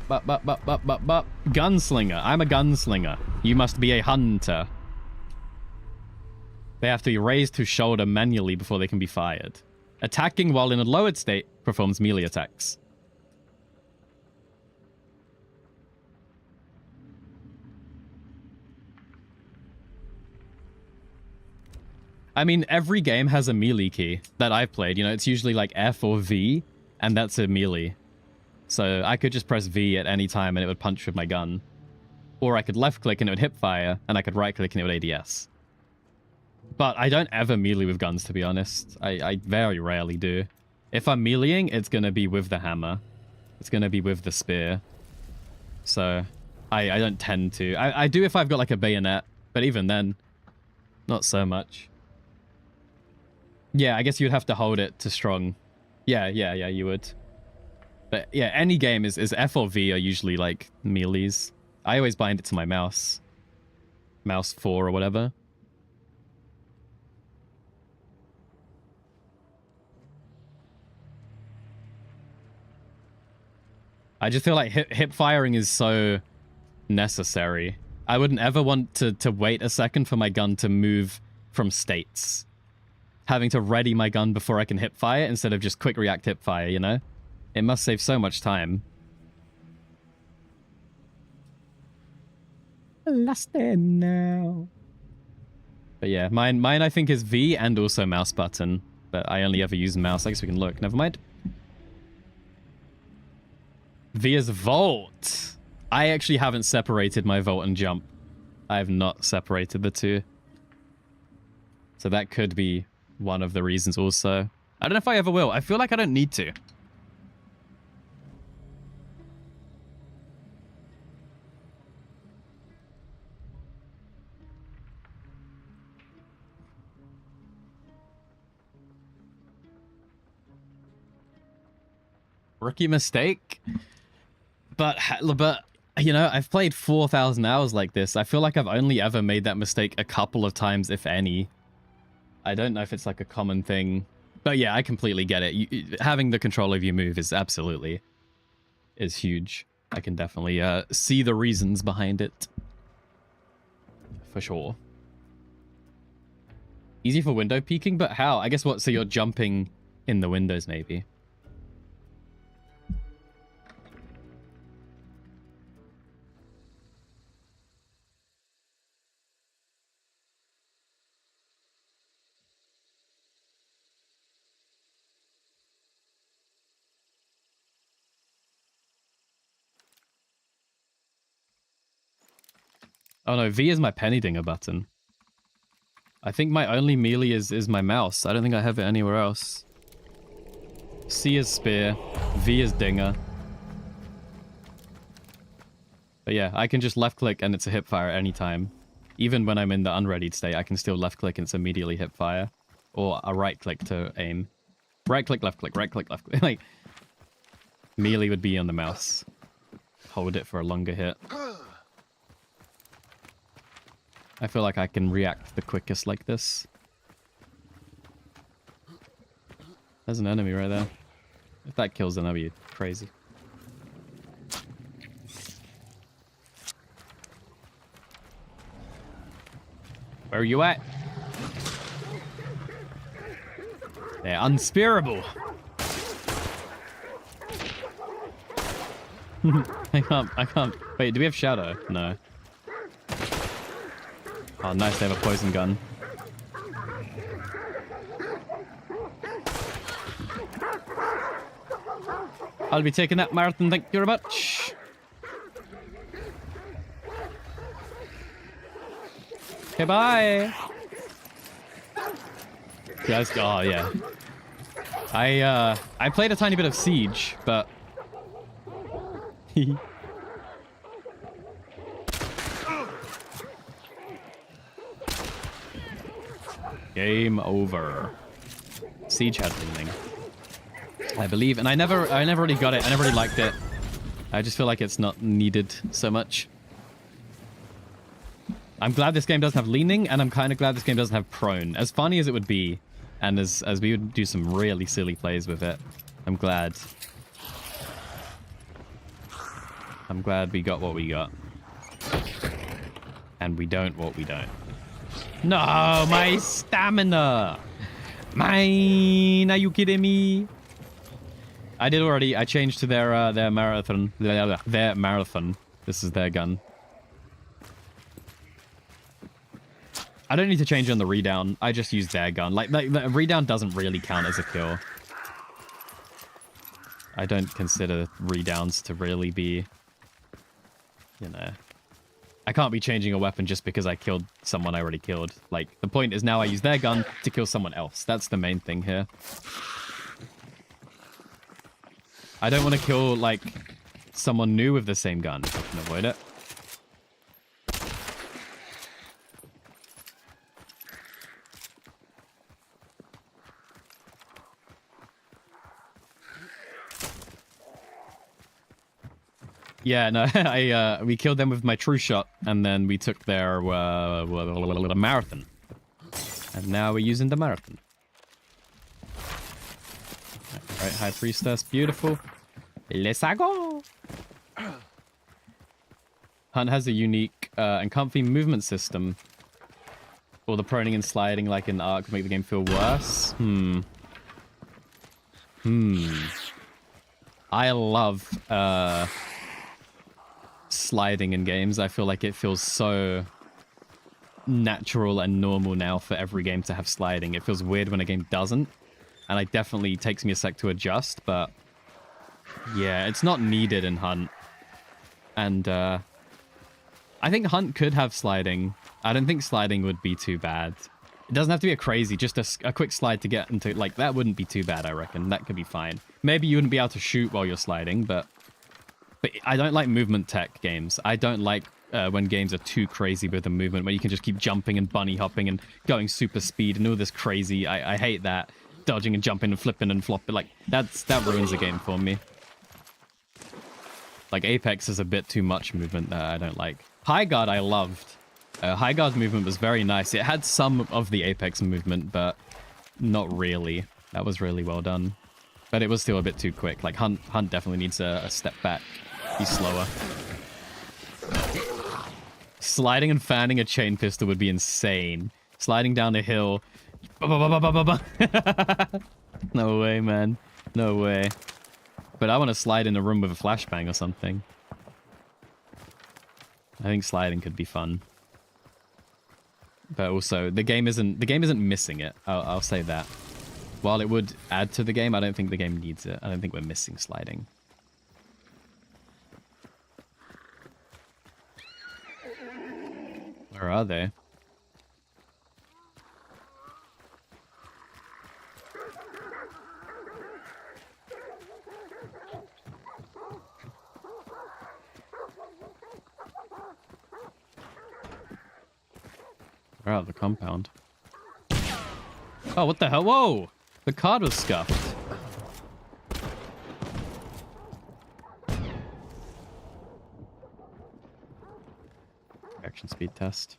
I'm a gunslinger. You must be a hunter. They have to be raised to shoulder manually before they can be fired. Attacking while in a lowered state performs melee attacks. I mean, every game has a melee key that I've played. You know, it's usually like F or V, and that's a melee. So I could just press V at any time and it would punch with my gun. Or I could left click and it would hip fire, and I could right click and it would ADS. But I don't ever melee with guns, to be honest. I very rarely do. If I'm meleeing, it's going to be with the hammer. It's going to be with the spear. So I don't tend to. I do if I've got like a bayonet, but even then, not so much. Yeah, I guess you'd have to hold it to strong. Yeah, you would. But yeah, any game is F or V are usually like melees. I always bind it to my mouse. mouse 4 or whatever. I just feel like hip firing is so necessary. I wouldn't ever want to wait a second for my gun to move from states. Having to ready my gun before I can hip fire instead of just quick react hip fire, you know? It must save so much time. Lost it now. But yeah, mine I think is V and also mouse button. But I only ever use mouse. I guess we can look. Never mind. V is Volt. I actually haven't separated my Volt and jump. I have not separated the two. So that could be one of the reasons also. I don't know if I ever will. I feel like I don't need to. Rookie mistake? But you know, I've played 4,000 hours like this. I feel like I've only ever made that mistake a couple of times, if any. I don't know if it's like a common thing. But yeah, I completely get it. Having the control of your move is huge. I can definitely see the reasons behind it. For sure. Easy for window peeking, but how? I guess what, so you're jumping in the windows maybe. Oh no, V is my penny dinger button. I think my only melee is my mouse. I don't think I have it anywhere else. C is spear. V is dinger. But yeah, I can just left click and it's a hip fire at any time. Even when I'm in the unreadied state, I can still left click and it's immediately hip fire. Or a right click to aim. Right click, left click, right click, left click. Like, melee would be on the mouse. Hold it for a longer hit. I feel like I can react the quickest like this. There's an enemy right there. If that kills them, that'd be crazy. Where are you at? They're unspearable. I can't. Wait, do we have shadow? No. Oh, nice, they have a poison gun. I'll be taking that, Marathon, thank you very much. Okay, bye. Yes, oh, yeah. I played a tiny bit of Siege, but... Game over. Siege had leaning, I believe, and I never really got it. I never really liked it. I just feel like it's not needed so much. I'm glad this game doesn't have leaning, and I'm kind of glad this game doesn't have prone. As funny as it would be, and as we would do some really silly plays with it, I'm glad. I'm glad we got what we got, and we don't what we don't. No, my stamina! Mine! Are you kidding me? I did already. I changed to their marathon. Their marathon. This is their gun. I don't need to change on the redown. I just use their gun. Like, the redown doesn't really count as a kill. I don't consider redowns to really be, you know... I can't be changing a weapon just because I killed someone I already killed. Like, the point is now I use their gun to kill someone else. That's the main thing here. I don't want to kill, like, someone new with the same gun if I can avoid it. Yeah, no, we killed them with my true shot, and then we took their marathon. And now we're using the marathon. Right, High Priestess, beautiful. Let's go! Hunt has a unique and comfy movement system. Or the proning and sliding like in Ark make the game feel worse? I love sliding in games. I feel like it feels so natural and normal now for every game to have sliding. It feels weird when a game doesn't. And it definitely takes me a sec to adjust, but yeah, it's not needed in Hunt. And I think Hunt could have sliding. I don't think sliding would be too bad. It doesn't have to be a crazy, just a quick slide to get into, like, that wouldn't be too bad, I reckon. That could be fine. Maybe you wouldn't be able to shoot while you're sliding, but I don't like movement tech games. I don't like when games are too crazy with the movement, where you can just keep jumping and bunny hopping and going super speed and all this crazy. I hate that. Dodging and jumping and flipping and flopping. Like, that ruins the game for me. Like, Apex is a bit too much movement that I don't like. High Guard I loved. High Guard's movement was very nice. It had some of the Apex movement, but not really. That was really well done. But it was still a bit too quick. Like, Hunt definitely needs a step back. He's slower. Sliding and fanning a chain pistol would be insane. Sliding down a hill. No way, man. No way. But I want to slide in a room with a flashbang or something. I think sliding could be fun. But also, the game isn't missing it. I'll say that. While it would add to the game, I don't think the game needs it. I don't think we're missing sliding. Where are they? They're out of the compound. Oh, what the hell? Whoa! The card was scuffed. Action speed test.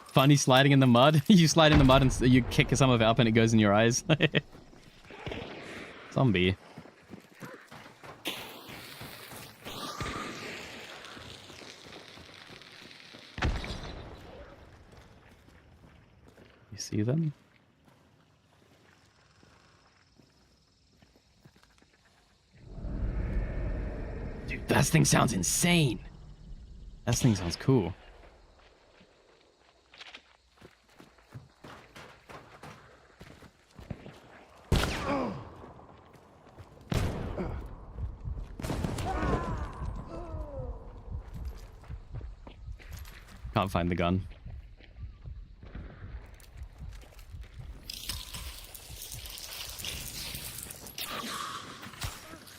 Funny sliding in the mud. You slide in the mud and you kick some of it up and it goes in your eyes. Zombie. You see them? Dude, that thing sounds insane. That thing sounds cool. Can't find the gun.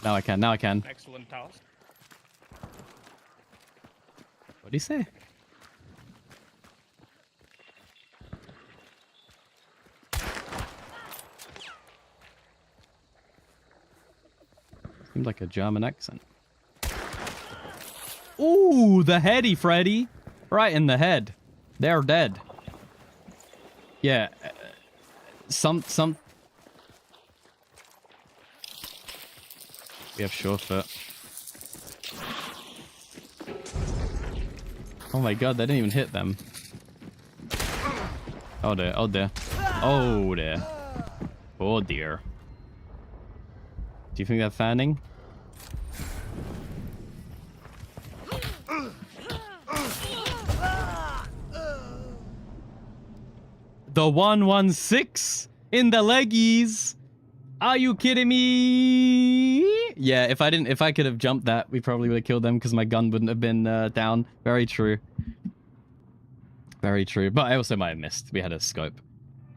Now I can, now I can. Excellent task. What do you say? Seemed like a German accent. Ooh, the heady Freddy. Right in the head. They're dead. Yeah. Some... We have Surefoot. Oh my god, they didn't even hit them. Oh dear, oh dear. Oh dear. Oh dear. Do you think they're fanning? The 116 in the leggies. Are you kidding me? Yeah, if I could have jumped that, we probably would have killed them because my gun wouldn't have been down. Very true. Very true. But I also might have missed. We had a scope.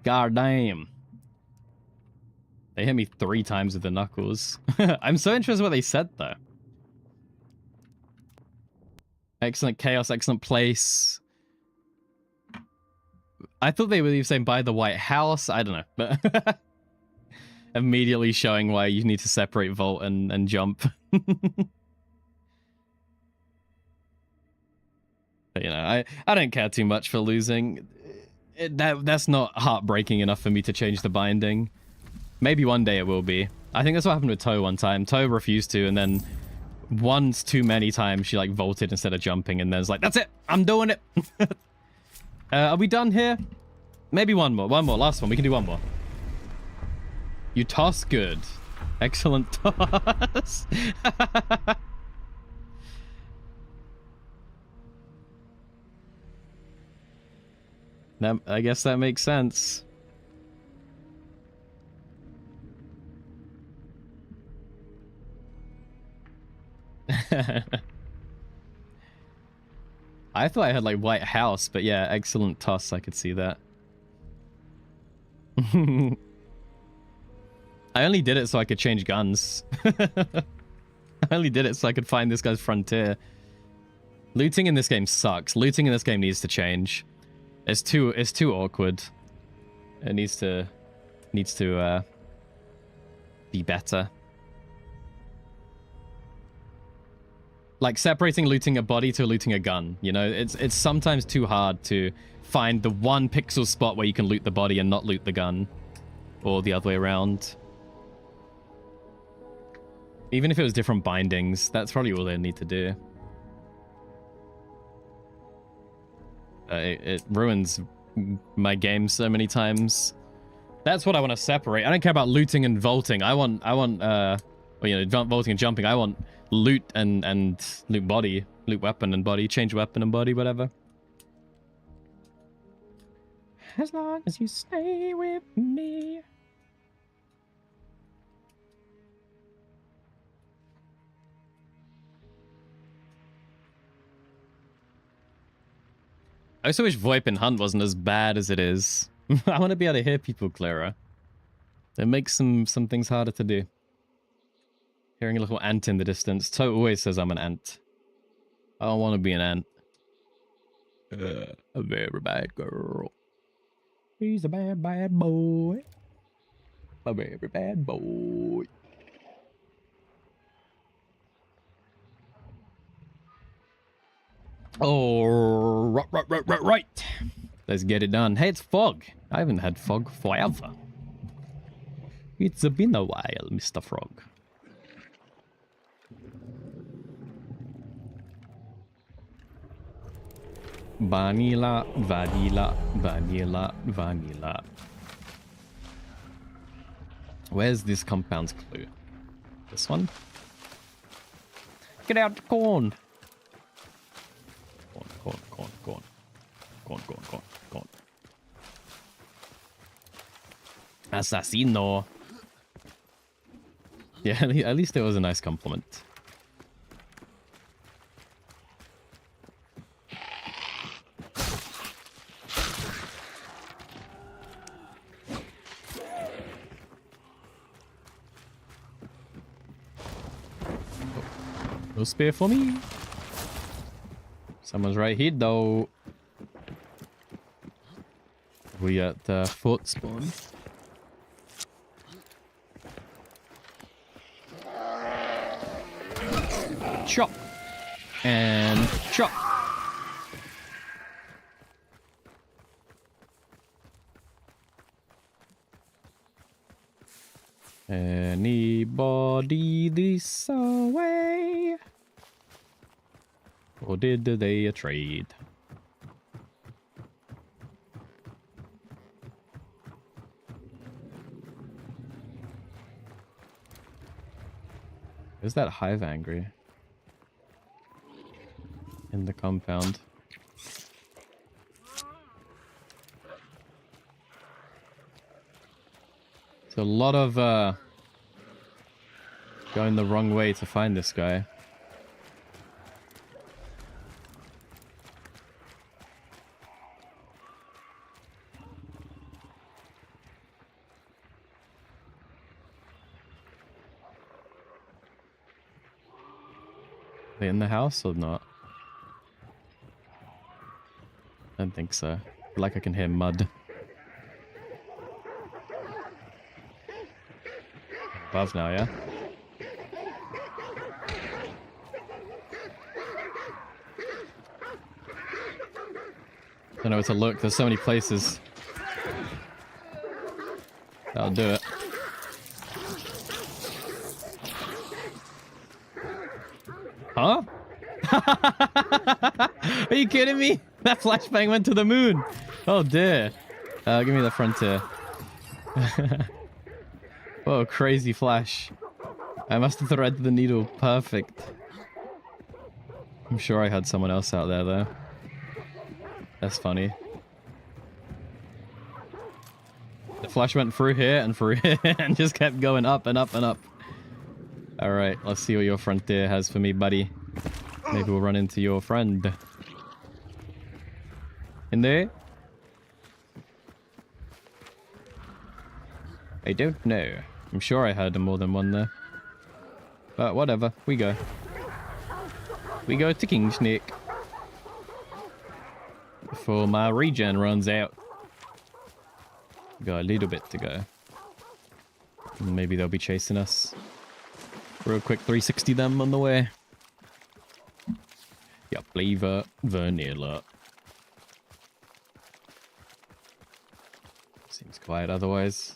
God damn. They hit me 3 times with the knuckles. I'm so interested in what they said, though. Excellent chaos, excellent place. I thought they were saying by the White House. I don't know. But Immediately showing why you need to separate vault and jump. But, you know, I don't care too much for losing. That's not heartbreaking enough for me to change the binding. Maybe one day it will be. I think that's what happened with Toe one time. Toe refused to, and then once too many times she like vaulted instead of jumping, and then it's like, that's it, I'm doing it. Are we done here? Maybe one more, last one. We can do one more. You toss good. Excellent toss. I guess that makes sense. I thought I had like white house, but yeah, excellent toss. I could see that. I only did it so I could change guns. I only did it so I could find this guy's frontier. Looting in this game sucks. Looting in this game needs to change. It's too awkward. It needs to be better. Like separating looting a body to looting a gun, you know, it's sometimes too hard to find the one pixel spot where you can loot the body and not loot the gun, or the other way around. Even if it was different bindings, that's probably all they need to do. It ruins my game so many times. That's what I want to separate. I don't care about looting and vaulting. I want well, you know, vaulting and jumping. I want loot and loot body, loot weapon and body, change weapon and body, whatever. As long as you stay with me. I also wish VoIP and Hunt wasn't as bad as it is. I want to be able to hear people clearer. It makes some things harder to do. Hearing a little ant in the distance. Toe always says I'm an ant. I don't want to be an ant. A very bad girl. He's a bad, bad boy. A very bad boy. Oh, right. Let's get it done. Hey, it's Fog. I haven't had Fog forever. It's been a while, Mr. Frog. Vanilla, vanilla, vanilla, vanilla. Where's this compound's clue? This one? Get out the corn! Corn. Assassino. Yeah, at least it was a nice compliment. No spear for me. Someone's right here, though. We at the foot spawn. Chop. And chop. Anybody this away? Or did they trade? Is that hive angry? In the compound. It's a lot of going the wrong way to find this guy. Are they in the house or not? I don't think so. Like I can hear mud. above now, yeah? Don't know where to look. There's so many places. That'll do it. Huh? Are you kidding me? That flashbang went to the moon. Oh dear. Give me the frontier. Whoa, crazy flash. I must have threaded the needle perfect. I'm sure I had someone else out there though. That's funny. The flash went through here and through here and just kept going up and up and up. Alright, let's see what your frontier has for me, buddy. Maybe we'll run into your friend. In there? I don't know. I'm sure I heard more than one there. But whatever, we go. We go to King Snake. Before my regen runs out. Got a little bit to go. Maybe they'll be chasing us. Real quick 360 them on the way. Yeah, flavor vanilla. Seems quiet otherwise.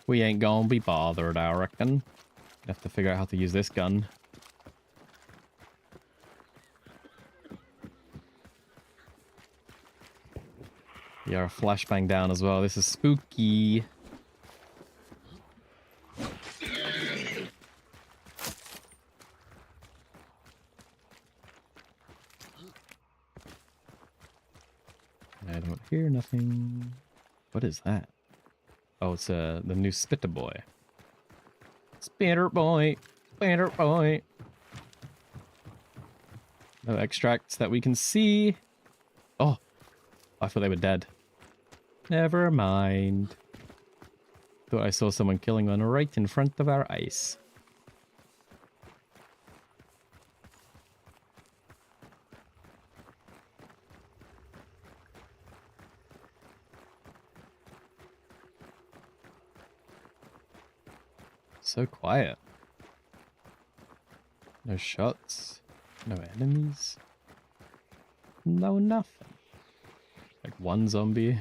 We ain't gonna be bothered, I reckon. Have to figure out how to use this gun. Yeah, a flashbang down as well. This is spooky. I don't hear nothing. What is that? Oh, it's the new Spitter Boy. Spitter Boy, Spitter Boy. No extracts that we can see. Oh, I thought they were dead. Never mind. Thought I saw someone killing one right in front of our eyes. So quiet. No shots. No enemies. No nothing. Like one zombie.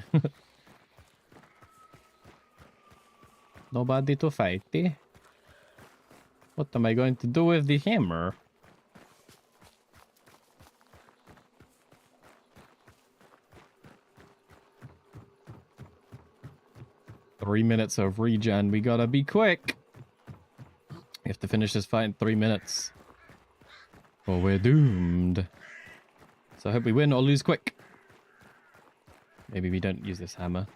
Nobody to fight, eh? What am I going to do with the hammer? Three minutes of regen. We gotta be quick. We have to finish this fight in 3 minutes. Or we're doomed. So I hope we win or lose quick. Maybe we don't use this hammer.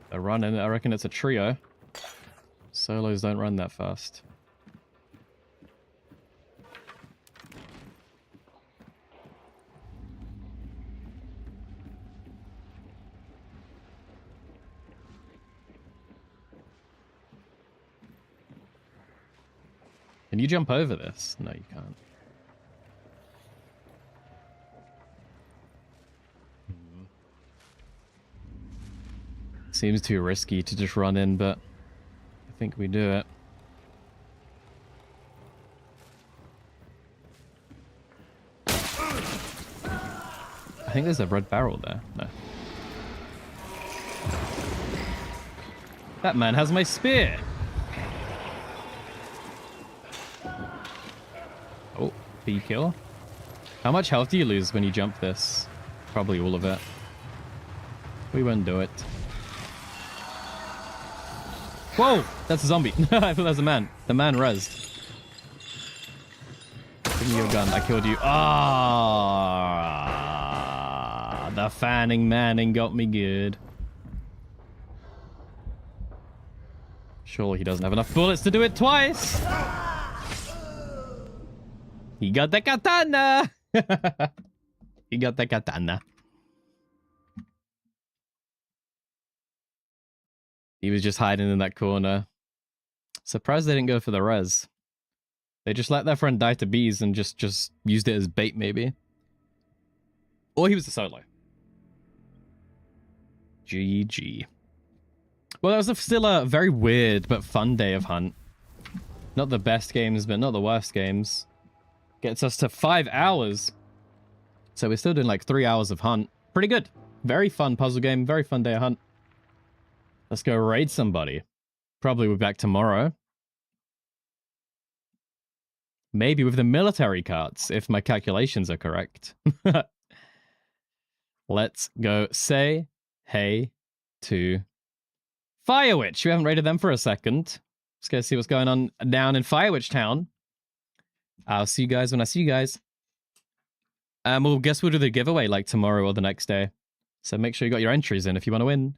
They're running. I reckon it's a trio. Solos don't run that fast. Can you jump over this? No, you can't. Seems too risky to just run in, but I think we do it. I think there's a red barrel there. No. That man has my spear! Oh, B kill. How much health do you lose when you jump this? Probably all of it. We won't do it. Whoa! That's a zombie. I thought that was a man. The man rezzed. Give me your gun. I killed you. Ah, the fanning manning got me good. Surely he doesn't have enough bullets to do it twice. He got the katana. He got the katana. He was just hiding in that corner. Surprised they didn't go for the res. They just let their friend die to bees and just used it as bait, maybe. Or he was a solo. GG. Well, that was still a very weird but fun day of hunt. Not the best games, but not the worst games. Gets us to 5 hours. So we're still doing like 3 hours of hunt. Pretty good. Very fun puzzle game. Very fun day of hunt. Let's go raid somebody. Probably we're back tomorrow. Maybe with the military cards, if my calculations are correct. Let's go say hey to Firewitch. We haven't raided them for a second. Let's go see what's going on down in Firewitch Town. I'll see you guys when I see you guys. We'll guess we'll do the giveaway like tomorrow or the next day. So make sure you got your entries in if you want to win.